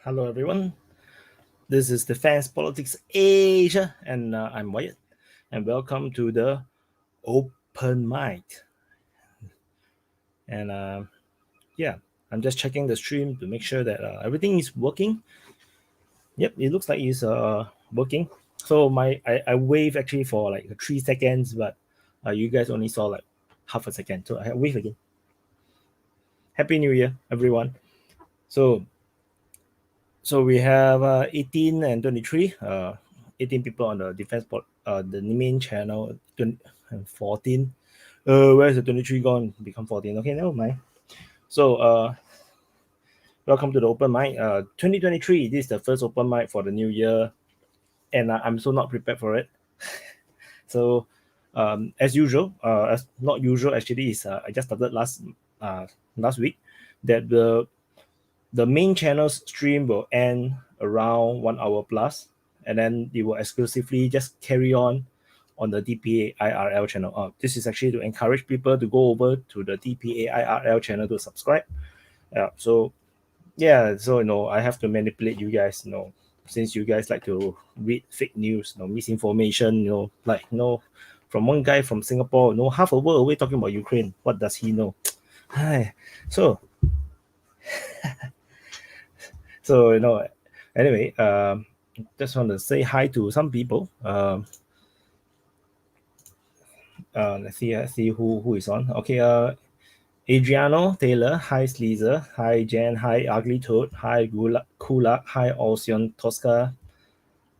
Hello, everyone. This is Defense Politics Asia, and I'm Wyatt, and welcome to the open mic. And I'm just checking the stream to make sure that everything is working. Yep, it looks like it's working. So I wave actually for like 3 seconds, but you guys only saw like half a second. So I wave again. Happy New Year, everyone. So we have 18 and 23, 18 people on the defense the main channel, 20, and 14. Where's the 23 gone? Become 14. Okay, never mind. So welcome to the open mic. 2023, this is the first open mic for the new year, and I'm so not prepared for it. So as usual, as not usual actually is I just started last week that the main channel's stream will end around 1 hour plus, and then it will exclusively just carry on the DPA IRL channel. This is actually to encourage people to go over to the DPA IRL channel to subscribe. So I have to manipulate you guys, since you guys like to read fake news, misinformation, from one guy from Singapore, half a world away talking about Ukraine. What does he know? So So anyway, just want to say hi to some people. Let's see who is on. Okay, Adriano Taylor, hi Sleazer, hi Jen, hi Ugly Toad, hi Kulak, hi Ocean Tosca,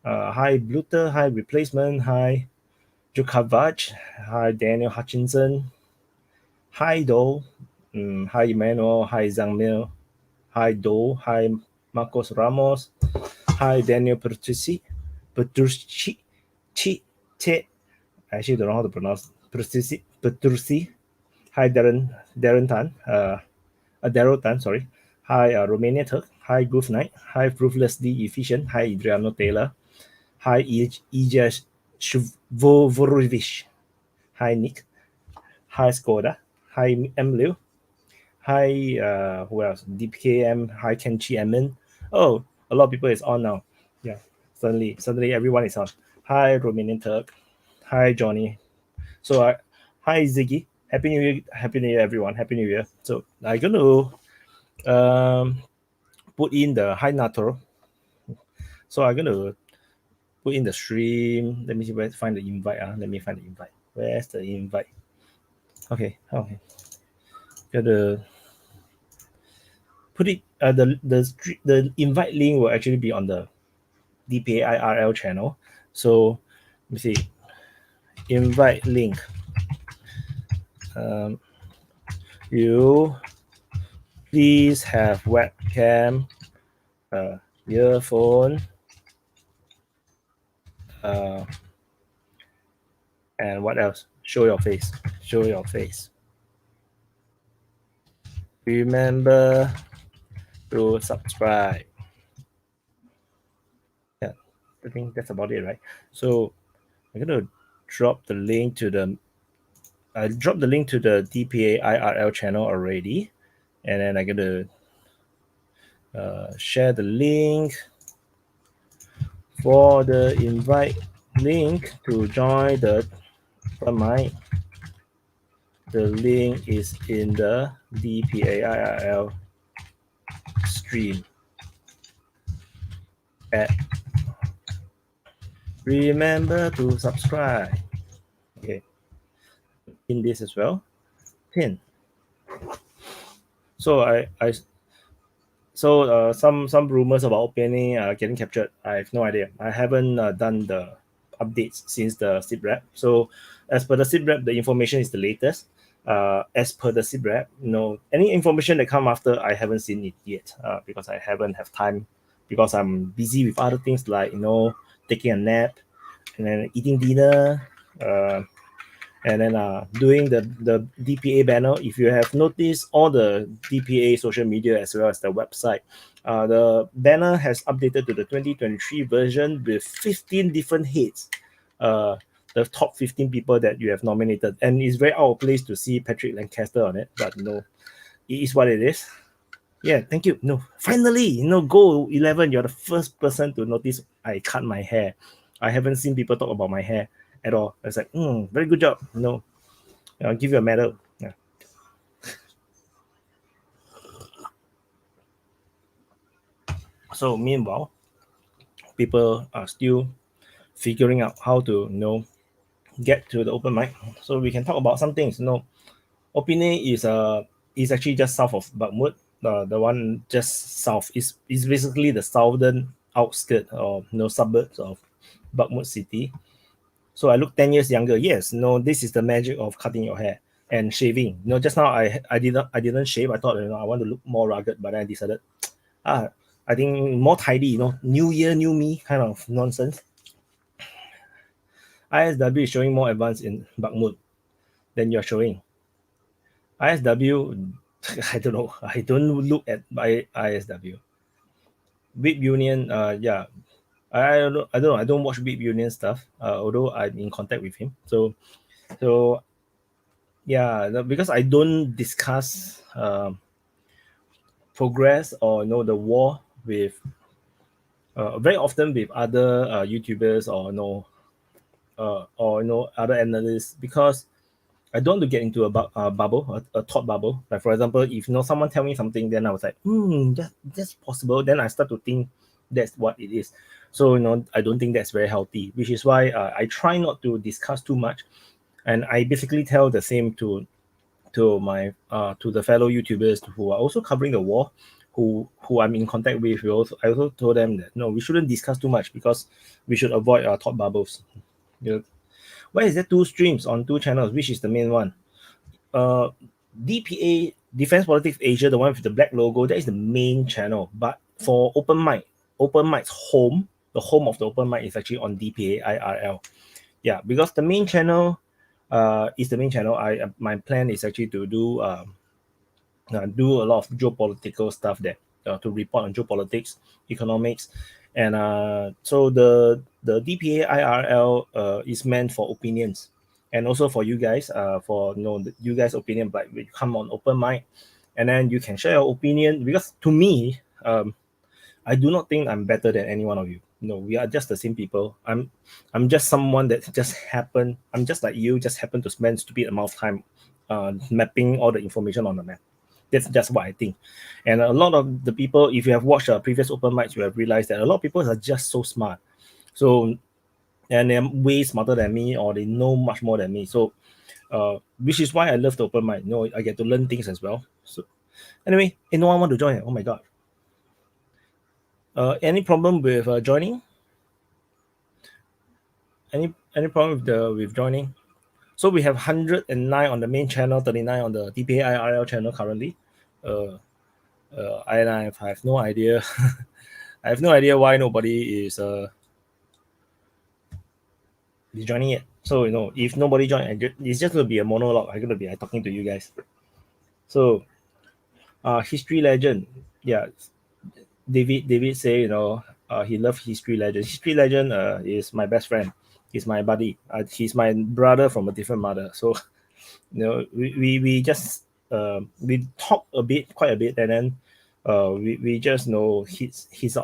hi Bluter, hi Replacement, hi Jukavaj, hi Daniel Hutchinson, hi Do, hi Emmanuel, hi Zhangmil, hi Do, hi Marcos Ramos, hi Daniel Petrucci, I actually don't know how to pronounce Petrucci. Hi Darren Tan, Daryl Tan, sorry. Hi Romania Turk, hi Groove Knight, hi Ruthlessly Efficient, hi Adriano Taylor, hi Ija Shvorovich, hi Nick, hi Skoda, hi M Liu, hi who else? DPKM, hi Kenchi Emin. Oh, a lot of people is on now. Yeah, suddenly everyone is on. Hi Romanian Turk, hi Johnny. So hi Ziggy, Happy New Year everyone, Happy New Year. So I'm gonna put in the hi Nato. So I'm gonna put in the stream. Let me see where to find the invite. Let me find the invite. Where's the invite? Okay. Gotta put it. The invite link will actually be on the DPA IRL channel. So let me see. Invite link. You please have webcam, earphone, and what else? Show your face. Remember to subscribe. Yeah, I think that's about it, right? So I'm gonna drop the link to the DPA IRL channel already, and then I'm gonna share the link for the invite link to join the mic. The link is in the DPA IRL stream at. Remember to subscribe. Okay, in this as well. Pin. So some rumors about opening getting captured. I have no idea. I haven't done the updates since the SIP rep. So as per the SIP rep, the information is the latest. As per the SIP rep, any information that come after, I haven't seen it yet because I haven't have time, because I'm busy with other things like taking a nap and then eating dinner. And then doing the DPA banner. If you have noticed, all the DPA social media as well as the website, the banner has updated to the 2023 version with 15 different heads, the top 15 people that you have nominated. And it's very out of place to see Patrick Lancaster on it, but it is what it is. Yeah, thank you. No, finally, go 11. You're the first person to notice I cut my hair. I haven't seen people talk about my hair at all. I was like, very good job. I'll give you a medal. Yeah. So meanwhile, people are still figuring out how to get to the open mic. So we can talk about some things. Opine is actually just south of Bakhmut. The one just south is basically the southern outskirt or suburbs of Bakhmut city. So I look 10 years younger. Yes, this is the magic of cutting your hair and shaving. Just now I didn't shave. I thought I want to look more rugged, but then I decided I think more tidy. New year, new me kind of nonsense. ISW is showing more advance in Bakhmut than you're showing. ISW, I don't know. I don't look at ISW. Whip Union, yeah. I don't know. I don't watch Whip Union stuff, although I'm in contact with him. So yeah, because I don't discuss progress or the war with very often with other YouTubers or other analysts, because I don't want to get into a bubble, a thought bubble. Like for example, if someone tell me something, then I was like, that's possible. Then I start to think that's what it is. So I don't think that's very healthy. Which is why I try not to discuss too much, and I basically tell the same to my to the fellow YouTubers who are also covering the war, who I'm in contact with. I also told them that no, we shouldn't discuss too much because we should avoid thought bubbles. Why is there two streams on two channels? Which is the main one? DPA Defense Politics Asia, the one with the black logo, that is the main channel. But for open mic's home, the home of the open mic is actually on DPA IRL. Yeah, because the main channel is the main channel. My plan is actually to do a lot of geopolitical stuff there, to report on geopolitics, economics, and so the DPA IRL is meant for opinions, and also for you guys, for you guys' opinion. But we come on open mic, and then you can share your opinion. Because to me, I do not think I'm better than any one of you. No, we are just the same people. I'm just someone that just happened. I'm just like you, just happen to spend stupid amount of time mapping all the information on the map. That's just what I think. And a lot of the people, if you have watched previous open mics, you have realized that a lot of people are just so smart. So, and they're way smarter than me, or they know much more than me. So, which is why I love the open mic. I get to learn things as well. So, anyway, no one want to join. Oh my god. Any problem with joining? Any problem with joining? So we have 109 on the main channel, 39 on the DPA IRL channel currently. I have no idea. I have no idea why nobody is joining it. So if nobody join, it's just gonna be a monologue. I'm gonna be talking to you guys. So, history legend, yeah. David say he loves history legend. History legend is my best friend. He's my buddy. He's my brother from a different mother. So we just we talk quite a bit, and then we just hits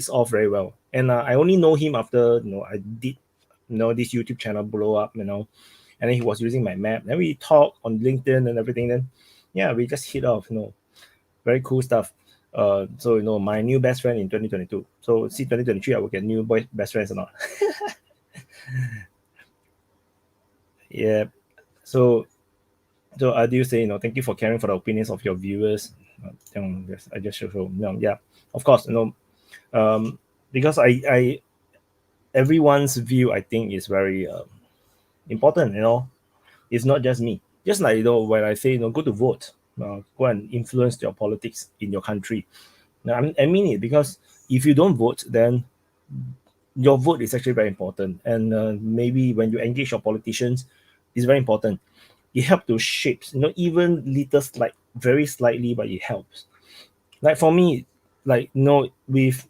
off very well. And I only know him after I did this YouTube channel blow up, and then he was using my map. Then we talk on LinkedIn and everything. Then yeah, we just hit off. Very cool stuff. So my new best friend in 2022. So see 2023, I will get new best friends or not. Yeah. So I do say thank you for caring for the opinions of your viewers. I just show yeah, of course because I everyone's view, I think, is very important. It's not just me. Just like when I say go to vote, go and influence your politics in your country. Now, I mean it, because if you don't vote, then your vote is actually very important. And maybe when you engage your politicians, it's very important. It helps to shape, even little very slightly, but it helps. Like for me, with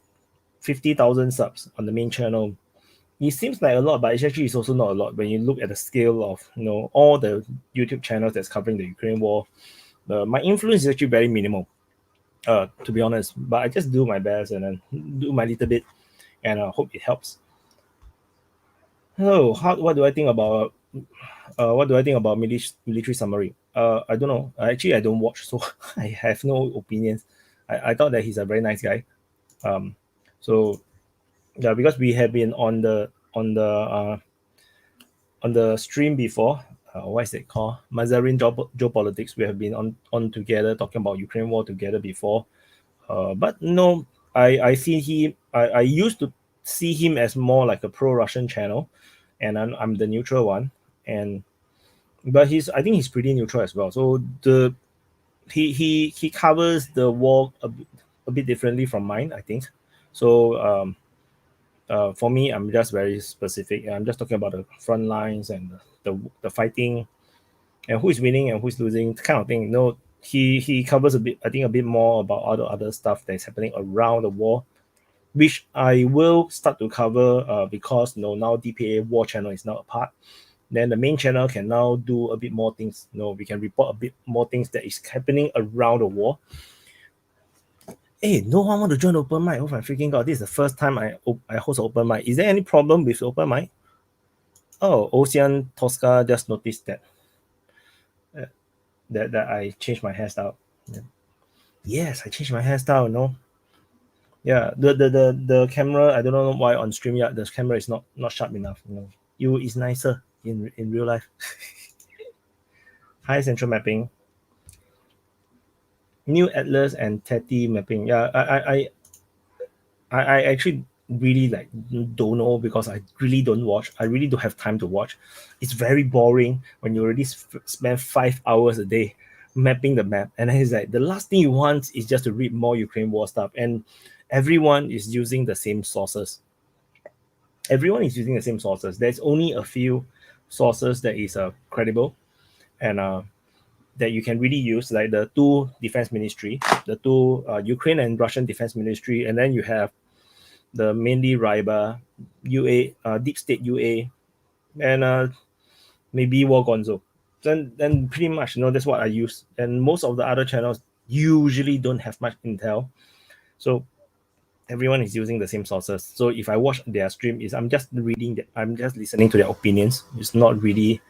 50,000 subs on the main channel, it seems like a lot, but actually it's also not a lot when you look at the scale of all the YouTube channels that's covering the Ukraine war. My influence is actually very minimal. to be honest. But I just do my best and then do my little bit, and I hope it helps. Oh, what do I think about military summary? I don't know. Actually, I don't watch, so I have no opinions. I thought that he's a very nice guy. So yeah, because we have been on the stream before. What is it called? Mazarin Geopolitics. We have been on together talking about Ukraine war together before. But no, I see him. I used to see him as more like a pro-Russian channel, and I'm the neutral one. But I think he's pretty neutral as well. So he covers the war a bit differently from mine, I think. So for me, I'm just very specific. I'm just talking about the front lines and the fighting, and who is winning and who is losing, kind of thing. No, he covers a bit. I think a bit more about other stuff that is happening around the war, which I will start to cover because now DPA War Channel is now a part. Then the main channel can now do a bit more things. We can report a bit more things that is happening around the war. Hey, no one want to join the open mic. Oh my freaking god! This is the first time I host an open mic. Is there any problem with the open mic? Oh, Ocean Tosca just noticed that I changed my hairstyle. Yeah. Yes, I changed my hairstyle. No. Yeah, the camera. I don't know why on StreamYard the camera is not sharp enough. You is nicer in real life. High central mapping. New Atlas and Teddy mapping. Yeah, I actually really don't know because I really don't watch. I really don't have time to watch. It's very boring when you already spend 5 hours a day mapping the map, and then it's like the last thing you want is just to read more Ukraine war stuff, and everyone is using the same sources. There's only a few sources that is credible and that you can really use, like the two defense ministry, the two Ukraine and Russian defense ministry, and then you have the mainly RIBA, UA, Deep State UA, and maybe War Gonzo. Then pretty much, that's what I use. And most of the other channels usually don't have much intel. So everyone is using the same sources. So if I watch their stream, I'm just listening to their opinions. It's not really,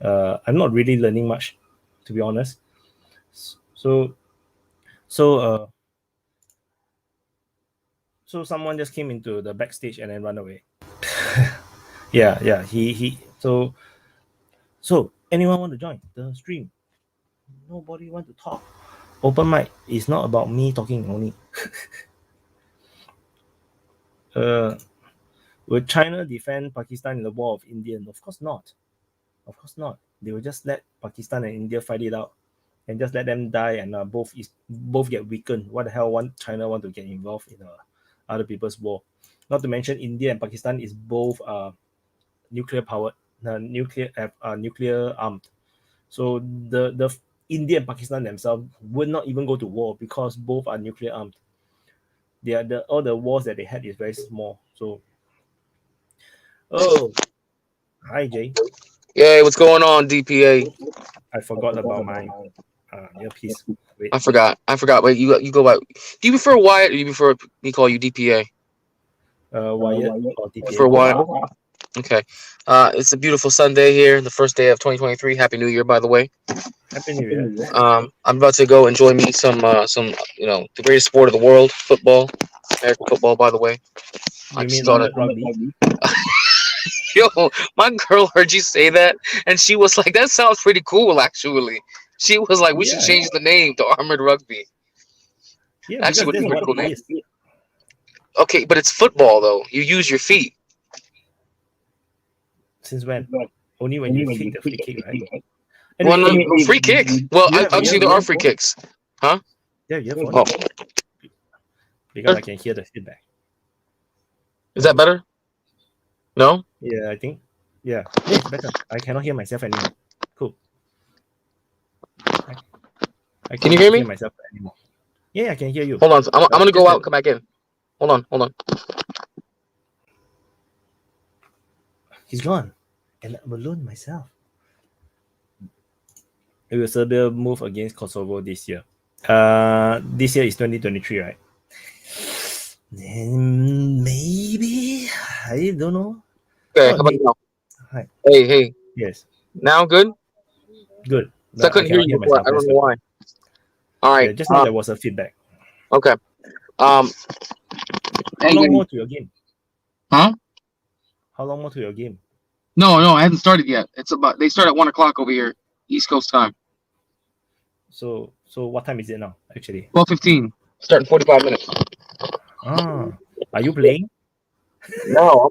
I'm not really learning much, to be honest. So someone just came into the backstage and then run away. yeah. So anyone want to join the stream? Nobody want to talk. Open mic is not about me talking only. Will China defend Pakistan in the war of India? Of course not. They will just let Pakistan and India fight it out and just let them die, and both get weakened. What the hell China want to get involved in other people's war? Not to mention India and Pakistan is both nuclear powered, nuclear armed. So the India and Pakistan themselves would not even go to war because both are nuclear armed. All the wars that they had is very small. So, hi Jay. Yeah, what's going on, DPA? I forgot about my earpiece. Wait. I forgot. Wait, you go by. Do you prefer Wyatt or you prefer me call you DPA? Wyatt or DPA. For Wyatt. Okay. It's a beautiful Sunday here, the first day of 2023. Happy New Year, by the way. Happy New Year. I'm about to go enjoy me some the greatest sport of the world, football, American football, by the way. You mean rugby? Yo, my girl heard you say that, and she was like, "That sounds pretty cool, actually." She was like, "We should change the name to Armored Rugby." Yeah, actually, would be a cool name. Okay, but it's football though. You use your feet. Since when? Only when you kick the free kick, right? Well, no, free kicks. Well, actually, there are free kicks, huh? Yeah, you have one. Because I can hear the feedback. Is that better? No? Yeah, I think. Yeah, it's better. I cannot hear myself anymore. Cool. I can you hear me? Myself anymore. Yeah, I can hear you. Hold on. I'm going to go out and come back in. Hold on. He's gone. And I'm alone myself. Will Serbia move against Kosovo this year? This year is 2023, right? Then maybe I don't know. Okay, Oh, how about hey, now? hi. Hey. Yes, Now good? good. So I But I couldn't hear cannot you hear before. myself. I don't That's know good. why. All Yeah, right. just now there was a feedback. Okay. How long Anyway. more to your game? Huh? How long more to your game? No, I haven't started yet. It's about they start at 1:00 over here, East Coast time. So what time is it now? Actually, 12:15. Starting 45 minutes. are you playing? No,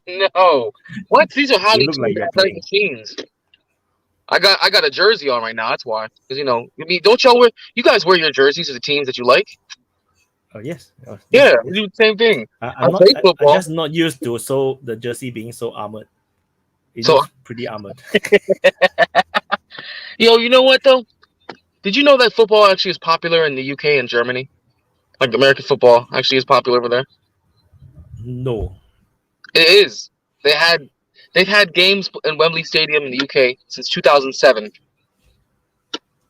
no. What? These are You highly look like tuned you're athletic playing. machines. I got a jersey on right now. That's why. Because I mean, don't y'all wear? You guys wear your jerseys of the teams that you like? Oh yes, yes, Yeah, we yes. do the same thing. I I'm not. play I football, just not used to the jersey being so armored. It so looks pretty armored. you know what though? Did you know that football actually is popular in the UK and Germany? Like American football actually is popular over there. No. It is. They had they've had games in Wembley Stadium in the UK since 2007.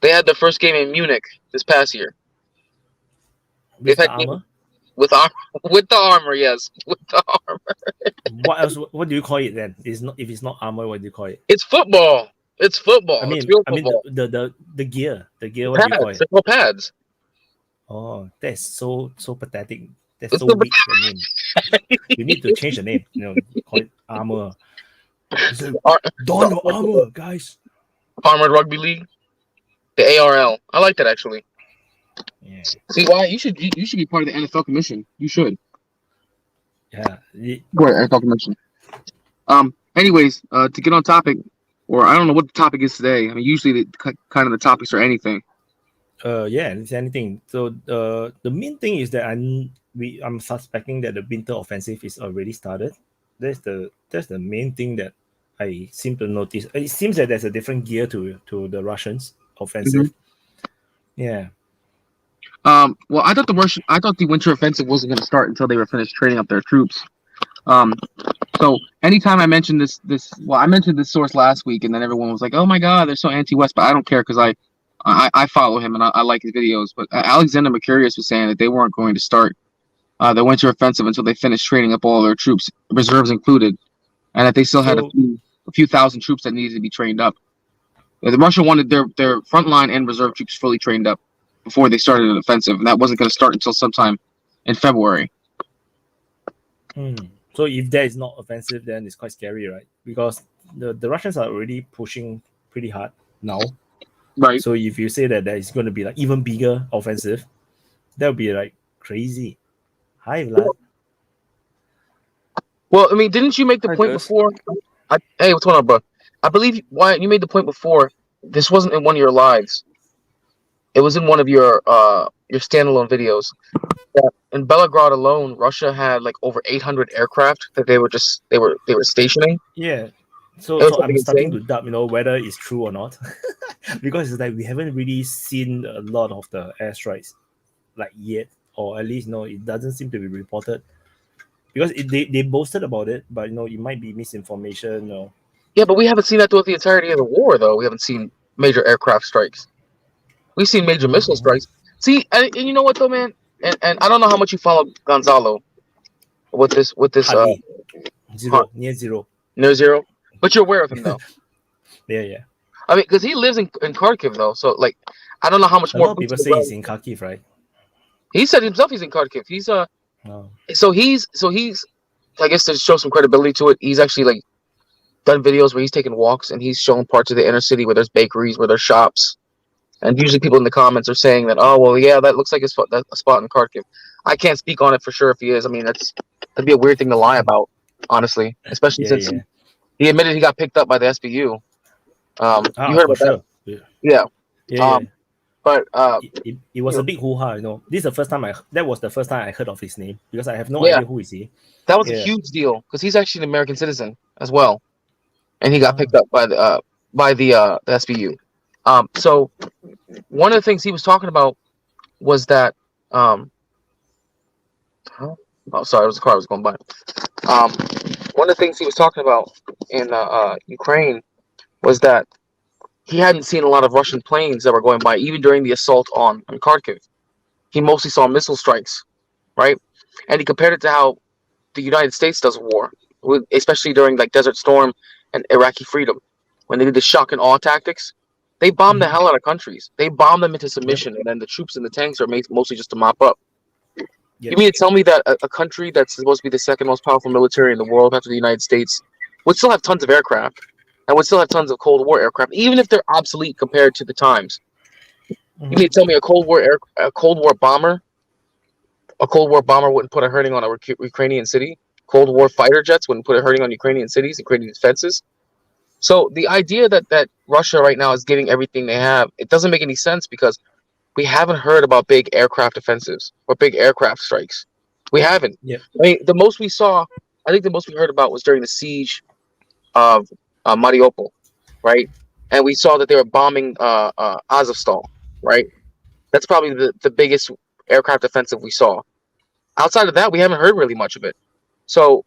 They had their first game in Munich this past year. They've With the had games armor. with with the armor, yes, with the armor. What else? What do you call it then? It's not if it's not armor. What do you call it? It's football. It's I football. It's mean, real I mean the football. the the, the gear. The gear. The What do you call pads. it? They're called pads. Oh, that's so pathetic. That's It's so the weak. The name. You need to change the name. Call it armor. It's like, ar- don your armor, guys. Armored Rugby League. The ARL. I like that actually. Yeah. See why you should be part of the NFL commission. You should. Yeah. What NFL commission? Anyways, to get on topic, or I don't know what the topic is today. I mean, usually kind of the topics are anything. Yeah, it's anything. So the main thing is that I'm suspecting that the winter offensive is already started. That's the main thing that I seem to notice. It seems that there's a different gear to the Russians offensive. Yeah. Well, I thought the winter offensive wasn't going to start until they were finished training up their troops. So anytime I mentioned I mentioned this source last week, and then everyone was like, "Oh my God, they're so anti-West," but I don't care because I follow him and I like his videos. But Alexander Mercurius was saying that they weren't going to start the winter offensive until they finished training up all their troops, reserves included, and that they still had So a few thousand troops that needed to be trained up. The Russia wanted their frontline and reserve troops fully trained up before they started an offensive, and that wasn't going to start until sometime in February. so if that is not offensive, then it's quite scary, right? Because the Russians are already pushing pretty hard now. Right. So if you say that there is going to be like even bigger offensive, that would be like crazy. Hi, Vlad. Well, I mean, didn't you make the point before? Hey, what's going on, bro? I believe Wyatt, you made the point before. This wasn't in one of your lives. It was in one of your standalone videos. That in Belgrade alone, Russia had like over 800 aircraft that they were stationing. Yeah. It So was I'm something starting insane. to doubt, whether it's true or not, because it's like we haven't really seen a lot of the airstrikes like yet, or at least it doesn't seem to be reported. Because they boasted about it, but it might be misinformation. Yeah, but we haven't seen that throughout the entirety of the war, though. We haven't seen major aircraft strikes. We've seen major missile strikes. See, and you know what though, man? And I don't know how much you follow Gonzalo with this Hardly near zero. near zero, but you're aware of him though. Yeah. I mean, because he lives in Kharkiv though, so like, I don't know how much A more. lot of people say he's in Kharkiv, right? He said himself he's in Kharkiv. He's Oh. so he's I guess to show some credibility to it, he's actually like done videos where he's taking walks and he's showing parts of the inner city where there's bakeries, where there's shops. And usually people in the comments are saying that, oh, well, yeah, that looks like a spot in Kharkiv. I can't speak on it for sure if he is. I mean, that'd be a weird thing to lie about, honestly, especially since he admitted he got picked up by the SBU. You heard for about sure. that? Yeah. Yeah. But it was a big hoo-ha, This is the first time that was the first time I heard of his name, because I have no yeah, idea who is he. that was a huge deal because he's actually an American citizen as well, and he got picked up by the SBU. So one of the things he was talking about was that sorry, it was the car I was going by. One of the things he was talking about in Ukraine was that he hadn't seen a lot of Russian planes that were going by, even during the assault on Kharkiv. He mostly saw missile strikes, right? And he compared it to how the United States does war, especially during like Desert Storm and Iraqi Freedom, when they did the shock and awe tactics. They bomb the hell out of countries. They bomb them into submission, and then the troops and the tanks are made mostly just to mop up. You mean to tell me that a country that's supposed to be the second most powerful military in the world after the United States would still have tons of aircraft and would still have tons of Cold War aircraft, even if they're obsolete compared to the times? You mean to tell me a Cold War bomber wouldn't put a hurting on a Ukrainian city? Cold War fighter jets wouldn't put a hurting on Ukrainian cities, Ukrainian defenses? So the idea that Russia right now is getting everything they have, it doesn't make any sense, because we haven't heard about big aircraft offensives or big aircraft strikes. We haven't. Yeah. I mean, the most we heard about was during the siege of Mariupol, right? And we saw that they were bombing Azovstal, right? That's probably the biggest aircraft offensive we saw. Outside of that, we haven't heard really much of it. So,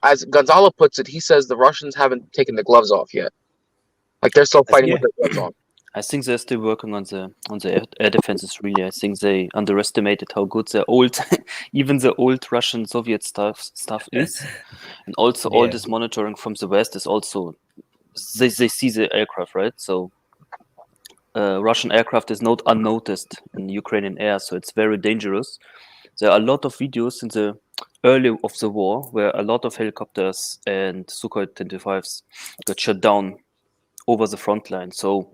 as Gonzalo puts it, he says the Russians haven't taken the gloves off yet. Like, they're still fighting with their gloves on. I think they're still working on the air defenses. Really, I think they underestimated how good the old, even the old Russian Soviet stuff is, and also all this monitoring from the West is also they see the aircraft, right? So Russian aircraft is not unnoticed in Ukrainian air, so it's very dangerous. There are a lot of videos in the early of the war where a lot of helicopters and Sukhoi 25s got shot down over the front line. So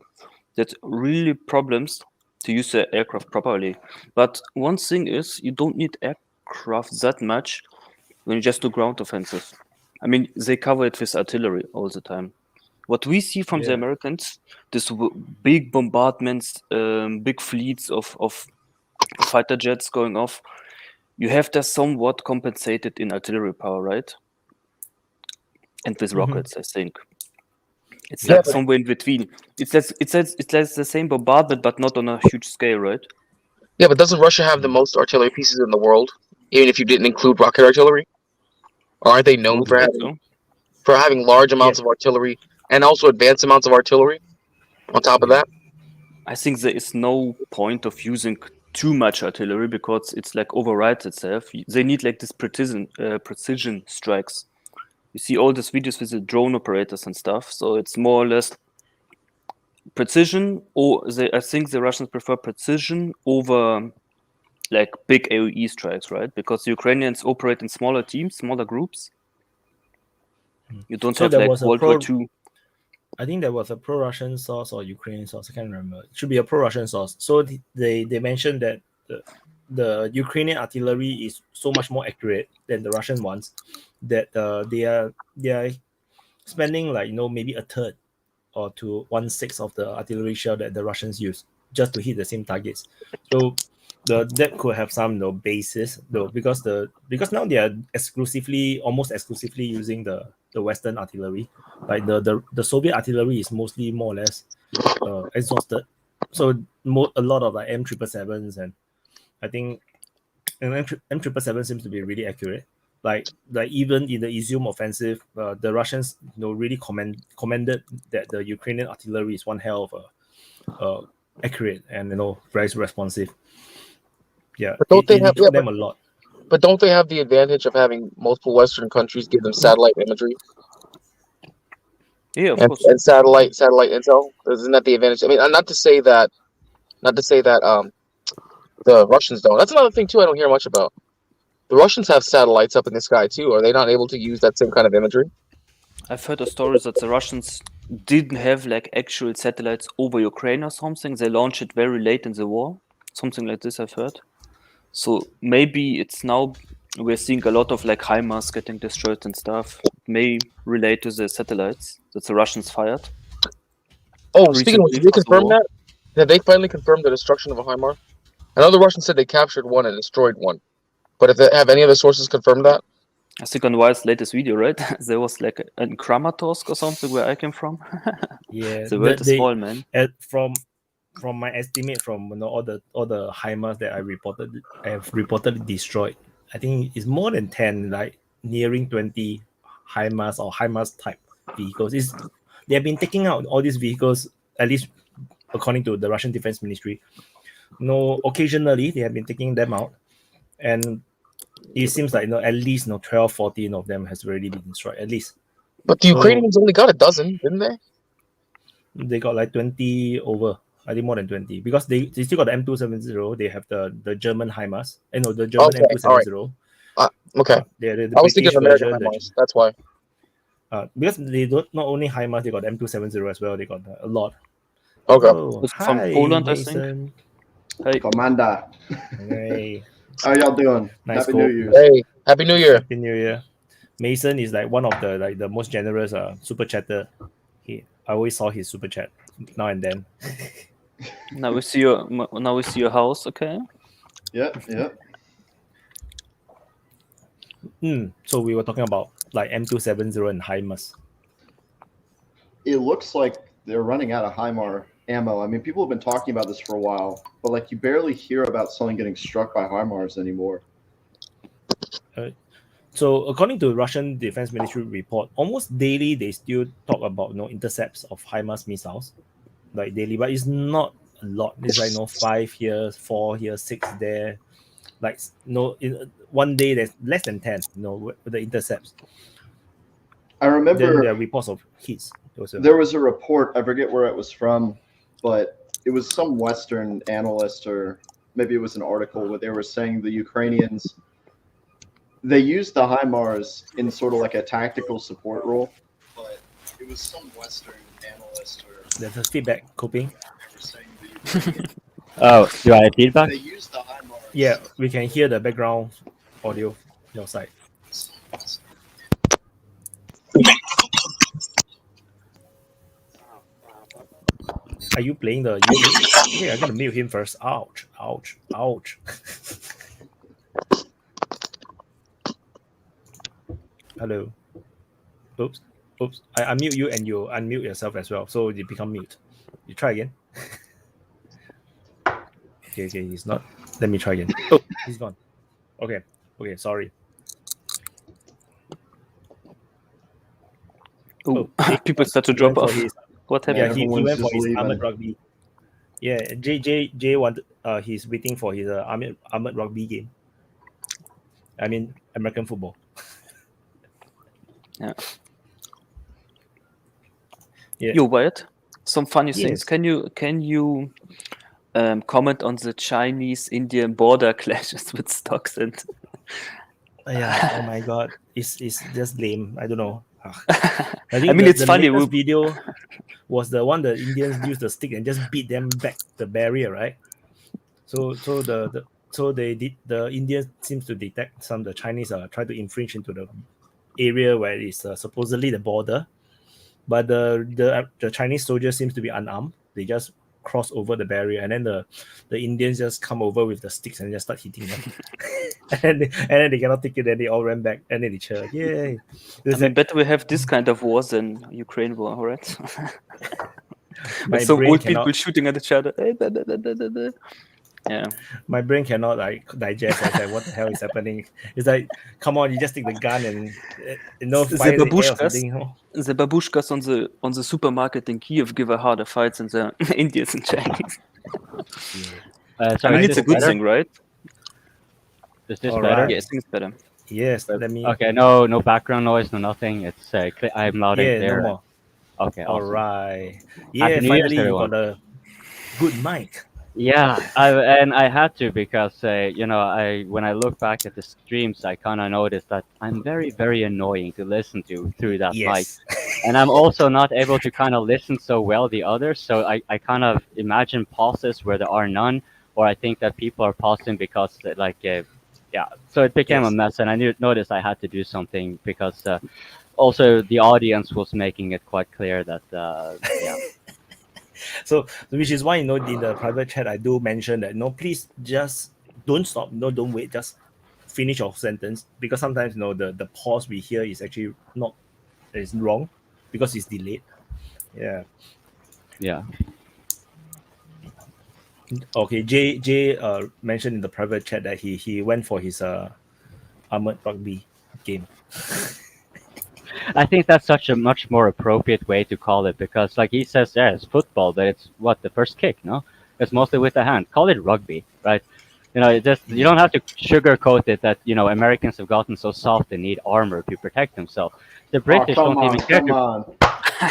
that's really problems to use the aircraft properly. But one thing is, you don't need aircraft that much when you just do ground offensive. I mean, they cover it with artillery all the time. What we see from the Americans, this big bombardments, big fleets of fighter jets going off, you have that somewhat compensated in artillery power, right? And with rockets, I think. It's like somewhere in between. It's like the same bombardment, but not on a huge scale, right? Yeah, but doesn't Russia have the most artillery pieces in the world, even if you didn't include rocket artillery? Or aren't they known for having large amounts of artillery and also advanced amounts of artillery on top of that? I think there is no point of using too much artillery because it's like overrides itself. They need like this precision strikes. You see all these videos with the drone operators and stuff, so it's more or less precision, or I think the Russians prefer precision over like big AoE strikes, right? Because the Ukrainians operate in smaller teams, smaller groups. You don't have like World War II. I think there was a pro-Russian source or Ukrainian source. I can't remember. It should be a pro-Russian source. So they mentioned that the Ukrainian artillery is so much more accurate than the Russian ones, that they are spending like maybe a third or to 1/6 of the artillery shell that the Russians use just to hit the same targets. So that could have some basis though, because now they are almost exclusively using the Western artillery. Like the Soviet artillery is mostly more or less exhausted. So a lot of like M777s, and I think M777 seems to be really accurate. Like even in the Izium offensive, the Russians really commended that the Ukrainian artillery is one hell of accurate and very responsive. Yeah, but don't they have them a lot? But don't they have the advantage of having multiple Western countries give them satellite imagery? Yeah, of course. And satellite intel. Isn't that the advantage? I mean, not to say that the Russians don't. That's another thing too. I don't hear much about. The Russians have satellites up in the sky too. Are they not able to use that same kind of imagery? I've heard a story that the Russians didn't have like actual satellites over Ukraine or something. They launched it very late in the war. Something like this I've heard. So maybe it's now we're seeing a lot of like HIMARS getting destroyed and stuff. It may relate to the satellites that the Russians fired. Oh, speaking of, did they confirm that? Have they finally confirmed the destruction of a HIMARS? I know the Russians said they captured one and destroyed one. But have any other sources confirmed that? I think on Wyatt's latest video, right? There was like in Kramatorsk or something where I came from. Yeah, the world is small, man. From my estimate, from all the HIMARS that I have reported destroyed, I think it's more than 10, like nearing 20 HIMARS or HIMARS type vehicles. They have been taking out all these vehicles at least according to the Russian Defense Ministry. Occasionally they have been taking them out, and it seems like at least 12, 14 of them has already been destroyed at least. But the Ukrainians only got a dozen, didn't they? They got like 20 over. I think more than 20 because they still got the M270. They have the German HIMARS. The German M270. Okay. The I was thinking of American version, HIMARS. That's why. Because they don't not only HIMARS, they got the M270 as well. They got a lot. Okay. From Poland, Mason. I think. Hey, Commander. Hey. How y'all doing? Nice Happy quote. New Year. Hey, Happy New Year. Happy New Year. Mason is like one of the most generous super chatter. I always saw his super chat now and then. Now we see your house, okay? Yep. So we were talking about like M270 and HIMARS. It looks like they're running out of HIMAR ammo. I mean, people have been talking about this for a while, but like you barely hear about someone getting struck by HIMARS anymore. So according to Russian Defense Ministry report, almost daily they still talk about intercepts of HIMARS missiles, like daily, but it's not a lot. It's like 5 here, 4 here, 6 there. Like in one day there's less than 10. The intercepts. I remember then there are reports of hits. There was a report. I forget where it was from, but it was some Western analyst, or maybe it was an article where they were saying the Ukrainians, they used the HIMARS in sort of like a tactical support role, but it was some Western analyst or there's a feedback coping. Oh, do I have feedback? They used the HIMARS. Yeah, we can hear the background audio your side. Are you playing the YouTube? Okay, I'm gonna mute him first. Ouch, ouch, ouch. Hello. Oops. I unmute you and you unmute yourself as well, so you become mute. You try again. Okay, he's not. Let me try again. Oh, he's gone. Okay, sorry. People start to drop off. What happened? Yeah, he went for his armored rugby. Yeah, Jay wanted. He's waiting for his armored rugby game. I mean, American football. Yeah. Yeah. Yo, Wyatt, some funny things. Yes. Can you comment on the Chinese-Indian border clashes with stocks and? Yeah. Oh my God, it's just lame. I don't know. I mean, it's funny. The video was the one the Indians used the stick and just beat them back the barrier, right? So the Indians seems to detect the Chinese try to infringe into the area where it's supposedly the border, but the Chinese soldiers seems to be unarmed. They just cross over the barrier, and then the Indians just come over with the sticks and just start hitting them. and then they cannot take it, and they all ran back, and then they cheer. Yay! I mean, better we have this kind of wars than Ukraine war, right? My so brain old cannot- people shooting at each other. Yeah. My brain cannot digest like what the hell is happening. It's like, come on, you just take the gun and fire in the air or something. The babushkas on the supermarket in Kiev give a harder fight than the Indians and Chinese. So I mean, is it's a this good better? thing, right? Is this All better? right. Yeah, I think it's better. Yes, let me. Okay, no background noise, no nothing. It's I'm loud and Yeah, clear. no more. Okay, All awesome. right. Yeah, Happy New Year's, finally you everyone. got a good mic. Yeah, I had to because when I look back at the streams, I kind of noticed that I'm very, very annoying to listen to through that mic, Yes. and I'm also not able to kind of listen so well the others. So I kind of imagine pauses where there are none, or I think that people are pausing because So it became a Yes. mess, and I noticed I had to do something because also the audience was making it quite clear that yeah. So which is why in the private chat I do mention that please just don't stop, don't wait, just finish your sentence, because sometimes the pause we hear is actually is wrong because it's delayed. Yeah. Yeah. Okay, Jay mentioned in the private chat that he went for his armored rugby game. I think that's such a much more appropriate way to call it because, like he says, yeah, it's football, but it's what the first kick, no? It's mostly with the hand. Call it rugby, right? You know, it just you don't have to sugarcoat it that Americans have gotten so soft they need armor to protect themselves. The British don't even care come to. on.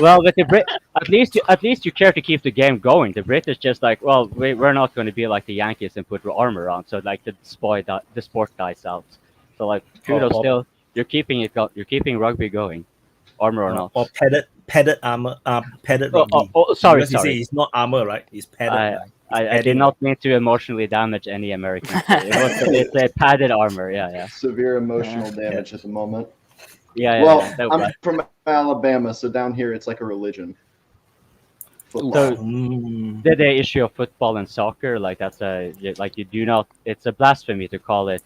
Well, with the at least you care to keep the game going. The British just like, well, we're not going to be like the Yankees and put armor on, so like the sport dies out. So like kudos still, you're keeping rugby going, armor or not. Or padded armor, padded Oh, rugby. sorry, Because you say sorry. it's not armor, right? It's padded. I did not mean to emotionally damage any Americans. It's a padded armor. Yeah. Severe emotional damage at the moment. Yeah. Well, that I'm was- from Alabama, so down here it's like a religion. Football. So Mm. the issue of football and soccer, like that's like you do not. It's a blasphemy to call it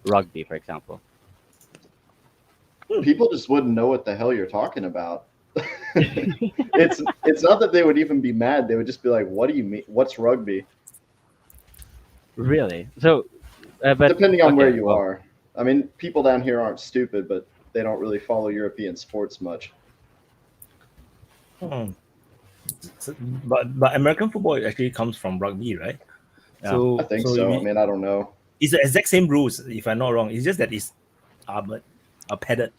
rugby, for example. People just wouldn't know what the hell you're talking about. It's not that they would even be mad. They would just be like, "What do you mean? What's rugby?" Really? So, but Depending on where okay, you well, are. I mean, people down here aren't stupid, but they don't really follow European sports much. Hmm. So, but American football actually comes from rugby, right? Yeah. So I think so. you- I mean, I don't know. it's the exact same rules, if I'm not wrong. It's just that it's armored or padded.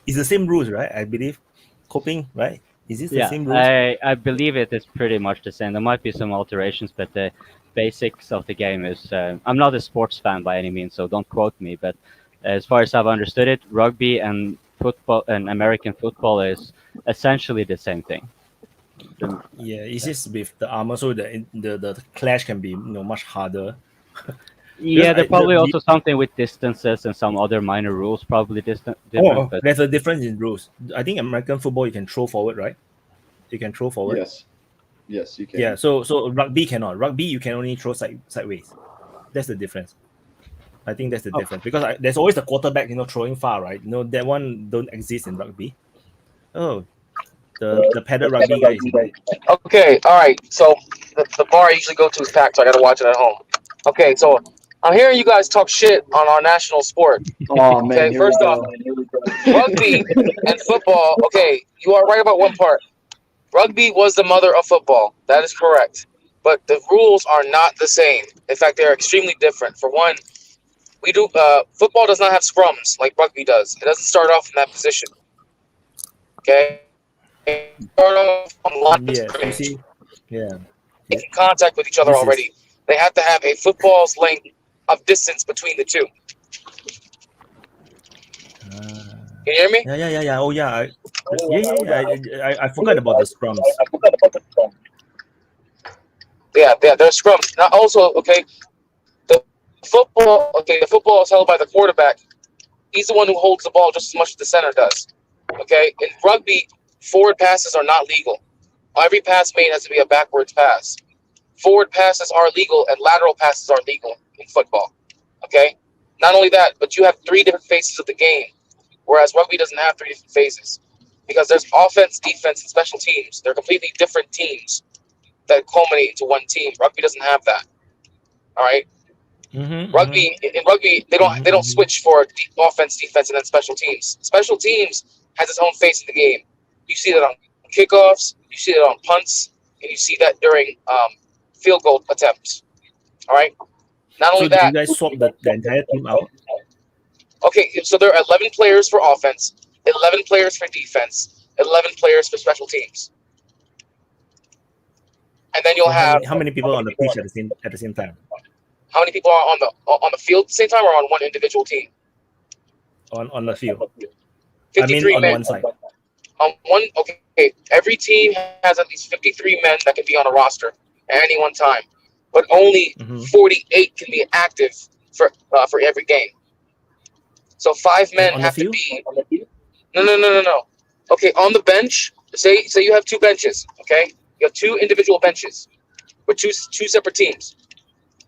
It's the same rules, right? I believe. Coping, right? Is this the same rules? I believe it is pretty much the same. There might be some alterations, but the basics of the game is. I'm not a sports fan by any means, so don't quote me. But as far as I've understood it, rugby and football and American football is essentially the same thing. Yeah, it's just with the armor, so the clash can be much harder. Yeah, there's probably the- also something with distances and some other minor rules, probably different. But There's a difference in rules. I think American football you can throw forward, right? You can throw forward. Yes, you can. Yeah. So rugby cannot. Rugby you can only throw sideways. That's the difference. I think that's the difference because there's always the quarterback, throwing far, right? That one don't exist in rugby. Oh, the padded rugby guy is right. Okay, all right. So the bar I usually go to is packed, so I gotta watch it at home. Okay, so I'm hearing you guys talk shit on our national sport. Oh man, Okay, here first we off, go. rugby and football. Okay, you are right about one part. Rugby was the mother of football. That is correct. But the rules are not the same. In fact, they're extremely different. For one, we do football does not have scrums like rugby does. It doesn't start off in that position. Okay. Start off on the line of Yes, you scrimmage, see. Yeah. making contact with each other This is- already. They have to have a football's length of distance between the two. Can you hear me? Yeah. Oh yeah. I forgot about the scrums. Yeah, there's scrums. Now also, okay, the football is held by the quarterback. He's the one who holds the ball just as much as the center does. Okay, in rugby, forward passes are not legal. Every pass made has to be a backwards pass. Forward passes are legal and lateral passes are legal in football. Okay, not only that, but you have 3 different phases of the game, whereas rugby doesn't have 3 different phases because there's offense, defense, and special teams. They're completely different teams that culminate into one team. Rugby doesn't have that. All right. Rugby in rugby they don't switch for offense, defense, and then special teams. Special teams has its own face in the game. You see that on kickoffs, you see that on punts, and you see that during field goal attempts. All right. Not So only did you that, guys swap the entire team out? okay. So there are 11 players for offense, 11 players for defense, 11 players for special teams, and then you'll So have how many people on the pitch at the same time? how many people are on the field at the same time or on one individual team? On the field. 53 on men. one side. On one, okay, every team has at least 53 men that can be on a roster at any one time, but only 48 can be active for every game. So 5 men on the have to field? be. No. Okay, on the bench, say you have 2 benches. Okay, you have 2 individual benches with two separate teams.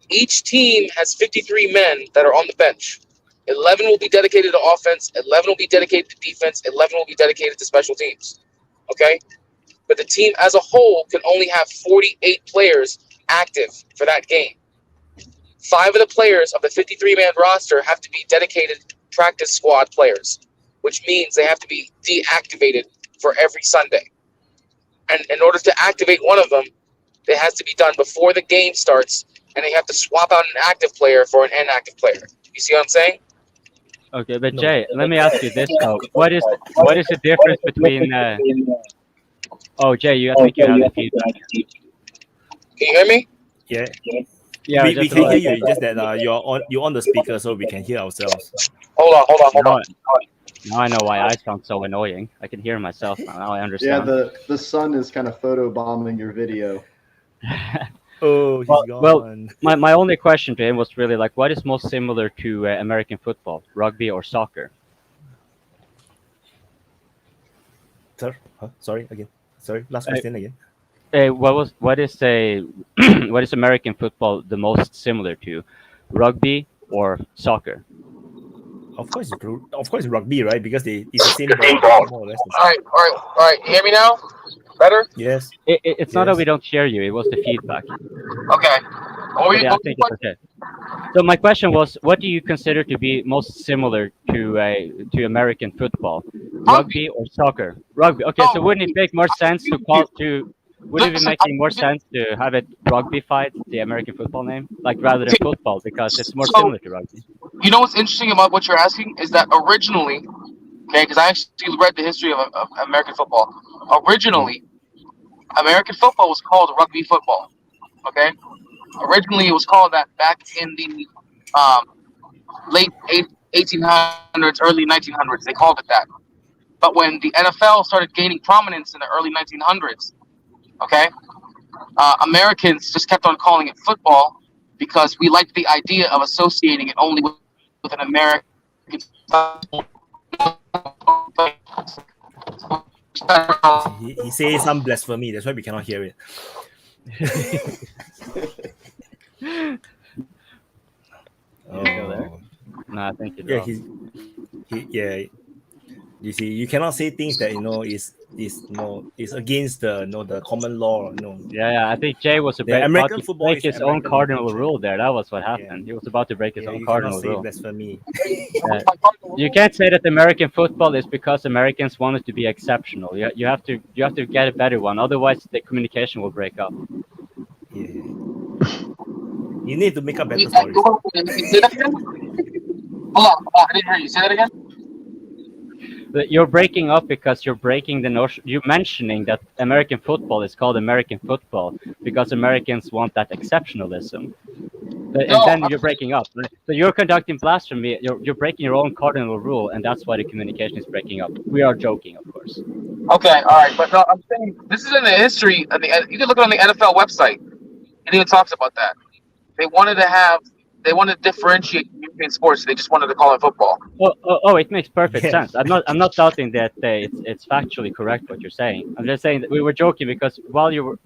Each team has 53 men that are on the bench. 11 will be dedicated to offense, 11 will be dedicated to defense, 11 will be dedicated to special teams. Okay? But the team as a whole can only have 48 players active for that game. 5 of the players of the 53-man roster have to be dedicated practice squad players, which means they have to be deactivated for every Sunday. And in order to activate one of them, it has to be done before the game starts, and they have to swap out an active player for an inactive player. You see what I'm saying? Okay, but No. Jay, let me ask you this though: what is the difference between? Oh, Jay, I think you have the feedback. Can you hear me? Yeah. Yeah, we just can about- hear you. It's just that you're on the speaker, so we can hear ourselves. Hold on. Now I know why I sound so annoying. I can hear myself now. Now I Yeah, understand. the sun is kind of photobombing your video. Oh, he's Well, gone. my only question to him was really like, what is most similar to American football, rugby or soccer? Sir? Huh? Sorry again. Sorry. Last question again. What is what is American football the most similar to, rugby or soccer? Of course, rugby, right? Because it's the same ball, more or less. All right. You hear me now? Better? Yes. It's not that Yes. we don't hear you. It was the feedback. Okay. But yeah, I think it's okay. So my question was, what do you consider to be most similar to American football, rugby or soccer? Rugby. Okay, so wouldn't it make more sense to call to? Would it be making more sense to have it rugby-fied, the American football name, like rather than football, because it's more similar to rugby? You know what's interesting about what you're asking is that originally, okay, because I actually read the history of American football. Originally, American football was called rugby football. Okay, originally it was called that back in the late 1800s, early 1900s. They called it that. But when the NFL started gaining prominence in the early 1900s, okay, Americans just kept on calling it football because we liked the idea of associating it only with an American. He says some blasphemy. That's why we cannot hear it. Still there? No, I think you Yeah, dropped. yeah. You see, you cannot say things that is against the common law. Yeah, I think Jay was about American to football break is his own American cardinal culture. rule there. That was what happened. He was about to break his own you cardinal cannot say rule. blasphemy. You can't say that American football is because Americans want it to be exceptional. You have to get a better one. Otherwise, the communication will break up. Yeah. You need to make up better stories. Say that again? Hold on, I didn't hear you. Say that again? But you're breaking up because you're breaking the notion. You're mentioning that American football is called American football because Americans want that exceptionalism. And then you're breaking up. So you're conducting blasphemy. You're breaking your own cardinal rule, and that's why the communication is breaking up. We are joking, of course. Okay, all right, but no, I'm saying this is in the history. You can look on the NFL website. It even talks about that. They wanted to differentiate European sports. They just wanted to call it football. Oh, it makes perfect Yeah. sense. I'm not doubting that it's factually correct what you're saying. I'm just saying that we were joking because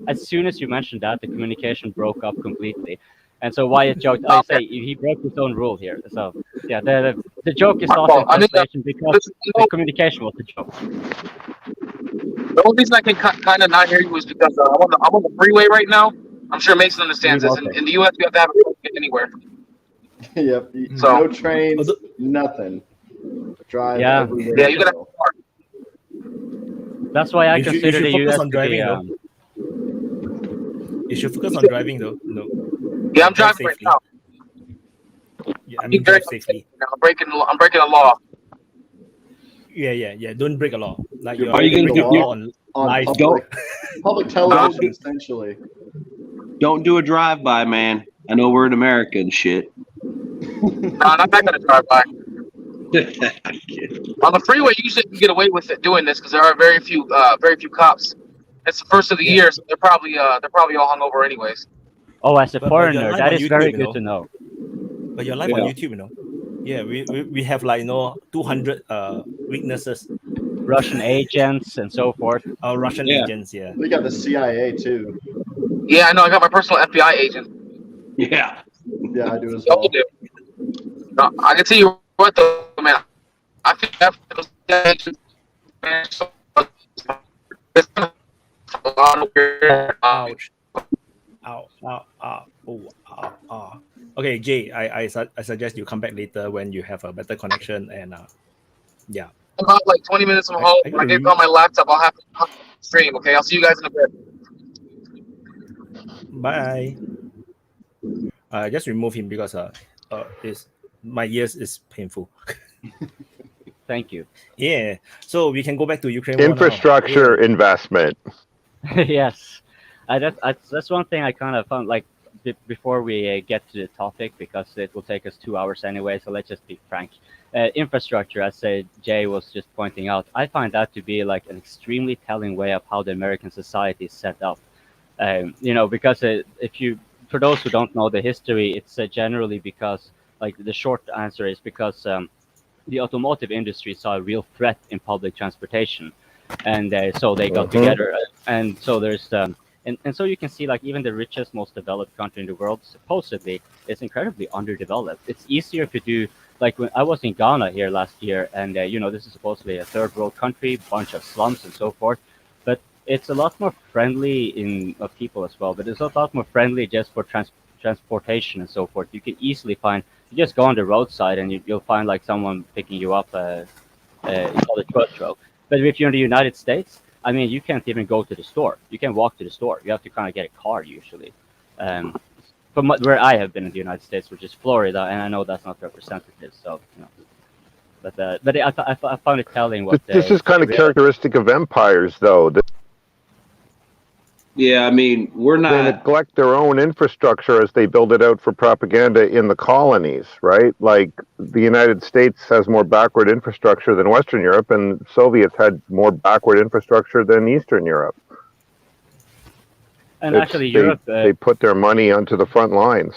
as soon as you mentioned that, the communication broke up completely. And so Wyatt joked, I say he broke his own rule here. So yeah, the joke is lost in translation because the communication was the joke. The only reason I can kind of not hear you is because I'm on the freeway right now. I'm sure Mason understands this. In the U.S., we have to have a ticket anywhere. Yep. So- No trains, nothing. Drive Yeah. everywhere. Yeah, you gotta. go. That's why I You should consider the focus US on to driving, be. though. You should focus on driving, though. No. Yeah, I'm driving right safely. now. Yeah, I mean, drive safely. I'm breaking a law. Yeah. Don't break a law. Like You're you're breaking breaking the a law law on On live. public television, essentially. Don't do a drive-by, man. I know we're in America and shit. No, I'm not gonna drive by. On the freeway, usually you can get away with it doing this because there are very few cops. It's the first of the year, so they're probably all hungover anyways. Oh, as a But foreigner, you're live that on is very YouTube, good to know. But you're live on YouTube, Yeah, we have 200 weaknesses. Russian agents and so forth. Russian agents, yeah. We got the CIA too. Yeah, I know. I got my personal FBI agent. Yeah. Yeah, I do as well. No, I can tell you what, though, man. I think those agents, man, Ouch. Okay, Jay, I suggest you come back later when you have a better connection and yeah. About like 20 minutes from home. I get on my laptop. I'll have to stream. Okay, I'll see you guys in a bit. Bye. Just remove him because my ears is painful. Thank you. Yeah. So we can go back to Ukraine. war now. Infrastructure investment. Yes, that's one thing I kind of found. Like before we get to the topic, because it will take us 2 hours anyway. So let's just be frank. Infrastructure, as Jay was just pointing out, I find that to be like an extremely telling way of how the American society is set up. Because for those who don't know the history, it's generally because, like, the short answer is because the automotive industry saw a real threat in public transportation, and so they got together, and so there's and so you can see, like, even the richest, most developed country in the world supposedly is incredibly underdeveloped. It's easier to do, like, when I was in Ghana here last year, and this is supposedly a third world country, bunch of slums and so forth, but it's a lot more friendly of people as well, but it's a lot more friendly just for transportation and so forth. You can easily find, you just go on the roadside and you'll find like someone picking you up in the quattro. But if you're in the United States, I mean, you can't even go to the store. You can walk to the store. You have to kind of get a car usually. From where I have been in the United States, which is Florida, and I know that's not representative, so But I found it telling what this is kind of characteristic of empires, though. Yeah, I mean, we're not. They neglect their own infrastructure as they build it out for propaganda in the colonies, right? Like the United States has more backward infrastructure than Western Europe, and Soviets had more backward infrastructure than Eastern Europe. And actually, Europe they put their money onto the front lines.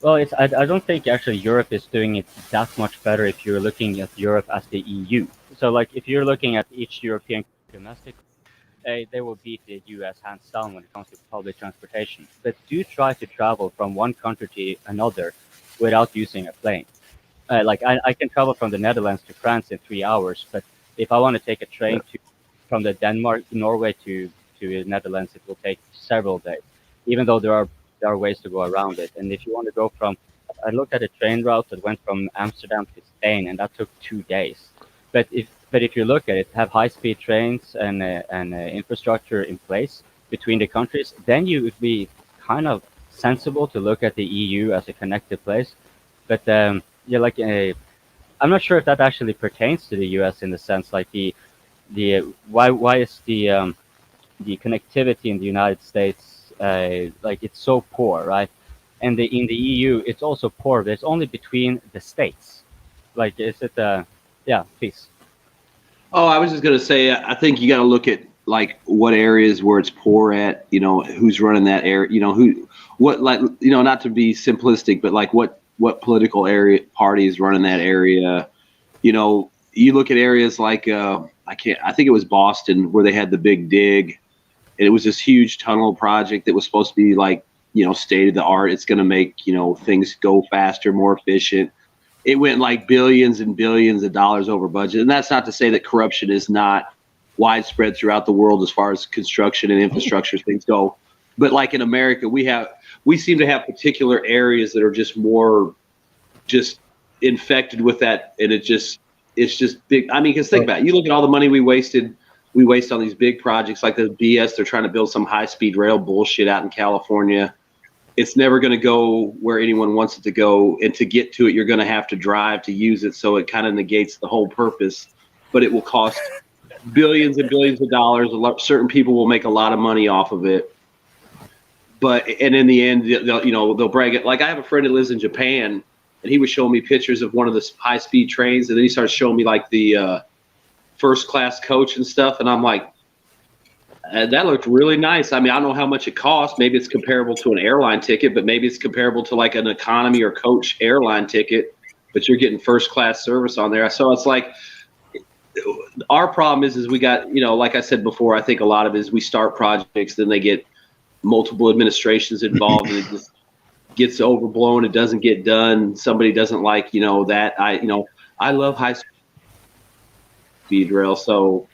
Well, I don't think actually Europe is doing it that much better if you're looking at Europe as the EU. So, like, if you're looking at each European domestic, they will beat the US hands down when it comes to public transportation. But do try to travel from one country to another without using a plane. Like, I can travel from the Netherlands to France in 3 hours, but if I want to take a train from the Norway to the Netherlands, it will take several days, even though there are ways to go around it. And if you want to go I looked at a train route that went from Amsterdam to Spain, and that took 2 days. But if you look at it, have high-speed trains and infrastructure in place between the countries, then you would be kind of sensible to look at the EU as a connected place. But I'm not sure if that actually pertains to the US in the sense, like why is the connectivity in the United States like it's so poor, right? And in the EU it's also poor, but it's only between the states. Like, is it yeah, please. Oh, I was just going to say, I think you got to look at like what areas where it's poor at, who's running that area, not to be simplistic, but like what political party is running that area. You look at areas like, I think it was Boston where they had the big dig, and it was this huge tunnel project that was supposed to be like, state of the art. It's going to make, things go faster, more efficient. It went like billions and billions of dollars over budget. And that's not to say that corruption is not widespread throughout the world as far as construction and infrastructure things go. But like in America, we seem to have particular areas that are just more just infected with that. And it's just big. I mean, because think about it. You look at all the money we waste on these big projects like the BS. They're trying to build some high-speed rail bullshit out in California. It's never going to go where anyone wants it to go. And to get to it, you're going to have to drive to use it. So it kind of negates the whole purpose. But it will cost billions and billions of dollars. Certain people will make a lot of money off of it. And in the end, they'll brag it. Like, I have a friend that lives in Japan, and he was showing me pictures of one of the high-speed trains. And then he started showing me like the first-class coach and stuff. And I'm like, that looked really nice. I mean, I don't know how much it costs. Maybe it's comparable to an airline ticket, but maybe it's comparable to like an economy or coach airline ticket, but you're getting first class service on there. So it's like, our problem is we got, like I said before, I think a lot of it is we start projects, then they get multiple administrations involved and it just gets overblown. It doesn't get done. Somebody doesn't like, that. I love high speed rail. So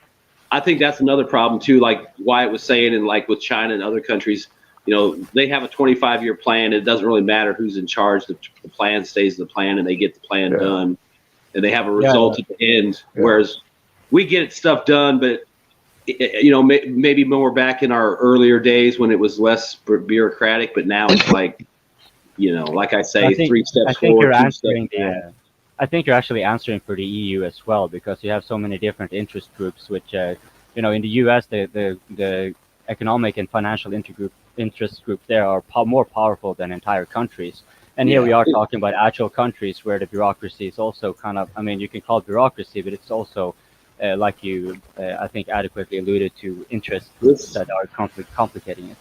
I think that's another problem too, like Wyatt was saying, and like with China and other countries, they have a 25-year plan. It doesn't really matter who's in charge. The plan stays the plan, and they get the plan done, and they have a result at the end. Yeah. Whereas we get stuff done, but maybe more back in our earlier days when it was less bureaucratic. But now it's like, like I say, 3 steps forward, 2 steps back. I think you're actually answering for the EU as well, because you have so many different interest groups, which, in the US, the economic and financial interest groups there are more powerful than entire countries. And here we are talking about actual countries where the bureaucracy is also kind of, you can call it bureaucracy, but it's also, like you, I think, adequately alluded to, interest groups that are complicating it.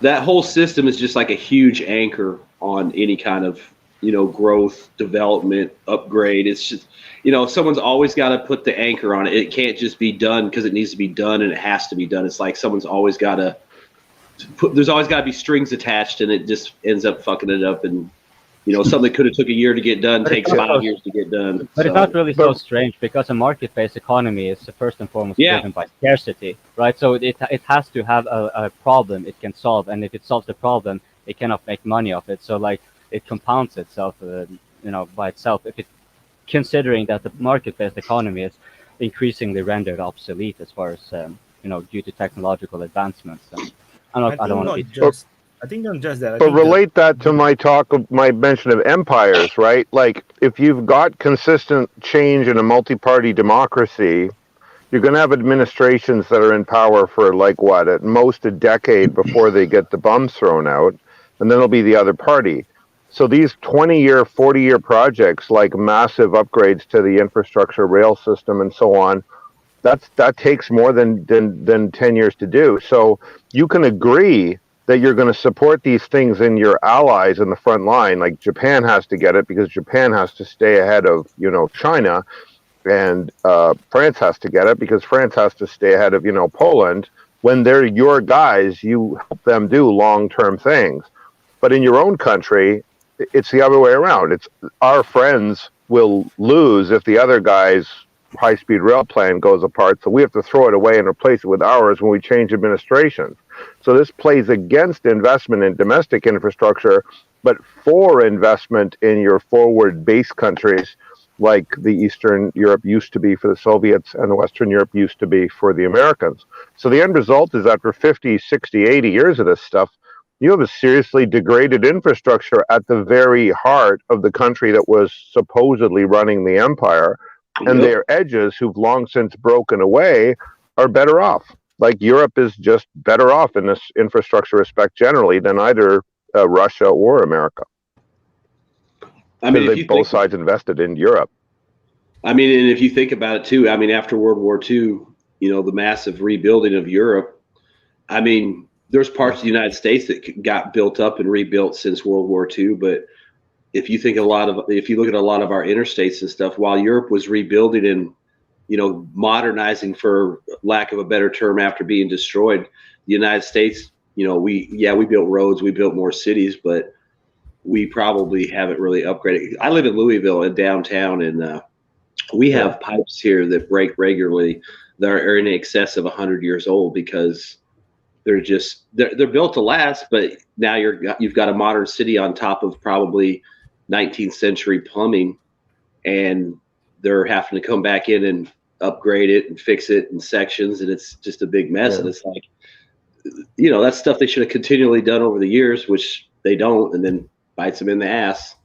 That whole system is just like a huge anchor on any kind of, growth, development, upgrade. It's just, someone's always got to put the anchor on it. It can't just be done because it needs to be done and it has to be done. It's like someone's always got to there's always got to be strings attached, and it just ends up fucking it up. And something that could have took a year to get done takes 5 years to get done. But it's not really so strange, because a market-based economy is first and foremost driven by scarcity, right? So it has to have a problem it can solve, and if it solves the problem, it cannot make money off it. So like it compounds itself, by itself. If it, considering that the market-based economy is increasingly rendered obsolete as far as due to technological advancements. I don't want to be just. I think not just that. But relate that to my mention of empires, right? Like, if you've got consistent change in a multi-party democracy, you're going to have administrations that are in power for, at most a decade before they get the bums thrown out, and then it'll be the other party. So these 20-year, 40-year projects, like massive upgrades to the infrastructure, rail system, and so on, that takes more than 10 years to do. So you can agree that you're going to support these things in your allies in the front line. Like Japan has to get it because Japan has to stay ahead of, China, and France has to get it because France has to stay ahead of, Poland. When they're your guys, you help them do long-term things. But in your own country, it's the other way around. It's our friends will lose if the other guy's high-speed rail plan goes apart, so we have to throw it away and replace it with ours when we change administrations. So this plays against investment in domestic infrastructure, but for investment in your forward base countries, like the Eastern Europe used to be for the Soviets and the Western Europe used to be for the Americans. So the end result is that for 50, 60, 80 years of this stuff, you have a seriously degraded infrastructure at the very heart of the country that was supposedly running the empire. And their edges, who've long since broken away, are better off. Like, Europe is just better off in this infrastructure respect generally than either Russia or America. Because both sides invested in Europe. And if you think about it too, after World War II, the massive rebuilding of Europe, there's parts of the United States that got built up and rebuilt since World War II, but if you look at a lot of our interstates and stuff, while Europe was rebuilding and, modernizing, for lack of a better term, after being destroyed, the United States, we built roads, we built more cities, but we probably haven't really upgraded. I live in Louisville in downtown, and we have pipes here that break regularly that are in excess of 100 years old, because they're built to last, but now you've got a modern city on top of probably 19th century plumbing, and they're having to come back in and upgrade it and fix it in sections, and it's just a big mess. And it's like, that's stuff they should have continually done over the years, which they don't, and then bites them in the ass.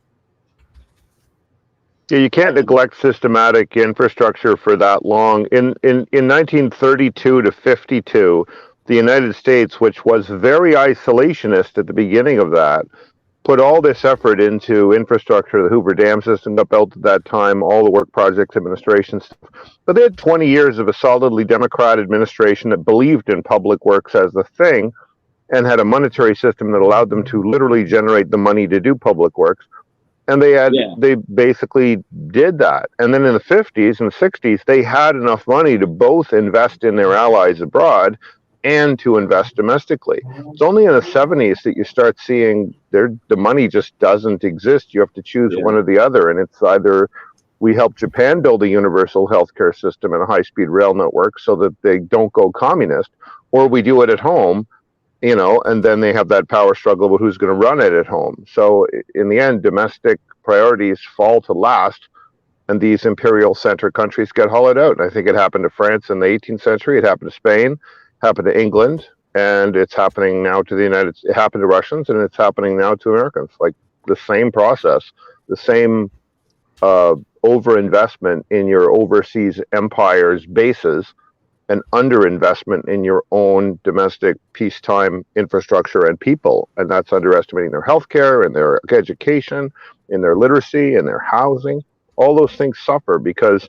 Yeah, you can't neglect systematic infrastructure for that long. In 1932 to 52, the United States, which was very isolationist at the beginning of that, put all this effort into infrastructure. The Hoover Dam system got built at that time, all the work projects, administration stuff. But they had 20 years of a solidly Democrat administration that believed in public works as the thing, and had a monetary system that allowed them to literally generate the money to do public works. And they basically did that. And then in the 50s and 60s, they had enough money to both invest in their allies abroad and to invest domestically. It's only in the 70s that you start seeing the money just doesn't exist. You have to choose one or the other. And it's either we help Japan build a universal healthcare system and a high-speed rail network so that they don't go communist, or we do it at home and then they have that power struggle about who's going to run it at home. So in the end, domestic priorities fall to last, and these imperial-centered countries get hollowed out. And I think it happened to France in the 18th century. It happened to Spain, happened to England, and it's happening now to the it happened to Russians, and it's happening now to Americans. Like the same process, the same overinvestment in your overseas empires' bases, and underinvestment in your own domestic peacetime infrastructure and people. And that's underestimating their healthcare and their education, in their literacy and their housing. All those things suffer because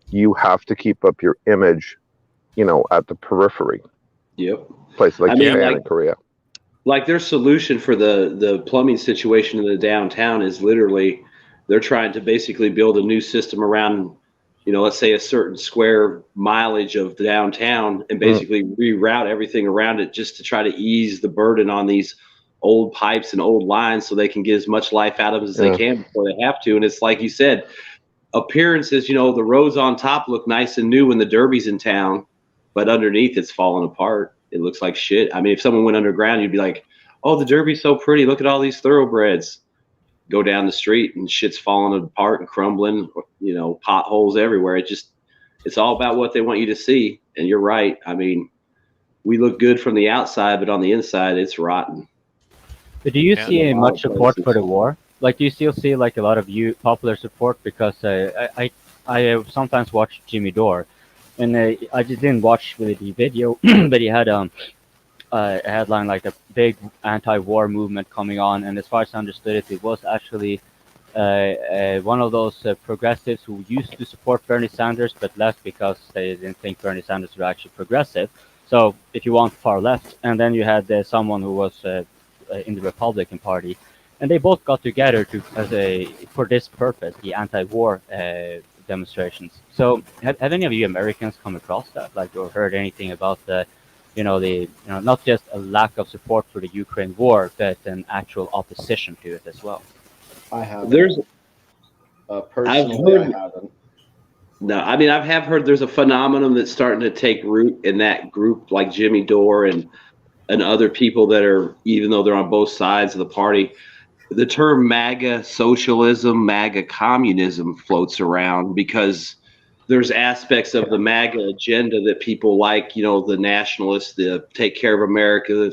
you have to keep up your image, at the periphery. Yep. Places like Japan and Korea. Like their solution for the plumbing situation in the downtown is literally they're trying to basically build a new system around, let's say a certain square mileage of the downtown and basically reroute everything around it just to try to ease the burden on these old pipes and old lines so they can get as much life out of them as they can before they have to. And it's like you said, appearances, the roads on top look nice and new when the derby's in town, but underneath it's falling apart. It looks like shit. I mean, if someone went underground, you'd be like, oh, the derby's so pretty. Look at all these thoroughbreds. Go down the street and shit's falling apart and crumbling, potholes everywhere. It's all about what they want you to see. And you're right. I mean, we look good from the outside, but on the inside, it's rotten. But do you see much support for the war? Like, do you still see like a lot of popular support? Because I sometimes watch Jimmy Dore, and I just didn't watch really the video, but he had a headline like a big anti-war movement coming on, and as far as I understood it, it was actually one of those progressives who used to support Bernie Sanders but left because they didn't think Bernie Sanders was actually progressive. So if you want far left, and then you had someone who was in the Republican Party, and they both got together for this purpose, the anti-war demonstrations. So have any of you Americans come across that, like, or heard anything about the not just a lack of support for the Ukraine war, but an actual opposition to it as well? I have. Personally, I haven't. No, I mean, I have heard there's a phenomenon that's starting to take root in that group, like Jimmy Dore and other people that are, even though they're on both sides of the party, the term MAGA socialism, MAGA communism floats around because there's aspects of the MAGA agenda that people like, the nationalists, the take care of America,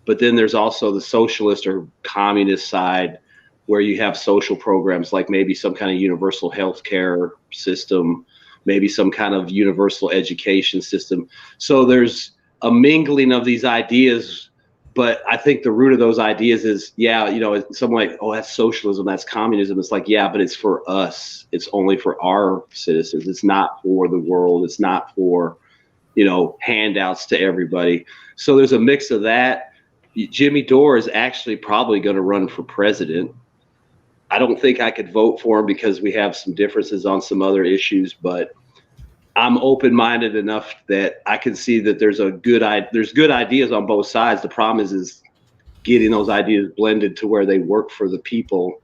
but then there's also the socialist or communist side where you have social programs like maybe some kind of universal health care system, maybe some kind of universal education system. So there's a mingling of these ideas, but I think the root of those ideas is, someone like, oh, that's socialism, that's communism. It's like, yeah, but it's for us. It's only for our citizens. It's not for the world. It's not for, handouts to everybody. So there's a mix of that. Jimmy Dore is actually probably going to run for president. I don't think I could vote for him because we have some differences on some other issues, but I'm open-minded enough that I can see that there's good ideas on both sides. The problem is getting those ideas blended to where they work for the people,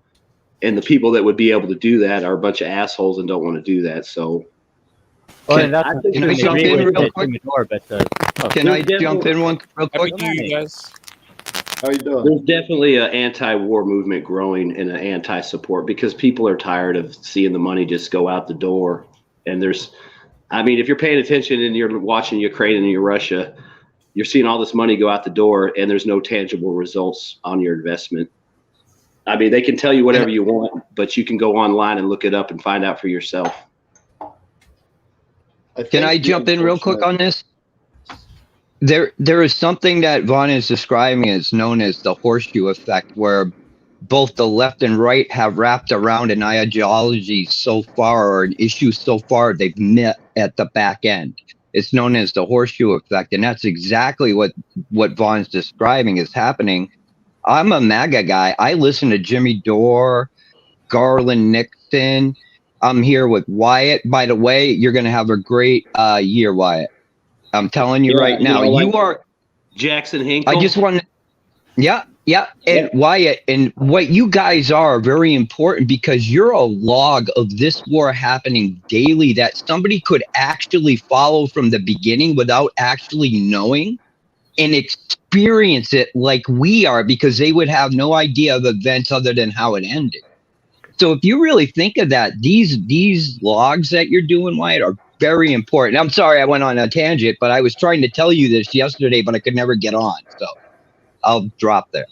and the people that would be able to do that are a bunch of assholes and don't want to do that. So, can I jump in real quick? Can I jump in one real quick? You guys. How you doing? There's definitely an anti-war movement growing and an anti-support because people are tired of seeing the money just go out the door. And if you're paying attention and you're watching Ukraine and Russia, you're seeing all this money go out the door and there's no tangible results on your investment. I mean, they can tell you whatever you want, but you can go online and look it up and find out for yourself. Can I jump in real quick on this? There is something that Vaun is describing as known as the horseshoe effect, where both the left and right have wrapped around an ideology so far, or an issue so far, they've met at the back end. It's known as the horseshoe effect, and that's exactly what Vaughn's describing is happening. I'm a MAGA guy. I listen to Jimmy Dore, Garland Nixon. I'm here with Wyatt. By the way, you're going to have a great year, Wyatt. I'm telling you right now. You are Jackson Hinkle. I just want to. Yeah. And Wyatt, and what you guys are very important because you're a log of this war happening daily that somebody could actually follow from the beginning without actually knowing. and experience it like we are, because they would have no idea of events other than how it ended. So if you really think of that, these logs that you're doing, Wyatt, are very important. I'm sorry I went on a tangent, but I was trying to tell you this yesterday, but I could never get on. So I'll drop there.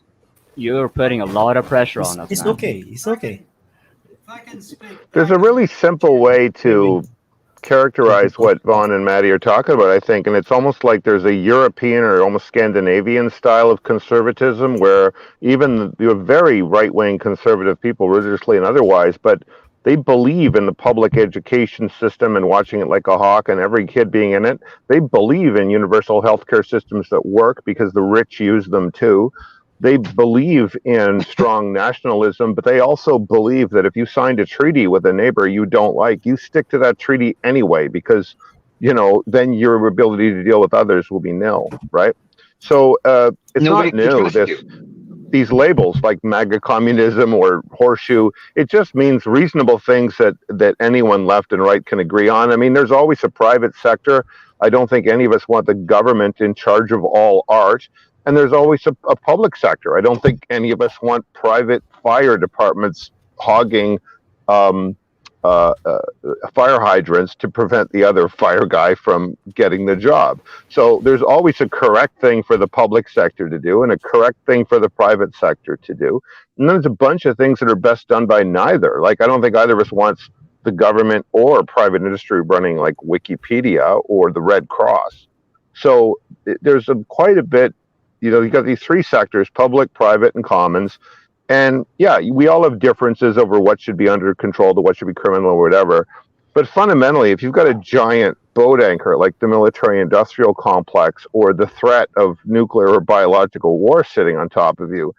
You're putting a lot of pressure on us. It's man. okay. It's okay. If I can speak. There's a really simple way to characterize what Vaun and Meddy are talking about, I think, and it's almost like there's a European or almost Scandinavian style of conservatism where even the very right-wing conservative people, religiously and otherwise, but they believe in the public education system and watching it like a hawk and every kid being in it. They believe in universal healthcare systems that work because the rich use them too. They believe in strong nationalism, but they also believe that if you signed a treaty with a neighbor you don't like, you stick to that treaty anyway, because, you know, then your ability to deal with others will be nil, right? So it's Nobody not new, can trust these labels like MAGA communism or horseshoe. It just means reasonable things that anyone left and right can agree on. I mean, there's always a private sector. I don't think any of us want the government in charge of all art. And there's always a public sector. I don't think any of us want private fire departments hogging fire hydrants to prevent the other fire guy from getting the job. So there's always a correct thing for the public sector to do and a correct thing for the private sector to do. And then there's a bunch of things that are best done by neither. Like, I don't think either of us wants the government or private industry running like Wikipedia or the Red Cross. So there's quite a bit. You know, you got these three sectors: public, private, and commons. And yeah, we all have differences over what should be under control to what should be criminal or whatever. But fundamentally, if you've got a giant boat anchor like the military-industrial complex or the threat of nuclear or biological war sitting on top of you,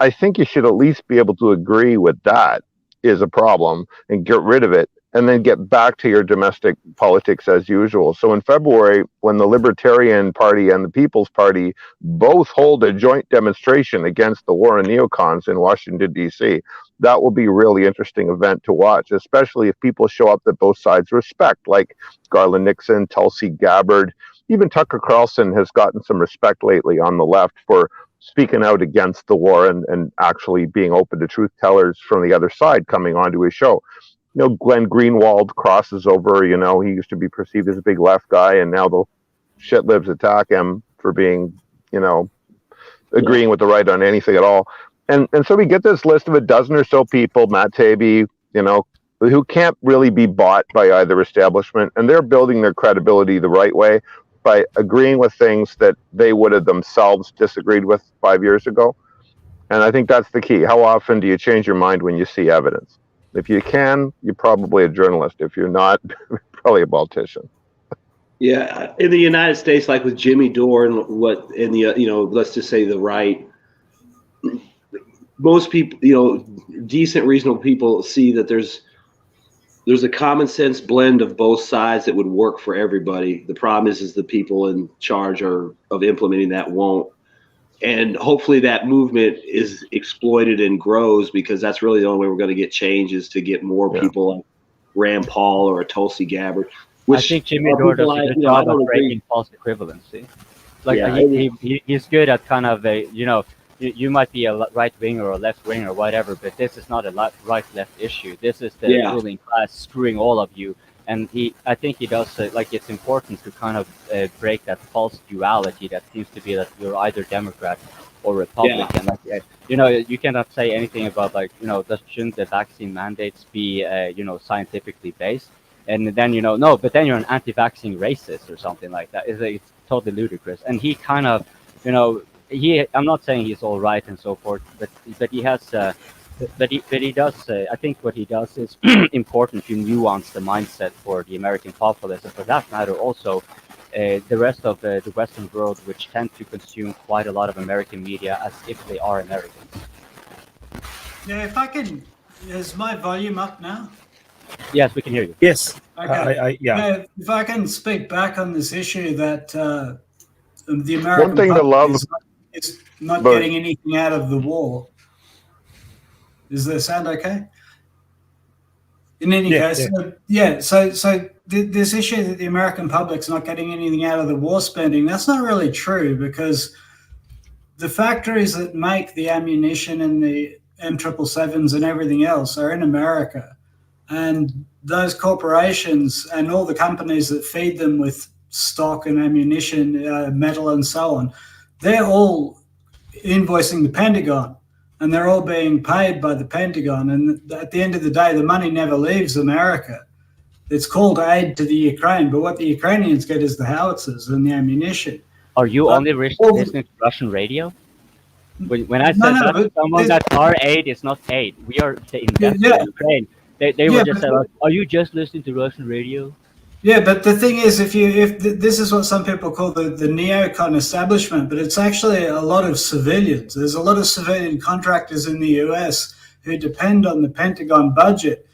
I think you should at least be able to agree with that is a problem and get rid of it, and then get back to your domestic politics as usual. So in February, when the Libertarian Party and the People's Party both hold a joint demonstration against the war on neocons in Washington, D.C., that will be a really interesting event to watch, especially if people show up that both sides respect, like Garland Nixon, Tulsi Gabbard. Even Tucker Carlson has gotten some respect lately on the left for speaking out against the war and actually being open to truth tellers from the other side coming onto his show. You know, Glenn Greenwald crosses over. You know, he used to be perceived as a big left guy, and now the shitlibs attack him for being, you know, agreeing with the right on anything at all. And so we get this list of a dozen or so people, Matt Taibbi, you know, who can't really be bought by either establishment, and they're building their credibility the right way by agreeing with things that they would have themselves disagreed with 5 years ago. And I think that's the key. How often do you change your mind when you see evidence? If you can, you're probably a journalist. If you're not, probably a politician. Yeah, in the United States, like with Jimmy Dore and the you know, let's just say the right, most people, you know, decent, reasonable people see that there's a common sense blend of both sides that would work for everybody. The problem is the people in charge of implementing that won't. And hopefully that movement is exploited and grows, because that's really the only way we're going to get change, is to get more people like Rand Paul or a Tulsi Gabbard. I think Jimmy Dore does a good job of breaking false equivalency. Like, yeah, he's good at kind of you know, you might be a right wing or a left wing or whatever, but this is not a right left issue. This is the ruling class screwing all of you. And I think he does, like, it's important to kind of break that false duality that seems to be that you're either Democrat or Republican. Yeah. Like, you know, you cannot say anything about, like, you know, shouldn't the vaccine mandates be, you know, scientifically based? And then, you know, no, but then you're an anti-vaccine racist or something like that. It's totally ludicrous. And he kind of, you know, I'm not saying he's all right and so forth, but he has... But he does. I think what he does is important to nuance the mindset for the American populace, and for that matter, also the rest of the Western world, which tend to consume quite a lot of American media as if they are Americans. Yeah, if I can, is my volume up now? Yes, we can hear you. Yes. Okay. Yeah. If I can speak back on this issue that the American one thing to love is not getting anything out of the war. Does that sound okay? In any Yeah, case, so this issue that the American public's not getting anything out of the war spending, that's not really true, because the factories that make the ammunition and the M777s and everything else are in America. And those corporations and all the companies that feed them with stock and ammunition, metal and so on, they're all invoicing the Pentagon, and they're all being paid by the Pentagon. And at the end of the day, the money never leaves America. It's called aid to the Ukraine, but what the Ukrainians get is the howitzers and the ammunition. Are you only listening to Russian radio? When I said that to someone that our aid is not aid, we are in Ukraine. They were just saying, "Are you just listening to Russian radio?" Yeah, but the thing is, if this is what some people call the neocon establishment, but it's actually a lot of civilians. There's a lot of civilian contractors in the US who depend on the Pentagon budget,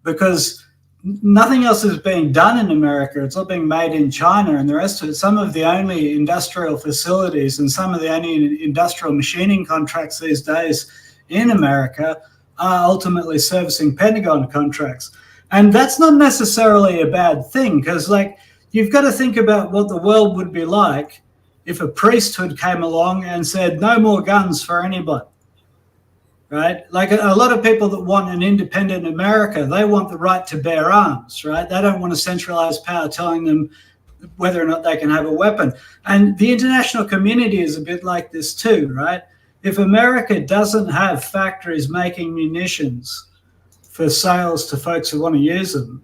because nothing else is being done in America. It's all being made in China, and the rest of it. Some of the only industrial facilities and some of the only industrial machining contracts these days in America are ultimately servicing Pentagon contracts. And that's not necessarily a bad thing, because, like, you've got to think about what the world would be like if a priesthood came along and said, no more guns for anybody, right? Like a lot of people that want an independent America, they want the right to bear arms, right? They don't want a centralized power telling them whether or not they can have a weapon. And the international community is a bit like this too, right? If America doesn't have factories making munitions for sales to folks who want to use them,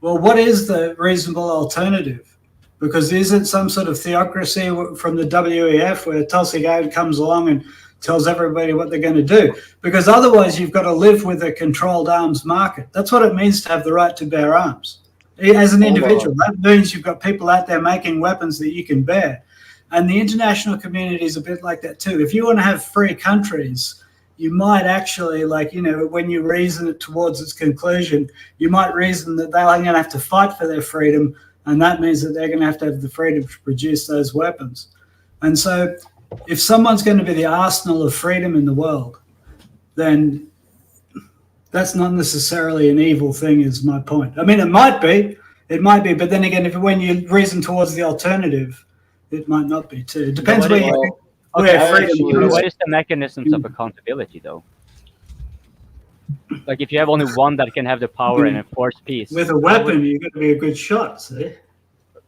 well, what is the reasonable alternative? Because isn't some sort of theocracy from the WEF where Tulsi Gabbard comes along and tells everybody what they're going to do? Because otherwise you've got to live with a controlled arms market. That's what it means to have the right to bear arms. As an individual, that means you've got people out there making weapons that you can bear. And the international community is a bit like that too. If you want to have free countries, you might actually, like, you know, when you reason it towards its conclusion, you might reason that they're going to have to fight for their freedom, and that means that they're going to have the freedom to produce those weapons. And so if someone's going to be the arsenal of freedom in the world, then that's not necessarily an evil thing, is my point. I mean, it might be, but then again, when you reason towards the alternative, it might not be too. It depends where you what is the mechanisms of accountability, though? Like, if you have only one that can have the power and enforce peace. With a weapon, you're going to be a good shot, see?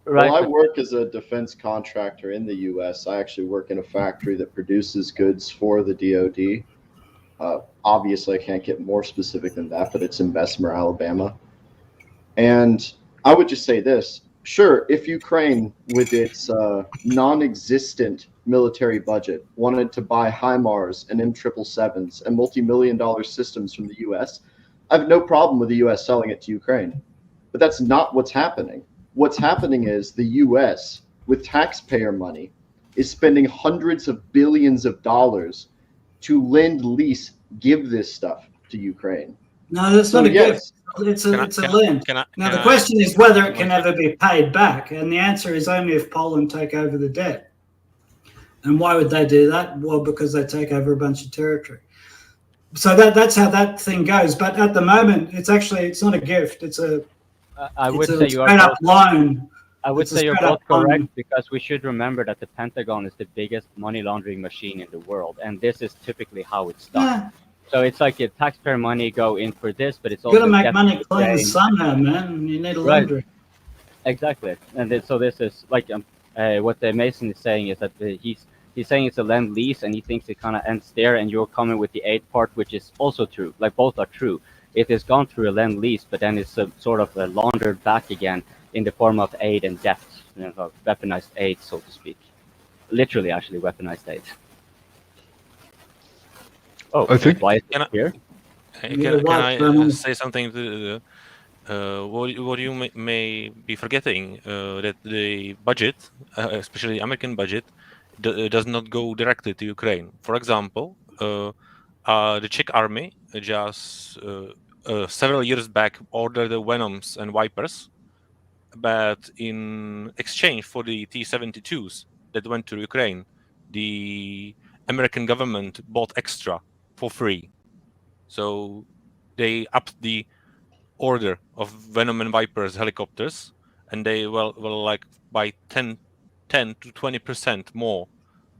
Right. Well, I work as a defense contractor in the U.S. I actually work in a factory that produces goods for the DoD. Obviously, I can't get more specific than that, but it's in Bessemer, Alabama. And I would just say this. Sure, if Ukraine, with its non-existent military budget, wanted to buy HIMARS and M777s and multi-million-dollar systems from the U.S., I have no problem with the U.S. selling it to Ukraine. But that's not what's happening. What's happening is the U.S., with taxpayer money, is spending hundreds of billions of dollars to lend, lease, give this stuff to Ukraine. No, that's not a gift. It's a lend. Now, the question is whether it can ever be paid back. And the answer is only if Poland take over the debt. And why would they do that? Well, because they take over a bunch of territory. So that's how that thing goes. But at the moment, it's not a gift. It's a straight up loan. I would say you're both correct, because we should remember that the Pentagon is the biggest money laundering machine in the world. And this is typically how it's done. Yeah. So it's like your taxpayer money go in for this, but it's also... You got to make money clean somehow, man. You need a laundry. Right. Exactly. And so this is like what the Mason is saying is that he's saying it's a lend lease, and he thinks it kind of ends there, and you're coming with the aid part, which is also true. Like, both are true. It has gone through a lend lease, but then it's sort of laundered back again in the form of aid and debt, weaponized aid, so to speak. Literally, actually, weaponized aid. Oh, I think. Wyatt here. Can I say something to what you may be forgetting, that the budget, especially the American budget, does not go directly to Ukraine. For example, the Czech army just several years back ordered the Venoms and Vipers, but in exchange for the T-72s that went to Ukraine, the American government bought extra for free. So they upped the order of Venom and Viper's helicopters, and they will like by 10 to 20% more,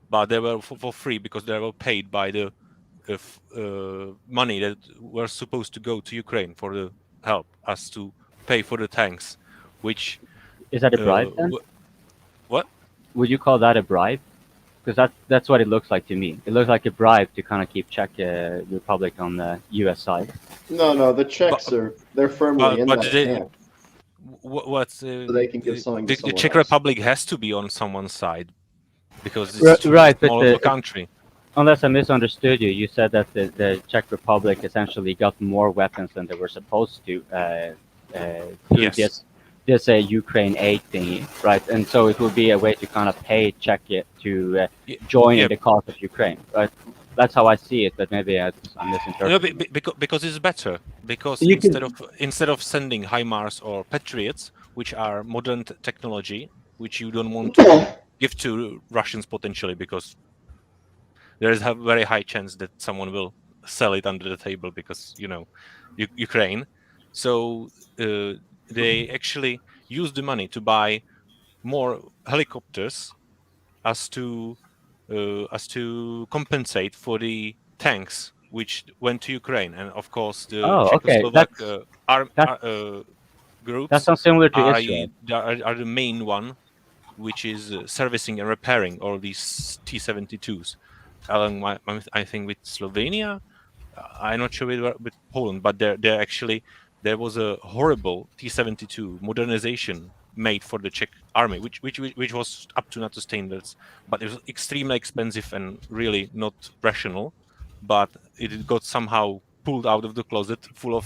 but they were for free because they were paid by the money that were supposed to go to Ukraine for the help us to pay for the tanks, which is that a bribe then? What would you call that a bribe? Because that's what it looks like to me. It looks like a bribe to kind of keep Czech Republic on the U.S. side. No, the Czechs they're firmly in that camp. So they can give something to the Czech else. Republic has to be on someone's side because it's right, small of a country. Unless I misunderstood you, you said that the Czech Republic essentially got more weapons than they were supposed to through Yes. this Ukraine aid thingy, right? And so it would be a way to kind of pay Czech to join in the cause of Ukraine, right? That's how I see it, but maybe I'm misinterpreting. No, because it's better. Because instead of sending HIMARS or Patriots, which are modern technology, which you don't want to give to Russians potentially, because there is a very high chance that someone will sell it under the table because Ukraine. So they actually use the money to buy more helicopters as to compensate for the tanks which went to Ukraine, and of course the Czechoslovak groups that sounds similar to Israel. are the main one, which is servicing and repairing all these T-72s. Along I think with Slovenia, I'm not sure with Poland, but they're actually there was a horrible T-72 modernization made for the Czech army, which was up to NATO standards, but it was extremely expensive and really not rational. But it got somehow pulled out of the closet full of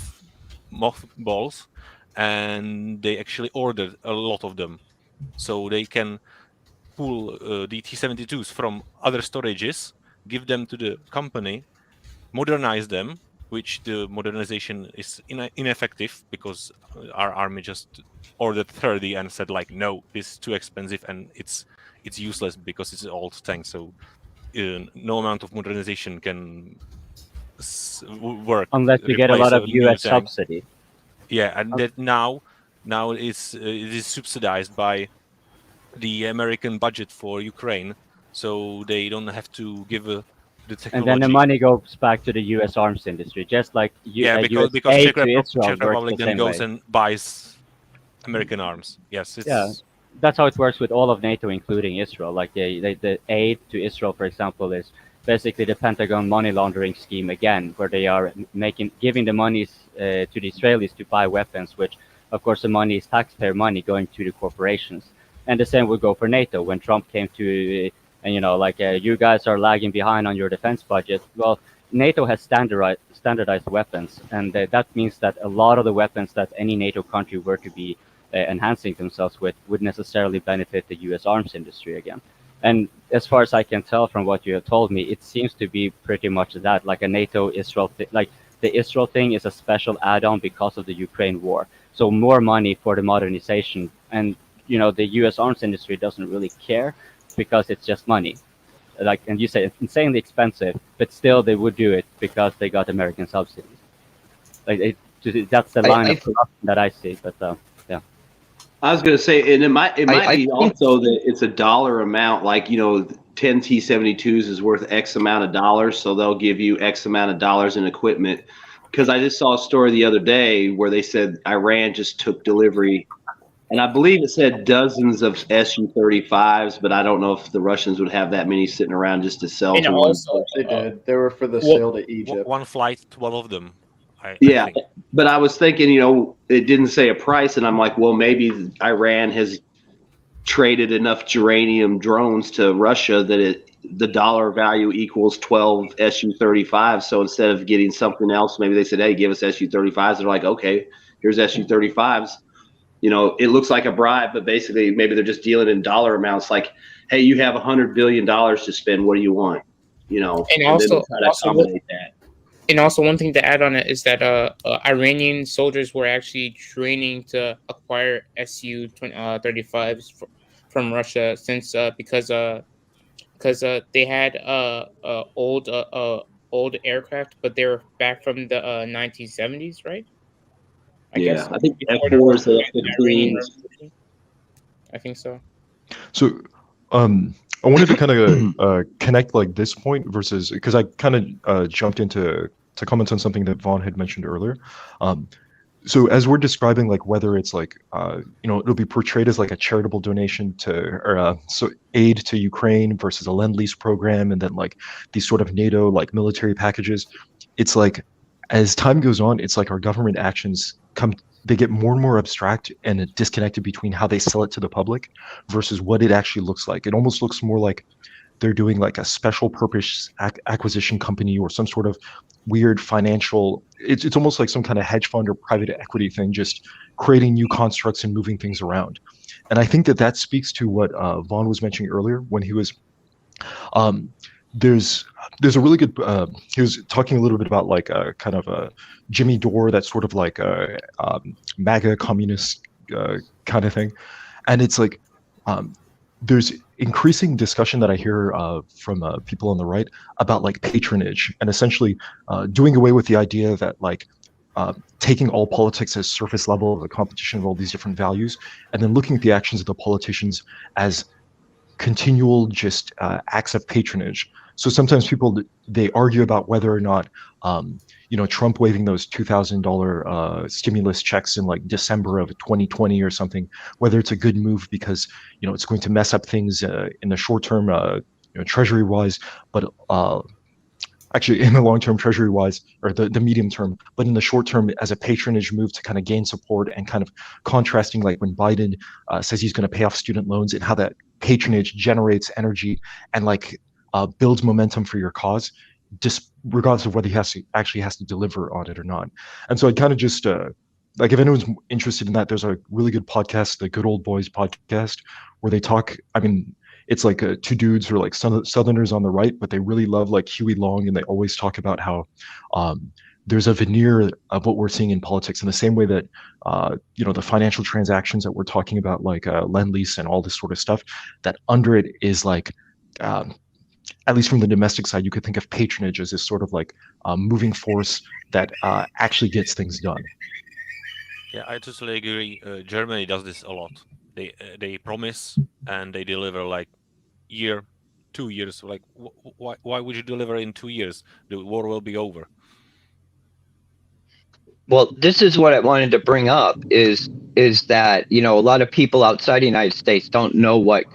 mothballs, and they actually ordered a lot of them, so they can pull the T-72s from other storages, give them to the company, modernize them, which the modernization is ineffective because our army just ordered 30 and said like, no, this is too expensive and it's useless because it's an old tank. So no amount of modernization can work unless you get a lot of U.S. subsidy. Yeah, and that now it is subsidized by the American budget for Ukraine, so they don't have to give the technology. And then the money goes back to the U.S. arms industry, just like because Czech Republic then goes and buys American arms. Yes, that's how it works with all of NATO, including Israel. Like the aid to Israel, for example, is basically the Pentagon money laundering scheme again, where they are giving the monies to the Israelis to buy weapons, which of course the money is taxpayer money going to the corporations. And the same would go for NATO. When Trump came to, you guys are lagging behind on your defense budget. Well, NATO has standardized weapons, and that means that a lot of the weapons that any NATO country were to be enhancing themselves with would necessarily benefit the U.S. arms industry again. And as far as I can tell from what you have told me, it seems to be pretty much that, like a NATO-Israel thing. Like the Israel thing is a special add-on because of the Ukraine war. So more money for the modernization, and the U.S. arms industry doesn't really care because it's just money. Like, and you say it's insanely expensive, but still they would do it because they got American subsidies. Like that's the line of corruption that I see. But yeah, I was going to say, and it might be also that it's a dollar amount. Like 10 T-72s is worth X amount of dollars, so they'll give you X amount of dollars in equipment. Because I just saw a story the other day where they said Iran just took delivery. And I believe it said dozens of Su-35s, but I don't know if the Russians would have that many sitting around just to sell to one. They did. They were for the sale to Egypt. One flight, 12 of them. I think. But I was thinking, it didn't say a price, and I'm like, well, maybe Iran has traded enough geranium drones to Russia that the dollar value equals 12 Su-35s. So instead of getting something else, maybe they said, hey, give us Su-35s. They're like, okay, here's Su-35s. It looks like a bribe, but basically maybe they're just dealing in dollar amounts. Like, hey, you have $100 billion to spend. What do you want? And also one thing to add on it is that Iranian soldiers were actually training to acquire Su-35s from Russia since because they had old aircraft, but they were back from the 1970s, right? Yeah, I think F4 is the F-15. I think so. So, I wanted to kind of connect like this point versus because I kind of jumped into to comment on something that Vaun had mentioned earlier. So as we're describing like whether it's like it'll be portrayed as like a charitable donation to or so aid to Ukraine versus a lend-lease program, and then like these sort of NATO like military packages, it's like as time goes on, it's like our government actions they get more and more abstract and disconnected between how they sell it to the public versus what it actually looks like. It almost looks more like they're doing like a special purpose acquisition company or some sort of weird financial, it's almost like some kind of hedge fund or private equity thing, just creating new constructs and moving things around. And I think that speaks to what Vaun was mentioning earlier when he was, there's a really good, he was talking a little bit about like a kind of a Jimmy Dore, that sort of like a MAGA communist kind of thing. And it's like, there's increasing discussion that I hear from people on the right about like patronage and essentially doing away with the idea that like taking all politics as surface level of a competition of all these different values, and then looking at the actions of the politicians as continual just acts of patronage. So sometimes people, they argue about whether or not Trump waiving those $2,000 stimulus checks in like December of 2020 or something, whether it's a good move because it's going to mess up things in the short term, treasury wise, but actually in the long term treasury wise, or the medium term, but in the short term as a patronage move to kind of gain support, and kind of contrasting like when Biden says he's going to pay off student loans and how that patronage generates energy and like builds momentum for your cause, just regardless of whether he actually has to deliver on it or not. And so I kind of just like, if anyone's interested in that, there's a really good podcast, the Good Old Boys podcast, where they talk. I mean, it's like two dudes who are like Southerners on the right, but they really love like Huey Long, and they always talk about how there's a veneer of what we're seeing in politics in the same way that the financial transactions that we're talking about, like lend-lease and all this sort of stuff, that under it is like at least from the domestic side, you could think of patronage as this sort of like moving force that actually gets things done. Yeah, I totally agree. Germany does this a lot. They promise and they deliver like 2 years. Like, why would you deliver in 2 years? The war will be over. Well, this is what I wanted to bring up is that, a lot of people outside the United States don't know what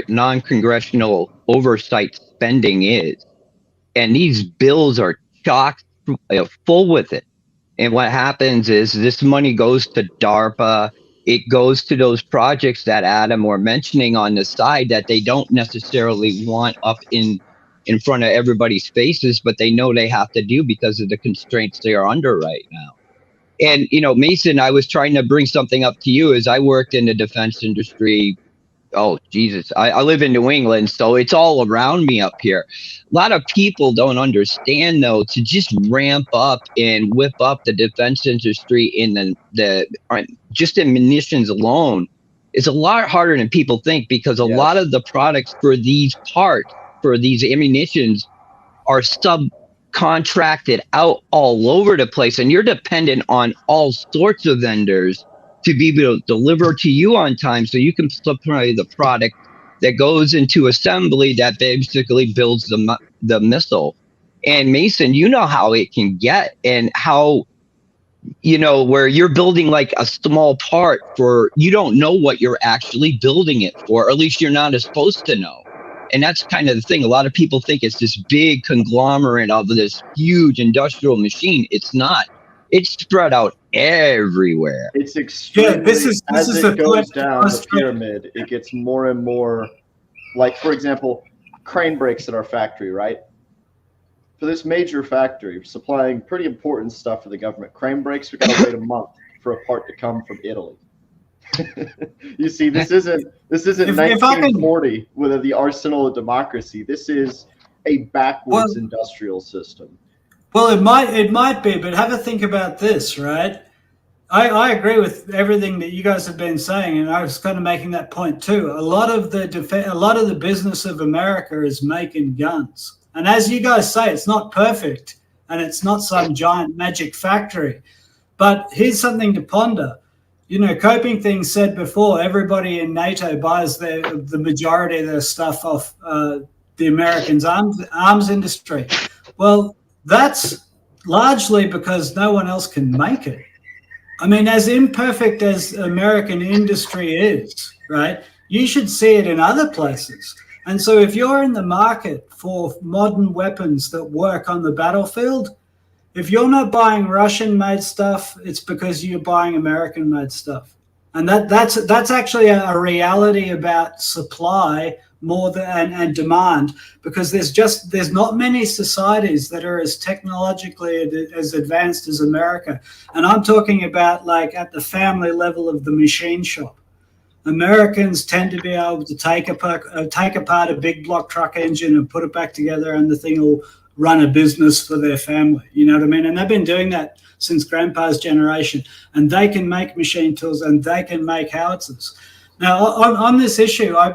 non-congressional oversight spending is. And these bills are chock full with it. And what happens is this money goes to DARPA. It goes to those projects that Adam were mentioning on the side that they don't necessarily want up in front of everybody's faces, but they know they have to do because of the constraints they are under right now. And, Mason, I was trying to bring something up to you as I worked in the defense industry. Oh, Jesus. I live in New England, so it's all around me up here. A lot of people don't understand, though, to just ramp up and whip up the defense industry in just in munitions alone is a lot harder than people think, because a lot of the products for these parts, for these ammunitions, are subcontracted out all over the place, and you're dependent on all sorts of vendors to be able to deliver to you on time so you can supply the product that goes into assembly that basically builds the missile. And Mason, you know how it can get, and how, where you're building like a small part for, you don't know what you're actually building it for, or at least you're not supposed to know. And that's kind of the thing. A lot of people think it's this big conglomerate of this huge industrial machine. It's not. It's spread out everywhere. It's extremely, this is as the it goes point down the pyramid, it gets more and more, like, for example, crane brakes at our factory, right? For this major factory supplying pretty important stuff for the government, crane brakes, we got to wait a month for a part to come from Italy. You see, this isn't 1940 with the arsenal of democracy. This is a backwards industrial system. Well, it might be, but have a think about this, right? I agree with everything that you guys have been saying, and I was kind of making that point too. A lot of the business of America is making guns, and as you guys say, it's not perfect, and it's not some giant magic factory. But here's something to ponder. You know, coping things said before, everybody in NATO buys the majority of their stuff off the Americans' arms industry. Well, that's largely because no one else can make it. I mean, as imperfect as American industry is, right, you should see it in other places. And so if you're in the market for modern weapons that work on the battlefield, if you're not buying Russian-made stuff, it's because you're buying American-made stuff. And that's actually a reality about supply more than and demand, because there's not many societies that are as technologically as advanced as America. And I'm talking about like at the family level of the machine shop. Americans tend to be able to take apart a big block truck engine and put it back together, and the thing will run a business for their family. You know what I mean? And they've been doing that since grandpa's generation, and they can make machine tools and they can make howitzers. Now, on this issue, I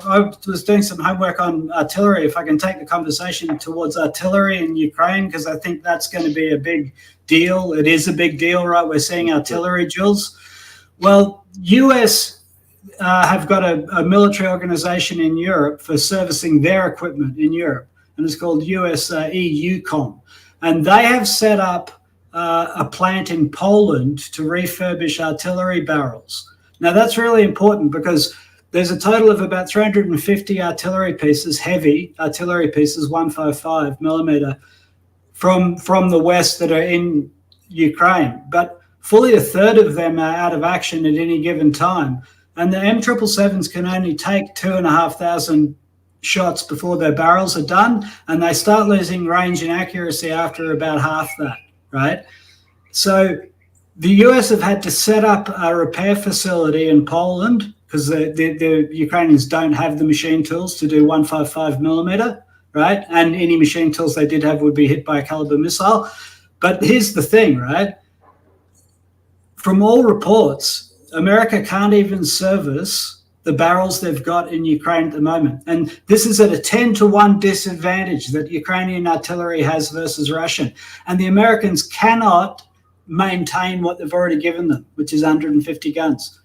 was doing some homework on artillery, if I can take the conversation towards artillery in Ukraine, because I think that's going to be a big deal. It is a big deal, right? We're seeing artillery drills. Well, US have got a military organization in Europe for servicing their equipment in Europe, and it's called US EUCOM. And they have set up a plant in Poland to refurbish artillery barrels. Now, that's really important because there's a total of about 350 artillery pieces, heavy artillery pieces, 155 millimeter, from the West that are in Ukraine. But fully a third of them are out of action at any given time. And the M777s can only take 2,500 shots before their barrels are done, and they start losing range and accuracy after about half that, right? So the US have had to set up a repair facility in Poland because the Ukrainians don't have the machine tools to do 155 millimeter, right? And any machine tools they did have would be hit by a caliber missile. But here's the thing, right? From all reports, America can't even service the barrels they've got in Ukraine at the moment. And this is at a 10-to-1 disadvantage that Ukrainian artillery has versus Russian. And the Americans cannot maintain what they've already given them, which is 150 guns.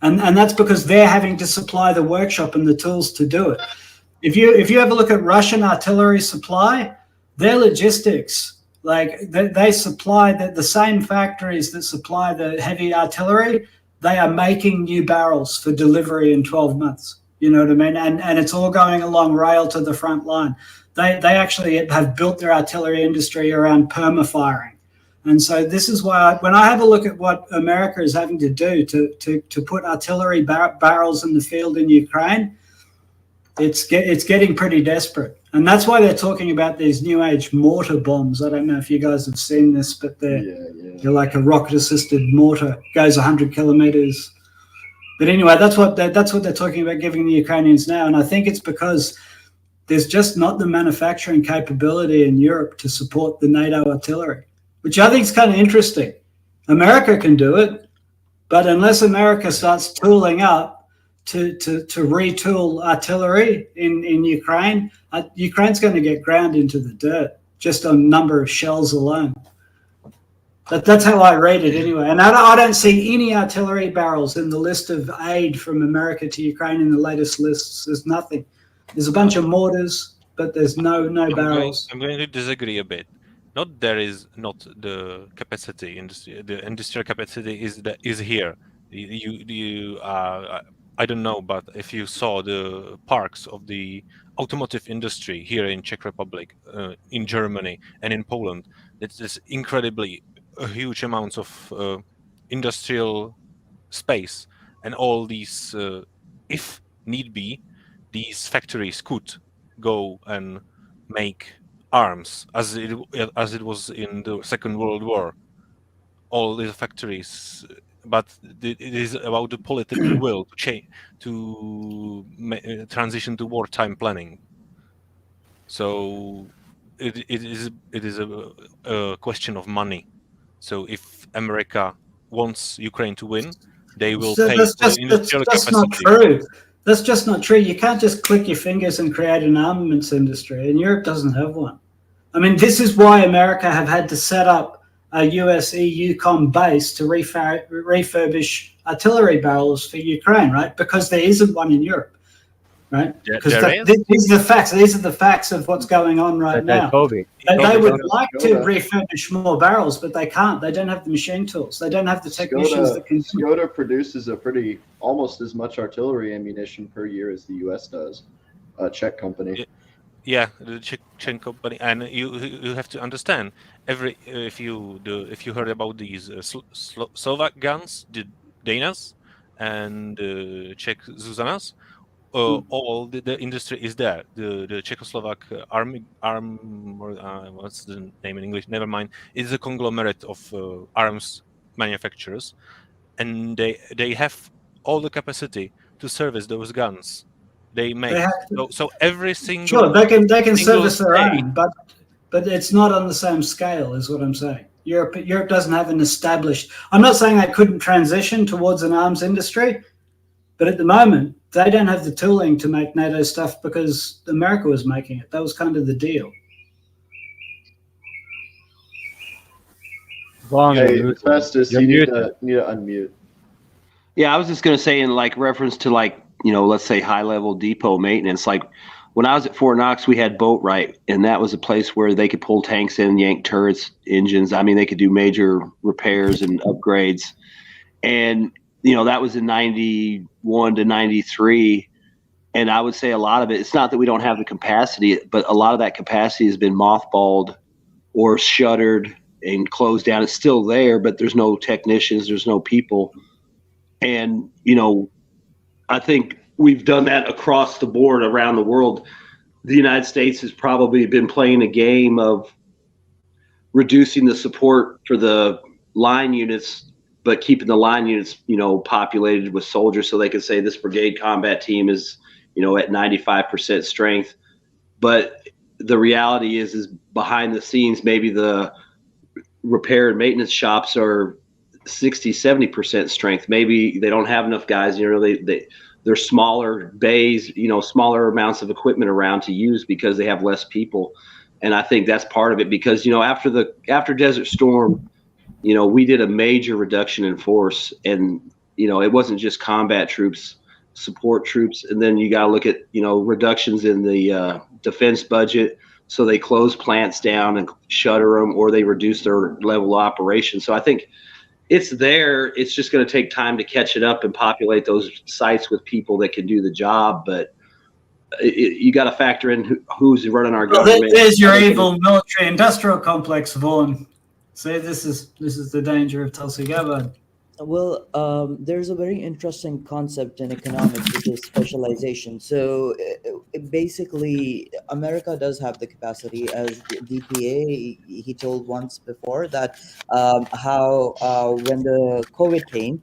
And that's because they're having to supply the workshop and the tools to do it. If you have a look at Russian artillery supply, their logistics, like they supply the same factories that supply the heavy artillery, they are making new barrels for delivery in 12 months. You know what I mean? And it's all going along rail to the front line. They actually have built their artillery industry around perma-firing. And so this is why when I have a look at what America is having to do to put artillery barrels in the field in Ukraine, it's getting pretty desperate. And that's why they're talking about these new age mortar bombs. I don't know if you guys have seen this, but they're like a rocket assisted mortar, goes 100 kilometers. But anyway, that's what they're talking about giving the Ukrainians now. And I think it's because there's just not the manufacturing capability in Europe to support the NATO artillery, which I think is kind of interesting. America can do it, but unless America starts tooling up to retool artillery in Ukraine, Ukraine's going to get ground into the dirt just on number of shells alone. That's how I read it anyway. And I don't see any artillery barrels in the list of aid from America to Ukraine in the latest lists. There's nothing. There's a bunch of mortars, but there's no barrels. I'm going to disagree a bit. Not there is not the capacity, the industrial capacity is here. I don't know, but if you saw the parks of the automotive industry here in Czech Republic, in Germany, and in Poland, it's this incredibly huge amounts of industrial space, and all these, if need be, these factories could go and make arms as it was in the Second World War. All these factories, but it is about the political will to change, to transition to wartime planning. So it is a question of money. So if America wants Ukraine to win, they will pay for the industrial capacity. That's not true. That's just not true. You can't just click your fingers and create an armaments industry, and Europe doesn't have one. I mean, this is why America have had to set up a US EUCOM base to refurbish artillery barrels for Ukraine, right? Because there isn't one in Europe, right? Because these are the facts. These are the facts of what's going on right now. Toby. They would like to refurbish more barrels, but they can't. They don't have the machine tools. They don't have the technicians that can. Skoda produces almost as much artillery ammunition per year as the US does. A Czech company. Yeah, the Czech company, and you have to understand if you heard about these Slovak guns, the Danas and Czech Zuzanas, all the industry is there. The Czechoslovak what's the name in English? Never mind. It's a conglomerate of arms manufacturers, and they have all the capacity to service those guns. They make so every single. Sure, they can service their own, but it's not on the same scale, is what I'm saying. Europe doesn't have an established. I'm not saying they couldn't transition towards an arms industry, but at the moment they don't have the tooling to make NATO stuff because America was making it. That was kind of the deal. Hey, Festus, you need to unmute. Yeah, I was just going to say in reference to let's say high-level depot maintenance. Like when I was at Fort Knox, we had Boatwright, and that was a place where they could pull tanks in, yank turrets, engines. I mean, they could do major repairs and upgrades. And, that was in 91 to 93. And I would say a lot of it's not that we don't have the capacity, but a lot of that capacity has been mothballed or shuttered and closed down. It's still there, but there's no technicians, there's no people. And, I think we've done that across the board around the world. The United States has probably been playing a game of reducing the support for the line units, but keeping the line units, populated with soldiers so they can say this brigade combat team is, at 95% strength. But the reality is behind the scenes, maybe the repair and maintenance shops are 60, 70% strength. Maybe they don't have enough guys, they're smaller bays, smaller amounts of equipment around to use because they have less people. And I think that's part of it because, after Desert Storm, we did a major reduction in force and, it wasn't just combat troops, support troops. And then you got to look at, reductions in the defense budget. So they close plants down and shutter them, or they reduce their level of operation. So I think it's there. It's just going to take time to catch it up and populate those sites with people that can do the job. But you got to factor in who's running our government. There's your evil military-industrial complex, Vaun. See, this is the danger of Tulsi Gabbard. Well, there's a very interesting concept in economics, which is specialization. So basically, America does have the capacity, as DPA, he told once before, that how when the COVID came,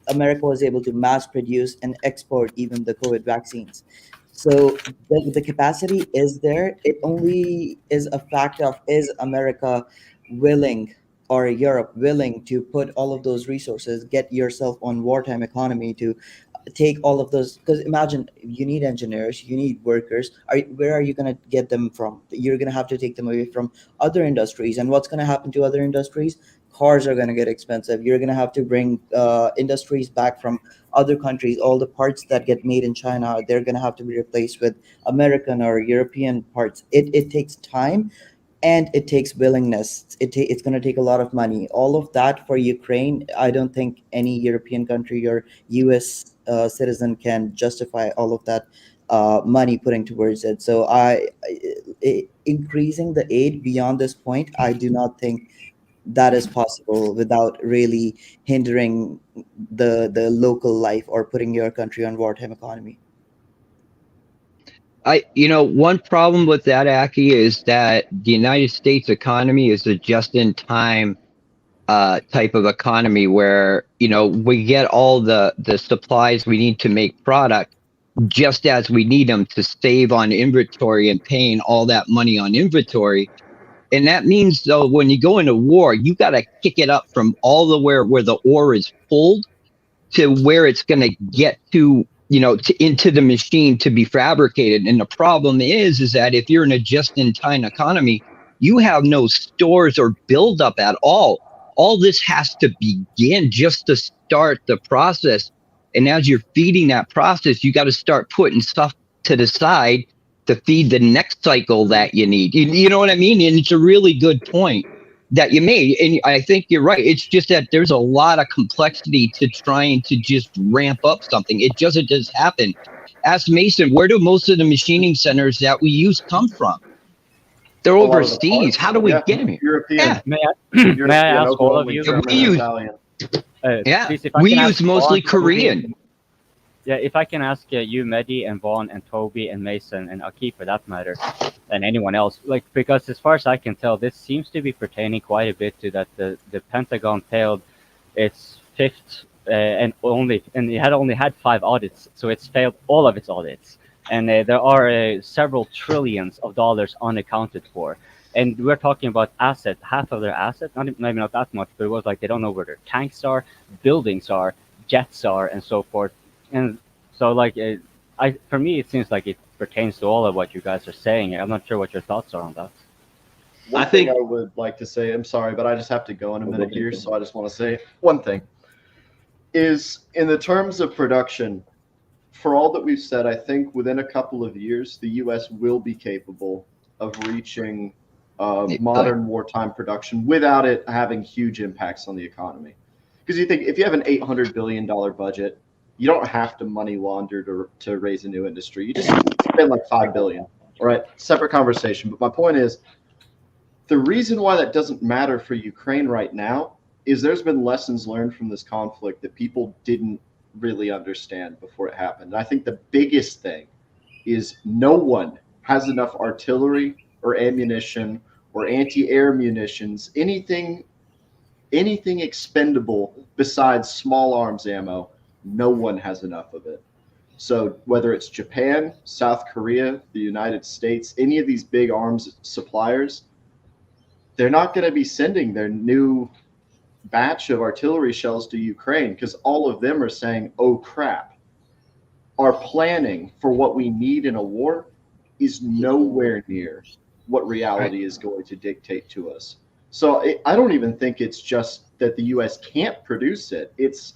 America was able to mass produce and export even the COVID vaccines. So the capacity is there. It only is a fact of, is America willing, or Europe willing, to put all of those resources, get yourself on wartime economy to take all of those? Because imagine, you need engineers, you need workers. Where are you going to get them from? You're going to have to take them away from other industries. And what's going to happen to other industries? Cars are going to get expensive. You're going to have to bring industries back from other countries. All the parts that get made in China, they're going to have to be replaced with American or European parts. It takes time. And it takes willingness. It's going to take a lot of money. All of that for Ukraine, I don't think any European country or U.S. Citizen can justify all of that money putting towards it. So increasing the aid beyond this point, I do not think that is possible without really hindering the local life or putting your country on wartime economy. One problem with that, Aki, is that the United States economy is a just-in-time type of economy where, we get all the supplies we need to make product just as we need them to save on inventory and paying all that money on inventory. And that means, though, when you go into war, you got to kick it up from all the where the ore is pulled to where it's going to get to, into the machine to be fabricated. And the problem is that if you're in a just-in-time economy, you have no stores or buildup at all. All this has to begin just to start the process. And as you're feeding that process, you got to start putting stuff to the side to feed the next cycle that you need. You know what I mean? And it's a really good point that you made. And I think you're right. It's just that there's a lot of complexity to trying to just ramp up something. It doesn't just happen. Ask Mason, where do most of the machining centers that we use come from? They're overseas. How do we get them here? European. Yeah. May I ask all of you? We use, we use mostly Korean. Yeah, if I can ask you, Meddy, and Vaun, and Toby, and Mason, and Aki for that matter, and anyone else, like, because as far as I can tell, this seems to be pertaining quite a bit to that the Pentagon failed its fifth and it had only had 5 audits, so it's failed all of its audits, and there are several trillions of dollars unaccounted for. And we're talking about assets, half of their assets, maybe not that much, but it was like they don't know where their tanks are, buildings are, jets are, and so forth. And so, like, for me, it seems like it pertains to all of what you guys are saying. I'm not sure what your thoughts are on that. One thing I would like to say, I'm sorry, but I just have to go in a minute here, so I just want to say one thing. Is in the terms of production, for all that we've said, I think within a couple of years, the U.S. will be capable of reaching modern wartime production without it having huge impacts on the economy. Because you think if you have an $800 billion budget, you don't have to money launder to raise a new industry. You just spend like $5 billion. All right, separate conversation. But my point is, the reason why that doesn't matter for Ukraine right now is there's been lessons learned from this conflict that people didn't really understand before it happened. And I think the biggest thing is no one has enough artillery or ammunition or anti-air munitions, anything expendable besides small arms ammo. No one has enough of it. So whether it's Japan, South Korea, the United States, any of these big arms suppliers, they're not going to be sending their new batch of artillery shells to Ukraine because all of them are saying, oh crap, our planning for what we need in a war is nowhere near what reality is going to dictate to us. So I don't even think it's just that the U.S. can't produce it. It's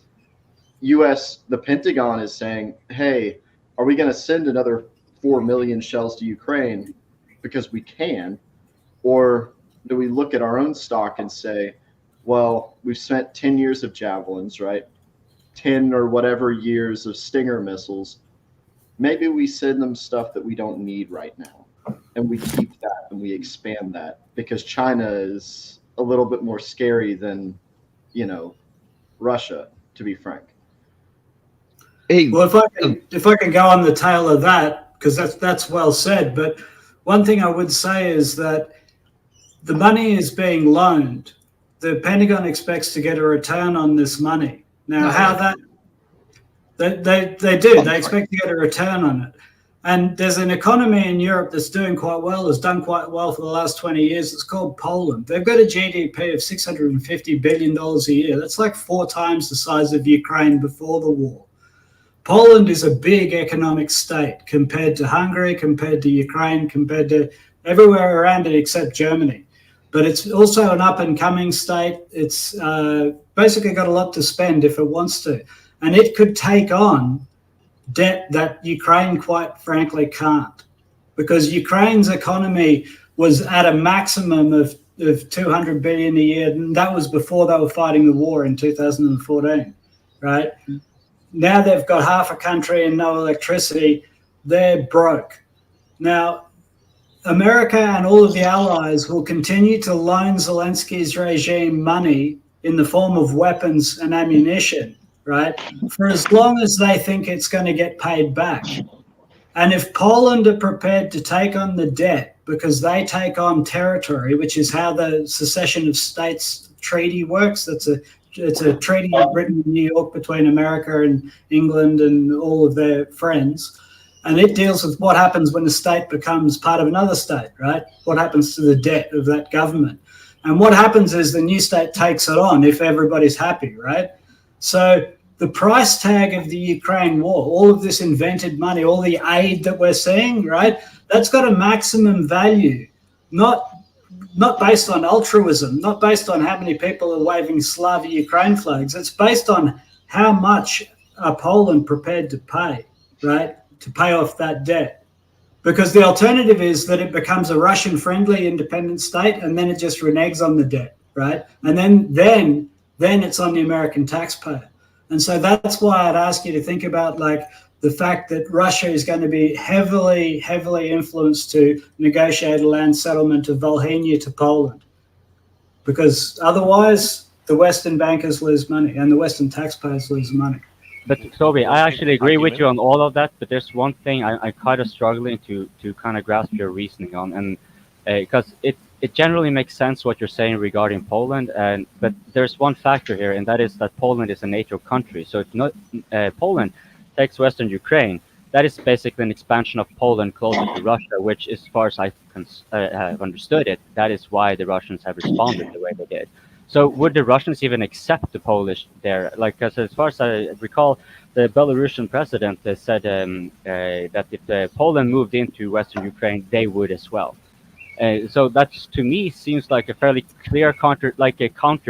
the Pentagon is saying, hey, are we going to send another 4 million shells to Ukraine because we can? Or do we look at our own stock and say, well, we've spent 10 years of javelins, right? 10 or whatever years of Stinger missiles. Maybe we send them stuff that we don't need right now. And we keep that and we expand that because China is a little bit more scary than, Russia, to be frank. Well, if I can go on the tail of that, because that's well said. But one thing I would say is that the money is being loaned. The Pentagon expects to get a return on this money. Now, how that they do, they expect to get a return on it. And there's an economy in Europe that's doing quite well, has done quite well for the last 20 years. It's called Poland. They've got a GDP of $650 billion a year. That's like 4 times the size of Ukraine before the war. Poland is a big economic state compared to Hungary, compared to Ukraine, compared to everywhere around it except Germany. But it's also an up-and-coming state. It's basically got a lot to spend if it wants to. And it could take on debt that Ukraine, quite frankly, can't. Because Ukraine's economy was at a maximum of $200 billion a year, and that was before they were fighting the war in 2014, right? Now they've got half a country and no electricity. They're broke. Now, America and all of the allies will continue to loan Zelensky's regime money in the form of weapons and ammunition, right, for as long as they think it's going to get paid back. And if Poland are prepared to take on the debt because they take on territory, which is how the Secession of States Treaty works, it's a treaty written in New York between America and England and all of their friends. And it deals with what happens when a state becomes part of another state, right? What happens to the debt of that government? And what happens is the new state takes it on if everybody's happy, right? So the price tag of the Ukraine war, all of this invented money, all the aid that we're seeing, right? That's got a maximum value, not not based on altruism, not based on how many people are waving Slava Ukraine flags. It's based on how much are Poland prepared to pay, right, to pay off that debt. Because the alternative is that it becomes a Russian-friendly independent state, and then it just reneges on the debt, right? And then it's on the American taxpayer. And so that's why I'd ask you to think about like the fact that Russia is going to be heavily influenced to negotiate a land settlement of Volhynia to Poland, because otherwise the Western bankers lose money and the Western taxpayers lose money. But Toby, I actually agree with you on all of that, but there's one thing I kind of struggling to kind of grasp your reasoning on, and because it generally makes sense what you're saying regarding Poland, but there's one factor here, and that is that Poland is a NATO country. So if not, Poland takes Western Ukraine, that is basically an expansion of Poland closer to Russia, which, as far as I have understood it, that is why the Russians have responded the way they did. So would the Russians even accept the Polish there? Like, as far as I recall, the Belarusian president said that if Poland moved into Western Ukraine, they would as well. So that, to me, seems like a fairly clear counter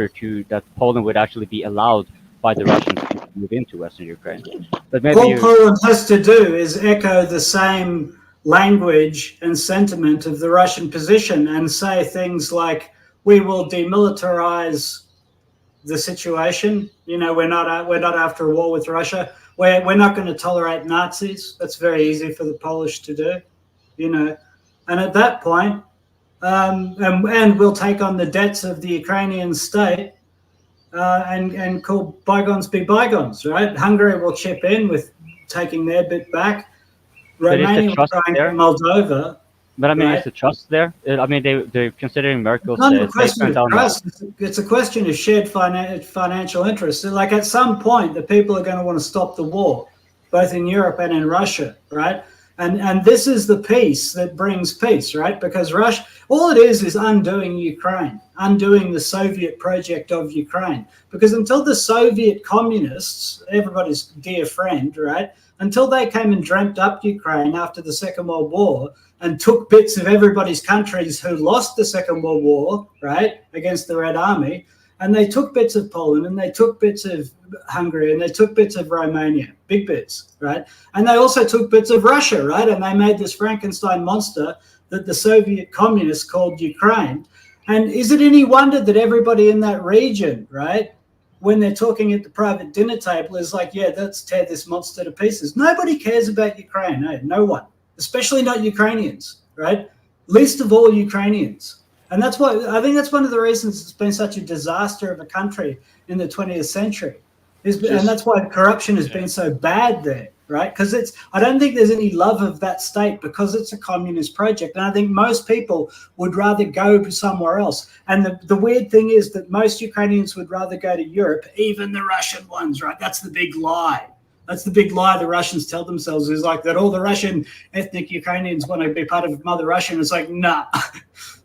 to that Poland would actually be allowed by the Russians to move into Western Ukraine. But maybe all Poland has to do is echo the same language and sentiment of the Russian position and say things like, we will demilitarize the situation. You know, we're not after a war with Russia. We're not going to tolerate Nazis. That's very easy for the Polish to do, you know. And at that point, and we'll take on the debts of the Ukrainian state and call bygones be bygones, right? Hungary will chip in with taking their bit back. Romania will try and get Moldova. But I mean, right? is the trust there? I mean, they're considering Merkel's It's not a question statement of on trust. It's a question of shared financial interests. Like at some point, the people are going to want to stop the war, both in Europe and in Russia, right? And this is the peace that brings peace, right? Because Russia, all it is undoing Ukraine, undoing the Soviet project of Ukraine. Because until the Soviet communists, everybody's dear friend, right? Until they came and dreamt up Ukraine after the Second World War and took bits of everybody's countries who lost the Second World War, right, against the Red Army, and they took bits of Poland and they took bits of Hungary and they took bits of Romania, big bits, right? And they also took bits of Russia, right? And they made this Frankenstein monster that the Soviet communists called Ukraine. And is it any wonder that everybody in that region, right, when they're talking at the private dinner table is like, yeah, let's tear this monster to pieces. Nobody cares about Ukraine, eh? No one, especially not Ukrainians, right? Least of all Ukrainians. And that's why I think that's one of the reasons it's been such a disaster of a country in the 20th century. And that's why corruption has been so bad there, right? Because I don't think there's any love of that state because it's a communist project. And I think most people would rather go somewhere else. And the weird thing is that most Ukrainians would rather go to Europe, even the Russian ones, right? That's the big lie. That's the big lie the Russians tell themselves, is like that all the Russian ethnic Ukrainians want to be part of Mother Russia. And it's like, nah.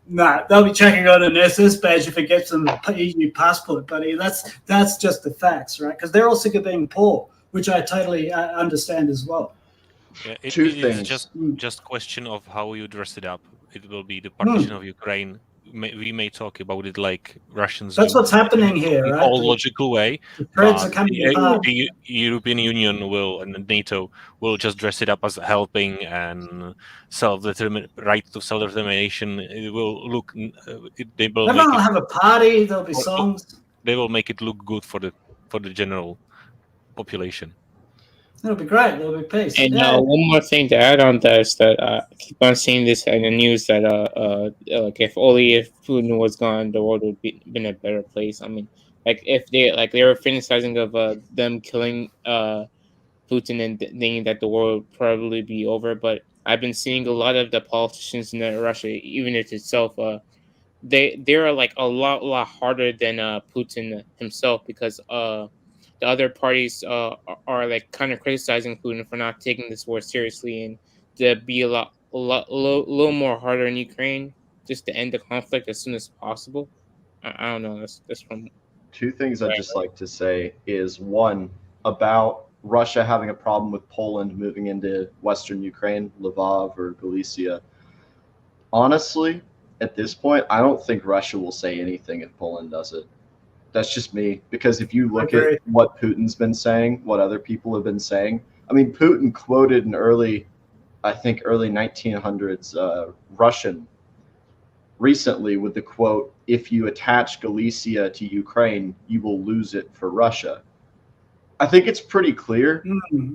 No, they'll be checking on an SS badge if it gets them an EU passport, buddy. That's just the facts, right? Because they're all sick of being poor, which I totally understand as well. Yeah, it's just question of how you dress it up. It will be the partition of Ukraine. We may talk about it like Russians. That's what's happening here, in right? all logical way. The European Union will and NATO will just dress it up as helping and right to self-determination. It will look. Everyone will have a party. There'll be songs. They will make it look good for the general population. It'll be great. There'll be peace. And one more thing to add on that is that I keep on seeing this in the news that like if Putin was gone, the world would be been a better place. I mean, like if they were fantasizing of them killing Putin and thinking that the world would probably be over. But I've been seeing a lot of the politicians in Russia, even if itself, they're like a lot harder than Putin himself, because the other parties are like kind of criticizing Putin for not taking this war seriously and to be a little more harder in Ukraine just to end the conflict as soon as possible. I don't know. That's from two things I'd just like to say is one about Russia having a problem with Poland moving into Western Ukraine, Lvov or Galicia. Honestly, at this point, I don't think Russia will say anything if Poland does it. That's just me. Because if you look at what Putin's been saying, what other people have been saying, I mean, Putin quoted an early 1900s Russian recently with the quote, "If you attach Galicia to Ukraine, you will lose it for Russia." I think it's pretty clear.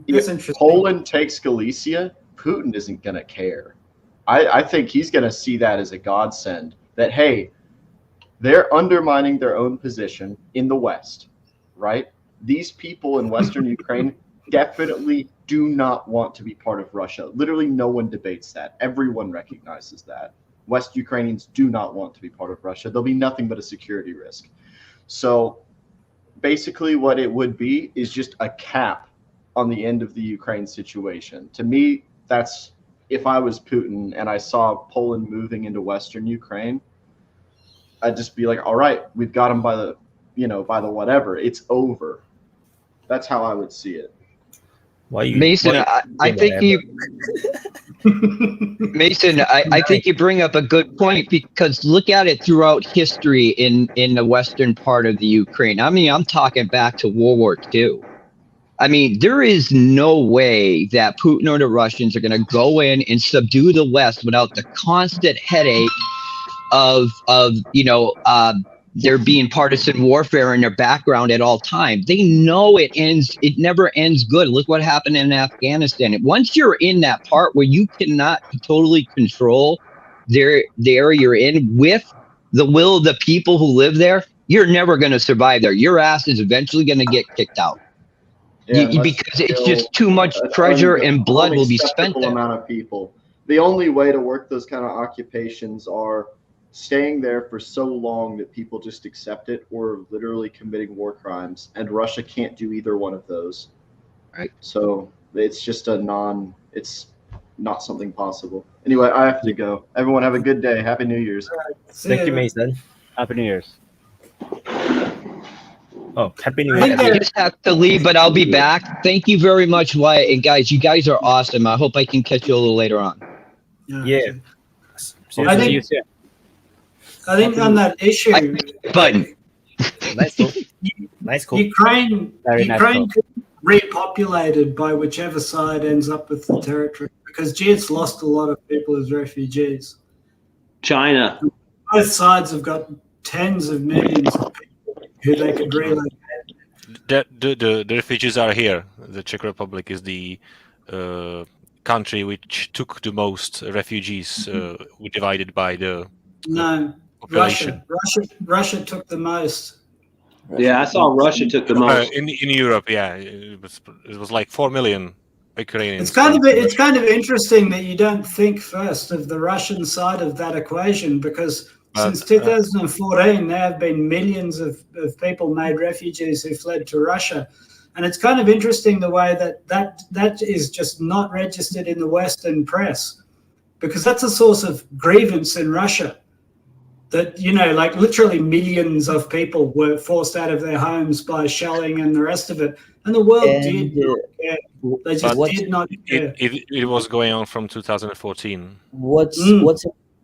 If Poland takes Galicia, Putin isn't going to care. I think he's going to see that as a godsend, that, hey, they're undermining their own position in the West, right? These people in Western Ukraine definitely do not want to be part of Russia. Literally no one debates that. Everyone recognizes that. West Ukrainians do not want to be part of Russia. There'll be nothing but a security risk. So basically what it would be is just a cap on the end of the Ukraine situation. To me, that's, if I was Putin and I saw Poland moving into Western Ukraine, I'd just be like, all right, we've got them by the, by the whatever. It's over. That's how I would see it. Mason, I think you bring up a good point, because look at it throughout history in the western part of the Ukraine. I mean, I'm talking back to World War II. I mean, there is no way that Putin or the Russians are going to go in and subdue the West without the constant headache of there being partisan warfare in their background at all times. They know it never ends good. Look what happened in Afghanistan. Once you're in that part where you cannot totally control the area you're in with the will of the people who live there, you're never going to survive there. Your ass is eventually going to get kicked out. Because it's just too much treasure and blood will be spent there. Amount of people. The only way to work those kind of occupations are staying there for so long that people just accept it, or literally committing war crimes, and Russia can't do either one of those. Right. So it's just it's not something possible. Anyway, I have to go. Everyone have a good day. Happy New Year's. Thank you, Mason. Happy New Year's. Oh, Happy New Year. I just have to leave, but I'll be back. Thank you very much, Wyatt. And guys, you guys are awesome. I hope I can catch you a little later on. Yeah. I think on that issue, button. Nice call. Ukraine Cool. could be repopulated by whichever side ends up with the territory, because it's lost a lot of people as refugees. China. Both sides have got tens of millions of people who they could relocate. The refugees are here. The Czech Republic is the country which took the most refugees, divided by the population. Russia took the most. Yeah, I saw Russia took the most. In Europe, yeah, it was like 4 million Ukrainians. It's kind of interesting that you don't think first of the Russian side of that equation, because since 2014 there have been millions of people made refugees who fled to Russia. And it's kind of interesting the way that is just not registered in the Western press, because that's a source of grievance in Russia. That, like literally millions of people were forced out of their homes by shelling and the rest of it. And the world did not care. They just did not care. It was going on from 2014.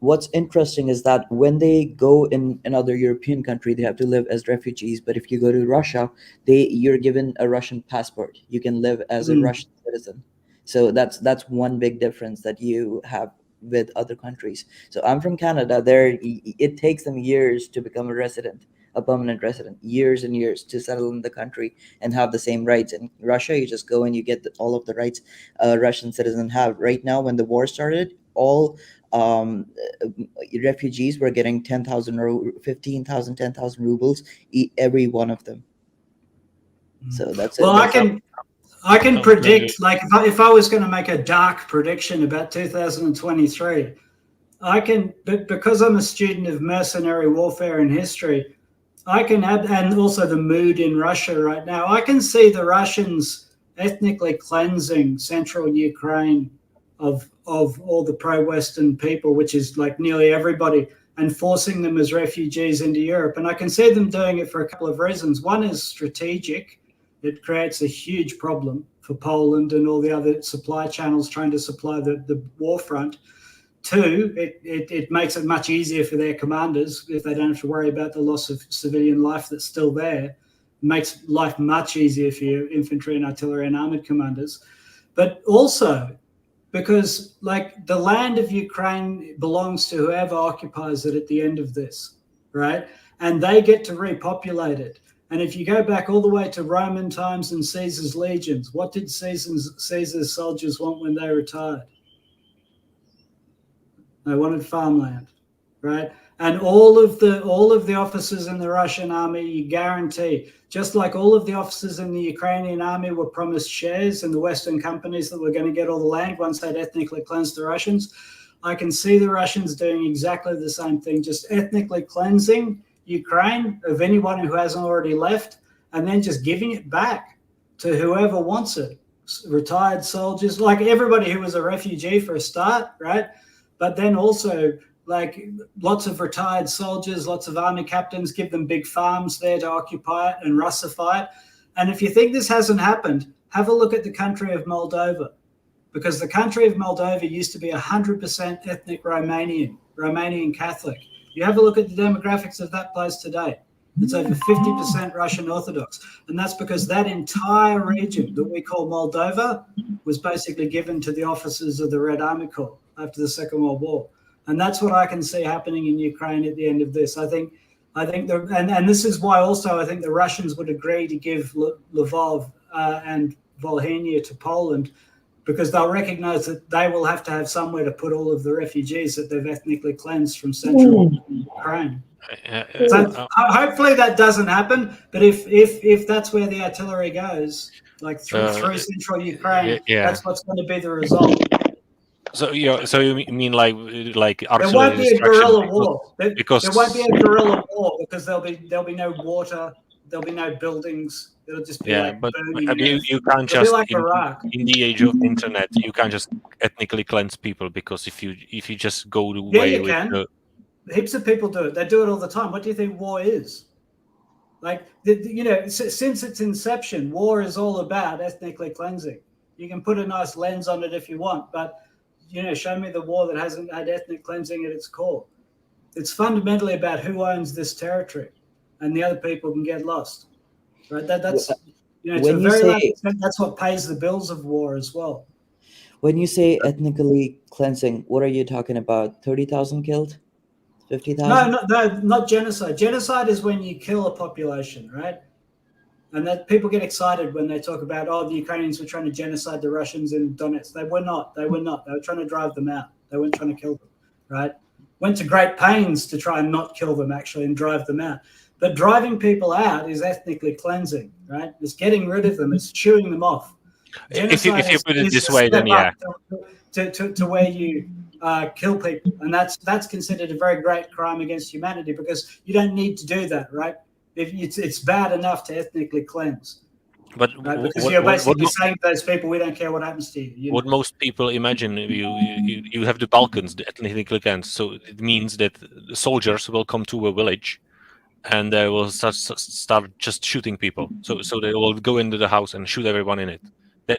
What's interesting is that when they go in another European country, they have to live as refugees. But if you go to Russia, you're given a Russian passport. You can live as a Russian citizen. So that's one big difference that you have with other countries. So I'm from Canada. It takes them years to become a permanent resident, years and years to settle in the country and have the same rights. In Russia, you just go and you get all of the rights a Russian citizen have. Right now, when the war started, all refugees were getting 10,000 15,000, 10,000 rubles, every one of them. So that's well, it. I can predict, like if I was going to make a dark prediction about 2023, because I'm a student of mercenary warfare and history, I can and also the mood in Russia right now, I can see the Russians ethnically cleansing central Ukraine of all the pro-Western people, which is like nearly everybody, and forcing them as refugees into Europe. And I can see them doing it for a couple of reasons. One is strategic. It creates a huge problem for Poland and all the other supply channels trying to supply the war front. Two, it makes it much easier for their commanders if they don't have to worry about the loss of civilian life that's still there. It makes life much easier for your infantry and artillery and armored commanders. But also, because like the land of Ukraine belongs to whoever occupies it at the end of this, right? And they get to repopulate it. And if you go back all the way to Roman times and Caesar's legions, what did Caesar's soldiers want when they retired? They wanted farmland, right? And all of the officers in the Russian army, you guarantee, just like all of the officers in the Ukrainian army were promised shares in the Western companies that were going to get all the land once they'd ethnically cleansed the Russians, I can see the Russians doing exactly the same thing, just ethnically cleansing Ukraine of anyone who hasn't already left, and then just giving it back to whoever wants it. Retired soldiers, like everybody who was a refugee for a start, right? But then also like lots of retired soldiers, lots of army captains, give them big farms there to occupy it and Russify it. And if you think this hasn't happened, have a look at the country of Moldova, because the country of Moldova used to be 100% ethnic Romanian Catholic. You have a look at the demographics of that place today. It's over 50% Russian Orthodox. And that's because that entire region that we call Moldova was basically given to the officers of the Red Army Corps after the Second World War. And that's what I can see happening in Ukraine at the end of this. I think and this is why also I think the Russians would agree to give Lvov and Volhynia to Poland, because they'll recognize that they will have to have somewhere to put all of the refugees that they've ethnically cleansed from central Ukraine. So hopefully that doesn't happen. But if that's where the artillery goes, like through central Ukraine, that's what's going to be the result. So you mean like there won't be a guerrilla war. Because there won't be a guerrilla war because there'll be no water, there'll be no buildings. It'll just be but you can't just like in the age of internet, you can't just ethnically cleanse people, because if you just go the way with heaps of people do it. They do it all the time. What do you think war is? Like since its inception, war is all about ethnically cleansing. You can put a nice lens on it if you want, but show me the war that hasn't had ethnic cleansing at its core. It's fundamentally about who owns this territory, and the other people can get lost. Right? That's that's what pays the bills of war as well. When you say ethnically cleansing, what are you talking about? 30,000 killed? 50,000? No, not genocide. Genocide is when you kill a population, right? And that people get excited when they talk about, the Ukrainians were trying to genocide the Russians in Donetsk. They were not. They were trying to drive them out. They weren't trying to kill them, right? Went to great pains to try and not kill them, actually, and drive them out. But driving people out is ethnically cleansing, right? It's getting rid of them. It's chewing them off. If you put it this way, then yeah. To where you kill people. And that's considered a very great crime against humanity, because you don't need to do that, right? It's bad enough to ethnically cleanse. But right? Because you're basically saying to those people, we don't care what happens to you. What most people imagine, you have the Balkans, the ethnically cleansed, so it means that the soldiers will come to a village and they will start just shooting people. So they will go into the house and shoot everyone in it.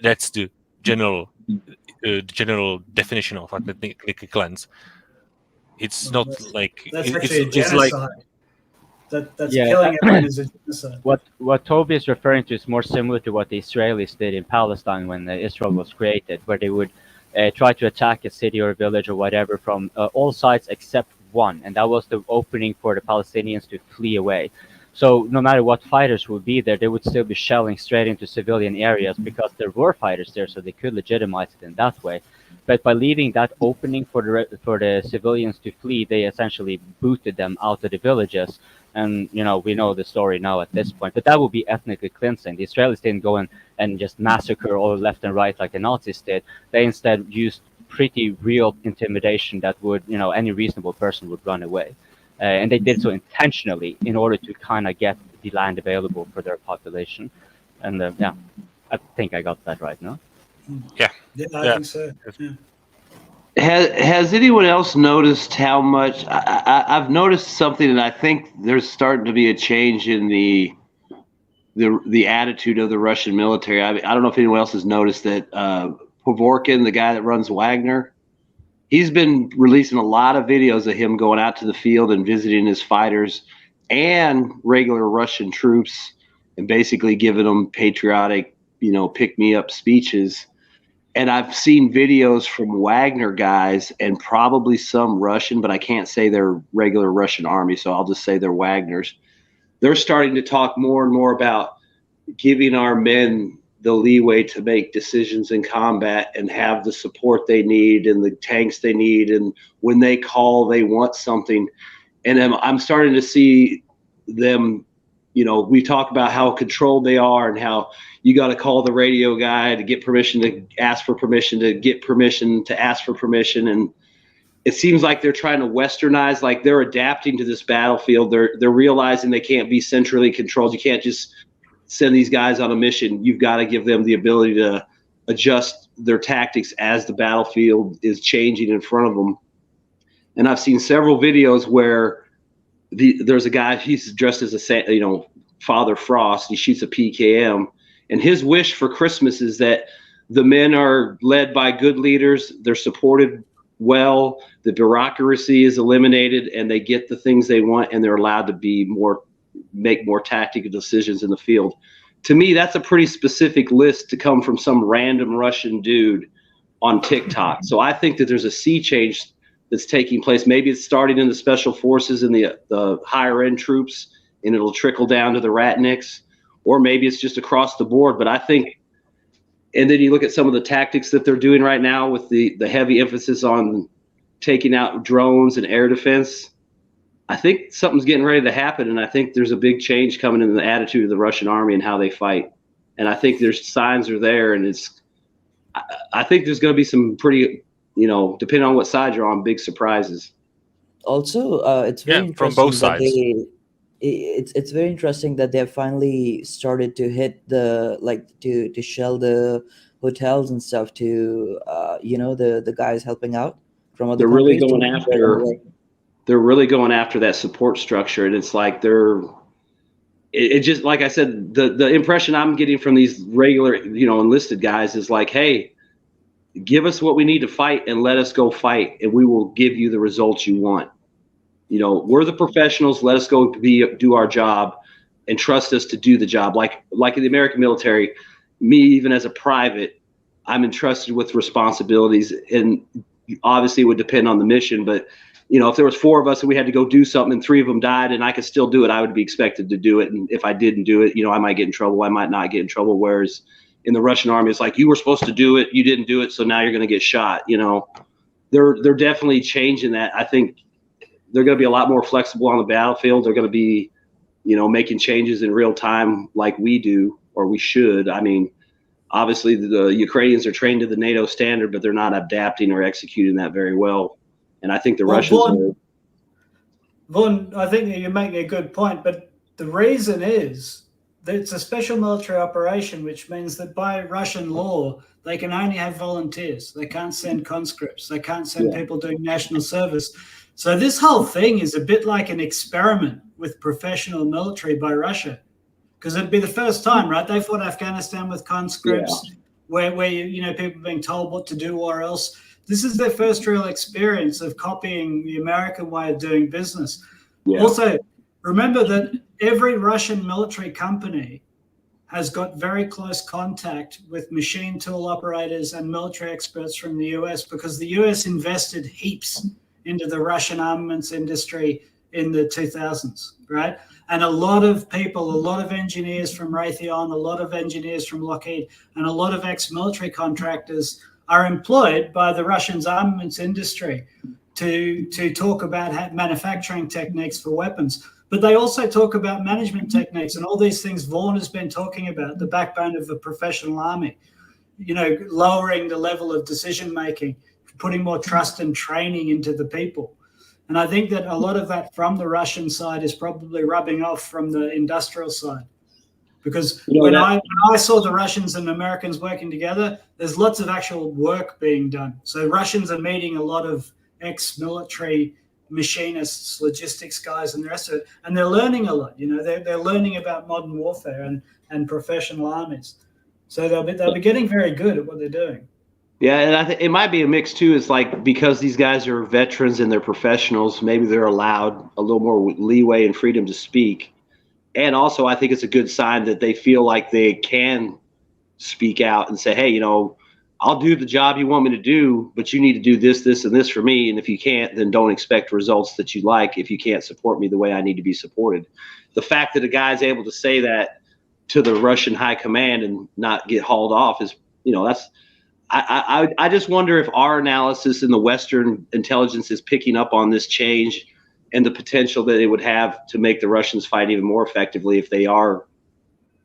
That's the general definition of ethnically cleanse. It's not like it's like. That's killing everyone is a genocide. What Toby is referring to is more similar to what the Israelis did in Palestine when Israel was created, where they would try to attack a city or a village or whatever from all sides except one, and that was the opening for the Palestinians to flee away. So no matter what fighters would be there, they would still be shelling straight into civilian areas because there were fighters there, so they could legitimize it in that way. But by leaving that opening for the civilians to flee, they essentially booted them out of the villages. And, we know the story now at this point. But that would be ethnically cleansing. The Israelis didn't go in and just massacre all left and right like the Nazis did. They instead used pretty real intimidation that would, any reasonable person would run away. And they did so intentionally in order to kind of get the land available for their population. And, I think I got that right, no? Yeah. I think so. Yeah. Has anyone else noticed how much I've noticed something, and I think there's starting to be a change in the attitude of the Russian military. I don't know if anyone else has noticed that Povorkin, the guy that runs Wagner, he's been releasing a lot of videos of him going out to the field and visiting his fighters and regular Russian troops and basically giving them patriotic, pick-me-up speeches. And I've seen videos from Wagner guys and probably some Russian, but I can't say they're regular Russian army, so I'll just say they're Wagners. They're starting to talk more and more about giving our men the leeway to make decisions in combat and have the support they need and the tanks they need. And when they call, they want something. And I'm starting to see them, we talk about how controlled they are and how you got to call the radio guy to get permission, to ask for permission, to get permission, to ask for permission. And it seems like they're trying to westernize, like they're adapting to this battlefield. They're realizing they can't be centrally controlled. You can't just send these guys on a mission. You've got to give them the ability to adjust their tactics as the battlefield is changing in front of them. And I've seen several videos where there's a guy, he's dressed as a, Father Frost. He shoots a PKM. And his wish for Christmas is that the men are led by good leaders. They're supported well. The bureaucracy is eliminated and they get the things they want and they're allowed to make more tactical decisions in the field. To me, that's a pretty specific list to come from some random Russian dude on TikTok. So I think that there's a sea change that's taking place. Maybe it's starting in the special forces and the higher end troops, and it'll trickle down to the ratniks, or maybe it's just across the board. But I think, and then you look at some of the tactics that they're doing right now with the heavy emphasis on taking out drones and air defense. I think something's getting ready to happen, and I think there's a big change coming in the attitude of the Russian army and how they fight. And I think there's signs are there, and I think there's going to be some pretty, depending on what side you're on, big surprises. Also, it's very interesting from both sides. It's very interesting that they have finally started to hit to shell the hotels and stuff to the guys helping out from other They're countries. They're really going after that support structure, and it's like it just, like I said, the impression I'm getting from these regular enlisted guys is like, hey, give us what we need to fight and let us go fight, and we will give you the results you want. We're the professionals. Let us go do our job and trust us to do the job. Like in the American military, me, even as a private, I'm entrusted with responsibilities, and obviously it would depend on the mission. But, if there was 4 of us and we had to go do something and 3 of them died and I could still do it, I would be expected to do it. And if I didn't do it, I might get in trouble. I might not get in trouble. Whereas in the Russian army, it's like, you were supposed to do it. You didn't do it. So now you're going to get shot. They're definitely changing that. I think they're going to be a lot more flexible on the battlefield. They're going to be, making changes in real time like we do, or we should. I mean, obviously the Ukrainians are trained to the NATO standard, but they're not adapting or executing that very well. And I think the Russians are. Vaun, I think you're making a good point, but the reason is that it's a special military operation, which means that by Russian law, they can only have volunteers. They can't send conscripts. They can't send people doing national service. So this whole thing is a bit like an experiment with professional military by Russia, because it'd be the first time, right? They fought Afghanistan with conscripts, where people being told what to do or else. This is their first real experience of copying the American way of doing business. Yeah. Also, remember that every Russian military company has got very close contact with machine tool operators and military experts from the US, because the US invested heaps into the Russian armaments industry in the 2000s, right? And a lot of people, a lot of engineers from Raytheon, a lot of engineers from Lockheed, and a lot of ex-military contractors are employed by the Russians' armaments industry to talk about manufacturing techniques for weapons. But they also talk about management techniques and all these things Vaun has been talking about, the backbone of the professional army, lowering the level of decision-making, putting more trust and training into the people. And I think that a lot of that from the Russian side is probably rubbing off from the industrial side. Because when I saw the Russians and Americans working together, there's lots of actual work being done. So Russians are meeting a lot of ex-military machinists, logistics guys, and the rest of it, and they're learning a lot. They're learning about modern warfare and professional armies. So they'll be getting very good at what they're doing. Yeah, and I think it might be a mix too. It's like because these guys are veterans and they're professionals, maybe they're allowed a little more leeway and freedom to speak. And also, I think it's a good sign that they feel like they can speak out and say, hey, you know, I'll do the job you want me to do, but you need to do this, this, and this for me. And if you can't, then don't expect results that you like if you can't support me the way I need to be supported. The fact that a guy's able to say that to the Russian high command and not get hauled off is, you know, that's, I just wonder if our analysis in the Western intelligence is picking up on this change and the potential that it would have to make the Russians fight even more effectively if they are,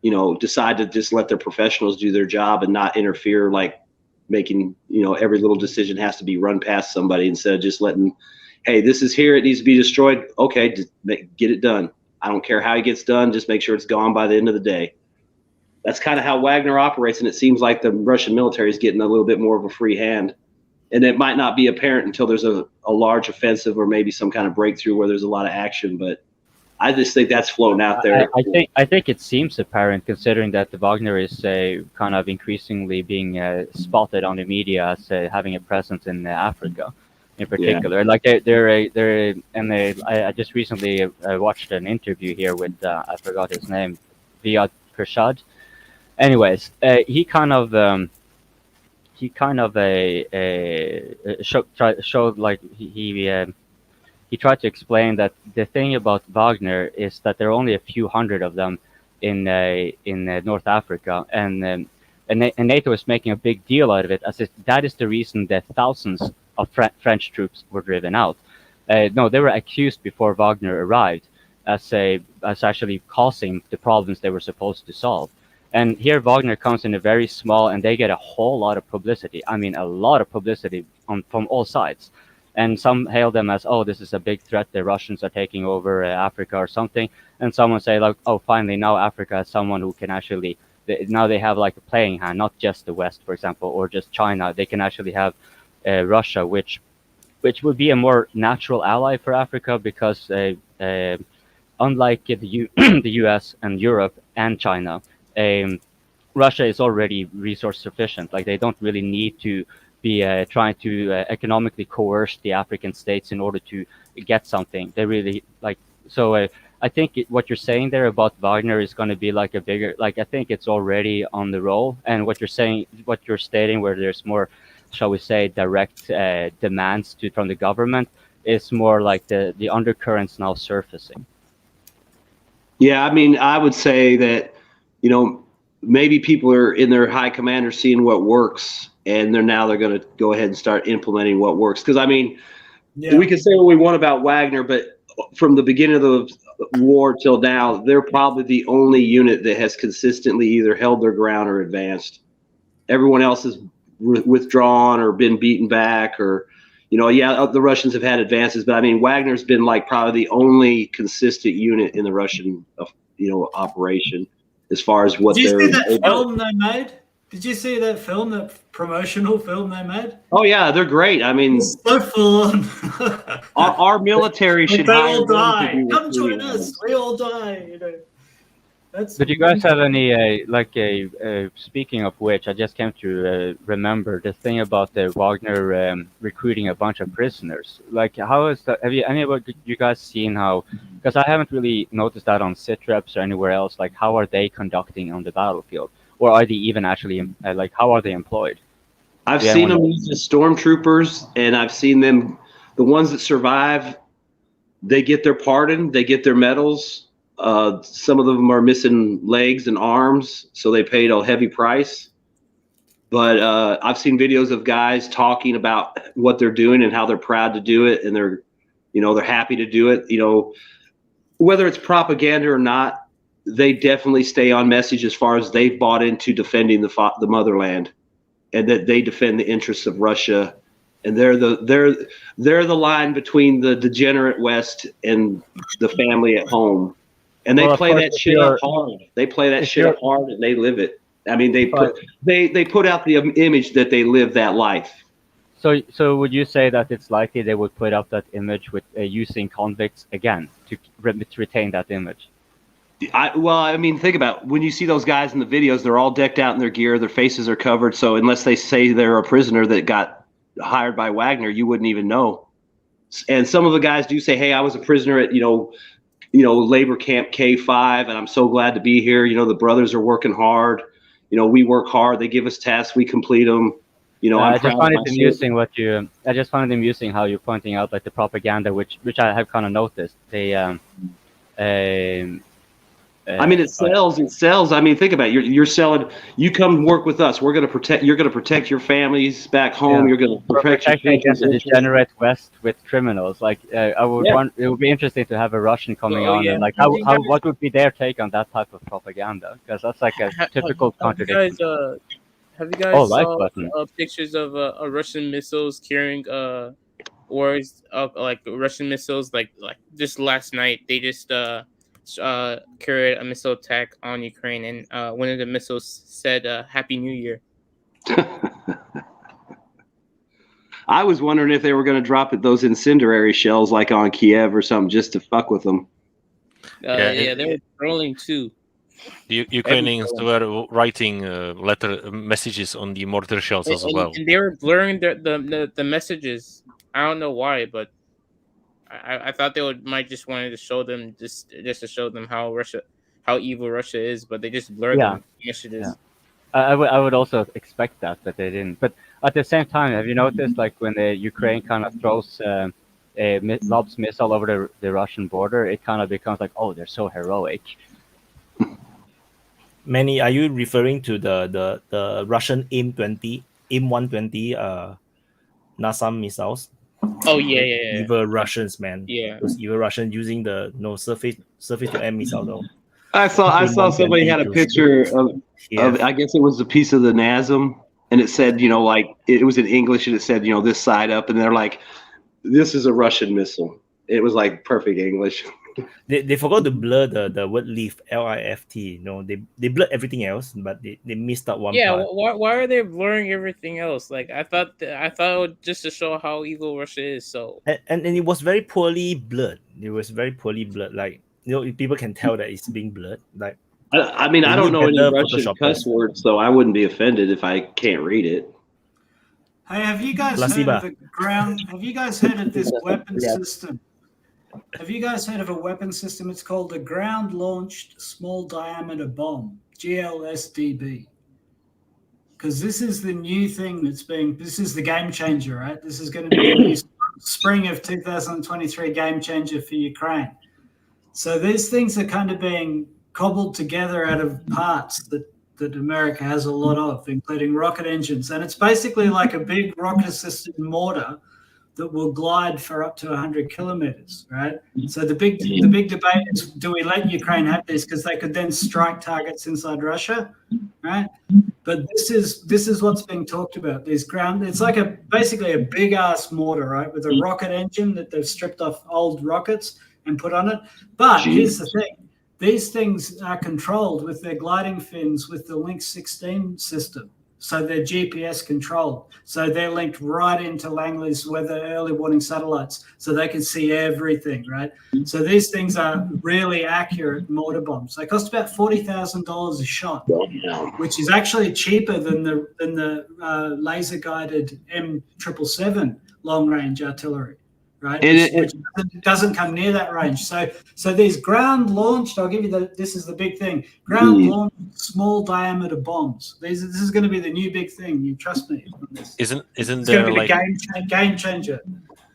you know, decide to just let their professionals do their job and not interfere, like making, you know, every little decision has to be run past somebody instead of just letting, hey, this is here, it needs to be destroyed. Okay, just get it done. I don't care how it gets done, just make sure it's gone by the end of the day. That's kind of how Wagner operates, and it seems like the Russian military is getting a little bit more of a free hand. And it might not be apparent until there's a large offensive or maybe some kind of breakthrough where there's a lot of action. But I just think that's floating out there. I think it seems apparent considering that the Wagner is kind of increasingly being spotted on the media as having a presence in Africa, in particular. Yeah. Like I just recently watched an interview here with I forgot his name, Wyatt. Anyways, he kind of showed like he tried to explain that the thing about Wagner is that there are only a few hundred of them in North Africa, and NATO is making a big deal out of it, as if that is the reason that thousands of French troops were driven out. No, they were accused before Wagner arrived as actually causing the problems they were supposed to solve. And here Wagner comes in a very small, and they get a whole lot of publicity. I mean, a lot of publicity from all sides. And some hail them as, oh, this is a big threat. The Russians are taking over Africa or something. And someone say, like, oh, finally, now Africa has someone who can actually, now they have like a playing hand, not just the West, for example, or just China. They can actually have Russia, which would be a more natural ally for Africa because unlike the US and Europe and China, Russia is already resource sufficient. Like they don't really need to be trying to economically coerce the African states in order to get something. They really like. So I think what you're saying there about Wagner is going to be like a bigger. Like I think it's already on the roll. And what you're saying, what you're stating, where there's more, shall we say, direct demands from the government, is more like the undercurrents now surfacing. Yeah, I mean, I would say that, you know, maybe people are in their high command are seeing what works, and they're going to go ahead and start implementing what works. Because I mean, we can say what we want about Wagner, but from the beginning of the war till now, they're probably the only unit that has consistently either held their ground or advanced. Everyone else has withdrawn or been beaten back, or, you know, yeah, the Russians have had advances, but I mean, Wagner's been like probably the only consistent unit in the Russian, you know, operation as far as what they're. Did you see that film they made? Did you see that film, that promotional film they made? Oh yeah, they're great. I mean, it's so full on. our military should. They all die. Come join us. We all die. You know. But you guys have any speaking of which, I just came to remember the thing about the Wagner recruiting a bunch of prisoners. Like, how is that? Have you guys seen how? Because I haven't really noticed that on sit reps or anywhere else. Like, how are they conducting on the battlefield, or are they even actually like how are they employed? I've seen them use as stormtroopers, and I've seen them. The ones that survive, they get their pardon, they get their medals. Some of them are missing legs and arms, so they paid a heavy price. But I've seen videos of guys talking about what they're doing and how they're proud to do it, and they're happy to do it. You know, whether it's propaganda or not, they definitely stay on message as far as they've bought into defending the motherland, and that they defend the interests of Russia. And they're the line between the degenerate West and the family at home. And they play that shit up hard. They play that shit up hard, and they live it. I mean, they put out the image that they live that life. So would you say that it's likely they would put up that image with using convicts again to retain that image? I mean, think about it. When you see those guys in the videos, they're all decked out in their gear. Their faces are covered. So unless they say they're a prisoner that got hired by Wagner, you wouldn't even know. And some of the guys do say, "Hey, I was a prisoner at labor camp K5, and I'm so glad to be here. The brothers are working hard. We work hard. They give us tasks, we complete them. I just find it amusing I just find it amusing how you're pointing out like the propaganda, which I have kind of noticed. I mean, it sells. It sells. I mean, think about it. You're selling. You come work with us. We're going to protect. You're going to protect your families back home. You're going to protect against the degenerate West with criminals. Like I would want. It would be interesting to have a Russian coming on and like what would be their take on that type of propaganda? Because that's like a typical contradiction. Have you guys saw pictures of Russian missiles carrying wars of like Russian missiles? Like just last night, they just carried a missile attack on Ukraine, and one of the missiles said "Happy New Year." I was wondering if they were going to drop those incendiary shells like on Kiev or something just to fuck with them. They were trolling too. The Ukrainians were writing messages on the mortar shells as well. And they were blurring the messages. I don't know why, but I thought they might just wanted to show them just to show them how evil Russia is, but they just blurred the messages. Yeah. I would also expect that, but they didn't. But at the same time, have you noticed like when the Ukraine kind of throws lobs missile over the Russian border, it kind of becomes like, oh, they're so heroic. Manny, are you referring to the Russian AIM-120 NASAM missiles? Oh yeah. Evil Russians, man. Yeah. Those evil Russians using the surface to air missile though. I saw somebody had a picture of I guess it was a piece of the NASM, and it said like it was in English, and it said this side up, and they're like, this is a Russian missile. It was like perfect English. They forgot to blur the word lift, LIFT. They blurred everything else, but they missed out one part. Yeah, why are they blurring everything else? Like I thought just to show how evil Russia is. So and it was very poorly blurred. It was very poorly blurred. Like people can tell that it's being blurred. Like I mean, I don't know any Russian cuss words, so I wouldn't be offended if I can't read it. Hey, have you guys heard of the ground? Have you guys heard of this weapon system? Have you guys heard of a weapon system? It's called the Ground-Launched Small Diameter Bomb, GLSDB. Because this is the new thing this is the game changer, right? This is going to be the new spring of 2023 game changer for Ukraine. So these things are kind of being cobbled together out of parts that America has a lot of, including rocket engines. And it's basically like a big rocket-assisted mortar that will glide for up to 100 kilometers, right? So the big debate is, do we let Ukraine have this because they could then strike targets inside Russia, right? But this is what's being talked about. It's like basically a big ass mortar, right, with a rocket engine that they've stripped off old rockets and put on it. But here's the thing: these things are controlled with their gliding fins with the Link 16 system. So they're GPS controlled. So they're linked right into Langley's weather early warning satellites, so they can see everything, right? So these things are really accurate mortar bombs. They cost about $40,000 a shot, which is actually cheaper than the laser guided M777 long range artillery, right? Which doesn't come near that range. So these ground launched, I'll give you this is the big thing. Ground launched small diameter bombs. This is going to be the new big thing. You trust me on this. Isn't it's there going to be like a game changer?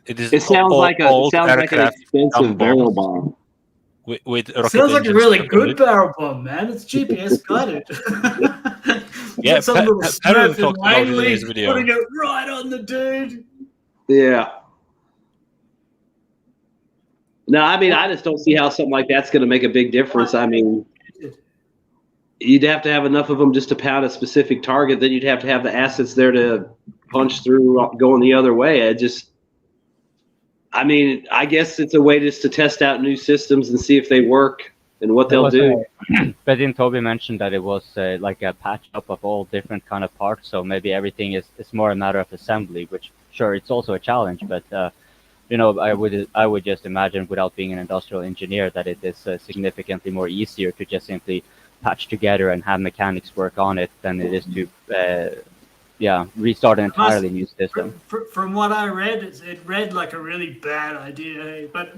It sounds like an expensive barrel bomb. With sounds like a really good barrel bomb, man. It's GPS guided. Yeah, some little Erwin smurf talked in about it in Langley his video. putting it right on the dude. Yeah. No, I mean, I just don't see how something like that's going to make a big difference. I mean, you'd have to have enough of them just to pound a specific target. Then you'd have to have the assets there to punch through going the other way. I mean, I guess it's a way just to test out new systems and see if they work and what they'll do. But then Toby mentioned that it was like a patch up of all different kind of parts. So maybe everything is more a matter of assembly, which sure, it's also a challenge, but I would just imagine, without being an industrial engineer, that it is significantly more easier to just simply patch together and have mechanics work on it than it is to restart an entirely new system. From what I read, it read like a really bad idea, but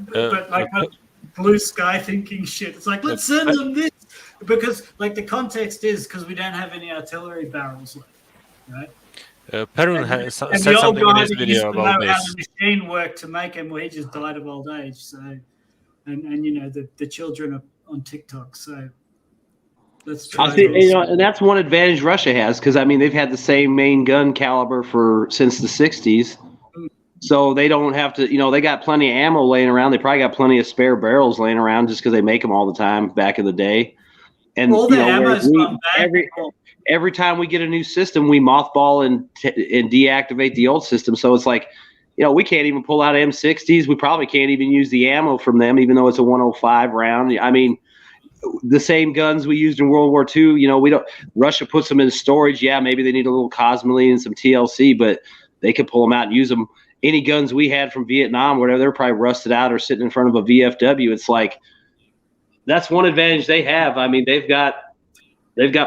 like blue sky thinking shit. It's like, let's send them this, because like the context is because we don't have any artillery barrels left, right? Perun has said the old something in guy his that video used to about know how this. the machine worked to make him, well, he just died of old age. So, and you know the children are on TikTok. So let's try. I think, and that's one advantage Russia has, because I mean they've had the same main gun caliber since the '60s, so they don't have to. They got plenty of ammo laying around. They probably got plenty of spare barrels laying around just because they make them all the time back in the day. And all the ammo's not bad. Every time we get a new system, we mothball and deactivate the old system. So it's like, we can't even pull out M60s. We probably can't even use the ammo from them, even though it's a 105 round. I mean, the same guns we used in World War II, we don't. Russia puts them in storage. Yeah, maybe they need a little Cosmoline and some TLC, but they could pull them out and use them. Any guns we had from Vietnam, whatever, they're probably rusted out or sitting in front of a VFW. It's like, that's one advantage they have. I mean, they've got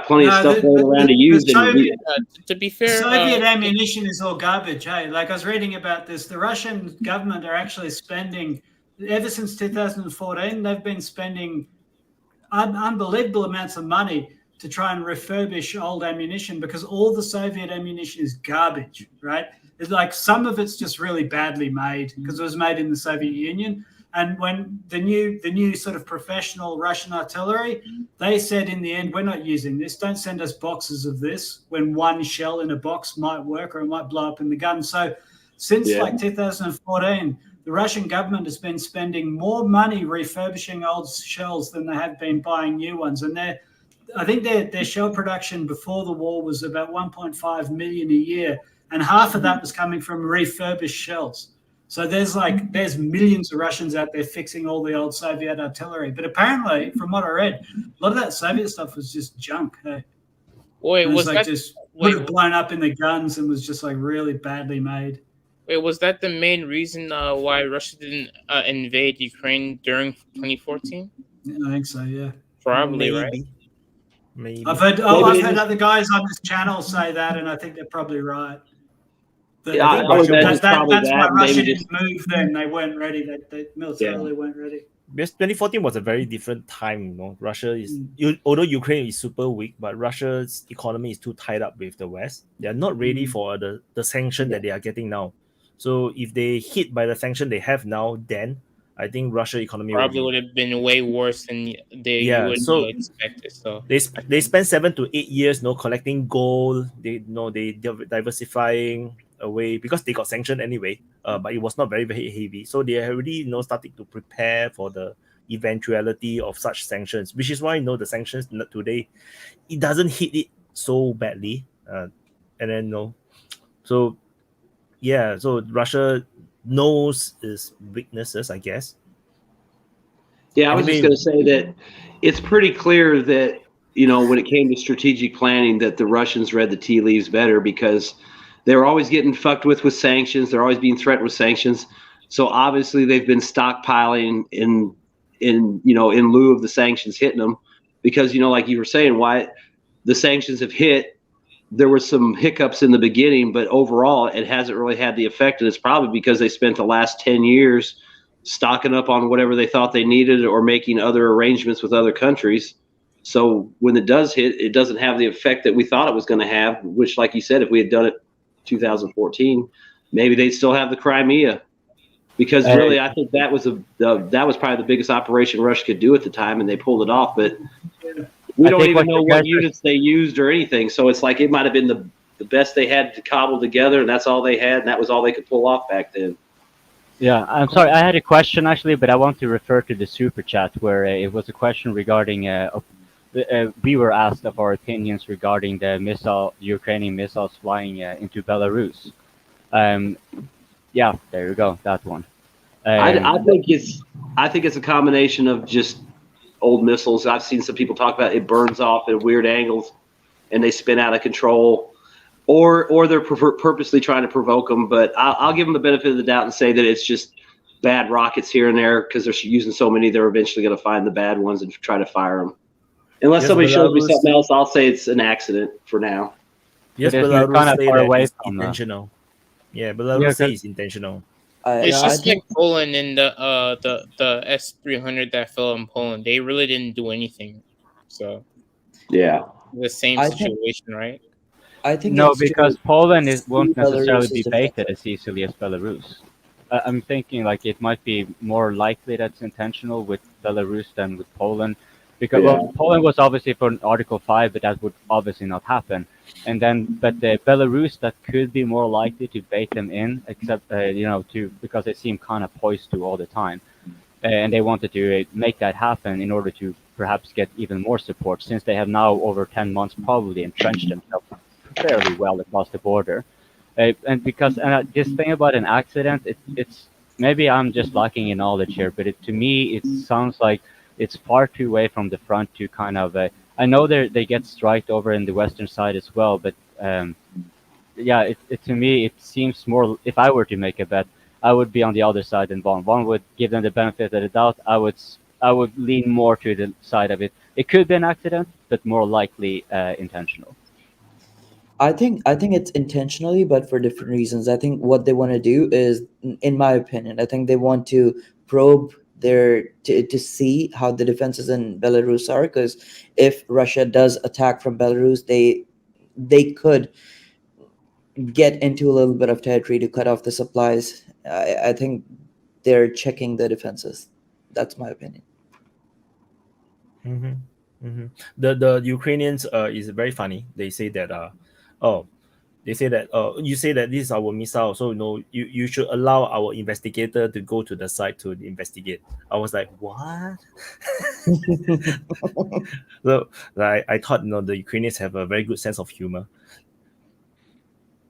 plenty of stuff laying around to use. To be fair, Soviet ammunition is all garbage. Hey, like I was reading about this, the Russian government are actually spending, ever since 2014, they've been spending unbelievable amounts of money to try and refurbish old ammunition, because all the Soviet ammunition is garbage, right? It's like some of it's just really badly made because it was made in the Soviet Union. And when the new sort of professional Russian artillery, they said in the end, we're not using this. Don't send us boxes of this when one shell in a box might work or it might blow up in the gun. So since like 2014, the Russian government has been spending more money refurbishing old shells than they have been buying new ones. And I think their shell production before the war was about 1.5 million a year. And half of that was coming from refurbished shells. So there's millions of Russians out there fixing all the old Soviet artillery. But apparently, from what I read, a lot of that Soviet stuff was just junk. Hey? Wait, was like that just would have blown up in the guns and was just like really badly made? Wait, was that the main reason why Russia didn't invade Ukraine during 2014? Yeah, I think so. Yeah, probably. Right. Maybe. I've heard other guys on this channel say that, and I think they're probably right. That's why Russia didn't move then. They weren't ready. They militarily weren't ready. Because 2014 was a very different time. Russia is, although Ukraine is super weak, but Russia's economy is too tied up with the West. They are not ready for the sanction that they are getting now. So if they hit by the sanction they have now, then I think Russia economy probably would have been way worse than they would expected. So they spent 7 to 8 years collecting gold. They diversifying away because they got sanctioned anyway, but it was not very, very heavy. So they already started to prepare for the eventuality of such sanctions, which is why the sanctions today, it doesn't hit it so badly. So Russia knows its weaknesses, I guess. Yeah, I was just going to say that it's pretty clear that, when it came to strategic planning, that the Russians read the tea leaves better, because they were always getting fucked with sanctions. They're always being threatened with sanctions. So obviously they've been stockpiling in lieu of the sanctions hitting them, because, like you were saying, why the sanctions have hit. There were some hiccups in the beginning, but overall it hasn't really had the effect. And it's probably because they spent the last 10 years stocking up on whatever they thought they needed or making other arrangements with other countries. So when it does hit, it doesn't have the effect that we thought it was going to have, which, like you said, if we had done it 2014, maybe they'd still have the Crimea, because really I think that was probably the biggest operation Russia could do at the time, and they pulled it off. But we don't even know what units they used or anything, so it's like it might have been the best they had to cobble together, and that's all they had, and that was all they could pull off back then. Yeah, I'm sorry, I had a question actually, but I want to refer to the super chat where it was a question regarding we were asked of our opinions regarding the Ukrainian missiles flying into Belarus. Yeah, there you go, that one. I think it's a combination of just old missiles. I've seen some people talk about it burns off at weird angles, and they spin out of control, or they're purposely trying to provoke them. But I'll give them the benefit of the doubt and say that it's just bad rockets here and there because they're using so many. They're eventually going to find the bad ones and try to fire them. Unless Yes, somebody shows me Belarus- something else, I'll say it's an accident for now. Yes, But isn't it Belarus kinda say far that away it's from, intentional. Yeah, Yeah, Belarus say 'cause- it's intentional. It's I just think like Poland and the S-300 that fell in Poland. They really didn't do anything. So Yeah, the same I think- situation, right? I think No, it's because true. Poland won't Belarus necessarily is be defensive. baited as easily as Belarus. I'm thinking like it might be more likely that's intentional with Belarus than with Poland, because well, Poland was obviously for Article 5, but that would obviously not happen. And then, but the Belarus that could be more likely to bait them in, except because they seem kind of poised to all the time, and they wanted to make that happen in order to perhaps get even more support, since they have now over 10 months probably entrenched themselves fairly well across the border. And this thing about an accident, it's maybe I'm just lacking in knowledge here, but to me it sounds like it's far too away from the front to kind of. I know they get striked over in the western side as well, but yeah, to me it seems more. If I were to make a bet, I would be on the other side than Vaun. Vaun would give them the benefit of the doubt. I would lean more to the side of it. It could be an accident, but more likely intentional. I think it's intentionally, but for different reasons. I think what they want to do is, in my opinion, I think they want to probe to see how the defenses in Belarus are, because if Russia does attack from Belarus, they could get into a little bit of territory to cut off the supplies. I think they're checking the defenses. That's my opinion. Mm-hmm. Mm-hmm. The Ukrainians is very funny. They say that you say that this is our missile, so you should allow our investigator to go to the site to investigate. I was like, what? So I thought the Ukrainians have a very good sense of humor.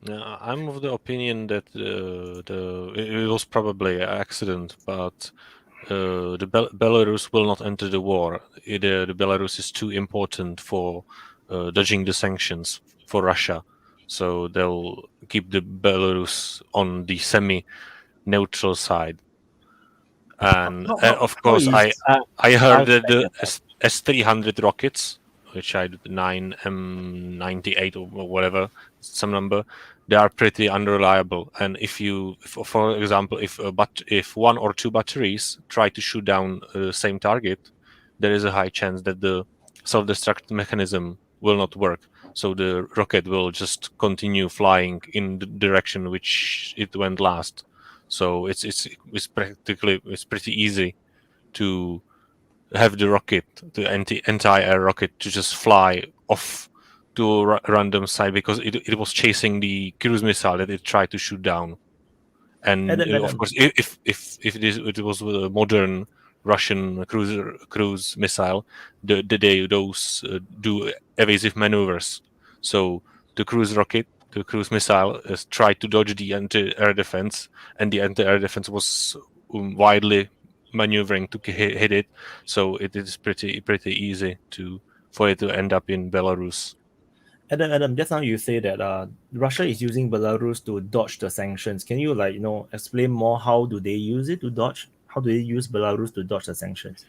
I'm of the opinion that it was probably an accident, but the Belarus will not enter the war. The Belarus is too important for dodging the sanctions for Russia, so they'll keep the Belarus on the semi-neutral side. And of course, I heard that the S-300 rockets, which I 9M98 or whatever, some number, they are pretty unreliable. And for example, if one or two batteries try to shoot down the same target, there is a high chance that the self-destruct mechanism will not work. So the rocket will just continue flying in the direction which it went last. So it's pretty easy to have the rocket, the anti-air rocket, to just fly off to a random site, because it was chasing the cruise missile that it tried to shoot down. And of course, if it was a modern Russian cruise missile, those do evasive maneuvers. So the cruise rocket, the cruise missile, tried to dodge the anti-air defense, and the anti-air defense was widely maneuvering to hit it. So it is pretty easy for it to end up in Belarus. Adam, just now you say that Russia is using Belarus to dodge the sanctions. Can you explain more? How do they use it to dodge? How do they use Belarus to dodge the sanctions?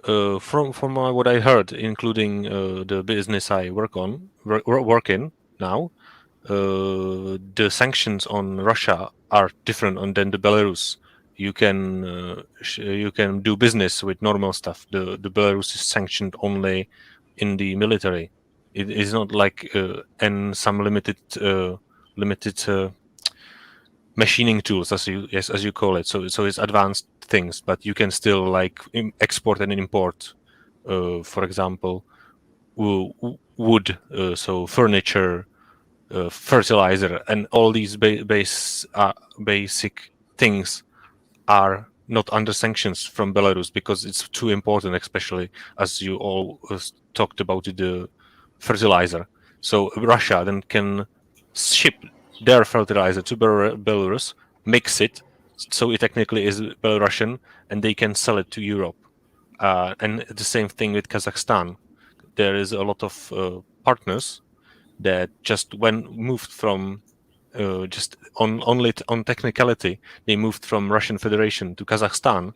From what I heard, including the business I work in now, the sanctions on Russia are different than the Belarus. You can do business with normal stuff. The Belarus is sanctioned only in the military. It is not like and some limited machining tools, as you call it. So it's advanced things, but you can still export and import, for example, wood, so furniture, fertilizer, and all these basic things are not under sanctions from Belarus, because it's too important, especially as you all talked about the fertilizer. So Russia then can ship their fertilizer to Belarus, mix it, so it technically is Belarusian, and they can sell it to Europe. And the same thing with Kazakhstan. There is a lot of partners that just moved from just on technicality, they moved from Russian Federation to Kazakhstan,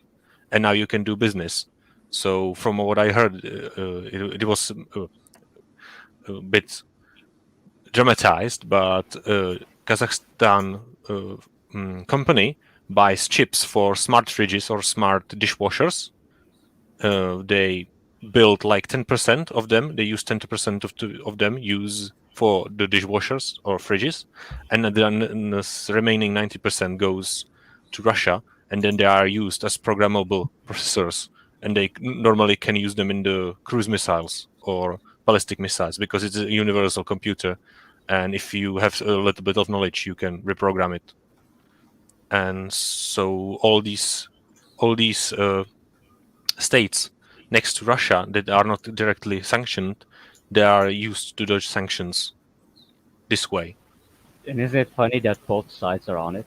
and now you can do business. So from what I heard, it was a bit dramatized, but Kazakhstan company buys chips for smart fridges or smart dishwashers. They build like 10% of them. They use 10% of them use for the dishwashers or fridges, and then the remaining 90% goes to Russia, and then they are used as programmable processors, and they normally can use them in the cruise missiles or ballistic missiles because it's a universal computer, and if you have a little bit of knowledge, you can reprogram it. And so all these states next to Russia that are not directly sanctioned, they are used to dodge sanctions this way. And isn't it funny that both sides are on it?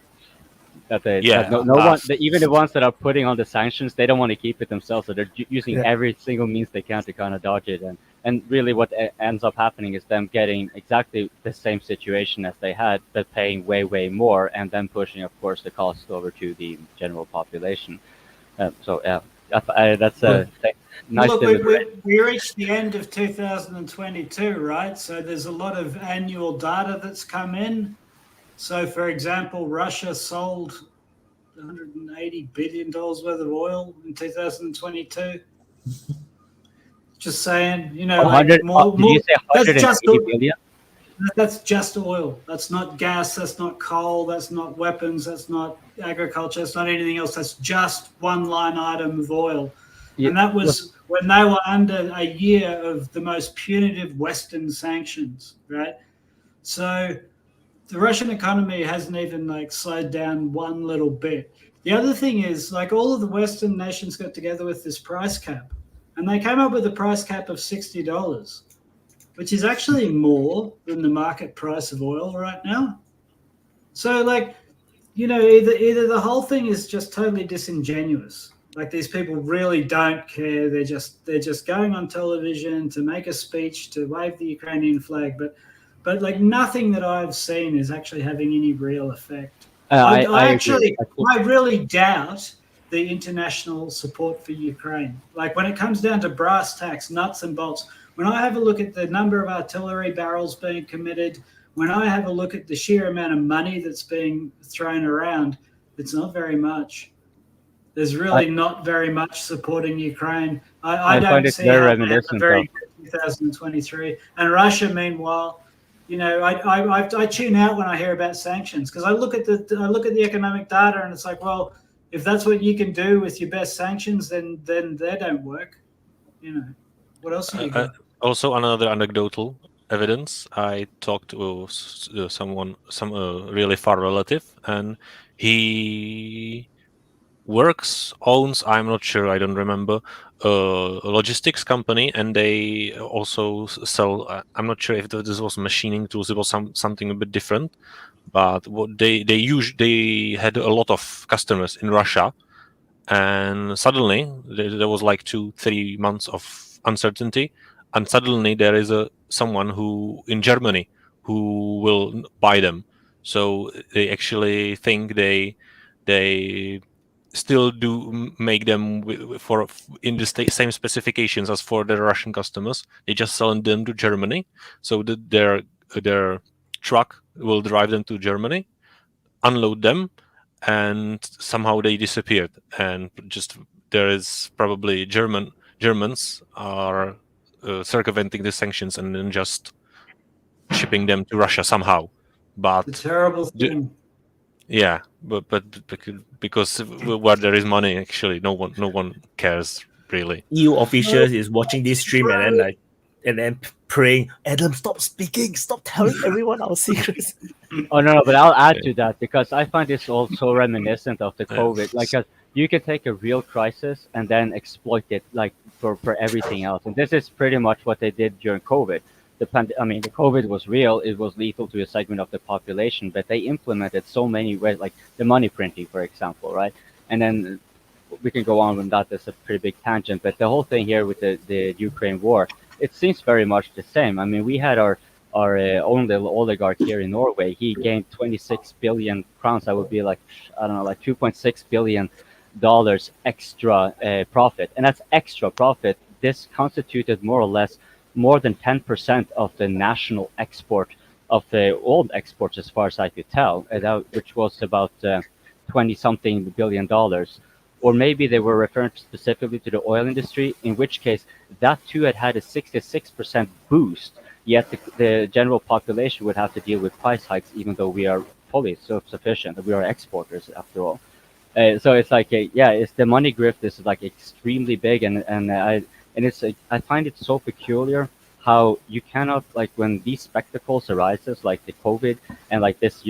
That even the ones that are putting on the sanctions, they don't want to keep it themselves, so they're using every single means they can to kind of dodge it. And really, what ends up happening is them getting exactly the same situation as they had, but paying way more, and then pushing, of course, the cost over to the general population. That's a nice. Look, we reached the end of 2022, right? So there's a lot of annual data that's come in. So, for example, Russia sold $180 billion worth of oil in 2022. Just saying, you know, did you say 180 billion? That's just oil. That's not gas. That's not coal. That's not weapons. That's not agriculture. That's not anything else. That's just one line item of oil. Yeah. And that was when they were under a year of the most punitive Western sanctions, right? So the Russian economy hasn't even like slowed down one little bit. The other thing is, like, all of the Western nations got together with this price cap, and they came up with a price cap of $60, which is actually more than the market price of oil right now. So, like, you know, either the whole thing is just totally disingenuous. Like, these people really don't care. They're just going on television to make a speech, to wave the Ukrainian flag, but like nothing that I've seen is actually having any real effect. I really doubt the international support for Ukraine. Like, when it comes down to brass tacks, nuts and bolts, when I have a look at the number of artillery barrels being committed, when I have a look at the sheer amount of money that's being thrown around, it's not very much. There's really not very much supporting Ukraine. I don't see how that's a very good 2023. And Russia, meanwhile, you know, I tune out when I hear about sanctions, because I look at the economic data and it's like, well, if that's what you can do with your best sanctions, then they don't work. You know, what else have you got? Also, another anecdotal evidence. I talked to some really far relative, and he owns, I'm not sure, I don't remember, a logistics company, and they also sell, I'm not sure if this was machining tools, it was something a bit different, but what they had a lot of customers in Russia, and suddenly there was like 2-3 months of uncertainty, and suddenly there is someone who in Germany who will buy them. So they actually think they still do make them in the same specifications as for the Russian customers. They just sell them to Germany, so that their truck will drive them to Germany, unload them, and somehow they disappeared. And just there is probably Germans are circumventing the sanctions and then just shipping them to Russia somehow. But it's a terrible thing. Yeah, but because where there is money, actually, no one cares really. EU officials is watching this stream and then praying, Adam, stop speaking, stop telling everyone our secrets. Oh no, but I'll add to that, because I find this also reminiscent of the COVID. Like, you can take a real crisis and then exploit it like for everything else, and this is pretty much what they did during COVID. The COVID was real; it was lethal to a segment of the population, but they implemented so many ways, like the money printing, for example, right? And then we can go on with that. That's a pretty big tangent, but the whole thing here with the Ukraine war, it seems very much the same. I mean, we had our our own little oligarch here in Norway, he gained 26 billion crowns. That would be like, I don't know, like $2.6 billion extra profit. And that's extra profit. This constituted more or less more than 10% of the national export of the old exports, as far as I could tell, which was about 20-something billion dollars. Or maybe they were referring specifically to the oil industry, in which case that too had a 66% boost, yet the general population would have to deal with price hikes, even though we are fully self-sufficient. We are exporters, after all. So it's like, it's the money grift is like extremely big, and I find it so peculiar how you cannot, like, when these spectacles arises, like the COVID and like this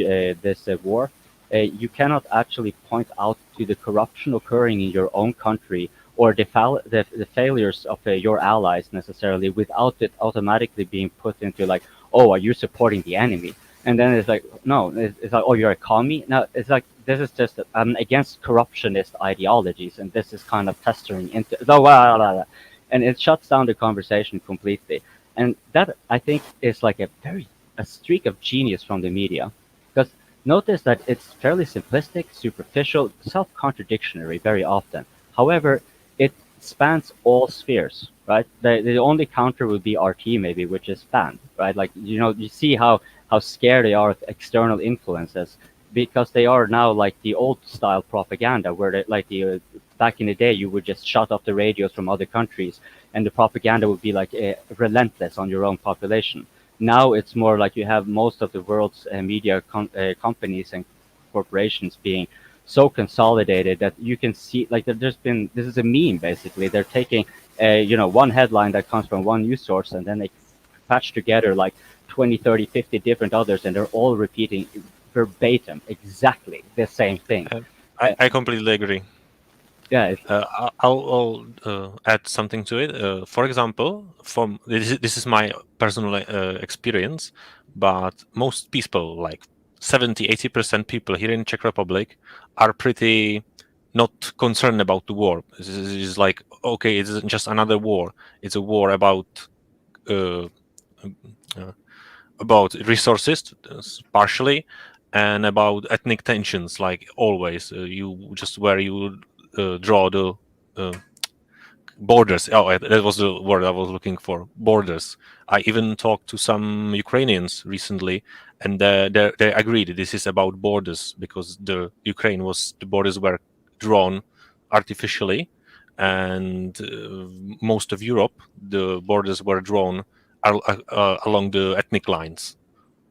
war, you cannot actually point out to the corruption occurring in your own country or the failures of your allies necessarily, without it automatically being put into like, oh, are you supporting the enemy? And then it's like, no, it's like, oh, you're a commie? No, it's like, this is just against corruptionist ideologies, and this is kind of testering into, and it shuts down the conversation completely. And that, I think, is like a streak of genius from the media. Because notice that it's fairly simplistic, superficial, self-contradictory very often. However, it spans all spheres, right? The only counter would be RT maybe, which is banned, right? Like, you see how scared they are of external influences, because they are now like the old style propaganda, where back in the day you would just shut off the radios from other countries, and the propaganda would be like relentless on your own population. Now it's more like you have most of the world's media companies and corporations being so consolidated that you can see, like, this is a meme basically. They're taking one headline that comes from one news source, and then they patch together like 20, 30, 50 different others, and they're all repeating verbatim exactly the same thing. I completely agree. Yeah, I'll add something to it. For example, this is my personal experience, but most people, like 70-80% people here in Czech Republic, are pretty not concerned about the war. It's like, okay, it isn't just another war. It's a war about resources, partially, and about ethnic tensions, like always. You just where you draw the borders. Oh, that was the word I was looking for. Borders. I even talked to some Ukrainians recently, and they agreed this is about borders, because the borders were drawn artificially, and most of Europe, the borders were drawn along the ethnic lines.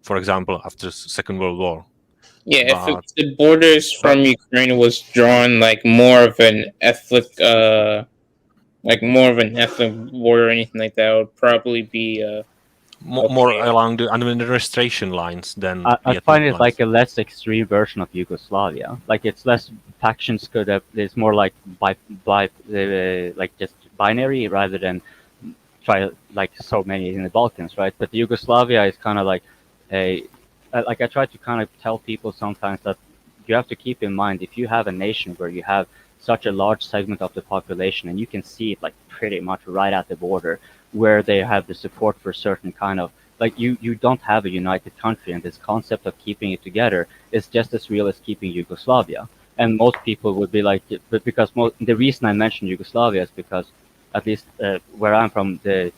For example, after Second World War. Yeah, if the borders from Ukraine was drawn like more of an ethnic border or anything like that, it would probably be more along the administration lines than I find it like a less extreme version of Yugoslavia. Like, it's less factions it's more like like just binary rather than like so many in the Balkans, right? But Yugoslavia is kind of like I try to kind of tell people sometimes that you have to keep in mind, if you have a nation where you have such a large segment of the population, and you can see it like pretty much right at the border, where they have the support for certain kind of, like, you don't have a united country, and this concept of keeping it together is just as real as keeping Yugoslavia. And most people would be like, but because the reason I mentioned Yugoslavia is because, at least where I'm from, the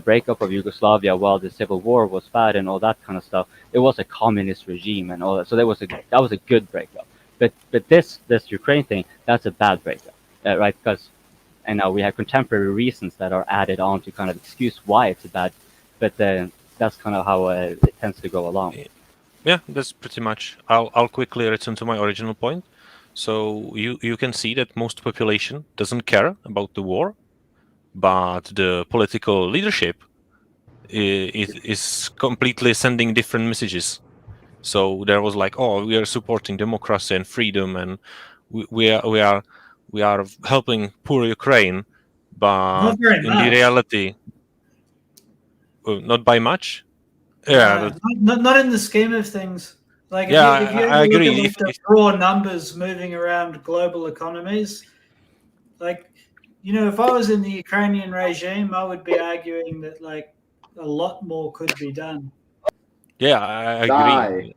breakup of Yugoslavia, while the civil war was bad and all that kind of stuff, it was a communist regime and all that. So that was a good breakup. But this Ukraine thing, that's a bad breakup, right? Because, and now we have contemporary reasons that are added on to kind of excuse why it's a bad. But that's kind of how it tends to go along. Yeah, that's pretty much. I'll quickly return to my original point. So you can see that most population doesn't care about the war, but the political leadership is completely sending different messages. So there was like, oh, we are supporting democracy and freedom, and we are helping poor Ukraine, but in the reality, not by much. Yeah, not in the scheme of things. Like, yeah, if you I agree. Look at the raw numbers moving around global economies, like, if I was in the Ukrainian regime, I would be arguing that, like, a lot more could be done. Yeah, I agree.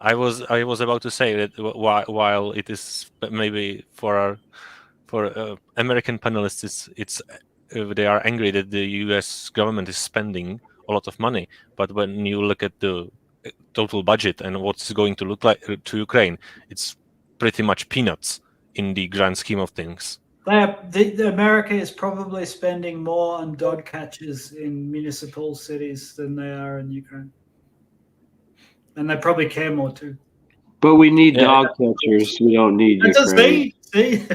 I was about to say that while it is maybe for American panelists, it's they are angry that the U.S. government is spending a lot of money, but when you look at the total budget and what's going to look like to Ukraine, it's pretty much peanuts in the grand scheme of things. America is probably spending more on dog catchers in municipal cities than they are in Ukraine, and they probably care more too. But we need dog catchers. We don't need Ukraine. See?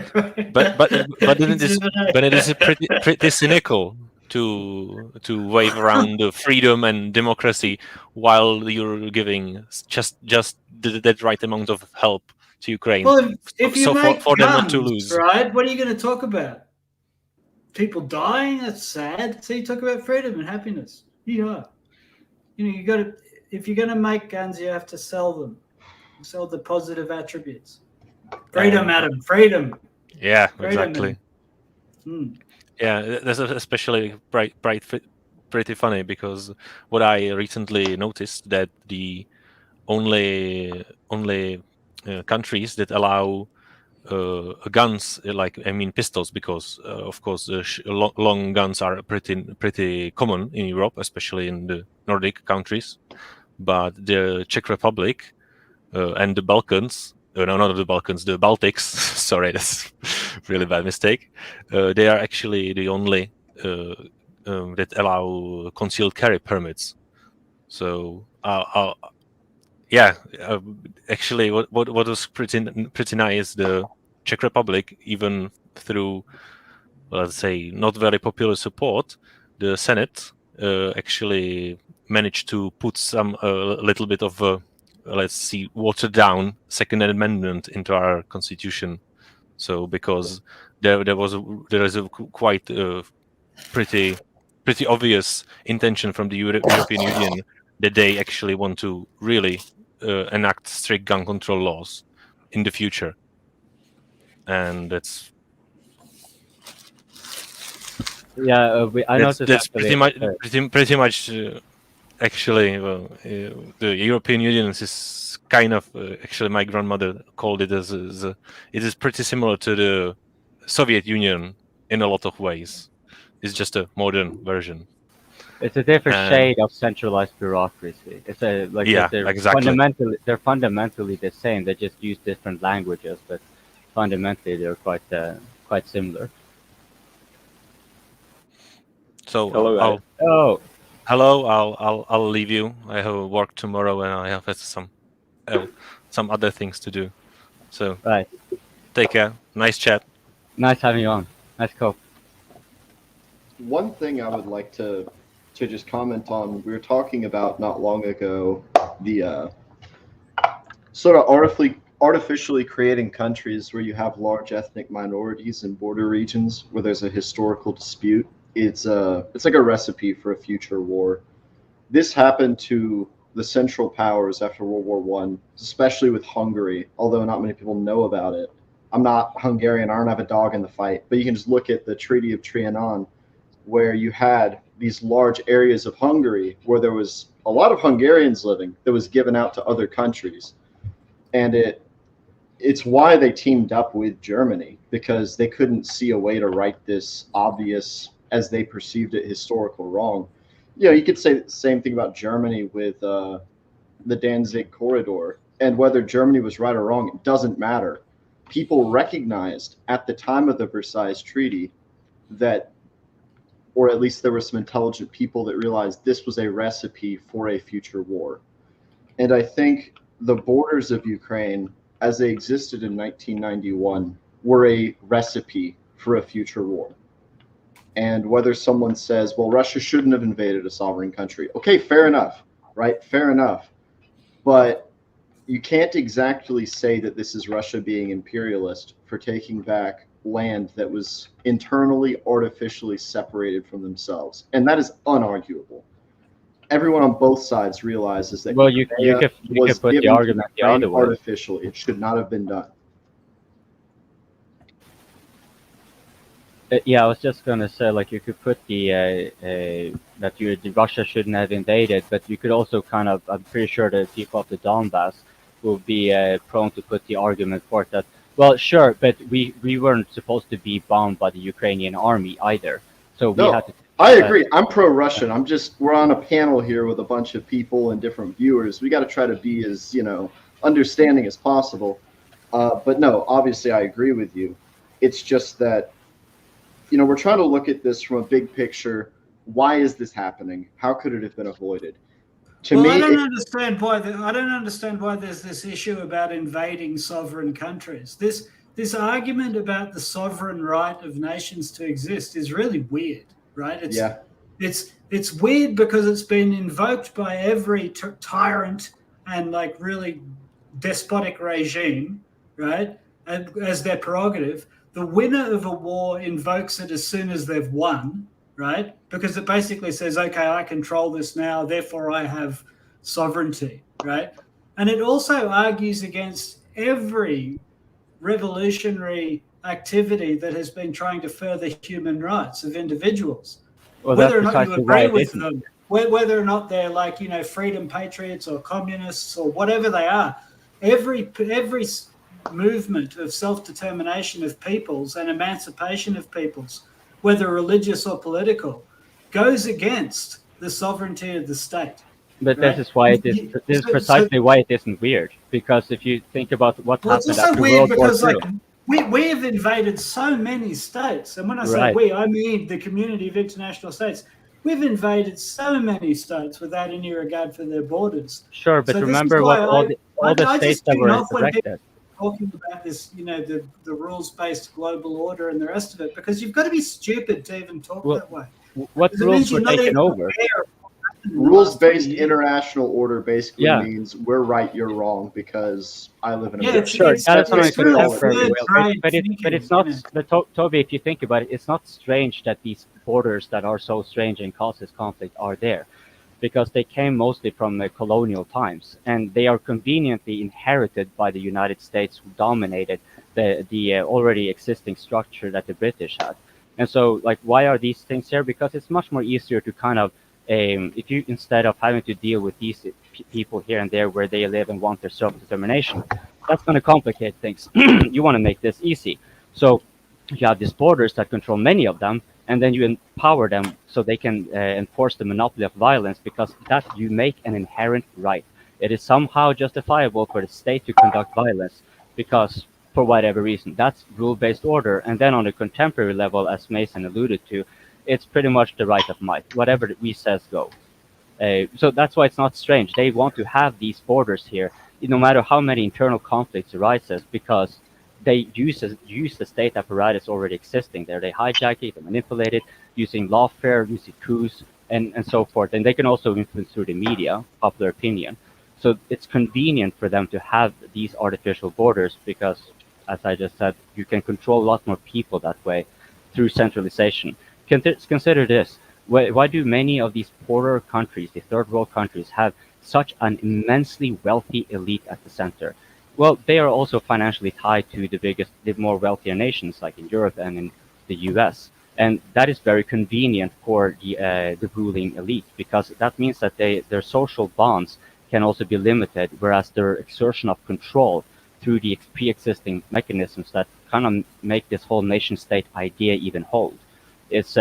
But it is pretty cynical to wave around the freedom and democracy while you're giving just that right amount of help to Ukraine. Well, if you make for them not to guns, lose, right? What are you going to talk about? People dying? That's sad. So you talk about freedom and happiness. You got to. If you're going to make guns, you have to sell them. Sell the positive attributes. Freedom, Adam. Freedom. Yeah, Freedom, exactly. Yeah, that's especially pretty funny because what I recently noticed that the only countries that allow guns, pistols, because of course long guns are pretty common in Europe, especially in the Nordic countries, but the Czech Republic and the Balkans. No, not the Balkans, the Baltics. Sorry, that's really bad mistake. They are actually the only that allow concealed carry permits. So, actually, what was pretty nice, the Czech Republic, even through, let's say, not very popular support, the Senate actually managed to put some little bit of watered down Second Amendment into our constitution. So because there is a quite pretty obvious intention from the European Union that they actually want to really enact strict gun control laws in the future, and that's I noticed that's pretty much. Actually, the European Union is kind of actually my grandmother called it as it is pretty similar to the Soviet Union in a lot of ways. It's just a modern version. It's a different shade of centralized bureaucracy. It's exactly. They're fundamentally the same. They just use different languages, but fundamentally they're quite similar. So hello. Hello, I'll leave you. I have work tomorrow and I have some other things to do. So right. Take care. Nice chat. Nice having you on. Nice call. One thing I would like to just comment on, we were talking about not long ago the sort of artificially creating countries where you have large ethnic minorities in border regions where there's a historical dispute. It's like a recipe for a future war. This happened to the Central Powers after World War I, especially with Hungary, although not many people know about it. I'm not Hungarian, I don't have a dog in the fight, but you can just look at the Treaty of Trianon, where you had these large areas of Hungary where there was a lot of Hungarians living that was given out to other countries. And it's why they teamed up with Germany, because they couldn't see a way to right this obvious, as they perceived it, historical wrong. You could say the same thing about Germany with the Danzig corridor, and whether Germany was right or wrong, it doesn't matter. People recognized at the time of the Versailles Treaty that, or at least there were some intelligent people that realized this was a recipe for a future war. And I think the borders of Ukraine, as they existed in 1991, were a recipe for a future war. And whether someone says, well, Russia shouldn't have invaded a sovereign country. Okay, fair enough, right? Fair enough. But you can't exactly say that this is Russia being imperialist for taking back land that was internally, artificially separated from themselves. And that is unarguable. Everyone on both sides realizes that you could put the argument the other way. Artificial. It should not have been done. Yeah, I was just gonna say, like, you could put that Russia shouldn't have invaded, but you could also kind of, I'm pretty sure the people of the Donbass will be prone to put the argument forth that, well, sure, but we weren't supposed to be bombed by the Ukrainian army either, so we had to. I agree. I'm pro-Russian. We're on a panel here with a bunch of people and different viewers. We got to try to be as, understanding as possible. But no, obviously I agree with you. It's just that, we're trying to look at this from a big picture. Why is this happening? How could it have been avoided? I don't understand why there's this issue about invading sovereign countries. This argument about the sovereign right of nations to exist is really weird, right? It's weird because it's been invoked by every tyrant and like really despotic regime, right? And as their prerogative. The winner of a war invokes it as soon as they've won, right? Because it basically says, okay, I control this now, therefore I have sovereignty, right? And it also argues against every revolutionary activity that has been trying to further human rights of individuals. Well, whether or not you agree with them, whether or not they're like, freedom patriots or communists or whatever they are, every movement of self-determination of peoples and emancipation of peoples, whether religious or political, goes against the sovereignty of the state. But right? This is precisely why it isn't weird, because if you think about what happened after World War II. We have invaded so many states, and when I say we, I mean the community of international states. We've invaded so many states without any regard for their borders. Sure, but remember what all the states that were insurrected. Talking about this, the rules-based global order and the rest of it, because you've got to be stupid to even talk that way. What rules were taken over? Rules-based international order basically means we're right, you're wrong, because I live in America. Sure, that's not contemporary. But it's not, Toby, if you think about it, it's not strange that these borders that are so strange and cause this conflict are there, because they came mostly from the colonial times, and they are conveniently inherited by the United States, who dominated the already existing structure that the British had. And so, like, why are these things here? Because it's much more easier to kind of, if you, instead of having to deal with these people here and there where they live and want their self-determination, that's going to complicate things. You want to make this easy. So you have these borders that control many of them, and then you empower them so they can enforce the monopoly of violence, because that you make an inherent right. It is somehow justifiable for the state to conduct violence because, for whatever reason, that's rule-based order. And then on a contemporary level, as Mason alluded to, it's pretty much the right of might. Whatever we says goes. So that's why it's not strange. They want to have these borders here, no matter how many internal conflicts arises, because they use the state apparatus already existing there. They hijack it, they manipulate it, using lawfare, using coups, and so forth. And they can also influence through the media, popular opinion. So it's convenient for them to have these artificial borders because, as I just said, you can control a lot more people that way through centralization. Consider this. Why do many of these poorer countries, the third world countries, have such an immensely wealthy elite at the center? Well, they are also financially tied to the more wealthier nations, like in Europe and in the US. And that is very convenient for the ruling elite, because that means that their social bonds can also be limited, whereas their exertion of control through the pre-existing mechanisms that kind of make this whole nation-state idea even hold. It's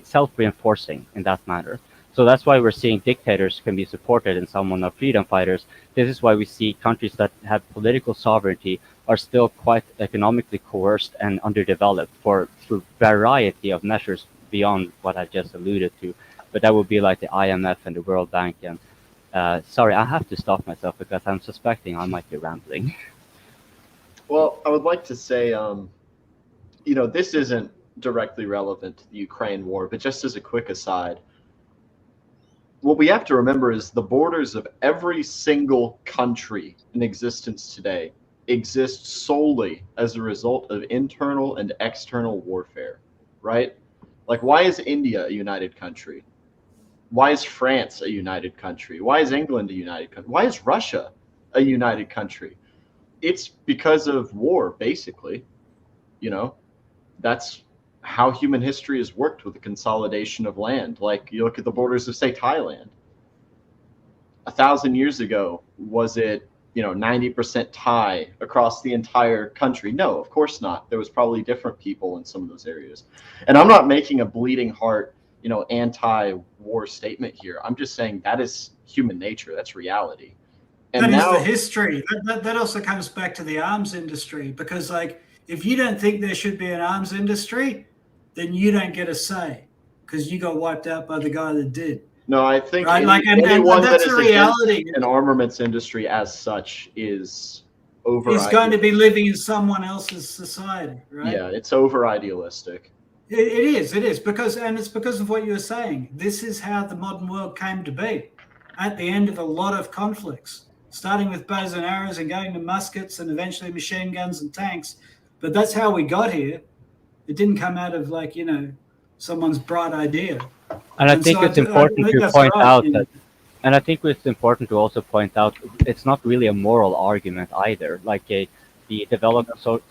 self-reinforcing in that matter. So that's why we're seeing dictators can be supported and someone of freedom fighters. This is why we see countries that have political sovereignty are still quite economically coerced and underdeveloped through variety of measures beyond what I just alluded to. But that would be like the IMF and the World Bank. And sorry, I have to stop myself because I'm suspecting I might be rambling. Well, I would like to say, this isn't directly relevant to the Ukraine war, but just as a quick aside, what we have to remember is the borders of every single country in existence today exist solely as a result of internal and external warfare, right? Like, why is India a united country? Why is France a united country? Why is England a united country? Why is Russia a united country? It's because of war, basically. That's how human history has worked with the consolidation of land. Like you look at the borders of, say, Thailand. 1,000 years ago, was it 90% Thai across the entire country? No, of course not. There was probably different people in some of those areas. And I'm not making a bleeding heart, anti-war statement here. I'm just saying that is human nature. That's reality. And that is the history. That also comes back to the arms industry, because like if you don't think there should be an arms industry, then you don't get a say because you got wiped out by the guy that did. No, I think anyone that is reality. An armaments industry as such is over. He's going to be living in someone else's society, right? Yeah, it's over idealistic. It is because of what you were saying. This is how the modern world came to be at the end of a lot of conflicts, starting with bows and arrows and going to muskets and eventually machine guns and tanks. But that's how we got here. It didn't come out of someone's bright idea. And I think it's important to point out that, and I think it's important to also point out, it's not really a moral argument either. Like the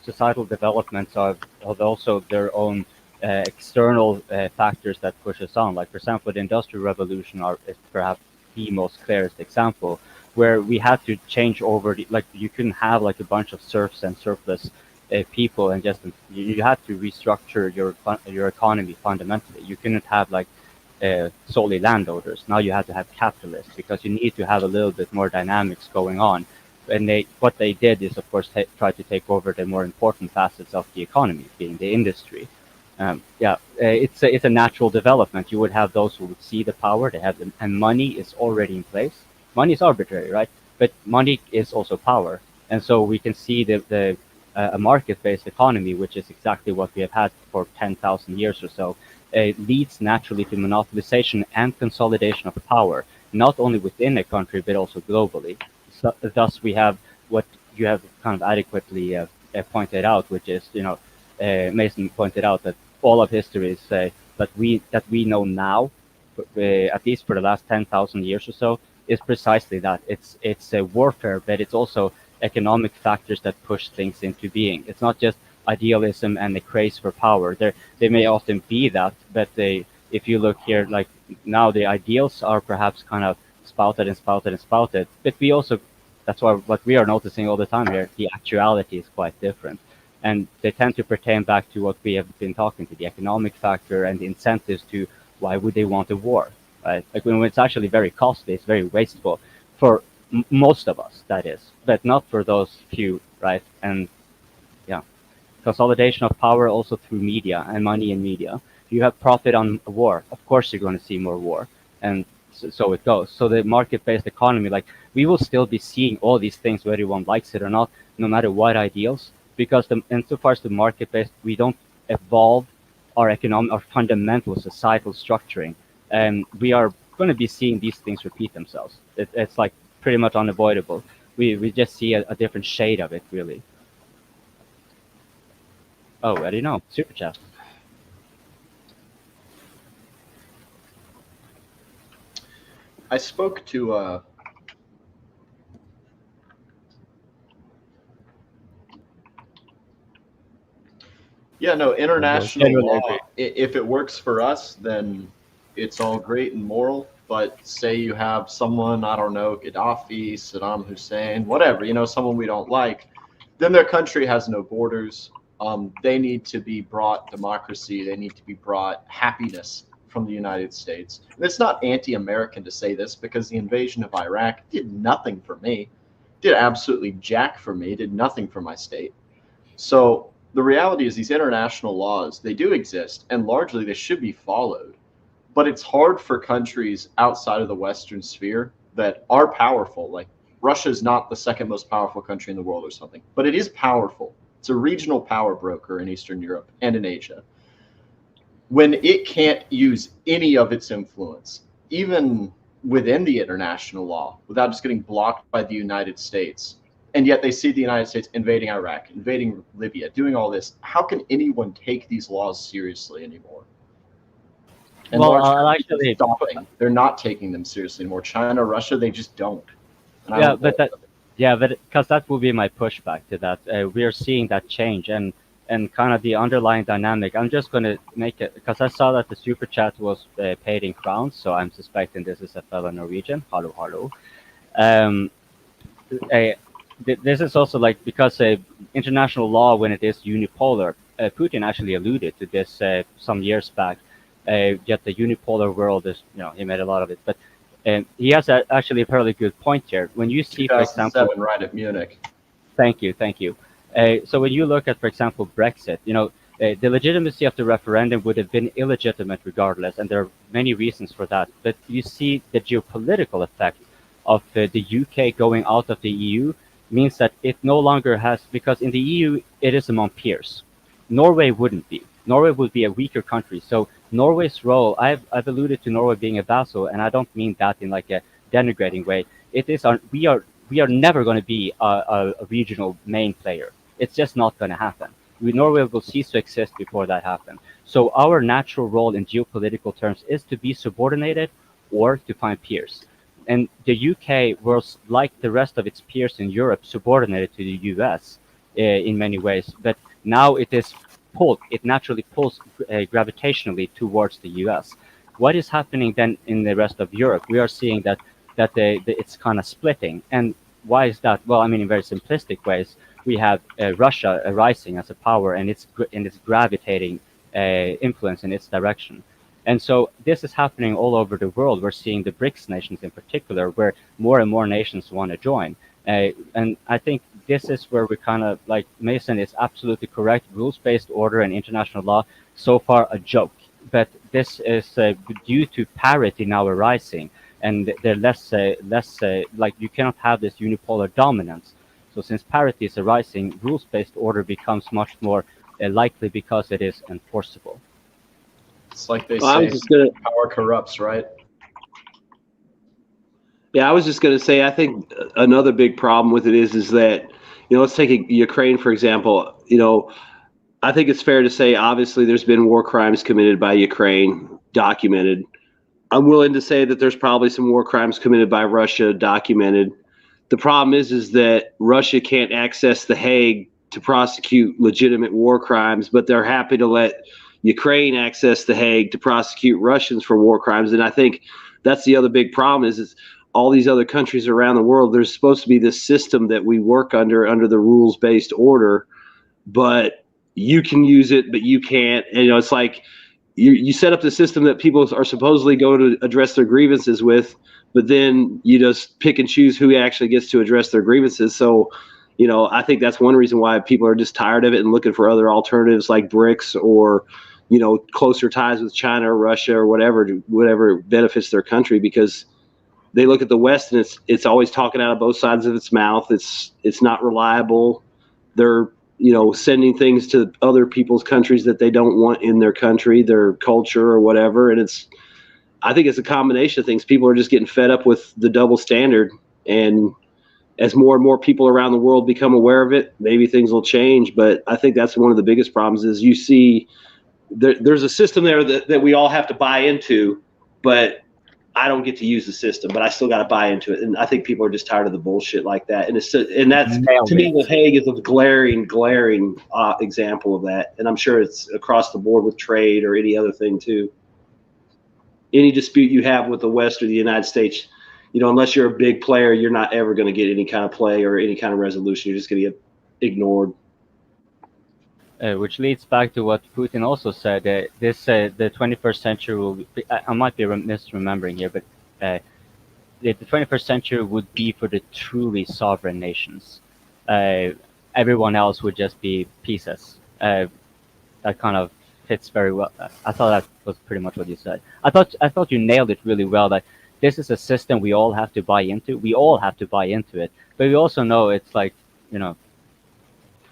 societal developments have also their own external factors that push us on. Like for example, the Industrial Revolution is perhaps the most clearest example, where we had to change over. You couldn't have like a bunch of serfs and surplus people, and just you had to restructure your economy fundamentally. You couldn't have solely landowners. Now you have to have capitalists because you need to have a little bit more dynamics going on. And what they did is, of course, try to take over the more important facets of the economy, being the industry. It's a natural development. You would have those who would see the power, they have them, and money is already in place. Money is arbitrary, right? But money is also power, and so we can see a market-based economy, which is exactly what we have had for 10,000 years or so. Leads naturally to monopolization and consolidation of power, not only within a country, but also globally. So, thus, we have what you have kind of adequately pointed out, which is, Mason pointed out that all of history is that we know now, at least for the last 10,000 years or so, is precisely that. It's a warfare, but it's also economic factors that push things into being. It's not just idealism and the craze for power. They may often be that, but if you look here, like now the ideals are perhaps kind of spouted, but we also, that's why what we are noticing all the time here, the actuality is quite different. And they tend to pertain back to what we have been talking to, the economic factor and the incentives to why would they want a war, right? Like when it's actually very costly, it's very wasteful for most of us, that is, but not for those few, right? And consolidation of power also through media and money in media. If you have profit on a war, of course you're going to see more war, and so it goes. So the market-based economy, like we will still be seeing all these things whether one likes it or not, no matter what ideals, because insofar as the market-based, we don't evolve our fundamental societal structuring, and we are going to be seeing these things repeat themselves. It's like pretty much unavoidable. We just see a different shade of it, really. Oh, I didn't know. Super chat. I spoke to international law. If it works for us, then it's all great and moral. But say you have someone, I don't know, Gaddafi, Saddam Hussein, whatever, someone we don't like, then their country has no borders. They need to be brought democracy. They need to be brought happiness from the United States. And it's not anti-American to say this, because the invasion of Iraq did nothing for me, did absolutely jack for me, did nothing for my state. So the reality is these international laws, they do exist, and largely they should be followed. But it's hard for countries outside of the Western sphere that are powerful. Like Russia is not the second most powerful country in the world or something, but it is powerful. It's a regional power broker in Eastern Europe and in Asia. When it can't use any of its influence, even within the international law, without just getting blocked by the United States, and yet they see the United States invading Iraq, invading Libya, doing all this, how can anyone take these laws seriously anymore? And actually, they're not taking them seriously anymore. China, Russia, they just don't. But because that will be my pushback to that. We are seeing that change, and and kind of the underlying dynamic. I'm just going to make it, because I saw that the super chat was paid in crowns, so I'm suspecting this is a fellow Norwegian. Hello. This is also like, because international law, when it is unipolar, Putin actually alluded to this some years back. Yet the unipolar world is, he made a lot of it, but he has actually a fairly good point here. When you see, for example, right at Munich. Thank you. So when you look at, for example, Brexit, the legitimacy of the referendum would have been illegitimate regardless, and there are many reasons for that. But you see the geopolitical effect of the UK going out of the EU means that it no longer has, because in the EU it is among peers. Norway wouldn't be. Norway would be a weaker country. So Norway's role, I've alluded to Norway being a vassal, and I don't mean that in like a denigrating way. It is we are never going to be a regional main player. It's just not going to happen. Norway will cease to exist before that happens. So our natural role in geopolitical terms is to be subordinated or to find peers. And the UK was, like the rest of its peers in Europe, subordinated to the US in many ways. But now it naturally pulls gravitationally towards the US. What is happening then in the rest of Europe? We are seeing that it's kind of splitting. And why is that? Well, I mean, in very simplistic ways, we have Russia rising as a power, and it's gravitating influence in its direction. And so this is happening all over the world. We're seeing the BRICS nations in particular, where more and more nations want to join. And I think this is where we kind of, like Mason is absolutely correct, rules-based order and international law, so far a joke. But this is due to parity now arising, and they're less like, you cannot have this unipolar dominance. So since parity is arising, rules-based order becomes much more likely because it is enforceable. It's like they say, power corrupts, right? Yeah, I was just going to say, I think another big problem with it is that, let's take Ukraine, for example. I think it's fair to say, obviously, there's been war crimes committed by Ukraine, documented. I'm willing to say that there's probably some war crimes committed by Russia, documented. The problem is that Russia can't access The Hague to prosecute legitimate war crimes, but they're happy to let Ukraine access The Hague to prosecute Russians for war crimes. And I think that's the other big problem is all these other countries around the world, there's supposed to be this system that we work under the rules-based order, but you can use it, but you can't. And, it's like you set up the system that people are supposedly going to address their grievances with, but then you just pick and choose who actually gets to address their grievances. So, I think that's one reason why people are just tired of it and looking for other alternatives like BRICS or, closer ties with China or Russia or whatever benefits their country, because they look at the West and it's always talking out of both sides of its mouth. It's not reliable. They're, sending things to other people's countries that they don't want in their country, their culture or whatever. And I think it's a combination of things. People are just getting fed up with the double standard. And as more and more people around the world become aware of it, maybe things will change. But I think that's one of the biggest problems is you see there's a system there that we all have to buy into, but I don't get to use the system, but I still got to buy into it. And I think people are just tired of the bullshit like that. And that's to me, The Hague is a glaring example of that. And I'm sure it's across the board with trade or any other thing too. Any dispute you have with the West or the United States, unless you're a big player, you're not ever going to get any kind of play or any kind of resolution. You're just going to get ignored. Which leads back to what Putin also said. The 21st century will be, I might be misremembering here, but the 21st century would be for the truly sovereign nations. Everyone else would just be pieces. That kind of fits very well. I thought that was pretty much what you said. I thought you nailed it really well, that this is a system we all have to buy into. We all have to buy into it. But we also know it's like,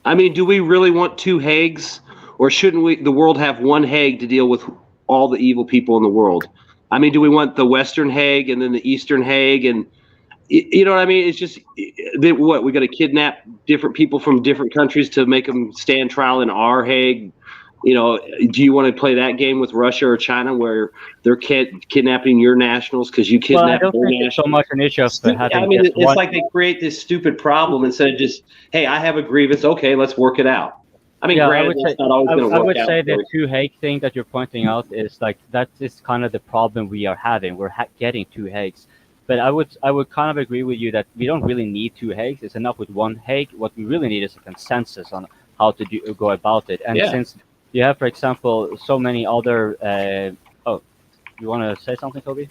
I mean, do we really want two Hagues, or shouldn't the world have one Hague to deal with all the evil people in the world? I mean, do we want the Western Hague and then the Eastern Hague? And you know what I mean? It's just, we got to kidnap different people from different countries to make them stand trial in our Hague? Do you want to play that game with Russia or China where they're kidnapping your nationals because you kidnapped their nationals? I don't think it's so much an issue of having. I mean, it's like they create this stupid problem instead of just, hey, I have a grievance. Okay, let's work it out. I mean, Yeah, granted, it's not always going to I work would out. say the for- two Hague thing that you're pointing out is like that is kind of the problem we are having. We're getting two Hagues, but I would kind of agree with you that we don't really need two Hagues. It's enough with one Hague. What we really need is a consensus on how to go about it. And Yeah. since you have, for example, so many other. Oh, you want to say something, Toby?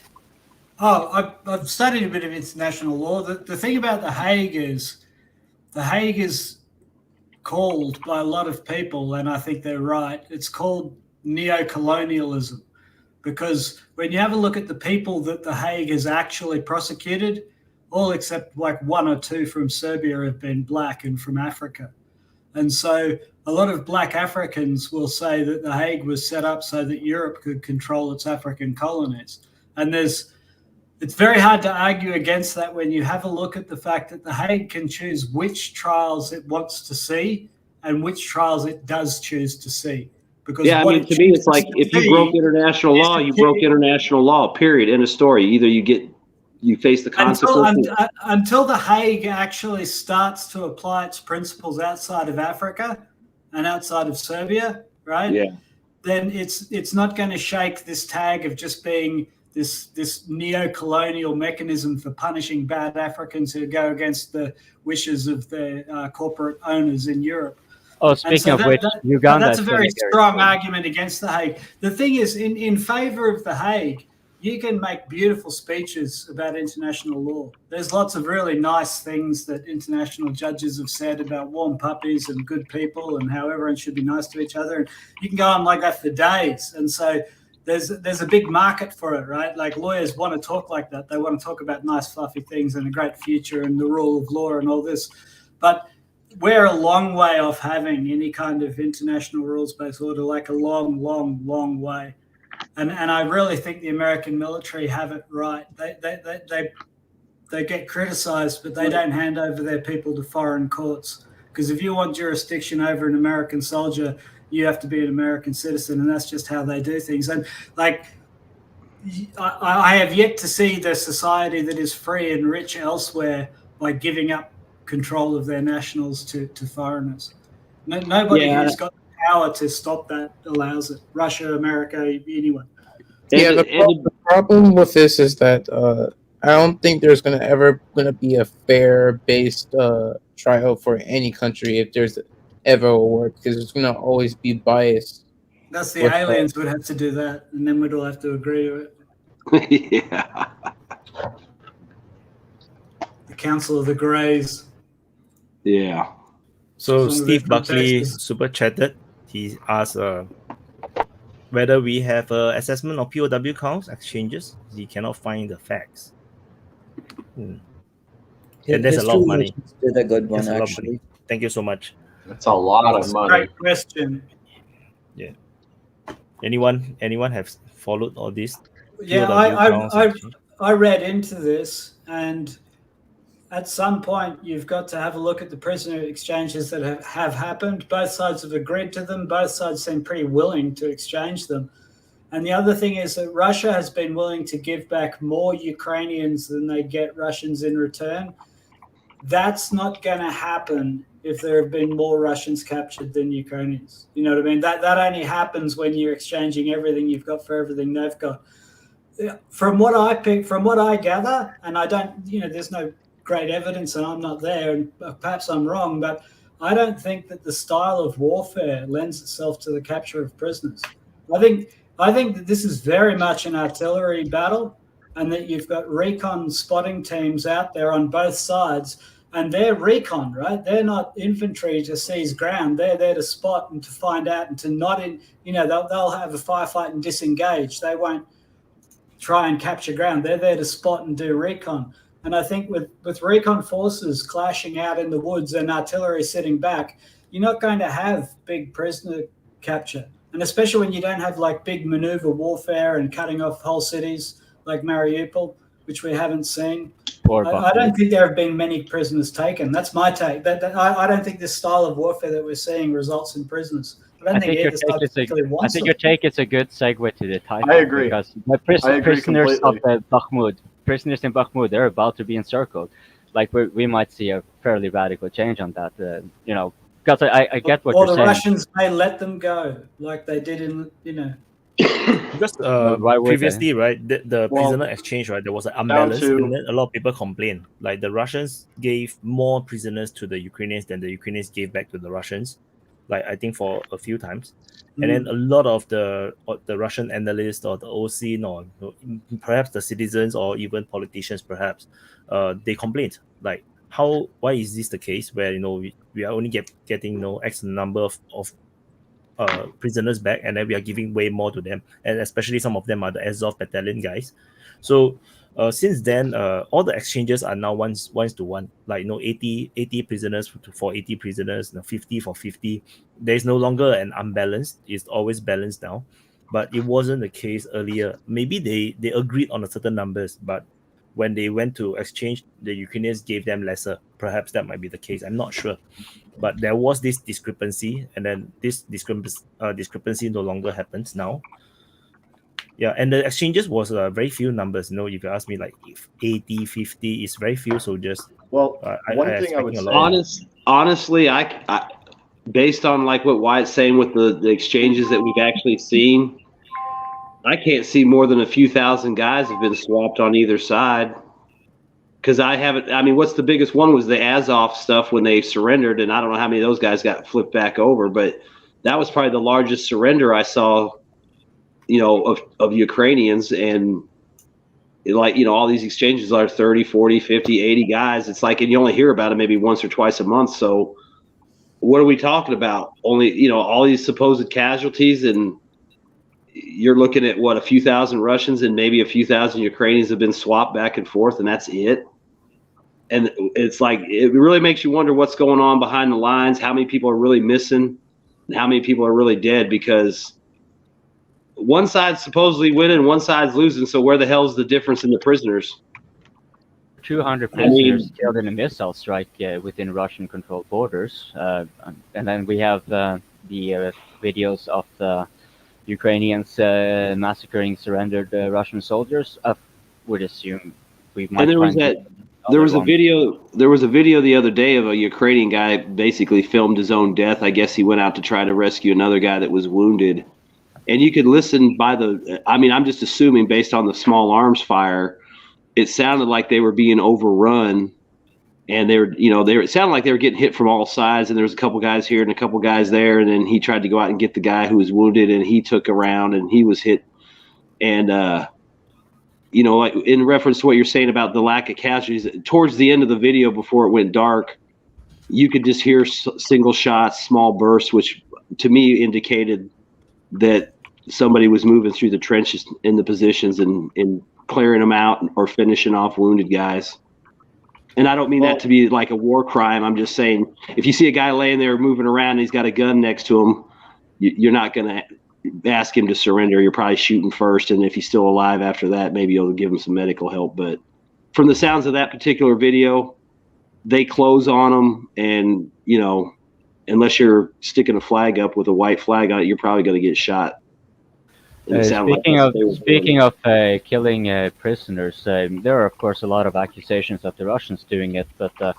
Oh, I've studied a bit of international law. The thing about the Hague is called by a lot of people, and I think they're right. It's called neo-colonialism, because when you have a look at the people that the Hague has actually prosecuted, all except like one or two from Serbia have been black and from Africa. And so a lot of black Africans will say that the Hague was set up so that Europe could control its African colonies. And it's very hard to argue against that when you have a look at the fact that the Hague can choose which trials it wants to see and which trials it does choose to see. Because Yeah, I mean, to me, it's like if you broke international law, you broke international law, period. End of story. Either you face the consequences. Until the Hague actually starts to apply its principles outside of Africa and outside of Serbia, right? Yeah. Then it's not going to shake this tag of just being this neo-colonial mechanism for punishing bad Africans who go against the wishes of their corporate owners in Europe. Oh, speaking of which, Uganda. That's a very strong argument against the Hague. The thing is, in favor of the Hague, you can make beautiful speeches about international law. There's lots of really nice things that international judges have said about warm puppies and good people and how everyone should be nice to each other. And you can go on like that for days. And so there's a big market for it, right? Like lawyers want to talk like that. They want to talk about nice, fluffy things and a great future and the rule of law and all this. But we're a long way off having any kind of international rules-based order, like a long, long, long way. And I really think the American military have it right. They get criticized, but they don't hand over their people to foreign courts. Because if you want jurisdiction over an American soldier, you have to be an American citizen, and that's just how they do things. And like, I have yet to see the society that is free and rich elsewhere by giving up control of their nationals to foreigners. Nobody who's got the power to stop that allows it. Russia, America, anyone. Yeah, the problem with this is that I don't think there's ever gonna be a fair based trial for any country if there's ever a war, because it's gonna always be biased. That's the aliens would have to do that, and then we'd all have to agree to it. Yeah. The Council of the Greys. Yeah. So Steve Buckley super chatted. He asked whether we have assessment of POW counts exchanges. He cannot find the facts. And there's a lot of money. Did a good one, actually. Thank you so much. That's a lot of money. Great question. Yeah. Anyone have followed all this? Yeah, I read into this, and at some point you've got to have a look at the prisoner exchanges that have happened. Both sides have agreed to them. Both sides seem pretty willing to exchange them. And the other thing is that Russia has been willing to give back more Ukrainians than they get Russians in return. That's not going to happen if there have been more Russians captured than Ukrainians. You know what I mean? That only happens when you're exchanging everything you've got for everything they've got. From what I gather, and I don't, there's no great evidence and I'm not there, and perhaps I'm wrong, but I don't think that the style of warfare lends itself to the capture of prisoners. I think that this is very much an artillery battle, and that you've got recon spotting teams out there on both sides, and they're recon, right? They're not infantry to seize ground. They're there to spot and to find out and to not they'll have a firefight and disengage. They won't try and capture ground. They're there to spot and do recon. And I think with recon forces clashing out in the woods and artillery sitting back, you're not going to have big prisoner capture. And especially when you don't have like big maneuver warfare and cutting off whole cities like Mariupol, which we haven't seen. I don't think there have been many prisoners taken. That's my take. I don't think this style of warfare that we're seeing results in prisoners. I think your take is a good segue to the Typhon. I agree. Because the prisoners of Bakhmut, prisoners in Bakhmut, they're about to be encircled. Like we might see a fairly radical change on that. because I get what or you're the saying. Russians may let them go, like they did in, Because why would previously, right, the Well, prisoner exchange, right, there was an down unbalance, to- and then a lot of people complained. Like the Russians gave more prisoners to the Ukrainians than the Ukrainians gave back to the Russians. Like I think for a few times, and then a lot of the Russian analysts or the OC, or perhaps the citizens or even politicians, perhaps, they complained like, why is this the case where we are only getting X number of prisoners back, and then we are giving way more to them, and especially some of them are the Azov battalion guys. So since then, all the exchanges are now one to one, like 80 prisoners for 80 prisoners, 50 for 50. There's no longer an unbalanced, it's always balanced now. But it wasn't the case earlier. Maybe they agreed on a certain numbers, but when they went to exchange, the Ukrainians gave them lesser. Perhaps that might be the case, I'm not sure. But there was this discrepancy, and then this discrepancy no longer happens now. Yeah, and the exchanges was very few numbers. If you ask me, like if 80, 50 is very few soldiers. Well, one thing I would say, honestly, I based on like what Wyatt's saying with the exchanges that we've actually seen, I can't see more than a few thousand guys have been swapped on either side. Because what's the biggest one was the Azov stuff when they surrendered, and I don't know how many of those guys got flipped back over, but that was probably the largest surrender I saw, of Ukrainians. And all these exchanges are 30, 40, 50, 80 guys. It's like, and you only hear about it maybe once or twice a month. So what are we talking about? Only, all these supposed casualties, and you're looking at a few thousand Russians and maybe a few thousand Ukrainians have been swapped back and forth, and that's it. And it's like, it really makes you wonder what's going on behind the lines, how many people are really missing and how many people are really dead, because one side's supposedly winning, one side's losing. So where the hell's the difference in the prisoners? 200 prisoners killed in a missile strike within Russian-controlled borders. And then we have the videos of the Ukrainians massacring surrendered Russian soldiers. I would assume we might. And there was a video the other day of a Ukrainian guy basically filmed his own death. I guess he went out to try to rescue another guy that was wounded. And you could listen I'm just assuming based on the small arms fire, it sounded like they were being overrun, and it sounded like they were getting hit from all sides, and there was a couple guys here and a couple guys there, and then he tried to go out and get the guy who was wounded, and he took a round and he was hit. And like in reference to what you're saying about the lack of casualties, towards the end of the video before it went dark, you could just hear single shots, small bursts, which to me indicated that somebody was moving through the trenches in the positions and clearing them out or finishing off wounded guys. And I don't mean that to be like a war crime. I'm just saying, if you see a guy laying there moving around and he's got a gun next to him, you're not going to ask him to surrender. You're probably shooting first, and if he's still alive after that, maybe you'll give him some medical help. But from the sounds of that particular video, they close on him, and unless you're sticking a flag up with a white flag on it, you're probably going to get shot. Speaking of killing prisoners, there are of course a lot of accusations of the Russians doing it, but I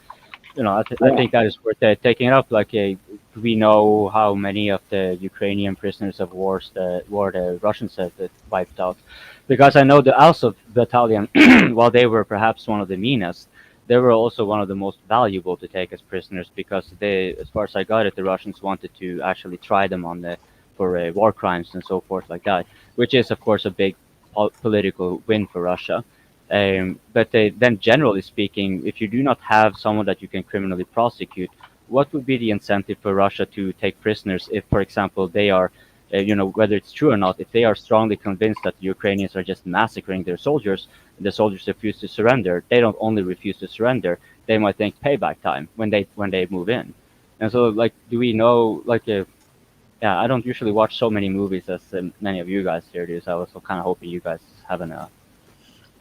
think that is worth taking it up. Like, we know how many of the Ukrainian prisoners of war the Russians have wiped out, because I know the Azov battalion, while they were perhaps one of the meanest, they were also one of the most valuable to take as prisoners, because they, as far as I got it, the Russians wanted to actually try them for war crimes and so forth like that, which is of course a big political win for Russia. But then generally speaking, if you do not have someone that you can criminally prosecute, what would be the incentive for Russia to take prisoners if, for example, they are, whether it's true or not, if they are strongly convinced that the Ukrainians are just massacring their soldiers, and the soldiers refuse to surrender, they don't only refuse to surrender, they might think payback time when they move in. And so, like, do we know, like, yeah, I don't usually watch so many movies as many of you guys here do, so I was kind of hoping you guys have an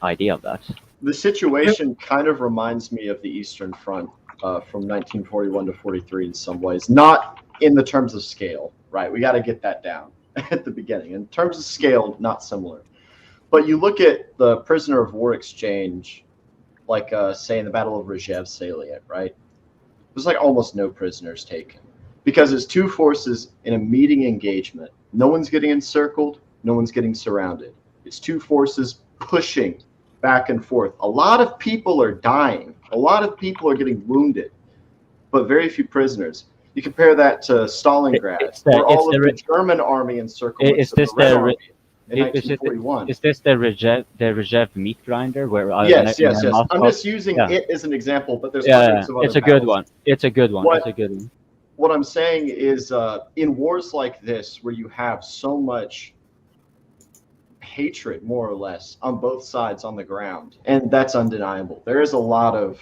idea of that. The situation kind of reminds me of the Eastern Front from 1941 to 43 in some ways, not in the terms of scale, right? We got to get that down at the beginning. In terms of scale, not similar. But you look at the prisoner of war exchange, like say in the Battle of Rzhev Salient, right? There's like almost no prisoners taken. because it's two forces in a meeting engagement. No one's getting encircled, no one's getting surrounded. It's two forces pushing back and forth. A lot of people are dying. A lot of people are getting wounded, but very few prisoners. You compare that to Stalingrad, where all of the German army encircled the Red Army in 1941. Is this the Regev meat grinder? Where yes. I'm just using it as an example, but there's hundreds of other it's a good one. It's a good one. What I'm saying is, in wars like this, where you have so much hatred, more or less, on both sides on the ground, and that's undeniable. There is a lot of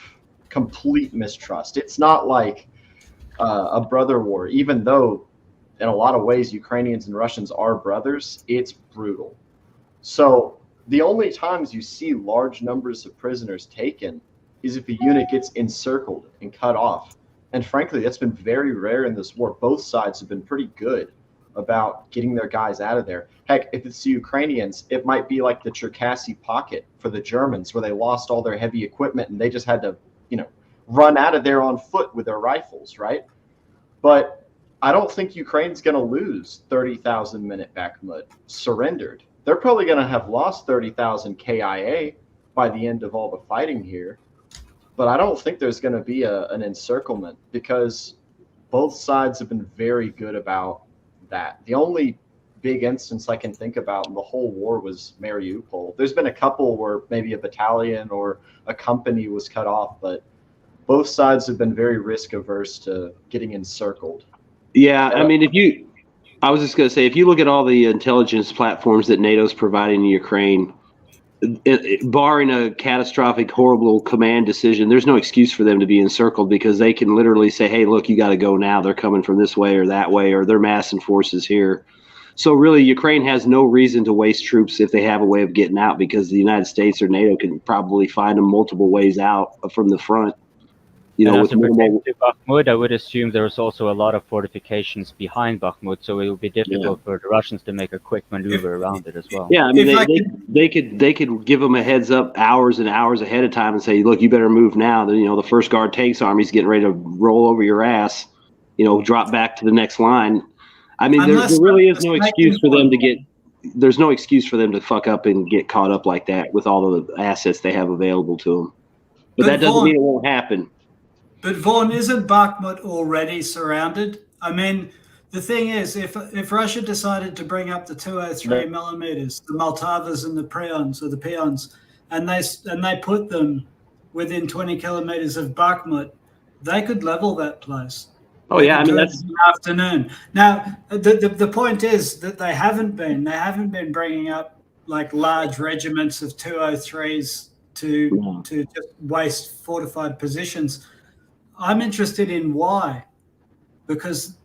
complete mistrust. It's not like a brother war, even though in a lot of ways Ukrainians and Russians are brothers. It's brutal. So the only times you see large numbers of prisoners taken is if a unit gets encircled and cut off. And frankly, that's been very rare in this war. Both sides have been pretty good about getting their guys out of there. Heck, if it's the Ukrainians, it might be like the Cherkasy pocket for the Germans, where they lost all their heavy equipment and they just had to, run out of there on foot with their rifles, right? But I don't think Ukraine's going to lose 30,000 men at Bakhmut surrendered. They're probably going to have lost 30,000 KIA by the end of all the fighting here. But I don't think there's going to be an encirclement, because both sides have been very good about that. The only big instance I can think about in the whole war was Mariupol. There's been a couple where maybe a battalion or a company was cut off, but both sides have been very risk averse to getting encircled. Yeah, I mean, I was just going to say, if you look at all the intelligence platforms that NATO's providing to Ukraine, barring a catastrophic, horrible command decision, there's no excuse for them to be encircled, because they can literally say, hey, look, you got to go now. They're coming from this way or that way, or they're massing forces here. So really, Ukraine has no reason to waste troops if they have a way of getting out, because the United States or NATO can probably find them multiple ways out from the front. As it pertains to Bakhmut, I would assume there's also a lot of fortifications behind Bakhmut, so it would be difficult for the Russians to make a quick maneuver around it as well. Yeah, I mean, they could give them a heads up hours and hours ahead of time and say, look, you better move now. The First Guard Tanks Army's getting ready to roll over your ass. Drop back to the next line. I mean, there really is no excuse for them to get. There's no excuse for them to fuck up and get caught up like that with all the assets they have available to them. But that doesn't mean it won't happen. But Vaun, isn't Bakhmut already surrounded? I mean, the thing is, if Russia decided to bring up the 203 millimeters, the Maltavas and the peons, and they put them within 20 kilometers of Bakhmut, they could level that place. Oh yeah, I mean that's an afternoon. Now the point is that they haven't been bringing up like large regiments of 203s to just waste fortified positions. I'm interested in why, because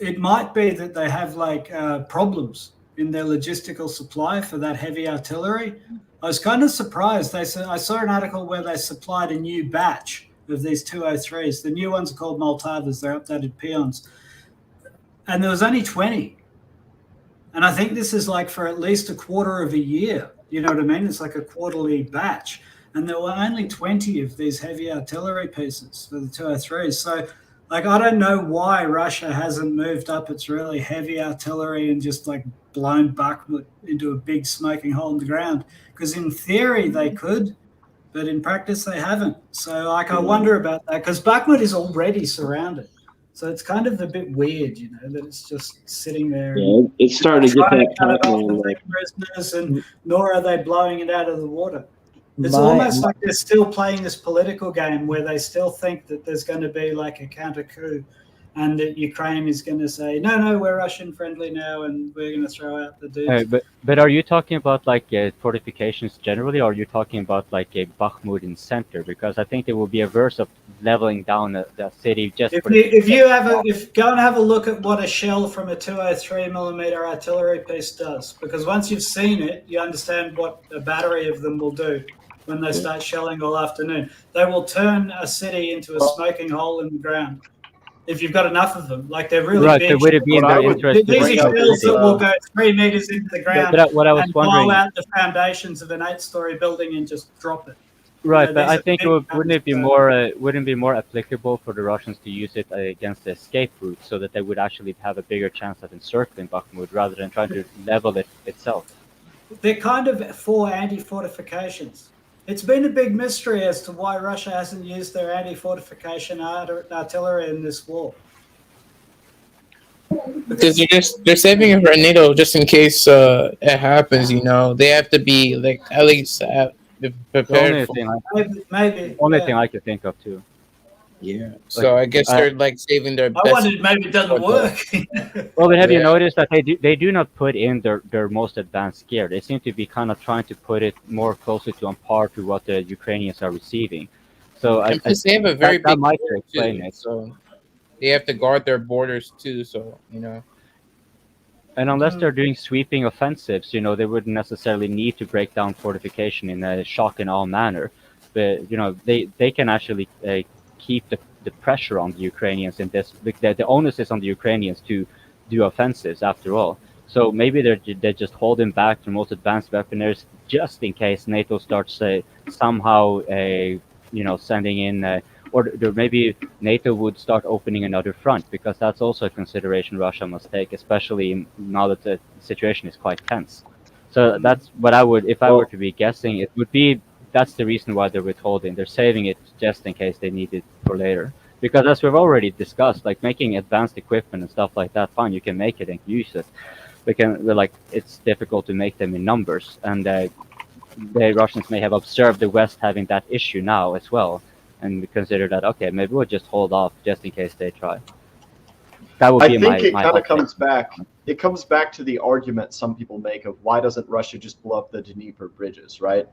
it might be that they have problems in their logistical supply for that heavy artillery. I was kind of surprised. I saw an article where they supplied a new batch of these 203s. The new ones are called Maltavas. They're updated peons. And there was only 20. And I think this is for at least a quarter of a year. You know what I mean? It's like a quarterly batch. And there were only 20 of these heavy artillery pieces for the 203s. So, I don't know why Russia hasn't moved up its really heavy artillery and just blown Bakhmut into a big smoking hole in the ground. Because in theory they could, but in practice they haven't. So, I wonder about that, because Bakhmut is already surrounded. So it's kind of a bit weird, that it's just sitting there. Yeah, it's starting to get that prisoners, and nor are they blowing it out of the water. It's almost like they're still playing this political game where they still think that there's going to be a counter coup, and that Ukraine is going to say, no, we're Russian friendly now, and we're going to throw out the dudes. But are you talking about fortifications generally, or are you talking about a Bakhmut in center? Because I think there will be averse of leveling down the city just. If go and have a look at what a shell from a 203 millimeter artillery piece does, because once you've seen it, you understand what a battery of them will do. When they start shelling all afternoon, they will turn a city into a smoking hole in the ground. If you've got enough of them, they're really big. Right, would it be in their interest? These are shells that will go 3 meters into the ground what I was and wondering, blow out the foundations of an 8-story building and just drop it. Right, know, but these I are think big wouldn't it be guns, more applicable for the Russians to use it against the escape route, so that they would actually have a bigger chance of encircling Bakhmut rather than trying to level it itself? They're kind of for anti-fortifications. It's been a big mystery as to why Russia hasn't used their anti-fortification artillery in this war. Because they're saving it for NATO just in case it happens. You know, they have to be like at least prepared for. Maybe Only yeah. thing I could think of too. Yeah. So I guess they're like saving their. I wondered maybe it doesn't work. Well, but have you noticed that they do not put in their most advanced gear? They seem to be kind of trying to put it more closely to on par to what the Ukrainians are receiving. So And plus they have a very that big might border explain too, it. so they have to guard their borders too. So you know. And unless they're doing sweeping offensives, you know, they wouldn't necessarily need to break down fortification in a shock and awe manner. But you know, they can actually keep the pressure on the Ukrainians in this. The onus is on the Ukrainians to do offensives after all. So maybe they're just holding back the most advanced weaponaries just in case NATO starts somehow sending in or maybe NATO would start opening another front, because that's also a consideration Russia must take, especially now that the situation is quite tense. So that's what I would, if I were to be guessing, it would be that's the reason why they're withholding. They're saving it just in case they need it for later. Because as we've already discussed, like making advanced equipment and stuff like that, fine, you can make it and use it. It's difficult to make them in numbers, and the Russians may have observed the West having that issue now as well, and consider that, okay, maybe we'll just hold off just in case they try. That would be I think it kind of comes back. It comes back to the argument some people make of why doesn't Russia just blow up the Dnieper bridges, right?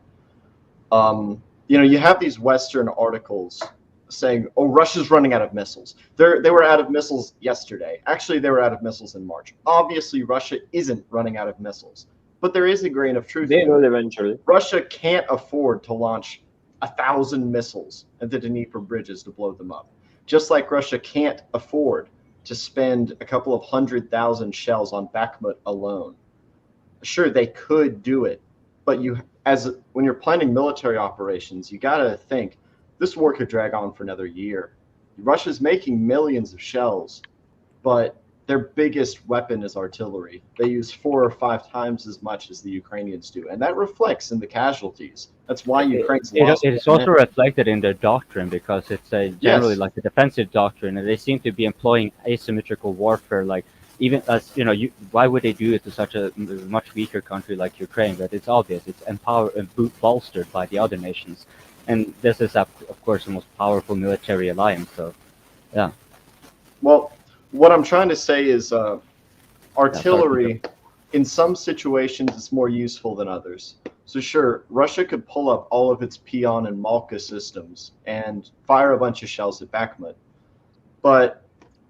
You have these Western articles saying, "Oh, Russia's running out of missiles." They were out of missiles yesterday. Actually, they were out of missiles in March. Obviously, Russia isn't running out of missiles, but there is a grain of truth. They will eventually. Russia can't afford to launch 1,000 missiles at the Dnieper bridges to blow them up. Just like Russia can't afford to spend a couple of 100,000 shells on Bakhmut alone. Sure, they could do it, but when you're planning military operations, you got to think this war could drag on for another year. Russia's making millions of shells, but their biggest weapon is artillery. They use 4 or 5 times as much as the Ukrainians do, and that reflects in the casualties. That's why Ukraine's lost. It's also reflected in their doctrine, because it's generally like a defensive doctrine, and they seem to be employing asymmetrical warfare. Like, even as why would they do it to such a much weaker country like Ukraine? But it's obvious. It's empowered and bolstered by the other nations, and this is of course the most powerful military alliance. So, yeah. Well, what I'm trying to say is artillery, in some situations, is more useful than others. So sure, Russia could pull up all of its Pion and Malka systems and fire a bunch of shells at Bakhmut. But,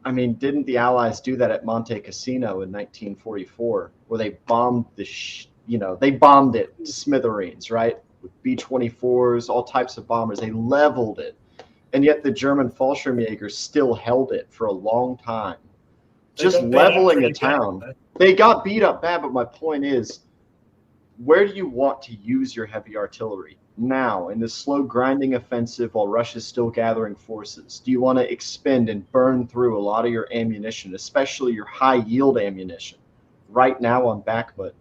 I mean, didn't the Allies do that at Monte Cassino in 1944, where they bombed they bombed it to smithereens, right? With B-24s, all types of bombers. They leveled it. And yet the German Fallschirmjägers still held it for a long time. Just leveling a town. They got beat up bad, but my point is, where do you want to use your heavy artillery? Now, in this slow grinding offensive while Russia's still gathering forces? Do you want to expend and burn through a lot of your ammunition, especially your high-yield ammunition, right now on Bakhmut?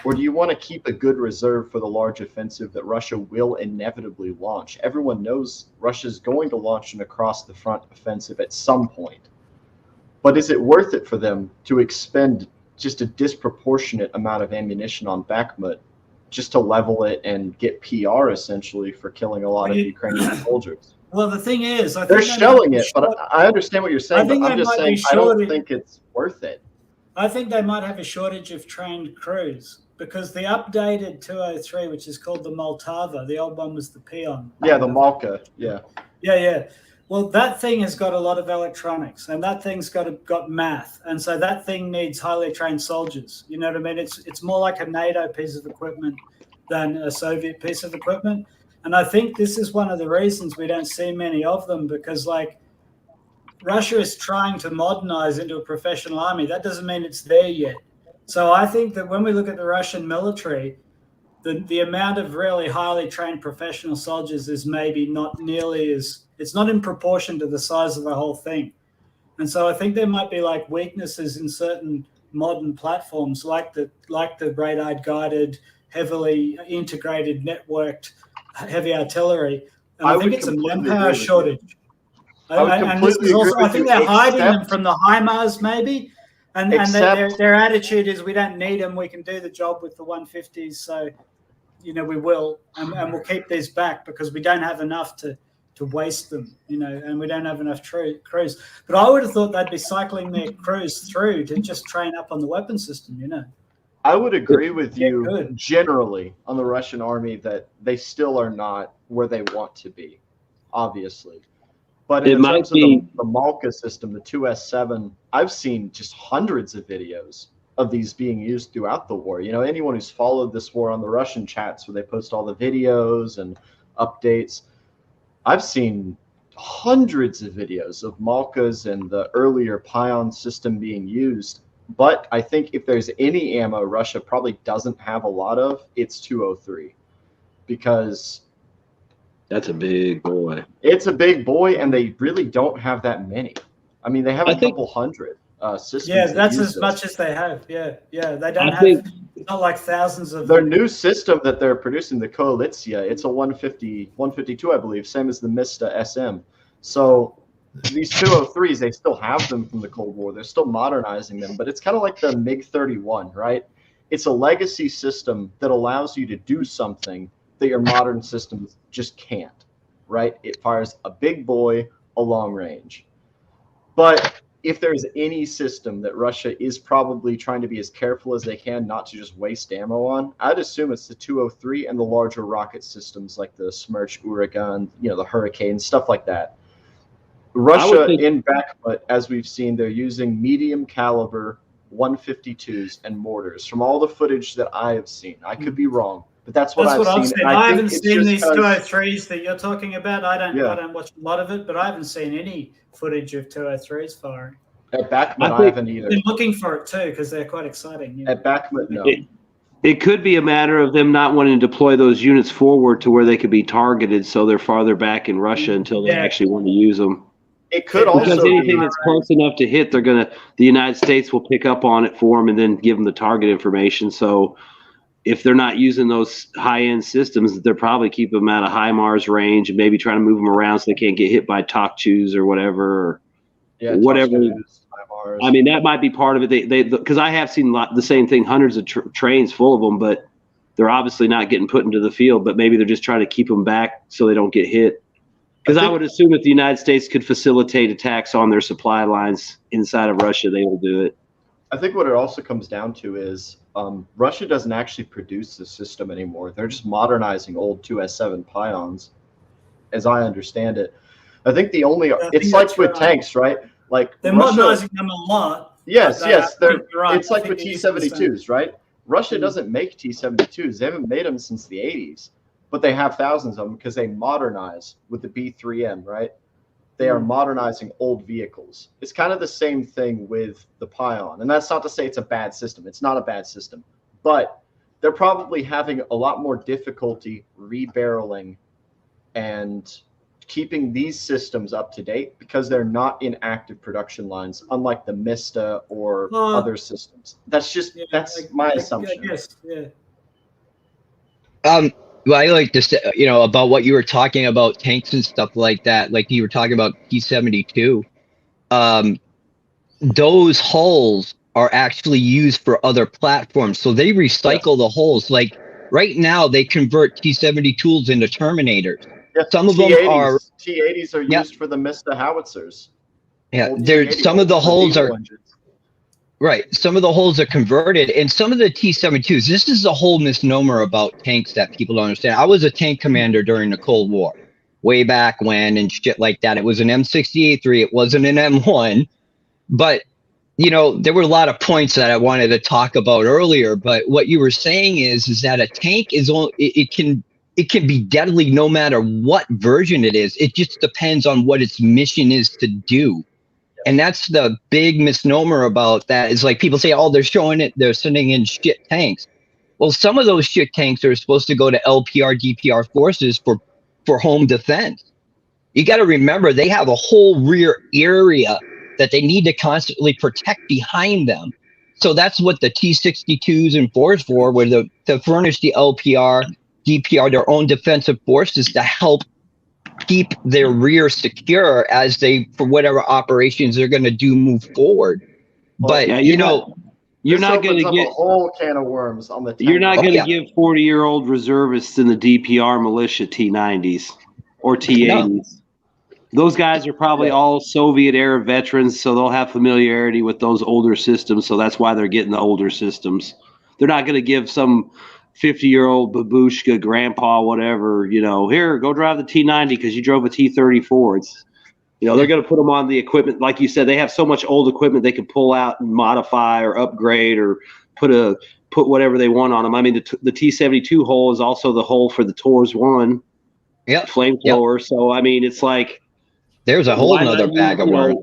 Or do you want to keep a good reserve for the large offensive that Russia will inevitably launch? Everyone knows Russia's going to launch an across-the-front offensive at some point. But is it worth it for them to expend just a disproportionate amount of ammunition on Bakhmut just to level it and get PR, essentially, for killing a lot of Ukrainian soldiers? Well, the thing is, they're shelling it, but I understand what you're saying, but I'm just saying I don't think it's worth it. I think they might have a shortage of trained crews, because the updated 203, which is called the Moltava, the old one was the Pion. Yeah, the Malka, yeah. Yeah. Well, that thing has got a lot of electronics, and that thing's got math, and so that thing needs highly trained soldiers. You know what I mean? It's more like a NATO piece of equipment than a Soviet piece of equipment, and I think this is one of the reasons we don't see many of them, because Russia is trying to modernize into a professional army. That doesn't mean it's there yet. So I think that when we look at the Russian military, the amount of really highly trained professional soldiers is maybe not nearly as, it's not in proportion to the size of the whole thing. And so I think there might be like weaknesses in certain modern platforms, like the radar guided, heavily integrated, networked heavy artillery. And I think it's a manpower shortage. And this is also, I think they're hiding them from the HIMARS maybe. And their attitude is, we don't need them. We can do the job with the 150s. So, you know, we will, and we'll keep these back because we don't have enough to waste them, you know, and we don't have enough crews. But I would have thought they'd be cycling their crews through to just train up on the weapon system, you know. I would agree with you generally on the Russian army that they still are not where they want to be, obviously. But in terms of the Malka system, the 2S7, I've seen just hundreds of videos of these being used throughout the war. You know, anyone who's followed this war on the Russian chats where they post all the videos and updates, I've seen hundreds of videos of Malkas and the earlier Pion system being used. But I think if there's any ammo Russia probably doesn't have a lot of, it's 203. Because that's a big boy. It's a big boy, and they really don't have that many. I mean, they have a couple hundred systems. Yeah, that's as much as they have. Yeah. They don't have, it's not like thousands of. Their new system that they're producing, the Koalitia, it's a 152, I believe, same as the Mista SM. So these 203s, they still have them from the Cold War. They're still modernizing them, but it's kind of like the MiG-31, right? It's a legacy system that allows you to do something that your modern systems just can't, right? It fires a big boy, a long range. But if there's any system that Russia is probably trying to be as careful as they can not to just waste ammo on, I'd assume it's the 203 and the larger rocket systems like the Smerch, Uragan, you know, the Hurricane, stuff like that. Russia in Bakhmut, as we've seen, they're using medium caliber 152s and mortars from all the footage that I have seen. I could be wrong, but that's what I've seen. I haven't seen these 203s that you're talking about. I don't watch a lot of it, but I haven't seen any footage of 203s firing. At Bakhmut, I haven't either. I've been looking for it too because they're quite exciting. At Bakhmut, no. It could be a matter of them not wanting to deploy those units forward to where they could be targeted, so they're farther back in Russia until they actually want to use them. It could also because anything that's close enough to hit, the United States will pick up on it for them and then give them the target information. So if they're not using those high-end systems, they're probably keeping them out of HIMARS range and maybe trying to move them around so they can't get hit by Tokchus or whatever. Whatever. I mean, that might be part of it. Because I have seen the same thing, hundreds of trains full of them, but they're obviously not getting put into the field. But maybe they're just trying to keep them back so they don't get hit. Because I would assume if the United States could facilitate attacks on their supply lines inside of Russia, they will do it. I think what it also comes down to is Russia doesn't actually produce the system anymore. They're just modernizing old 2S7 Pions, as I understand it. I think the only it's like with tanks, right? Like they're modernizing them a lot. Yes. It's like with T-72s, right? Russia doesn't make T-72s. They haven't made them since the 80s. But they have thousands of them because they modernize with the B3M, right? They are modernizing old vehicles. It's kind of the same thing with the Pion. And that's not to say it's a bad system. It's not a bad system. But they're probably having a lot more difficulty rebarreling and keeping these systems up to date because they're not in active production lines, unlike the Mista or other systems. That's just that's my assumption. Well, I like to say, you know, about what you were talking about tanks and stuff like that. Like you were talking about T-72. Those hulls are actually used for other platforms, so they recycle the hulls. Like right now, they convert T-72s into Terminators. Yeah, some of them are T-80s are used for the Mista howitzers. Yeah, there's some of the hulls are. Right. Some of the hulls are converted, and some of the T-72s, this is a whole misnomer about tanks that people don't understand. I was a tank commander during the Cold War, way back when and shit like that. It was an M68-3. It wasn't an M1. But, you know, there were a lot of points that I wanted to talk about earlier. But what you were saying is that a tank is only, it can be deadly no matter what version it is. It just depends on what its mission is to do. And that's the big misnomer about that is like people say, oh, they're showing it, they're sending in shit tanks. Well, some of those shit tanks are supposed to go to LPR, DPR forces for home defense. You got to remember, they have a whole rear area that they need to constantly protect behind them. So that's what the T-62s and 4s for, where to furnish the LPR, DPR, their own defensive forces to help keep their rear secure as they, for whatever operations they're going to do, move forward. But, yeah, you know, you're not going to get a whole can of worms on the tank. You're not going to give 40-year-old reservists in the DPR militia T-90s or T-80s. No. Those guys are probably all Soviet era veterans, so they'll have familiarity with those older systems, so that's why they're getting the older systems. They're not going to give some 50-year-old babushka, grandpa, whatever, you know, here, go drive the T-90 because you drove a T-34. It's, you know, they're going to put them on the equipment. Like you said, they have so much old equipment they can pull out and modify or upgrade or put whatever they want on them. I mean, the T-72 hull is also the hull for the Tors 1 flamethrower. So, I mean, it's like, there's a whole nother bag of worms.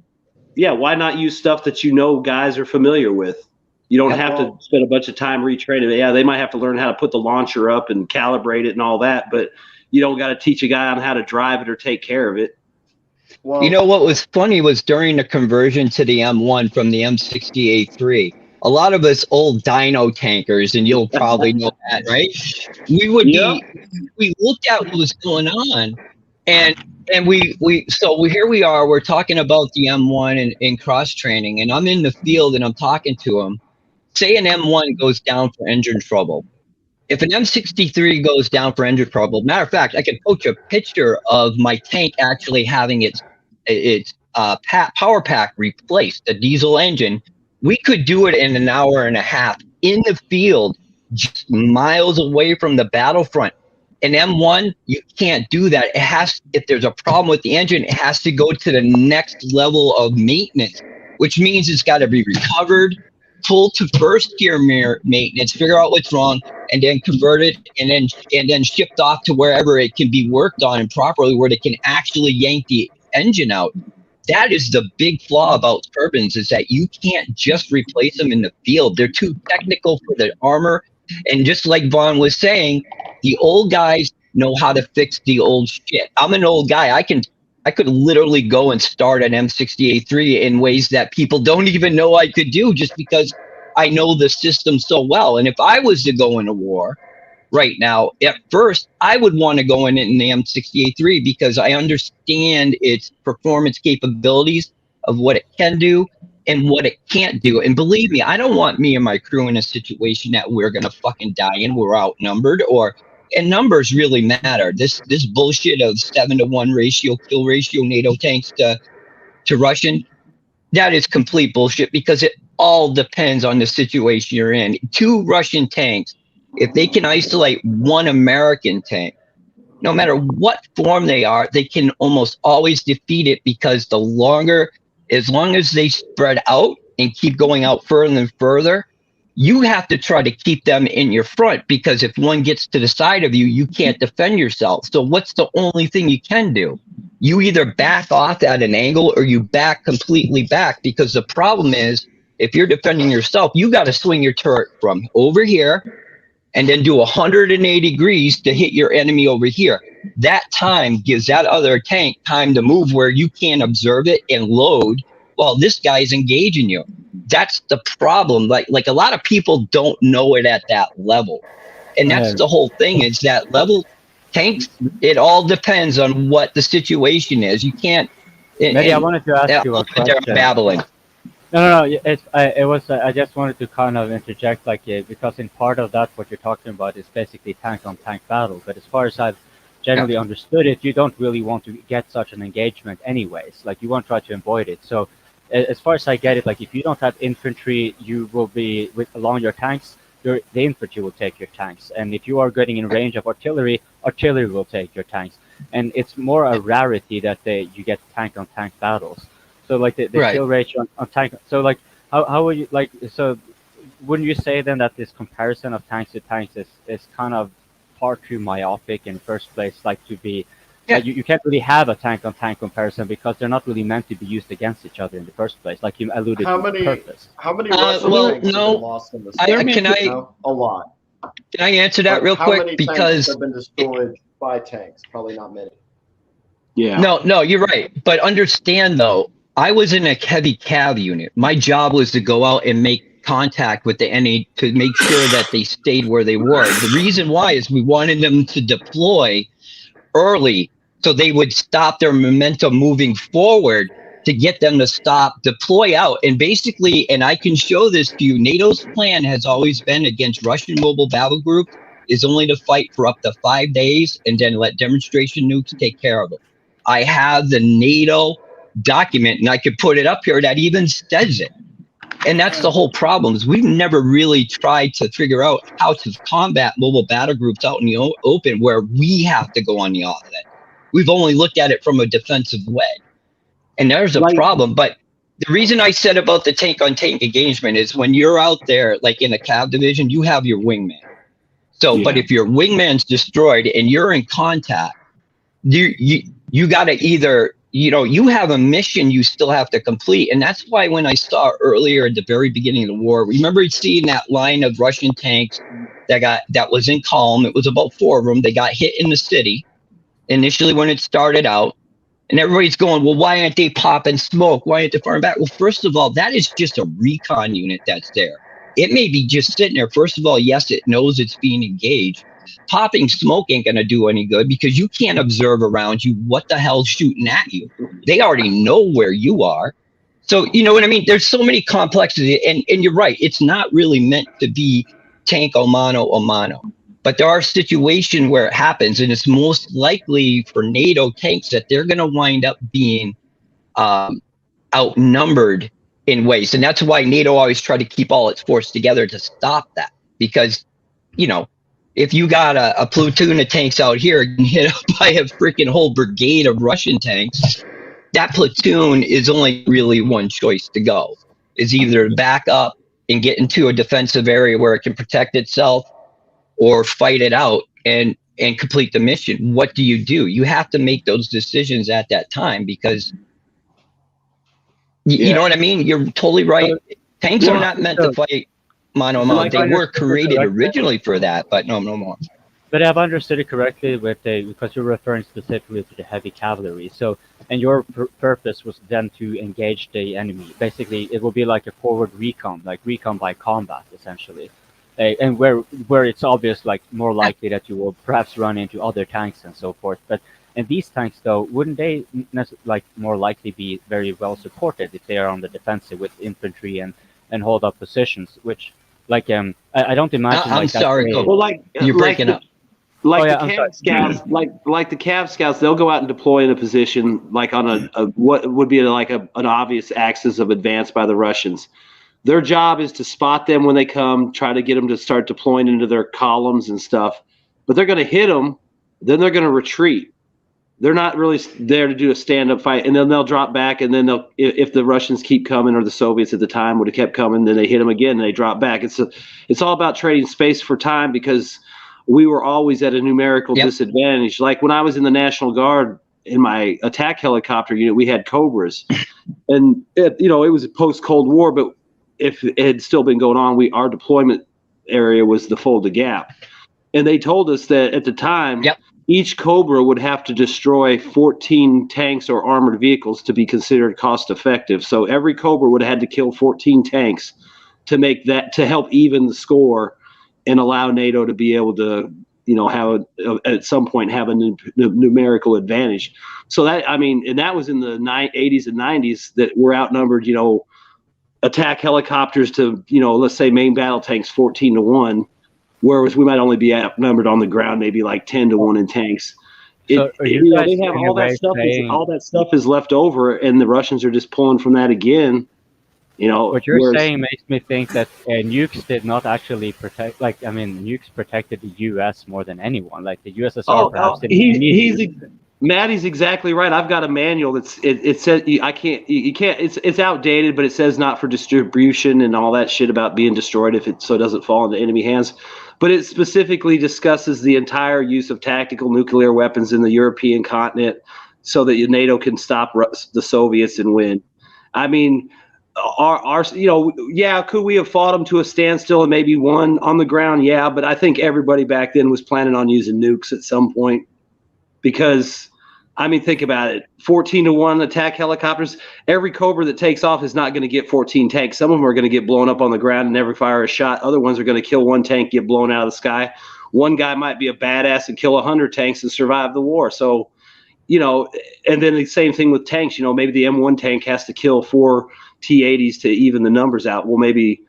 Yeah, why not use stuff that you know guys are familiar with? You don't have to spend a bunch of time retraining. Yeah, they might have to learn how to put the launcher up and calibrate it and all that, but you don't got to teach a guy on how to drive it or take care of it. Well, you know what was funny was during the conversion to the M1 from the M60A3, a lot of us old dyno tankers, and you'll probably know that, right? We looked at what was going on, and here we are, we're talking about the M1 and cross training, and I'm in the field and I'm talking to him. Say an M1 goes down for engine trouble. If an M63 goes down for engine trouble, matter of fact, I can post a picture of my tank actually having its power pack replaced, the diesel engine. We could do it in an hour and a half in the field, just miles away from the battlefront. An M1, you can't do that. It has, if there's a problem with the engine, it has to go to the next level of maintenance, which means it's got to be recovered, pulled to first tier maintenance, figure out what's wrong, and then convert it, and then shipped off to wherever it can be worked on and properly, where they can actually yank the engine out. That is the big flaw about turbines, is that you can't just replace them in the field. They're too technical for the armor. And just like Vaun was saying, the old guys know how to fix the old shit. I'm an old guy. I could literally go and start an M60A3 in ways that people don't even know I could do, just because I know the system so well. And if I was to go into war right now, at first, I would want to go in the M60A3 because I understand its performance capabilities of what it can do and what it can't do. And believe me, I don't want me and my crew in a situation that we're going to fucking die and we're outnumbered, and numbers really matter. This bullshit of 7-to-1 ratio, kill ratio, NATO tanks to Russian, that is complete bullshit, because it all depends on the situation you're in. 2 Russian tanks, if they can isolate 1 American tank, no matter what form they are, they can almost always defeat it, because as long as they spread out and keep going out further and further, you have to try to keep them in your front, because if one gets to the side of you, you can't defend yourself. So what's the only thing you can do? You either back off at an angle or you back completely back, because the problem is, if you're defending yourself, you got to swing your turret from over here and then do 180 degrees to hit your enemy over here. That time gives that other tank time to move where you can't observe it and load while this guy's engaging you. That's the problem. Like a lot of people don't know it at that level. And that's the whole thing, is that level tanks, it all depends on what the situation is. You can't. Meddy, I wanted to ask you a question. Babbling. No. I just wanted to kind of interject, because in part of that, what you're talking about is basically tank-on-tank battle. But as far as I've generally understood it, you don't really want to get such an engagement anyways. Like, you want to try to avoid it. So as far as I get it, like, if you don't have infantry, you will be along your tanks. The infantry will take your tanks, and if you are getting in range of artillery will take your tanks. And it's more a rarity that you get tank-on-tank battles. So like the kill ratio on tank. So like how would you so wouldn't you say then that this comparison of tanks to tanks is kind of far too myopic in the first place? Like, to be you can't really have a tank on tank comparison, because they're not really meant to be used against each other in the first place, like you alluded to. How many Russian tanks have been lost in this? A lot. Can I answer that real How many quick? tanks Because have been destroyed by tanks? Probably not many. Yeah. no, you're right. But understand though, I was in a heavy cav unit. My job was to go out and make contact with the NA to make sure that they stayed where they were. The reason why is we wanted them to deploy early so they would stop their momentum moving forward, to get them to stop, deploy out. And basically, and I can show this to you, NATO's plan has always been against Russian mobile battle groups is only to fight for up to 5 days and then let demonstration nukes take care of it. I have the NATO document, and I could put it up here that even says it. And that's the whole problem, is we've never really tried to figure out how to combat mobile battle groups out in the open where we have to go on the offense. We've only looked at it from a defensive way. And there's a problem. But the reason I said about the tank-on-tank engagement is when you're out there, like in a cav division, you have your wingman. So, but if your wingman's destroyed and you're in contact, you got to either, you have a mission you still have to complete. And that's why when I saw earlier at the very beginning of the war, remember seeing that line of Russian tanks that was in column. It was about 4 of them. They got hit in the city initially when it started out. And everybody's going, well, why aren't they popping smoke? Why aren't they firing back? Well, first of all, that is just a recon unit that's there. It may be just sitting there. First of all, yes, it knows it's being engaged. Popping smoke ain't going to do any good because you can't observe around you what the hell's shooting at you. They already know where you are. So, you know what I mean? There's so many complexities. And you're right. It's not really meant to be tank o mano. But there are situations where it happens, and it's most likely for NATO tanks that they're going to wind up being outnumbered in ways. And that's why NATO always try to keep all its force together to stop that. Because, if you got a platoon of tanks out here and hit up by a freaking whole brigade of Russian tanks, that platoon is only really one choice to go. Is either back up and get into a defensive area where it can protect itself, or fight it out and complete the mission. What do? You have to make those decisions at that time because you know what I mean? You're totally right. Tanks are not meant to fight mano a mano. They were created originally for that, but no more. But I've understood it correctly because you're referring specifically to the heavy cavalry. So, and your purpose was then to engage the enemy. Basically, it will be like a forward recon, like recon by combat, essentially. And where it's obvious, like more likely that you will perhaps run into other tanks and so forth. But and these tanks, though, wouldn't they more likely be very well supported if they are on the defensive with infantry and hold up positions? Which, I don't imagine. I'm sorry, well, you're breaking up. Like the Cav scouts, like the Cav scouts, they'll go out and deploy in a position like on a what would be like an obvious axis of advance by the Russians. Their job is to spot them when they come, try to get them to start deploying into their columns and stuff. But they're going to hit them, then they're going to retreat. They're not really there to do a stand-up fight, and then they'll drop back, and then if the Russians keep coming, or the Soviets at the time would have kept coming, then they hit them again, and they drop back. It's all about trading space for time because we were always at a numerical disadvantage. Like when I was in the National Guard, in my attack helicopter unit, we had Cobras, and it was post-Cold War, but if it had still been going on, our deployment area was the Fulda Gap. And they told us that at the time, each Cobra would have to destroy 14 tanks or armored vehicles to be considered cost effective. So every Cobra would have had to kill 14 tanks to help even the score and allow NATO to be able to, at some point have a numerical advantage. So that, and that was in the 80s and 90s that we're outnumbered, attack helicopters to, let's say main battle tanks 14-1, whereas we might only be outnumbered on the ground, maybe like 10-1 in tanks. They have all that stuff. All that stuff is left over, and the Russians are just pulling from that again. What you're saying makes me think that nukes did not actually protect. Nukes protected the U.S. more than anyone. Like the USSR, perhaps. Maddie's exactly right. I've got a manual that's it says you can't. It's outdated, but it says not for distribution and all that shit about being destroyed so it doesn't fall into enemy hands. But it specifically discusses the entire use of tactical nuclear weapons in the European continent so that NATO can stop the Soviets and win. could we have fought them to a standstill and maybe won on the ground? Yeah, but I think everybody back then was planning on using nukes at some point because, I mean, think about it. 14-1 attack helicopters. Every Cobra that takes off is not going to get 14 tanks. Some of them are going to get blown up on the ground and never fire a shot. Other ones are going to kill one tank, get blown out of the sky. One guy might be a badass and kill 100 tanks and survive the war. So, and then the same thing with tanks. Maybe the M1 tank has to kill 4 T-80s to even the numbers out. Well, maybe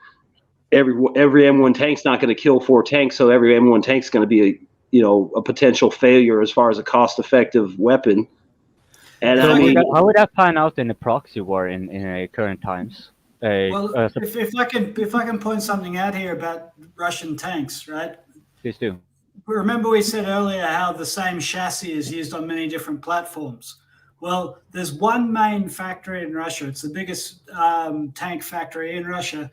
every M1 tank's not going to kill 4 tanks, so every M1 tank's going to be a potential failure as far as a cost-effective weapon. And how would that pan out in a proxy war in current times? If I can point something out here about Russian tanks, right? Please do. Remember we said earlier how the same chassis is used on many different platforms. Well, there's one main factory in Russia. It's the biggest tank factory in Russia.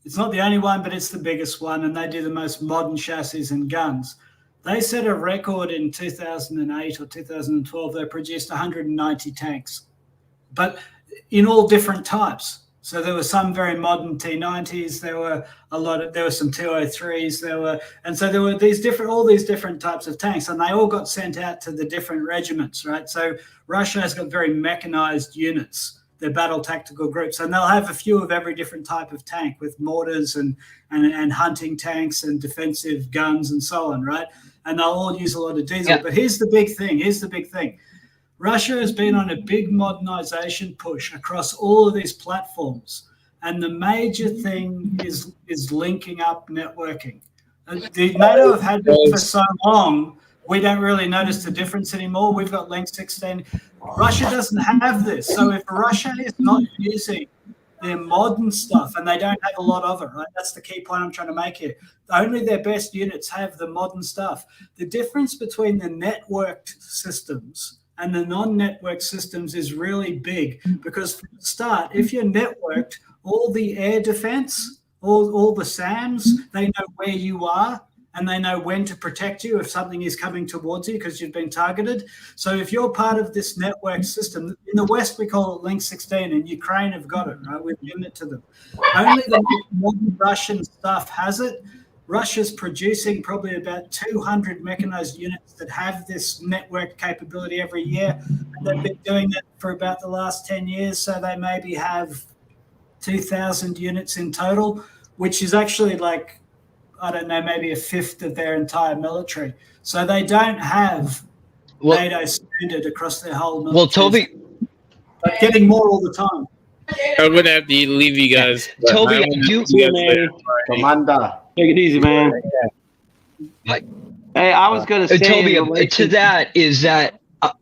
It's not the only one, but it's the biggest one, and they do the most modern chassis and guns. They set a record in 2008 or 2012. They produced 190 tanks, but in all different types. So there were some very modern T90s. There were some 203s. There were all these different types of tanks, and they all got sent out to the different regiments, right? So Russia has got very mechanized units. They're battle tactical groups, and they'll have a few of every different type of tank with mortars and hunting tanks and defensive guns and so on, right? And they'll all use a lot of diesel. Yeah. But here's the big thing. Russia has been on a big modernization push across all of these platforms. And the major thing is linking up networking. The NATO have had this for so long, we don't really notice the difference anymore. We've got Link 16. Russia doesn't have this. So if Russia is not using their modern stuff, and they don't have a lot of it, right? That's the key point I'm trying to make here. Only their best units have the modern stuff. The difference between the networked systems and the non-networked systems is really big, because from the start, if you're networked, all the air defense, all the SAMs, they know where you are and they know when to protect you if something is coming towards you because you've been targeted. So if you're part of this network system, in the West we call it Link 16, and Ukraine have got it, right? We've given it to them. Only the modern Russian stuff has it. Russia's producing probably about 200 mechanized units that have this network capability every year. And they've been doing it for about the last 10 years. So they maybe have 2,000 units in total, which is actually like, I don't know, maybe a fifth of their entire military. So they don't have NATO standard across their whole military. Well, Toby, but getting more all the time. I'm going to have to leave you guys. Toby, Commander. Take it easy, man. Hey, I was going to say... Toby, to that is that... well,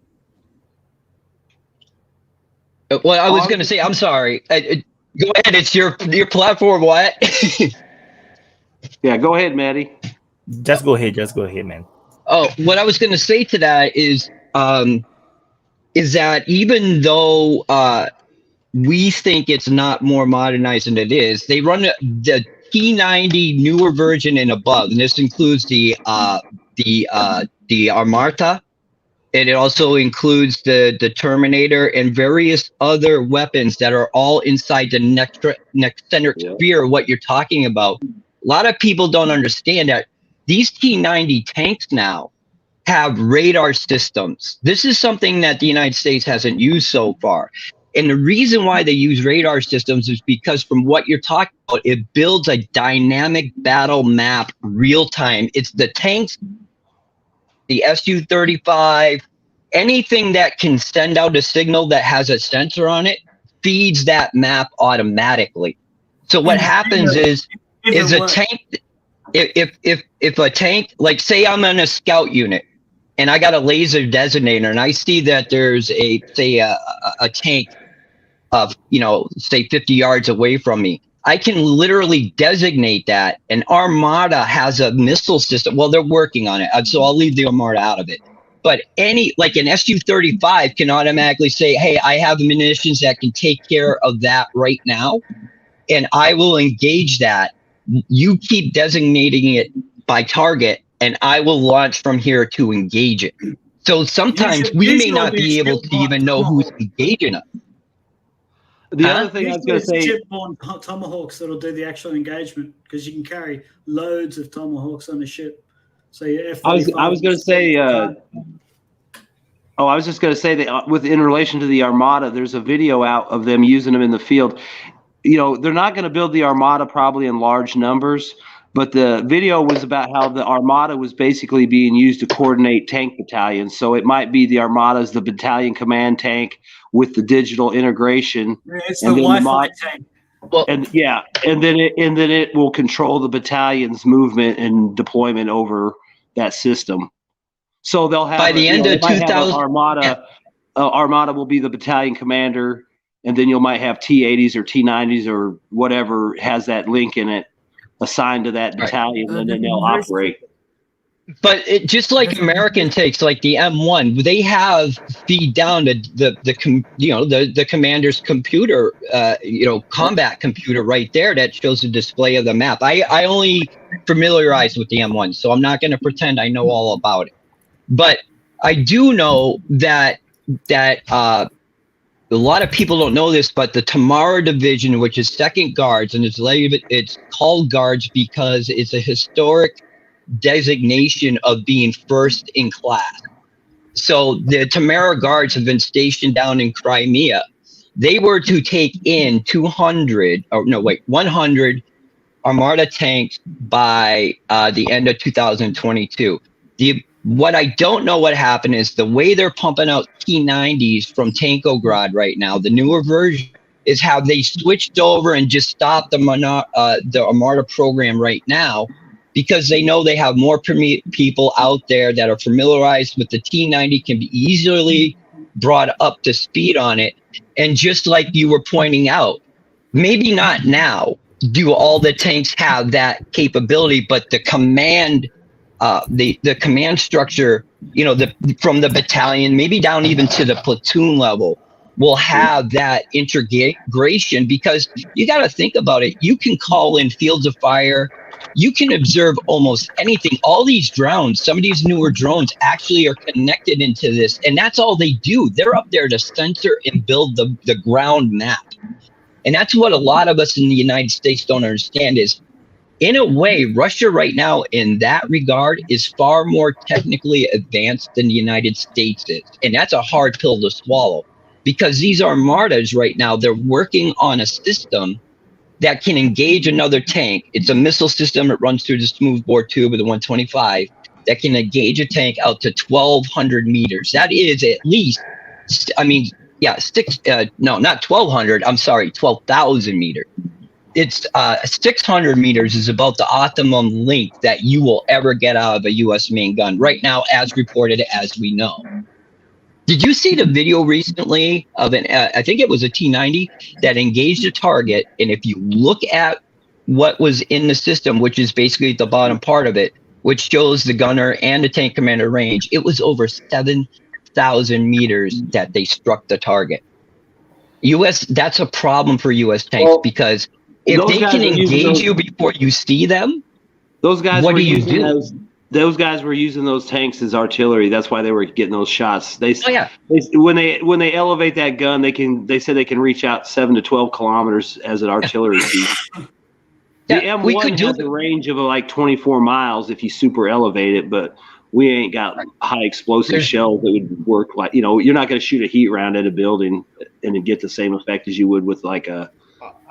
I was going to say, I'm sorry. Go ahead. It's your platform, Wyatt. Yeah, go ahead, Meddy. Just go ahead, man. Oh, what I was going to say to that is that even though we think it's not more modernized than it is, they run the T90 newer version and above, and this includes the Armata, and it also includes the Terminator and various other weapons that are all inside the next-centric sphere. What you're talking about, a lot of people don't understand that these T90 tanks now have radar systems. This is something that the United States hasn't used so far. And the reason why they use radar systems is because from what you're talking about, it builds a dynamic battle map real time. It's the tanks, the Su-35, anything that can send out a signal that has a sensor on it feeds that map automatically. So what happens is a tank, if a tank, like say I'm on a scout unit and I got a laser designator and I see that there's a tank of, say 50 yards away from me, I can literally designate that. And Armada has a missile system. Well, they're working on it, so I'll leave the Armada out of it. But like an Su-35 can automatically say, hey, I have munitions that can take care of that right now, and I will engage that. You keep designating it by target, and I will launch from here to engage it. So sometimes we may not be able to even know who's engaging us. The other thing I was going to say, shipborne tomahawks that'll do the actual engagement, because you can carry loads of tomahawks on a ship. So I was going to say. I was just going to say that in relation to the Armada, there's a video out of them using them in the field. You know, they're not going to build the Armada probably in large numbers, but the video was about how the Armada was basically being used to coordinate tank battalions. So it might be the Armada is the battalion command tank with the digital integration. Yeah, it's the Wi-Fi tank. And then it will control the battalion's movement and deployment over that system. So they'll have by the end of 2000 Armada. Armada will be the battalion commander, and then you might have T-80s or T-90s or whatever has that link in it assigned to that battalion, and then they'll operate. But just like American tanks, like the M1, they have feed down the commander's computer, combat computer right there that shows the display of the map. I only familiarized with the M1, so I'm not going to pretend I know all about it. But I do know that a lot of people don't know this, but the Tamara Division, which is Second Guards, and it's called Guards because it's a historic designation of being first in class. So the Tamara Guards have been stationed down in Crimea. They were to take in 100 Armada tanks by the end of 2022. What I don't know what happened is the way they're pumping out T-90s from Tankograd right now, the newer version, is how they switched over and just stopped the Armada program right now because they know they have more people out there that are familiarized with the T-90, can be easily brought up to speed on it. And just like you were pointing out, maybe not now do all the tanks have that capability, but the command the command structure, from the battalion, maybe down even to the platoon level, will have that integration, because you got to think about it. You can call in fields of fire. You can observe almost anything. All these drones, some of these newer drones actually are connected into this, and that's all they do. They're up there to censor and build the ground map. And that's what a lot of us in the United States don't understand is, in a way, Russia right now in that regard is far more technically advanced than the United States is. And that's a hard pill to swallow, because these Armadas right now, they're working on a system that can engage another tank. It's a missile system that runs through the smoothbore tube of the 125 that can engage a tank out to 1,200 meters. That is at least, not 1,200, I'm sorry, 12,000 meters. It's 600 meters is about the optimum length that you will ever get out of a U.S. main gun right now, as reported, as we know. Did you see the video recently of I think it was a T-90 that engaged a target? And if you look at what was in the system, which is basically the bottom part of it, which shows the gunner and the tank commander range, it was over 7,000 meters that they struck the target. That's a problem for U.S. tanks, because if they can engage you before you see them, those guys what do you do? Those guys were using those tanks as artillery. That's why they were getting those shots. Yeah. When they elevate that gun, they said they can reach out 7 to 12 kilometers as an artillery piece. The M1 has a range of like 24 miles if you super elevate it, but we ain't got high explosive shells that would work like, you're not going to shoot a heat round at a building and get the same effect as you would with like a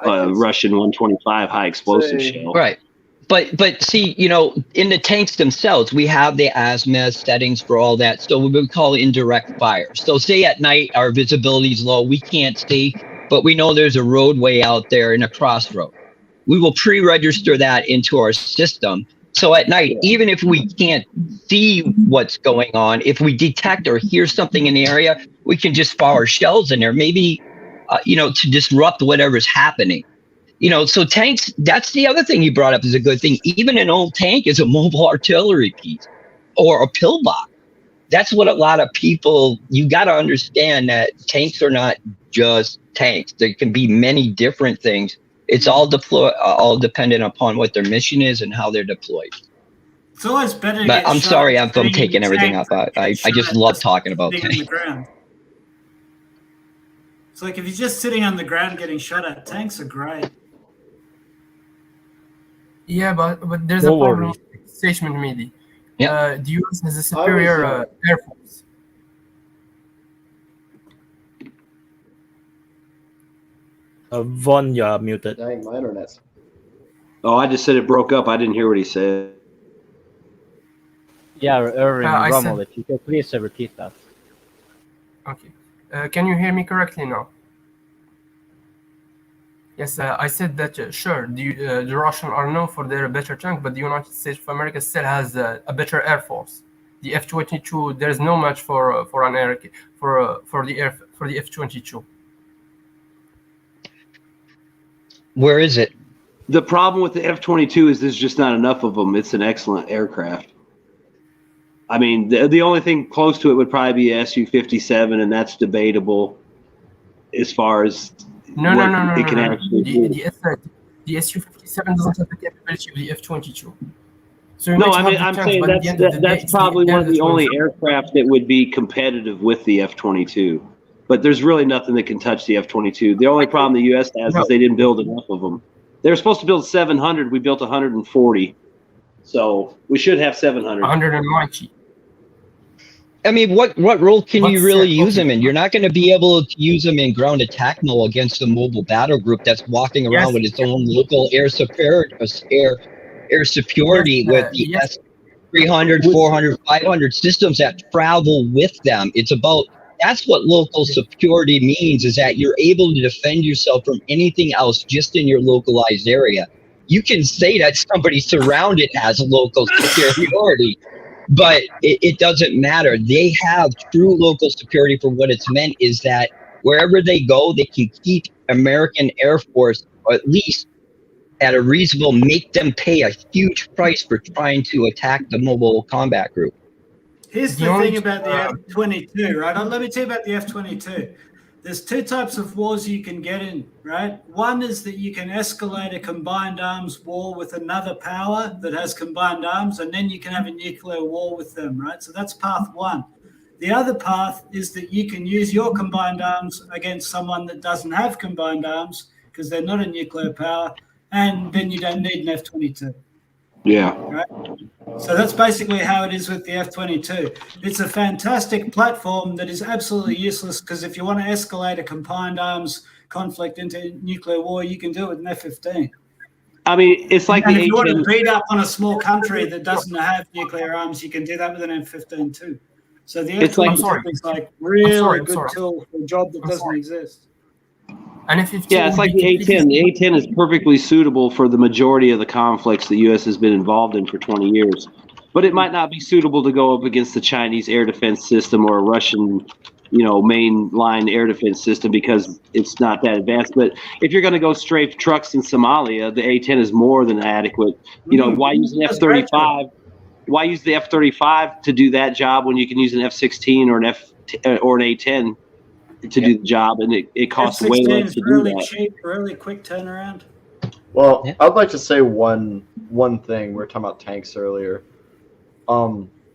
Russian 125 high explosive shell. Right. But see, in the tanks themselves, we have the azimuth settings for all that. So we would call it indirect fire. So say at night, our visibility is low. We can't see, but we know there's a roadway out there in a crossroad. We will pre-register that into our system. So at night, even if we can't see what's going on, if we detect or hear something in the area, we can just fire shells in there, maybe, to disrupt whatever's happening. So tanks, that's the other thing you brought up is a good thing. Even an old tank is a mobile artillery piece or a pillbox. That's what a lot of people, you got to understand that tanks are not just tanks. There can be many different things. It's all dependent upon what their mission is and how they're deployed. It's always better to But get I'm shot sorry, I'm than taking everything tanks up. I just love talking about on the tanks. ground. It's like if you're just sitting on the ground getting shot at, tanks are great. Yeah, but there's No a problem worries. with statement, Meddy. Yeah. The US has a superior air force. Vaun, you're muted. Dang, my internet's. Oh, I just said it broke up. I didn't hear what he said. Yeah, Erwin, I Rommel, said- if you could please repeat that. Okay. Can you hear me correctly now? Yes, I said that, sure, the Russians are known for their better tank, but the United States of America still has a better air force. The F-22, there's no match for the F-22. Where is it? The problem with the F-22 is there's just not enough of them. It's an excellent aircraft. I mean, the only thing close to it would probably be Su-57, and that's debatable as far as No. it can actually do. The Su-57 doesn't have the capability of the F-22. So No, I mean, I'm saying that's probably one of the only aircraft that would be competitive with the F-22. But there's really nothing that can touch the F-22. The only problem the U.S. has is they didn't build enough of them. They were supposed to build 700. We built 140. So we should have 700. 190. I mean, what role can you really use them in? You're not going to be able to use them in ground attack mode against a mobile battle group that's walking around with its own local air superiority with the S-300, 400, 500 systems that travel with them. It's about, that's what local superiority means, is that you're able to defend yourself from anything else just in your localized area. You can say that somebody surrounded has local superiority, but it doesn't matter. They have true local superiority for what it's meant, is that wherever they go, they can keep American Air Force, or at least at a reasonable, make them pay a huge price for trying to attack the mobile combat group. Here's the thing about the F-22, right? Let me tell you about the F-22. There's two types of wars you can get in, right? One is that you can escalate a combined arms war with another power that has combined arms, and then you can have a nuclear war with them, right? So that's path one. The other path is that you can use your combined arms against someone that doesn't have combined arms because they're not a nuclear power, and then you don't need an F-22. Yeah. Right? So that's basically how it is with the F-22. It's a fantastic platform that is absolutely useless because if you want to escalate a combined arms conflict into nuclear war, you can do it with an F-15. I mean, it's like and the if you want to A-10. beat up on a small country that doesn't have nuclear arms, you can do that with an F-15 too. So the F-22 is like really good tool for a job that doesn't exist. And F-15 Yeah, it's like the A-10. The A-10 is perfectly suitable for the majority of the conflicts the U.S. has been involved in for 20 years. But it might not be suitable to go up against the Chinese air defense system or a Russian, mainline air defense system because it's not that advanced. But if you're going to go strafe trucks in Somalia, the A-10 is more than adequate. Why use an F-35? Why use the F-35 to do that job when you can use an F-16 or an A-10 to do the job, and it costs way less to do really that. cheap, really quick turnaround. Well, I'd like to say one thing. We were talking about tanks earlier,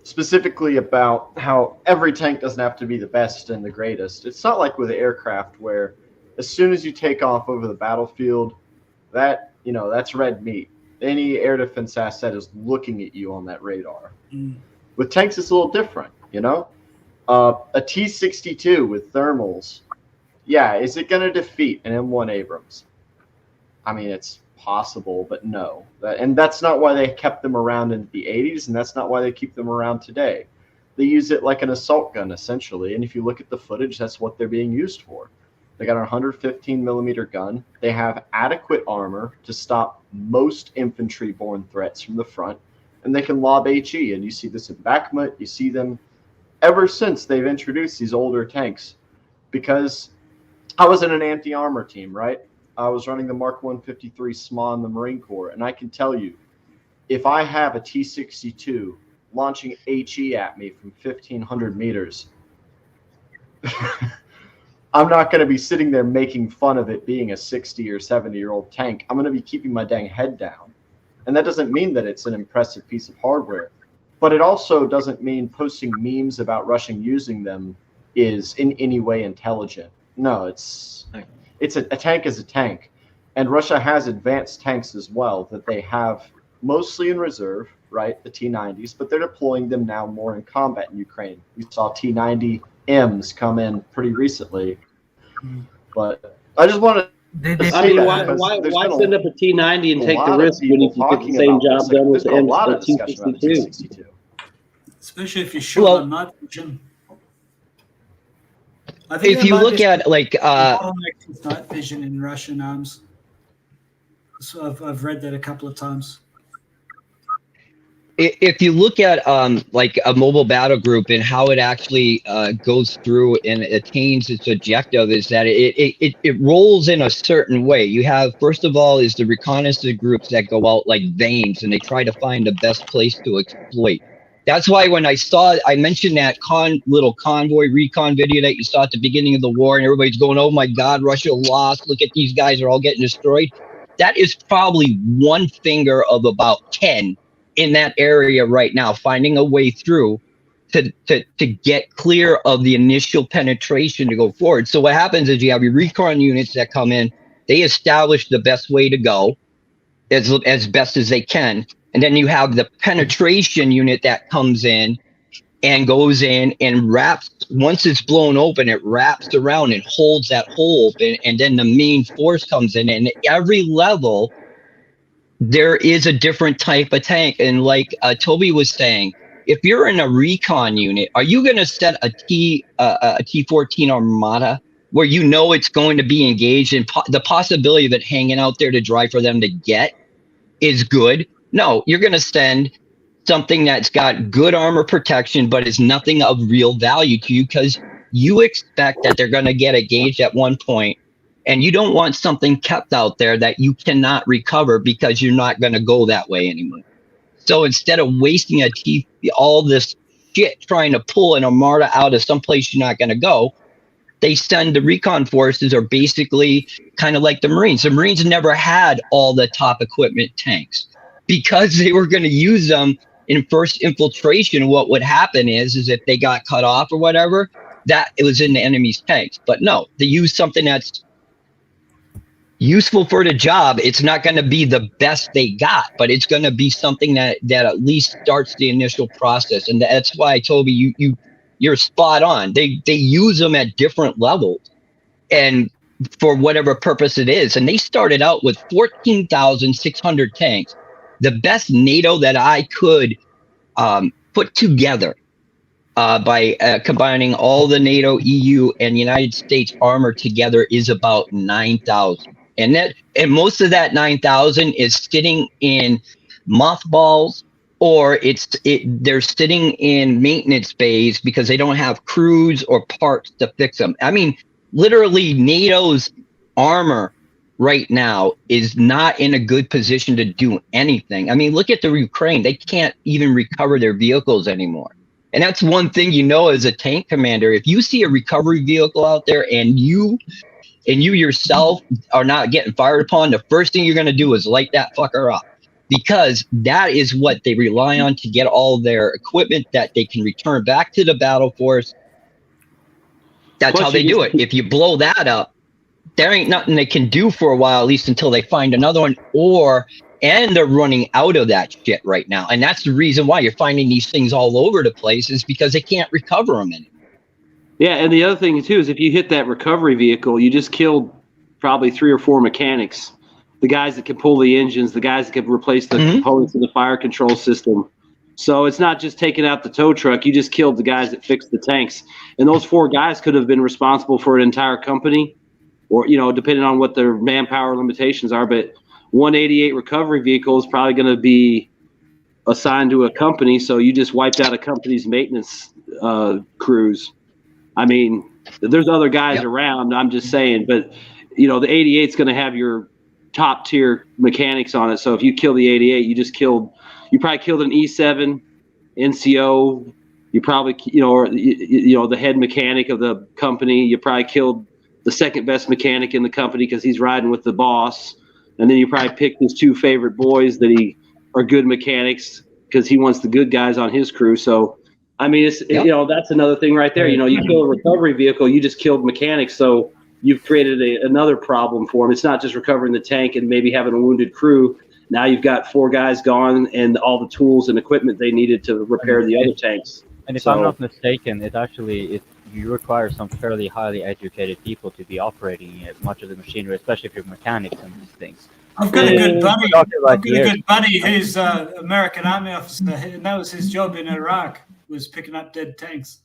specifically about how every tank doesn't have to be the best and the greatest. It's not like with aircraft where as soon as you take off over the battlefield, that's red meat. Any air defense asset is looking at you on that radar. With tanks, it's a little different, A T-62 with thermals, is it going to defeat an M1 Abrams? I mean, it's possible, but no. And that's not why they kept them around in the 80s, and that's not why they keep them around today. They use it like an assault gun, essentially, and if you look at the footage, that's what they're being used for. They got a 115 millimeter gun. They have adequate armor to stop most infantry-borne threats from the front, and they can lob HE, and you see this in Bakhmut, you see them ever since they've introduced these older tanks, because I was in an anti-armor team, right? I was running the Mark 153 SMA in the Marine Corps, and I can tell you, if I have a T-62 launching HE at me from 1,500 meters, I'm not going to be sitting there making fun of it being a 60 or 70-year-old tank. I'm going to be keeping my dang head down. And that doesn't mean that it's an impressive piece of hardware. But it also doesn't mean posting memes about Russian using them is in any way intelligent. No, it's a tank is a tank, and Russia has advanced tanks as well that they have mostly in reserve, right? The T-90s, but they're deploying them now more in combat in Ukraine. We saw T-90Ms come in pretty recently, but I just want to. I mean, why send up a T-90 and take the risk when you can get the same job done with the T-62? Especially if you're short on night vision. I think if you look at like night vision in Russian arms, so I've read that a couple of times. If you look at like a mobile battle group and how it actually goes through and attains its objective, is that it rolls in a certain way. You have, first of all, is the reconnaissance groups that go out like veins and they try to find the best place to exploit. That's why when I mentioned that little convoy recon video that you saw at the beginning of the war, and everybody's going, "Oh my God, Russia lost! Look at these guys are all getting destroyed." That is probably one finger of about 10 in that area right now, finding a way through to get clear of the initial penetration to go forward. So what happens is you have your recon units that come in, they establish the best way to go as best as they can. And then you have the penetration unit that comes in and goes in and wraps, once it's blown open, it wraps around and holds that hole open. And then the main force comes in, and every level, there is a different type of tank. And like Toby was saying, if you're in a recon unit, are you going to set a T-14 Armada where you know it's going to be engaged, and the possibility of it hanging out there to dry for them to get is good? No, you're going to send something that's got good armor protection, but is nothing of real value to you, because you expect that they're going to get engaged at one point, and you don't want something kept out there that you cannot recover because you're not going to go that way anymore. So instead of wasting all this shit trying to pull an Armada out of someplace you're not going to go, they send the recon forces, are basically kind of like the Marines. The Marines never had all the top equipment tanks because they were going to use them in first infiltration. What would happen is if they got cut off or whatever, that it was in the enemy's tanks. But no, they use something that's useful for the job. It's not going to be the best they got, but it's going to be something that at least starts the initial process. And that's why, Toby, you're spot on. They use them at different levels and for whatever purpose it is. And they started out with 14,600 tanks. The best NATO that I could put together by combining all the NATO, EU, and United States armor together is about 9,000. And most of that 9,000 is sitting in mothballs, or they're sitting in maintenance bays because they don't have crews or parts to fix them. I mean, literally, NATO's armor right now is not in a good position to do anything. I mean, look at the Ukraine. They can't even recover their vehicles anymore. And that's one thing, as a tank commander, if you see a recovery vehicle out there and you yourself are not getting fired upon, the first thing you're going to do is light that fucker up, because that is what they rely on to get all their equipment that they can return back to the battle force. That's how they do it. If you blow that up, there ain't nothing they can do for a while, at least until they find another one, and they're running out of that shit right now. And that's the reason why you're finding these things all over the place, is because they can't recover them anymore. Yeah, and the other thing too is if you hit that recovery vehicle, you just killed probably 3 or 4 mechanics, the guys that can pull the engines, the guys that can replace the components of the fire control system. So it's not just taking out the tow truck, you just killed the guys that fixed the tanks. And those 4 guys could have been responsible for an entire company, or, depending on what their manpower limitations are. But 188 recovery vehicle is probably going to be assigned to a company, so you just wiped out a company's maintenance crews. I mean, there's other guys around, I'm just saying, but, the 88 is going to have your top tier mechanics on it. So if you kill the 88, you probably killed an E7 NCO. You probably, the head mechanic of the company. You probably killed the second best mechanic in the company because he's riding with the boss. And then you probably picked his 2 favorite boys that are good mechanics because he wants the good guys on his crew. So, I mean, that's another thing right there. You kill a recovery vehicle, you just killed mechanics. So you've created another problem for them. It's not just recovering the tank and maybe having a wounded crew. Now you've got 4 guys gone and all the tools and equipment they needed to repair the other tanks. And if I'm not mistaken, you require some fairly highly educated people to be operating much of the machinery, especially if you're mechanics and these things. I've got a good buddy. I've got a good buddy who's an American Army officer, and that was his job in Iraq, was picking up dead tanks.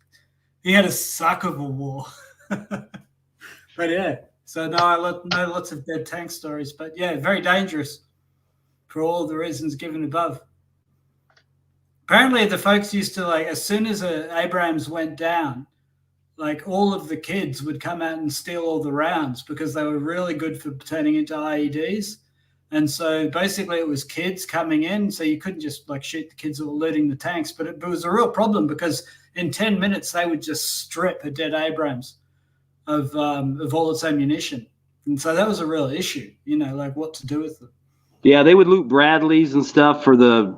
He had a suck of a war. But yeah, so no, I know lots of dead tank stories, but yeah, very dangerous for all the reasons given above. Apparently the folks used to, like, as soon as Abrams went down, like, all of the kids would come out and steal all the rounds because they were really good for turning into IEDs. And so basically it was kids coming in, so you couldn't just like shoot the kids that were looting the tanks, but it was a real problem because in 10 minutes they would just strip a dead Abrams of all its ammunition. And so that was a real issue, like what to do with them. Yeah, they would loot Bradleys and stuff for the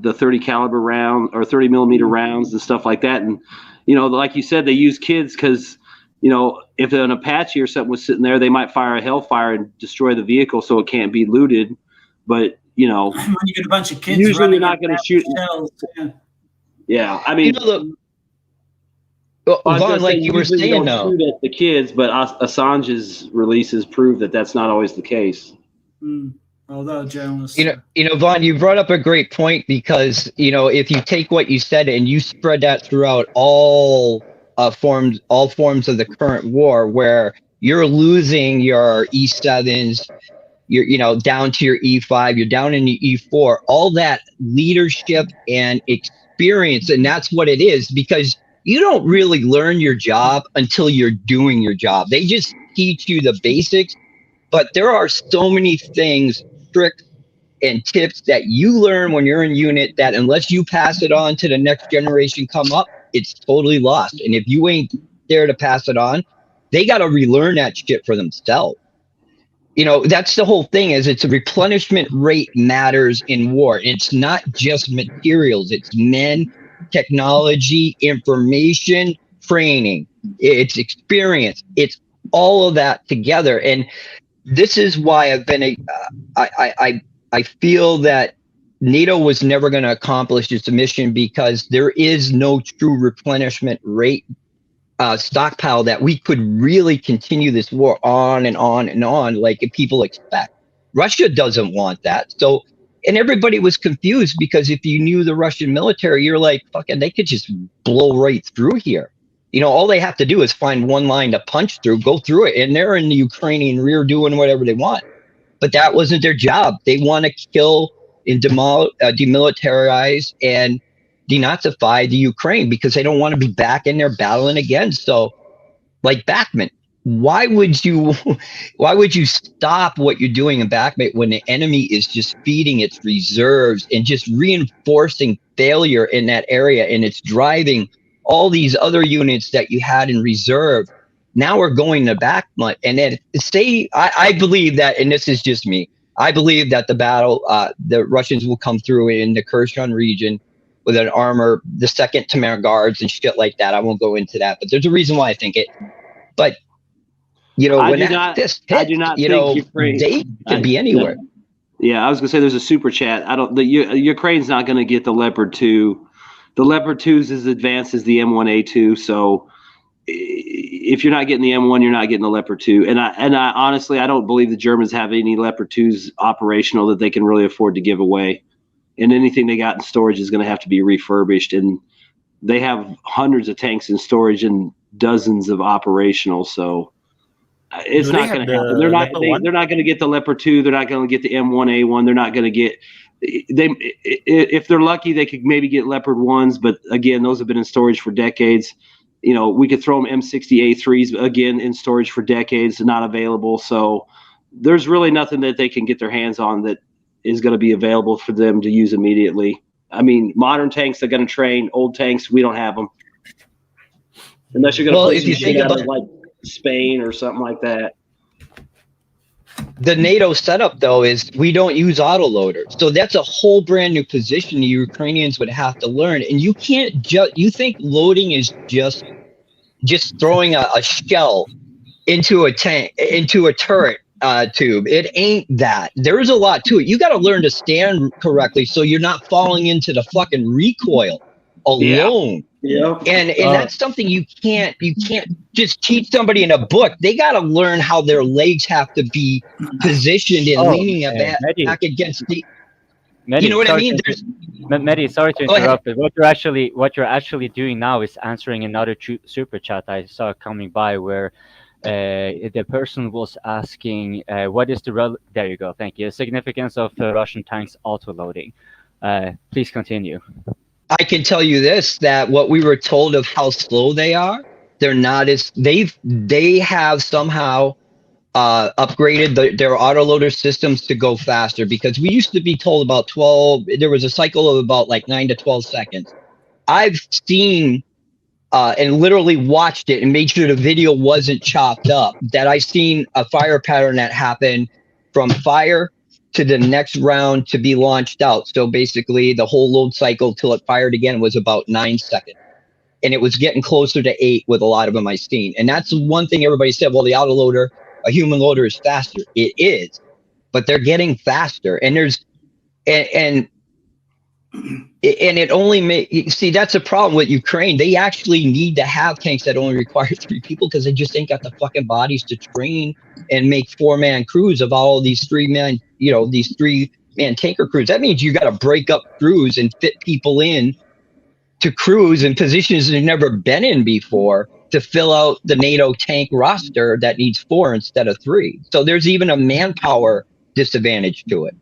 30 caliber round or 30 millimeter rounds and stuff like that. And, like you said, they use kids because, if an Apache or something was sitting there, they might fire a Hellfire and destroy the vehicle so it can't be looted. But, when you get a bunch of kids, usually you're not going to shoot. Yeah, I mean, Vaun, like you were saying, though, shoot at the kids, but Assange's releases prove that that's not always the case. Although journalists, Vaun, you brought up a great point because if you take what you said and you spread that throughout all forms of the current war, where you're losing your E7s, you're down to your E5, you're down in the E4, all that leadership and experience, and that's what it is, because you don't really learn your job until you're doing your job. They just teach you the basics, but there are so many things, tricks, and tips that you learn when you're in unit that unless you pass it on to the next generation come up, it's totally lost. And if you ain't there to pass it on, they got to relearn that shit for themselves. That's the whole thing, is it's a replenishment rate matters in war. It's not just materials, it's men, technology, information, training, it's experience, it's all of that together. And this is why I've been I feel that NATO was never going to accomplish its mission, because there is no true replenishment rate stockpile that we could really continue this war on and on and on like people expect. Russia doesn't want that. So, and everybody was confused, because if you knew the Russian military, you're like, fucking, they could just blow right through here. All they have to do is find one line to punch through, go through it, and they're in the Ukrainian rear doing whatever they want. But that wasn't their job. They want to kill and demilitarize and denazify the Ukraine, because they don't want to be back in there battling again. So, like Bakhmut, why would you stop what you're doing in Bakhmut when the enemy is just feeding its reserves and just reinforcing failure in that area, and it's driving all these other units that you had in reserve? Now we're going to Bakhmut, and then I believe that, and this is just me, I believe that the Russians will come through in the Kherson region with an armor, the second Tamar guards and shit like that. I won't go into that, but there's a reason why I think it. But when I do not think Ukraine, they could be anywhere. Yeah, I was gonna say there's a super chat. Ukraine's not gonna get the Leopard 2. The Leopard 2 is as advanced as the M1A2. So if you're not getting the M1, you're not getting the Leopard 2. And I honestly, I don't believe the Germans have any Leopard 2s operational that they can really afford to give away. And anything they got in storage is going to have to be refurbished. And they have hundreds of tanks in storage and dozens of operational. So it's not going to happen. They're not going to get the Leopard 2. They're not going to get the M1A1. They're not going to get if they're lucky, they could maybe get Leopard 1s. But again, those have been in storage for decades. We could throw them M60A3s again in storage for decades, not available. So there's really nothing that they can get their hands on that is going to be available for them to use immediately. I mean, modern tanks are going to train. Old tanks, we don't have them. Unless you're going to play some shit out of like Spain or something like that. The NATO setup, though, is we don't use autoloaders. So that's a whole brand new position the Ukrainians would have to learn. And you can't you think loading is just throwing a shell into a tank, into a turret tube. It ain't that. There's a lot to it. You got to learn to stand correctly so you're not falling into the fucking recoil alone. Yeah. And that's something you can't just teach somebody in a book. They got to learn how their legs have to be positioned and leaning back against the. Meddy, you know what I mean? Meddy, sorry to interrupt, but what you're actually doing now is answering another super chat I saw coming by where the person was asking, what is the there you go, thank you, significance of Russian tanks auto-loading. Please continue. I can tell you this, that what we were told of how slow they are, they're not as they have somehow upgraded their autoloader systems to go faster, because we used to be told about 12, there was a cycle of about like 9 to 12 seconds. I've seen and literally watched it and made sure the video wasn't chopped up, that I seen a fire pattern that happened from fire to the next round to be launched out. So basically the whole load cycle till it fired again was about 9 seconds. And it was getting closer to 8 with a lot of them I've seen. And that's one thing everybody said, well, the autoloader, a human loader, is faster. It is, but they're getting faster. And it only see, that's a problem with Ukraine. They actually need to have tanks that only require 3 people, because they just ain't got the fucking bodies to train and make 4-man crews of all of these 3-man, these 3-man tanker crews. That means you got to break up crews and fit people in to crews in positions they've never been in before to fill out the NATO tank roster that needs 4 instead of 3. So there's even a manpower disadvantage to it.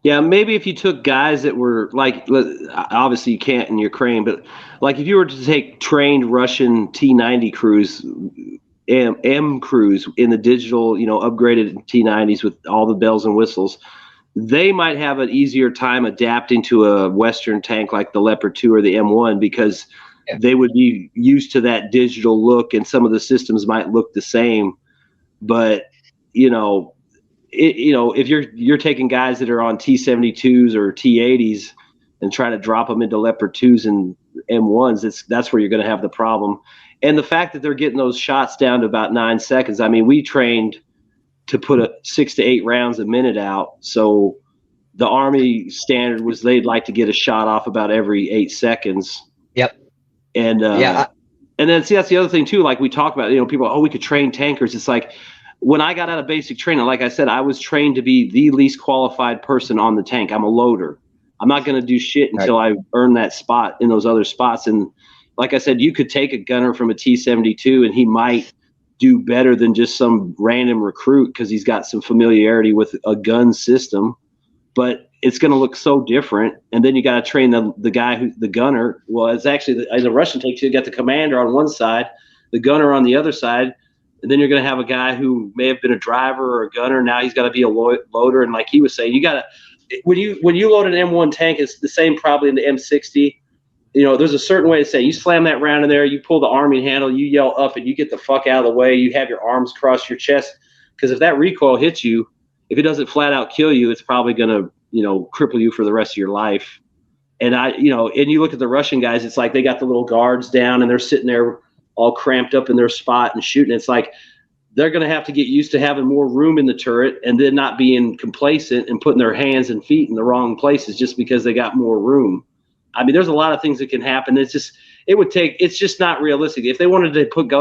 Yeah, maybe if you took guys that were like, obviously you can't in Ukraine, but like if you were to take trained Russian T-90 crews, M crews in the digital, upgraded T-90s with all the bells and whistles, they might have an easier time adapting to a Western tank like the Leopard 2 or the M1, because they would be used to that digital look, and some of the systems might look the same. But, if you're taking guys that are on T-72s or T-80s and trying to drop them into Leopard 2s and M1s, that's where you're going to have the problem. And the fact that they're getting those shots down to about 9 seconds. I mean, we trained to put 6 to 8 rounds a minute out. So the Army standard was they'd like to get a shot off about every 8 seconds. Yep. And and then see, that's the other thing too. Like we talk about, people, we could train tankers. It's like, when I got out of basic training, like I said, I was trained to be the least qualified person on the tank. I'm a loader. I'm not going to do shit until I earn that spot in those other spots. And like I said, you could take a gunner from a T-72 and he might do better than just some random recruit because he's got some familiarity with a gun system. But it's going to look so different. And then you got to train the guy the gunner. Well, it's actually, as a Russian tank, you got the commander on one side, the gunner on the other side. And then you're going to have a guy who may have been a driver or a gunner. Now he's got to be a loader. And like he was saying, you got to, when you load an M1 tank, it's the same probably in the M60. There's a certain way to say, you slam that round in there, you pull the arming handle, you yell up, and you get the fuck out of the way. You have your arms crossed your chest. Because if that recoil hits you, if it doesn't flat out kill you, it's probably going to, cripple you for the rest of your life. And and you look at the Russian guys, it's like they got the little guards down and they're sitting there all cramped up in their spot and shooting. It's like they're going to have to get used to having more room in the turret and then not being complacent and putting their hands and feet in the wrong places just because they got more room. I mean, there's a lot of things that can happen. It's just not realistic. If they wanted to put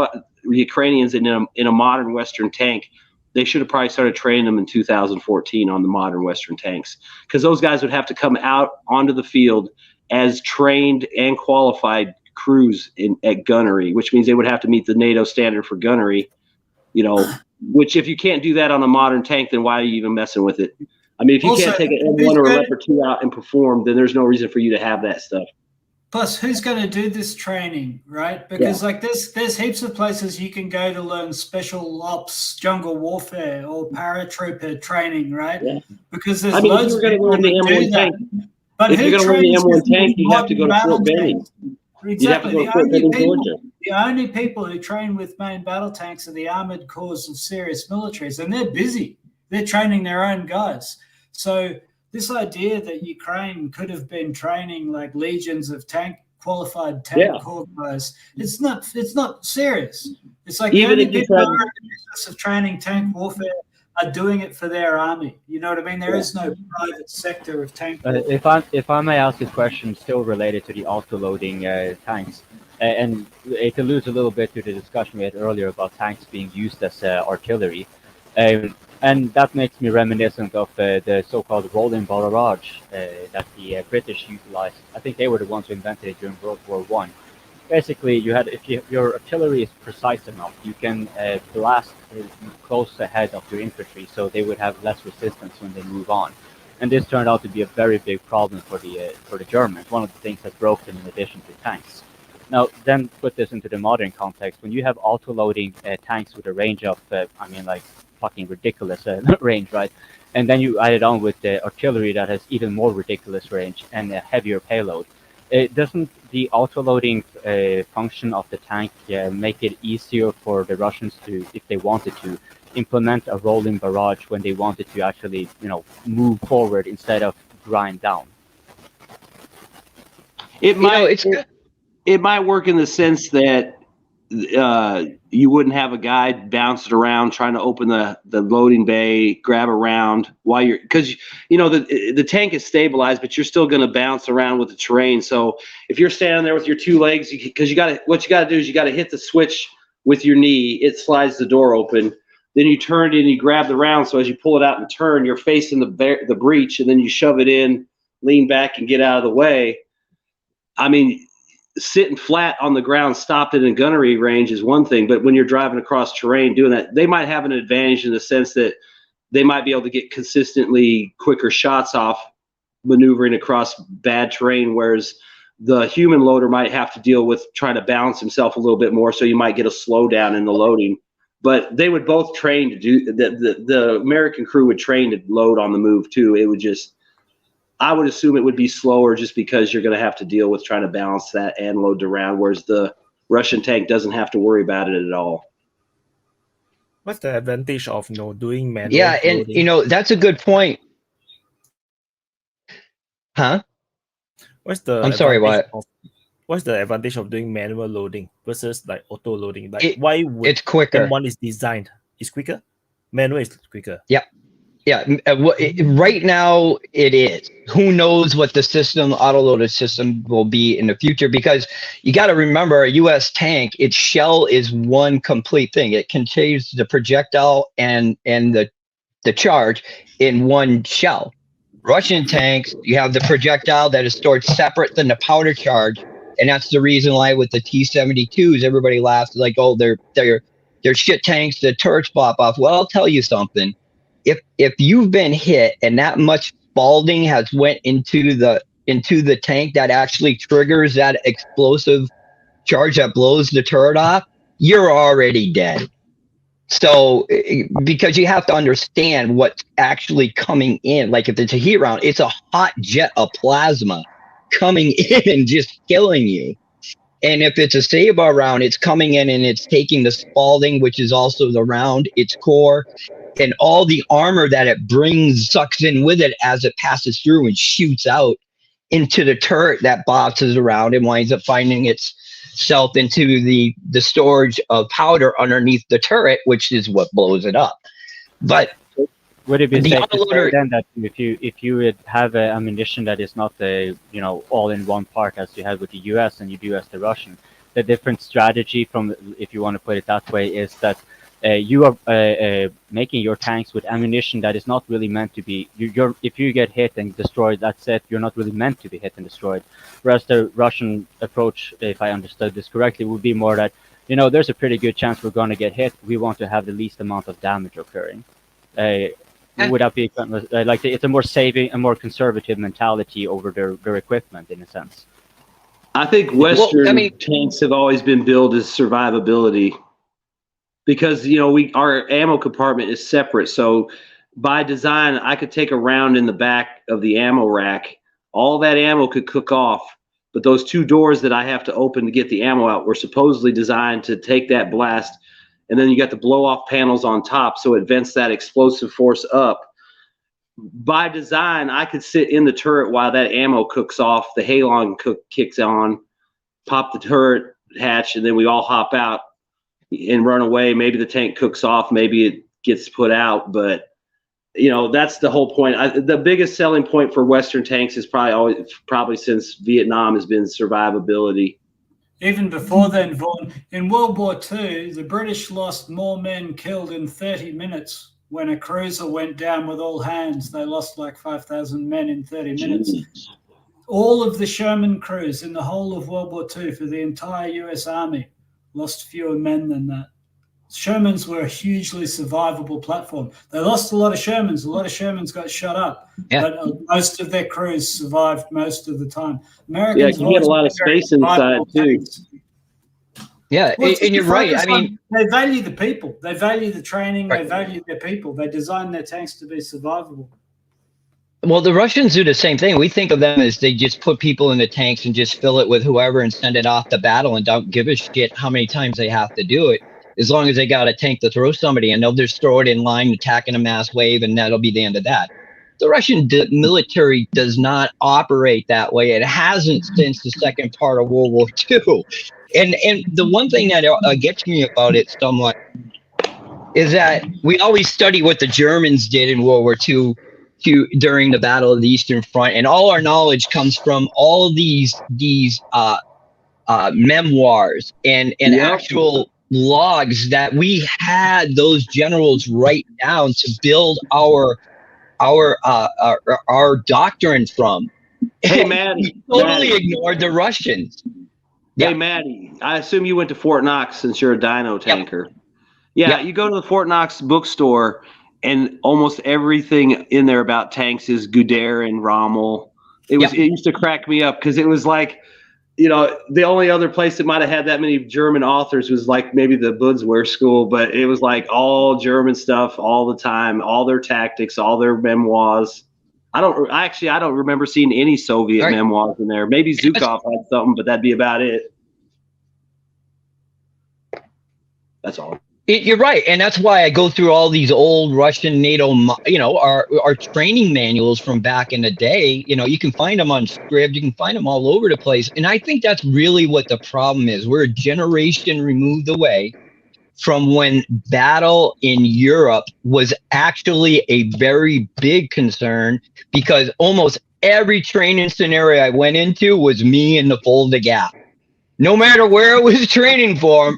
Ukrainians in a modern Western tank, they should have probably started training them in 2014 on the modern Western tanks, because those guys would have to come out onto the field as trained and qualified crews at gunnery, which means they would have to meet the NATO standard for gunnery, which if you can't do that on a modern tank, then why are you even messing with it? I mean, if you can't take an M1 or a Leopard 2 out and perform, then there's no reason for you to have that stuff. Plus, who's going to do this training, right? Because there's heaps of places you can go to learn special ops, jungle warfare, or paratrooper training, right? Yeah. Because there's loads of people who do that. But if you're going to learn the M1 tank, you have to go to Fort Benning. Exactly. The only people who train with main battle tanks are the armored corps of serious militaries, and they're busy. They're training their own guys. So this idea that Ukraine could have been training like legions of tank qualified tank corps guys. It's not serious. It's like Even the only if you people tried who are in the business of training tank warfare are doing it for their army. You know what I mean? There is no private sector of tank warfare. If I may ask a question still related to the auto-loading tanks, and it alludes a little bit to the discussion we had earlier about tanks being used as artillery, and that makes me reminiscent of the so-called rolling barrage that the British utilized. I think they were the ones who invented it during World War I. Basically, if your artillery is precise enough, you can blast close ahead of your infantry, so they would have less resistance when they move on. And this turned out to be a very big problem for the Germans. One of the things that broke them in addition to tanks. Now, then put this into the modern context. When you have auto-loading tanks with a range of, like fucking ridiculous range, right? And then you add it on with the artillery that has even more ridiculous range and a heavier payload. Doesn't the auto-loading function of the tank make it easier for the Russians to, if they wanted to, implement a rolling barrage when they wanted to actually, move forward instead of grind down? It might work in the sense that you wouldn't have a guy bouncing around trying to open the loading bay, grab a round while you're, because the tank is stabilized, but you're still going to bounce around with the terrain. So if you're standing there with your two legs, because what you got to do is you got to hit the switch with your knee. It slides the door open. Then you turn it and you grab the round. So as you pull it out and turn, you're facing the breech, and then you shove it in, lean back, and get out of the way. I mean, sitting flat on the ground, stopped in a gunnery range is one thing, but when you're driving across terrain doing that, they might have an advantage in the sense that they might be able to get consistently quicker shots off maneuvering across bad terrain, whereas the human loader might have to deal with trying to balance himself a little bit more, so you might get a slowdown in the loading. But they would both train to do the American crew would train to load on the move too. It would just, I would assume it would be slower just because you're going to have to deal with trying to balance that and load the round, whereas the Russian tank doesn't have to worry about it at all. What's the advantage of doing manual? Yeah, loading? and that's a good point. Huh? What's the I'm sorry, Wyatt. What's the advantage of doing manual loading versus like auto loading? Like why would it's quicker? M1 is designed? It's quicker. Manual is quicker. Yeah. Yeah, right now it is. Who knows what the autoloaded system will be in the future? Because you got to remember, a U.S. tank, its shell is one complete thing. It contains the projectile and the charge in one shell. Russian tanks, you have the projectile that is stored separate than the powder charge, and that's the reason why with the T-72s, everybody laughs like, oh, they're shit tanks. The turrets pop off. Well, I'll tell you something. If you've been hit and that much balding has went into the tank that actually triggers that explosive charge that blows the turret off, you're already dead. So because you have to understand what's actually coming in. Like if it's a heat round, it's a hot jet of plasma coming in and just killing you. And if it's a Saber round, it's coming in and it's taking the spalding, which is also the round, its core, and all the armor that it brings sucks in with it as it passes through and shoots out into the turret that bounces around and winds up finding itself into the storage of powder underneath the turret, which is what blows it up. But would it be safe to say then that if you would have ammunition that is not all in one part as you had with the US and you do as the Russian, the different strategy from, if you want to put it that way, is that you are making your tanks with ammunition that is not really meant to be. If you get hit and destroyed, that's it. You're not really meant to be hit and destroyed. Whereas the Russian approach, if I understood this correctly, would be more that there's a pretty good chance we're going to get hit. We want to have the least amount of damage occurring. Would that be like it's a more saving, a more conservative mentality over their equipment in a sense? I think Western tanks have always been billed as survivability. Because our ammo compartment is separate, so by design, I could take a round in the back of the ammo rack. All that ammo could cook off, but those two doors that I have to open to get the ammo out were supposedly designed to take that blast, and then you got the blow-off panels on top, so it vents that explosive force up. By design, I could sit in the turret while that ammo cooks off, the halon kicks on, pop the turret hatch, and then we all hop out and run away. Maybe the tank cooks off, maybe it gets put out, but that's the whole point. The biggest selling point for Western tanks is probably since Vietnam has been survivability. Even before then, Vaun, in World War II, the British lost more men killed in 30 minutes. When a cruiser went down with all hands, they lost like 5,000 men in 30 minutes. Jeez. All of the Sherman crews in the whole of World War II for the entire US Army lost fewer men than that. Shermans were a hugely survivable platform. They lost a lot of Shermans. A lot of Shermans got shot up, but most of their crews survived most of the time. Americans you get a lot of space inside too. Yeah, and you're right. I mean, they value the people. They value the training. Right. They value their people. They design their tanks to be survivable. Well, the Russians do the same thing. We think of them as they just put people in the tanks and just fill it with whoever and send it off to battle and don't give a shit how many times they have to do it. As long as they got a tank to throw somebody and they'll just throw it in line, attacking a mass wave, and that'll be the end of that. The Russian military does not operate that way. It hasn't since the second part of World War II. And the one thing that gets me about it somewhat is that we always study what the Germans did in World War II during the Battle of the Eastern Front, and all our knowledge comes from all these memoirs and actual logs that we had those generals write down to build our doctrine from. Hey, Manny, totally ignored the Russians. Hey, Maddie, I assume you went to Fort Knox since you're a dyno tanker. Yeah, you go to the Fort Knox bookstore, and almost everything in there about tanks is Guderian and Rommel. It used to crack me up because it was like, the only other place that might have had that many German authors was like maybe the Budswehr school, but it was like all German stuff all the time, all their tactics, all their memoirs. I don't remember seeing any Soviet memoirs in there. Maybe Zhukov had something, but that'd be about it. That's all. You're right, and that's why I go through all these old Russian NATO, our training manuals from back in the day. You can find them on Scribd, you can find them all over the place, and I think that's really what the problem is. We're a generation removed away from when battle in Europe was actually a very big concern, because almost every training scenario I went into was me in the Fulda Gap. No matter where it was training from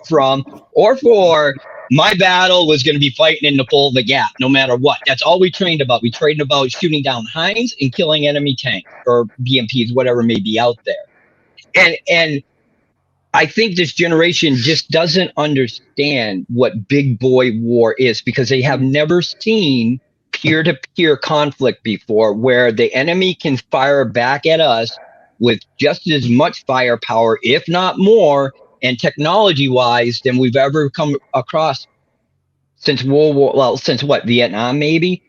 or for, my battle was going to be fighting in the Fulda Gap, no matter what. That's all we trained about. We trained about shooting down Hinds and killing enemy tanks or BMPs, whatever may be out there. And I think this generation just doesn't understand what big boy war is, because they have never seen peer-to-peer conflict before, where the enemy can fire back at us with just as much firepower, if not more, and technology-wise, than we've ever come across since Vietnam, maybe?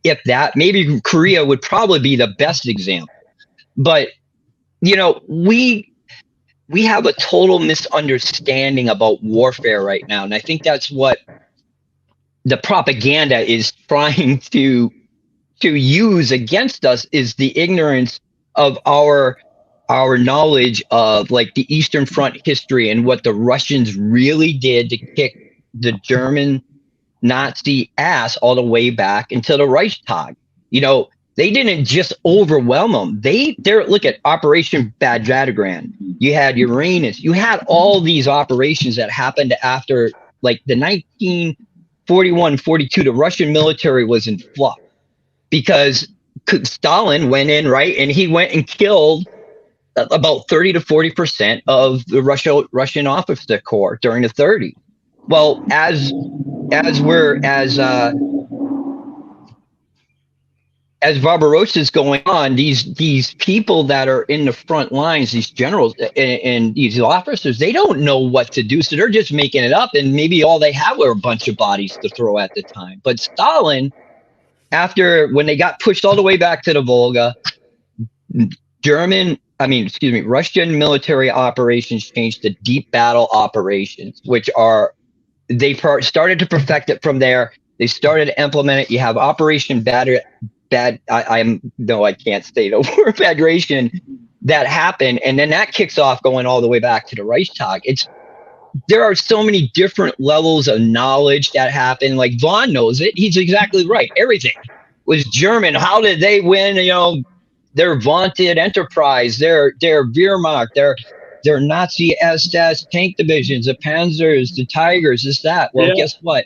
If that, maybe Korea would probably be the best example. But, we have a total misunderstanding about warfare right now, and I think that's what the propaganda is trying to use against us, is the ignorance of our knowledge of like the Eastern Front history and what the Russians really did to kick the German Nazi ass all the way back into the Reichstag. They didn't just overwhelm them. They're look at Operation Bajadagran. You had Uranus. You had all these operations that happened after like the 1941-42. The Russian military was in flux because Stalin went in, right, and he went and killed about 30 to 40% of the Russian officer corps during the 30s. Well, as Barbarossa is going on, these people that are in the front lines, these generals and these officers, they don't know what to do, so they're just making it up, and maybe all they have were a bunch of bodies to throw at the time. But Stalin, when they got pushed all the way back to the Volga, Russian military operations changed to deep battle operations, which they started to perfect it from there. They started to implement it. You have Operation I can't say the word Federation, that happen, and then that kicks off going all the way back to the Reichstag. There are so many different levels of knowledge that happen. Like Vaun knows it. He's exactly right. Everything was German. How did they win? Their vaunted enterprise, their Wehrmacht, their Nazi SS tank divisions, the Panzers, the Tigers, that. Well, guess what?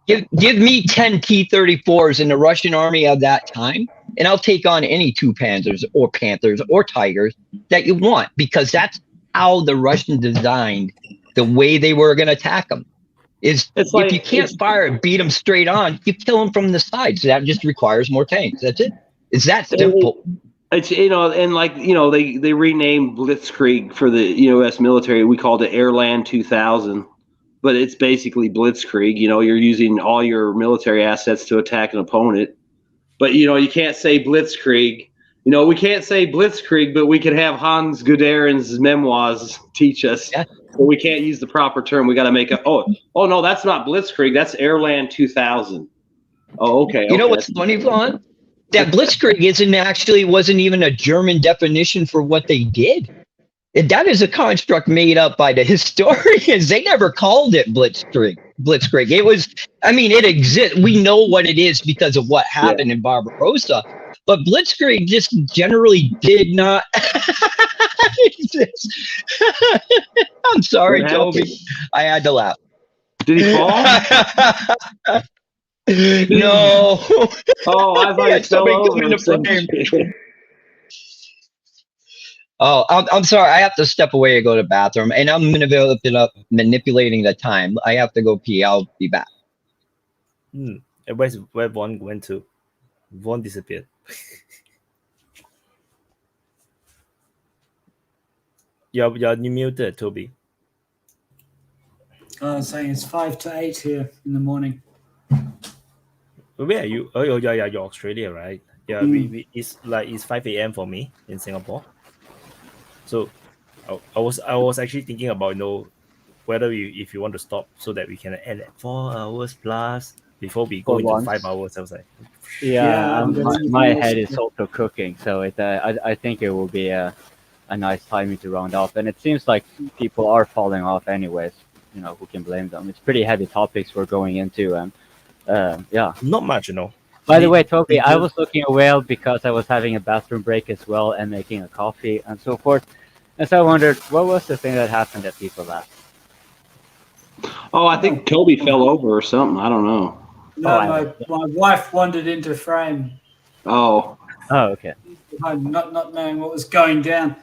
Give me 10 T-34s in the Russian army of that time, and I'll take on any 2 Panzers or Panthers or Tigers that you want, because that's how the Russians designed the way they were going to attack them. If you can't fire and beat them straight on, you kill them from the sides. That just requires more tanks. That's it. It's that simple. It's and they renamed Blitzkrieg for the U.S. military. We called it Airland 2000, but it's basically Blitzkrieg. You're using all your military assets to attack an opponent. But you can't say Blitzkrieg. We can't say Blitzkrieg, but we can have Hans Guderian's memoirs teach us. Yeah. But we can't use the proper term. We got to make oh no, that's not Blitzkrieg. That's Airland 2000. Oh, okay. You know what's funny, Vaun? That Blitzkrieg wasn't even a German definition for what they did. That is a construct made up by the historians. They never called it Blitzkrieg. It was, it exists. We know what it is because of what happened in Barbarossa. But Blitzkrieg just generally did not exist. I'm sorry, Toby. I had to laugh. Did he fall? No. Oh, I thought he fell over. Oh, I'm sorry. I have to step away and go to the bathroom, and I'm manipulating the time. I have to go pee. I'll be back. Where Vaun went to? Vaun disappeared. You're muted, Toby. I was saying it's 5 to 8 here in the morning. Where are you? Oh, yeah, you're Australia, right? Yeah, it's 5 a.m. for me in Singapore. So, I was actually thinking about whether if you want to stop so that we can end at 4 hours plus before we go into 5 hours. I was like, my head is also cooking, so I think it will be a nice timing to round off. And it seems like people are falling off anyways. Who can blame them? It's pretty heavy topics we're going into, and not much, By the way, Toby, I was looking away because I was having a bathroom break as well and making a coffee and so forth. And so I wondered, what was the thing that happened that people laughed? Oh, I think Toby fell over or something. I don't know. No, my wife wandered into frame. Oh, okay. Not knowing what was going down.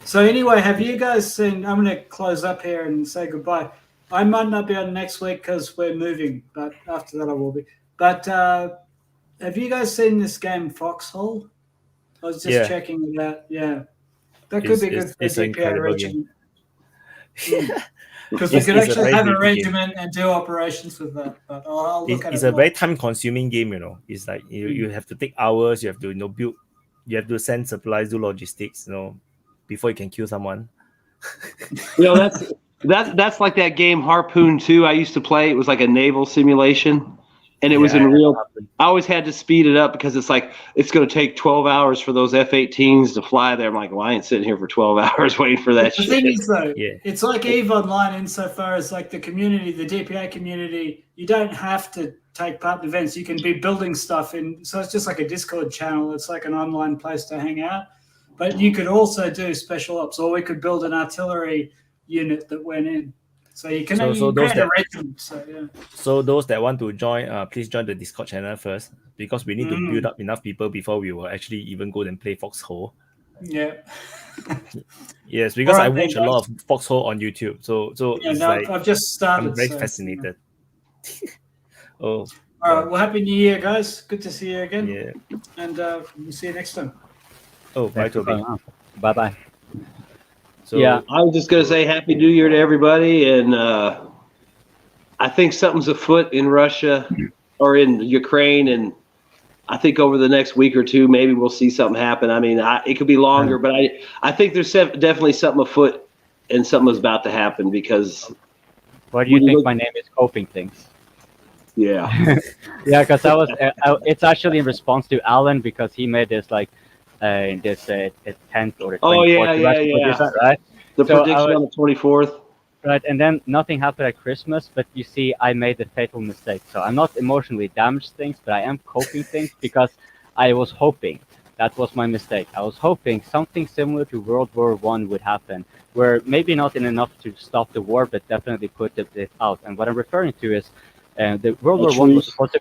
So anyway, have you guys seen? I'm going to close up here and say goodbye. I might not be on next week because we're moving, but after that I will be. But have you guys seen this game Foxhole? I was just checking it out. Yeah, that could be good for a DPA regiment. Because we could actually have a regiment and do operations with that. But I'll look at it. It's a very time-consuming game, It's like you have to take hours. You have to build. You have to send supplies, do logistics, before you can kill someone. That's like that game Harpoon 2 I used to play. It was like a naval simulation, and it was in real. I always had to speed it up because it's like it's going to take 12 hours for those F-18s to fly there. I'm like, well, I ain't sitting here for 12 hours waiting for that shit. The thing is, though, it's like EVE Online insofar as like the community, the DPA community, you don't have to take part in events. You can be building stuff so it's just like a Discord channel. It's like an online place to hang out. But you could also do special ops, or we could build an artillery unit that went in. So you can create a regiment. So those that want to join, please join the Discord channel first, because we need to build up enough people before we will actually even go and play Foxhole. Yeah. Yes, because I watch a lot of Foxhole on YouTube. So I've just started. I'm very fascinated. Oh. All right. Well, happy New Year, guys. Good to see you again. Yeah. And we'll see you next time. Oh, bye, Toby. Bye-bye. So I was just going to say Happy New Year to everybody. And I think something's afoot in Russia or in Ukraine. And I think over the next week or two, maybe we'll see something happen. I mean, it could be longer, but I think there's definitely something afoot and something is about to happen because. Why do you think my name is Coping Things? Yeah. Yeah, because it's actually in response to Alan because he made this like in this 10th or the 24th. Oh yeah. Right? The So prediction on the 24th. Right, and then nothing happened at Christmas, but you see, I made the fatal mistake. So I'm not emotionally damaged things, but I am coping things because I was hoping. That was my mistake. I was hoping something similar to World War I would happen, where maybe not enough to stop the war, but definitely put it out. And what I'm referring to is the World War I was supposed to.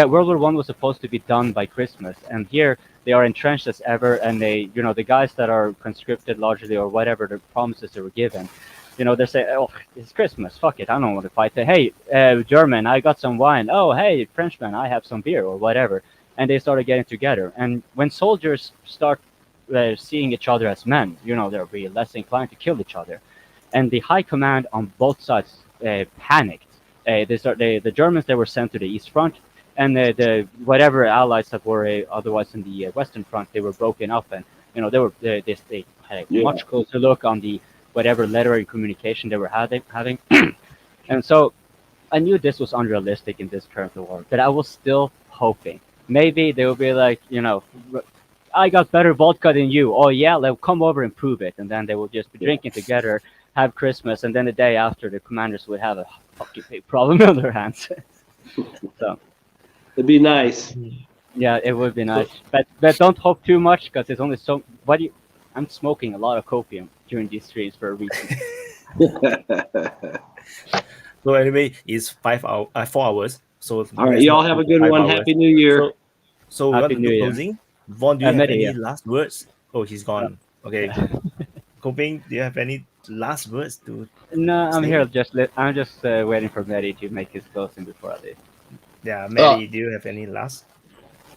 World War I was supposed to be done by Christmas, and here they are entrenched as ever, and they, the guys that are conscripted largely or whatever the promises they were given. They say, oh, it's Christmas, fuck it, I don't want to fight. Hey, German, I got some wine. Oh, hey, Frenchman, I have some beer or whatever. And they started getting together. And when soldiers start seeing each other as men, they'll be less inclined to kill each other. And the high command on both sides panicked. The Germans, they were sent to the East Front, and the whatever allies that were otherwise in the Western Front, they were broken up. And, they had a much closer look on the whatever letter and communication they were having. And so I knew this was unrealistic in this current war, but I was still hoping. Maybe they would be like, I got better vodka than you. Oh yeah, let's come over and prove it. And then they would just be drinking together, have Christmas, and then the day after the commanders would have a fucking big problem on their hands. So it'd be nice. Yeah, it would be nice. But don't hope too much because it's only so I'm smoking a lot of copium during these streams for a reason. So anyway, it's 4 hours. So all right, y'all have a good one. Happy New Year. So we want to do closing. Vaun, do you have Meddy, any last words? Oh, he's gone. Okay. Koping, do you have any last words to? No, I'm here. I'm just waiting for Meddy to make his closing before I leave. Yeah, Meddy, do you have any last?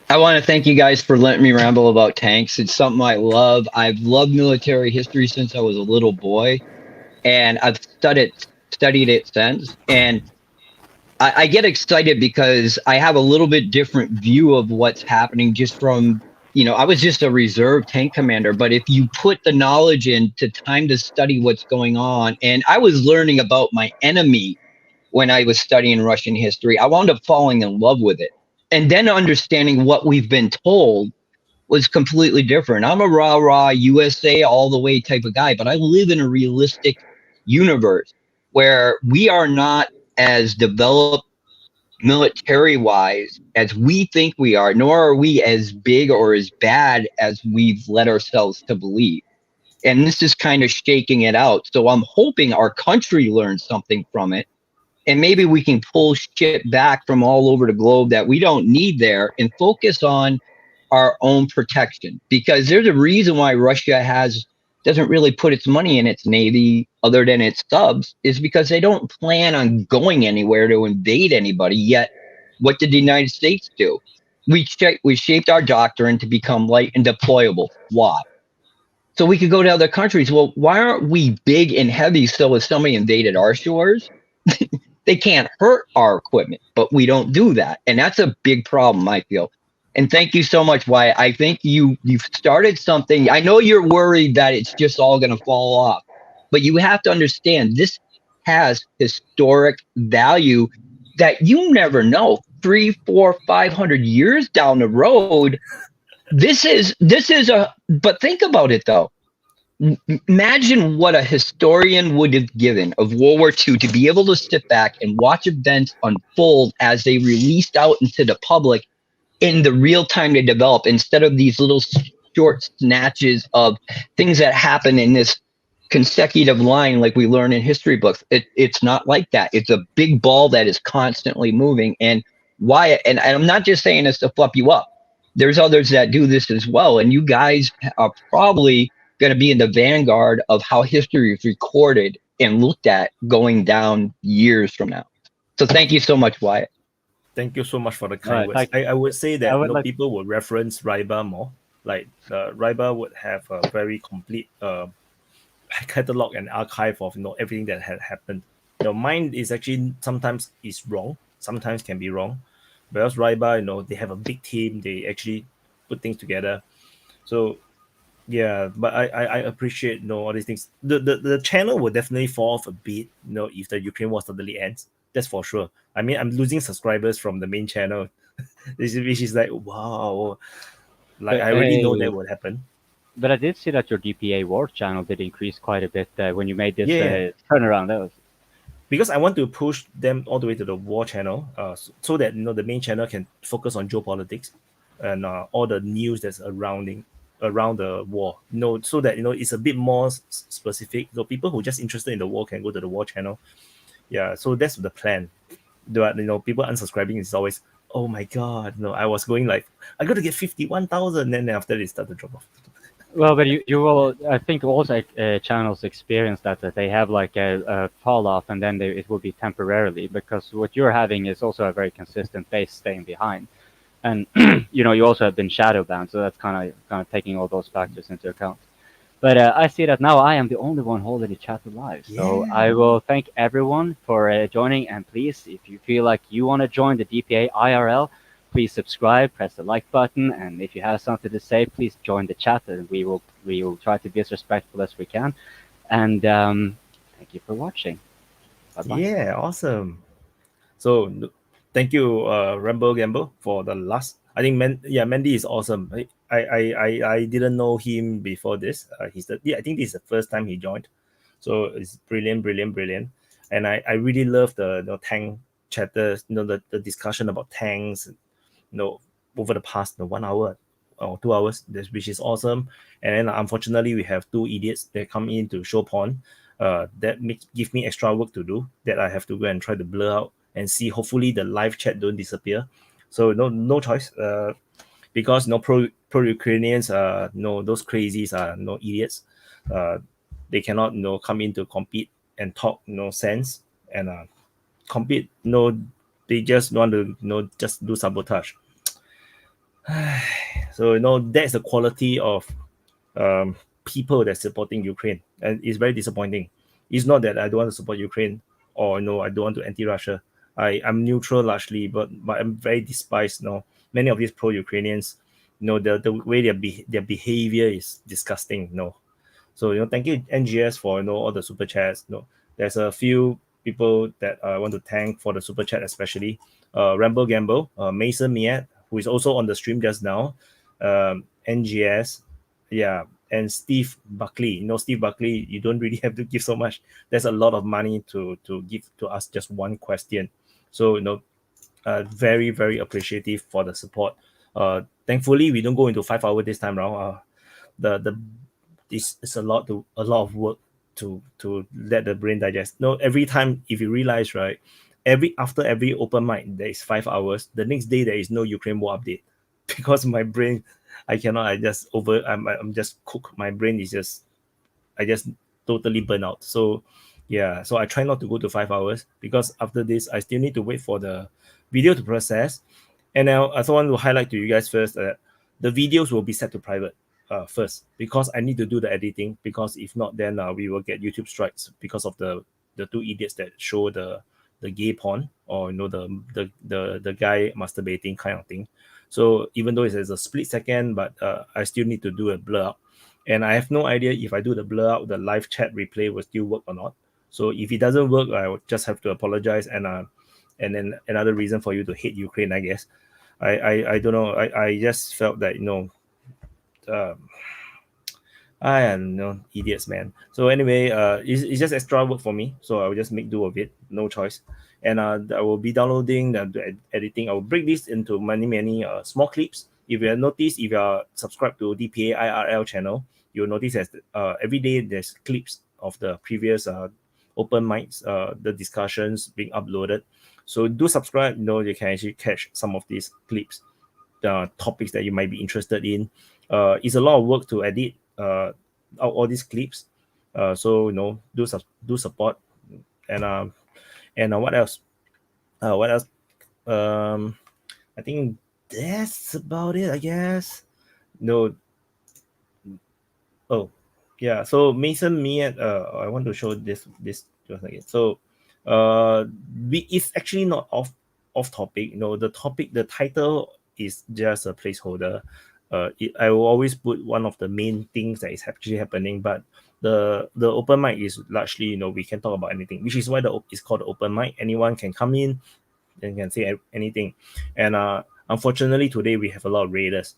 I want to thank you guys for letting me ramble about tanks. It's something I love. I've loved military history since I was a little boy, and I've studied it since. And I get excited because I have a little bit different view of what's happening just from, I was just a reserve tank commander, but if you put the knowledge into time to study what's going on, and I was learning about my enemy when I was studying Russian history, I wound up falling in love with it. And then understanding what we've been told was completely different. I'm a rah-rah USA all the way type of guy, but I live in a realistic universe where we are not as developed military-wise as we think we are, nor are we as big or as bad as we've led ourselves to believe. And this is kind of shaking it out. So I'm hoping our country learns something from it. And maybe we can pull shit back from all over the globe that we don't need there and focus on our own protection. Because there's a reason why Russia doesn't really put its money in its navy other than its subs, is because they don't plan on going anywhere to invade anybody. Yet, what did the United States do? We shaped our doctrine to become light and deployable. Why? So we could go to other countries. Well, why aren't we big and heavy so if somebody invaded our shores, they can't hurt our equipment, but we don't do that. And that's a big problem, I feel. And thank you so much, Wyatt. I think you've started something. I know you're worried that it's just all going to fall off, but you have to understand this has historic value that you never know. 300, 400, 500 years down the road, but think about it though. Imagine what a historian would have given of World War II to be able to sit back and watch events unfold as they released out into the public in the real time they develop, instead of these little short snatches of things that happen in this consecutive line like we learn in history books. It's not like that. It's a big ball that is constantly moving. And Wyatt, and I'm not just saying this to fluff you up, there's others that do this as well, and you guys are probably going to be in the vanguard of how history is recorded and looked at going down years from now. So thank you so much, Wyatt. Thank you so much for the kind words. I would say that people would reference RIBA more. Like RIBA would have a very complete catalog and archive of everything that had happened. Mine is actually sometimes is wrong, sometimes can be wrong. Whereas RIBA, they have a big team. They actually put things together. So yeah, but I appreciate all these things. The channel will definitely fall off a bit, if the Ukraine war suddenly ends. That's for sure. I mean, I'm losing subscribers from the main channel, which is like, wow. Like I already know that would happen. But I did see that your DPA War channel did increase quite a bit when you made this Yeah. turnaround. That was because I want to push them all the way to the war channel, so that the main channel can focus on geopolitics and all the news that's around the war. So that it's a bit more specific. So people who are just interested in the war can go to the war channel. Yeah, so that's the plan. But people unsubscribing is always, oh my god, I was going like I got to get 51,000, and then after they start to drop off. Well, but you will. I think also channels experience that they have like a fall off, and then it will be temporarily, because what you're having is also a very consistent base staying behind, and you also have been shadow banned, so that's kind of taking all those factors into account. But I see that now I am the only one holding the chat alive, so Yeah. I will thank everyone for joining. And please, if you feel like you want to join the DPA IRL, please subscribe, press the like button, and if you have something to say, please join the chat, and we will try to be as respectful as we can. And thank you for watching. Bye-bye. Yeah, awesome. So thank you, Ramble Gamble, for the last. I think Mandy is awesome. I didn't know him before this. I think this is the first time he joined, so it's brilliant. And I really love the tank chatters. The discussion about tanks. Over the past 1 hour or 2 hours, which is awesome. And then unfortunately, we have two idiots that come in to show porn. That give me extra work to do. That I have to go and try to blur out and see. Hopefully, the live chat don't disappear. So no choice. Because pro Ukrainians those crazies are no idiots. They cannot come in to compete and talk sense and compete. They just want to just do sabotage. So that's the quality of people that's supporting Ukraine, and it's very disappointing. It's not that I don't want to support Ukraine or I don't want to anti-Russia. I'm neutral largely, but I'm very despised. Many of these pro-Ukrainians, the way their behavior is disgusting. So thank you NGS for all the super chats. There's a few people that I want to thank for the super chat, especially Ramble Gamble, Mason Mead, who is also on the stream just now, NGS, yeah, and Steve Buckley. Steve Buckley, you don't really have to give so much. There's a lot of money to give to us just one question. So very, very appreciative for the support. Thankfully, we don't go into 5 hours this time around. It's a lot of work to let the brain digest. Every time, if you realize, right, after every open mic there is 5 hours, the next day there is no Ukraine war update because my brain, I'm just cooked. My brain is I just totally burn out. So yeah, so I try not to go to 5 hours, because after this I still need to wait for the video to process. And now I want to highlight to you guys first that the videos will be set to private first, because I need to do the editing, because if not, then we will get YouTube strikes because of the two idiots that show the gay porn, or the guy masturbating kind of thing. So even though it's a split second, but I still need to do a blur out, and I have no idea if I do the blur out, the live chat replay will still work or not. So if it doesn't work, I will just have to apologize, and then another reason for you to hate Ukraine, I guess. I don't know. I just felt that I am idiots, man. So anyway, it's just extra work for me, so I will just make do of it, no choice. And I will be downloading the editing. I will break this into many small clips. If you have noticed, if you are subscribed to DPA IRL channel, you'll notice that every day there's clips of the previous open mics, the discussions being uploaded. So do subscribe. You can actually catch some of these clips, the topics that you might be interested in. It's a lot of work to edit all these clips. So do support. And what else? I think that's about it, I guess. Oh yeah, so Mason Mead, I want to show this just again. So it's actually not off topic. The title is just a placeholder. I will always put one of the main things that is actually happening, but the open mic is largely we can talk about anything, which is why it's called the open mic. Anyone can come in and can say anything. And unfortunately today we have a lot of raiders.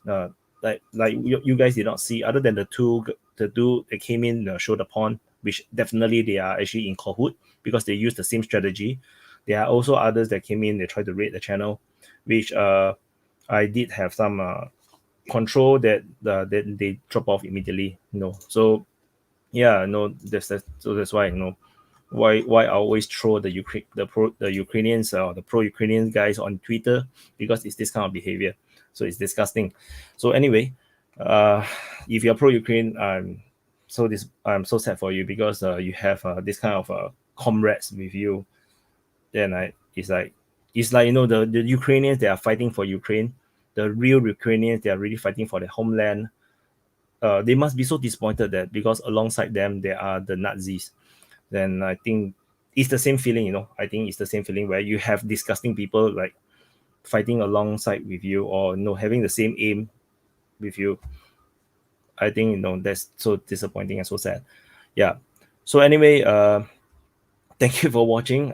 like you guys did not see, other than the two that came in showed the pawn, which definitely they are actually in cahoot because they use the same strategy. There are also others that came in, they tried to raid the channel, which I did have some control that they drop off immediately. So yeah, so that's why why I always throw the Ukrainians or the pro-Ukrainian guys on Twitter, because it's this kind of behavior. So it's disgusting. So anyway, if you're pro-Ukraine, I'm so sad for you, because you have this kind of comrades with you. Then it's like the Ukrainians, they are fighting for Ukraine. The real Ukrainians, they are really fighting for their homeland. They must be so disappointed that because alongside them there are the Nazis. Then I think it's the same feeling, I think it's the same feeling where you have disgusting people like fighting alongside with you, or having the same aim with you. I think that's so disappointing and so sad. Yeah. So anyway, thank you for watching.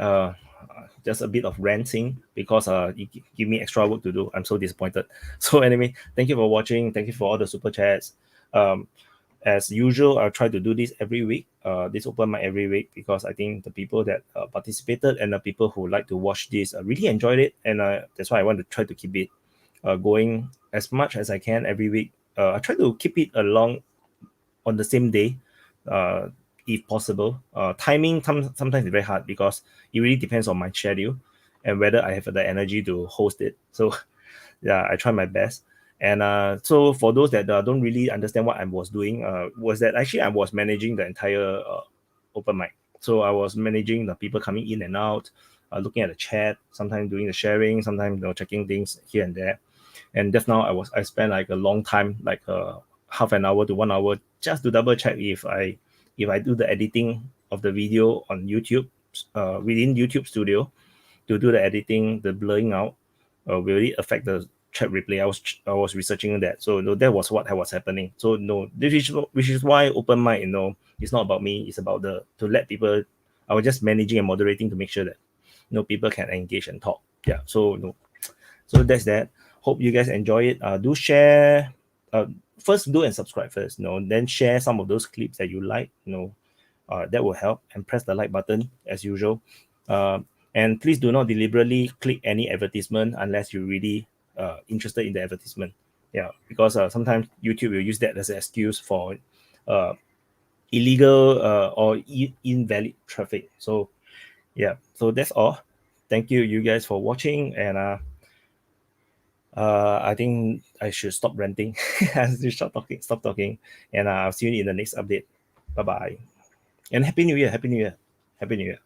Just a bit of ranting because you give me extra work to do. I'm so disappointed. So anyway, thank you for watching. Thank you for all the super chats. As usual, I'll try to do this every week, this open mic every week, because I think the people that participated and the people who like to watch this really enjoyed it, and that's why I want to try to keep it going as much as I can every week. I try to keep it along on the same day, if possible. Timing sometimes is very hard because it really depends on my schedule and whether I have the energy to host it. So yeah, I try my best. And so for those that don't really understand what I was doing, was that actually I was managing the entire open mic. So I was managing the people coming in and out, looking at the chat, sometimes doing the sharing, sometimes checking things here and there. And just now I spent like a long time, like half an hour to 1 hour, just to double check if I do the editing of the video on YouTube, within YouTube Studio, to do the editing, the blurring out, will it affect the chat replay? I was researching that. So that was what was happening. So which is why open mic, it's not about me. It's about to let people. I was just managing and moderating to make sure that people can engage and talk. Yeah. So that's that. Hope you guys enjoy it. Do share. First do and subscribe first. Then share some of those clips that you like. That will help, and press the like button as usual. And please do not deliberately click any advertisement unless you're really interested in the advertisement. Yeah, because sometimes YouTube will use that as an excuse for illegal or invalid traffic. So yeah, so that's all. Thank you guys for watching, and I think I should stop ranting. I should stop talking, and I'll see you in the next update. Bye bye, and Happy New Year.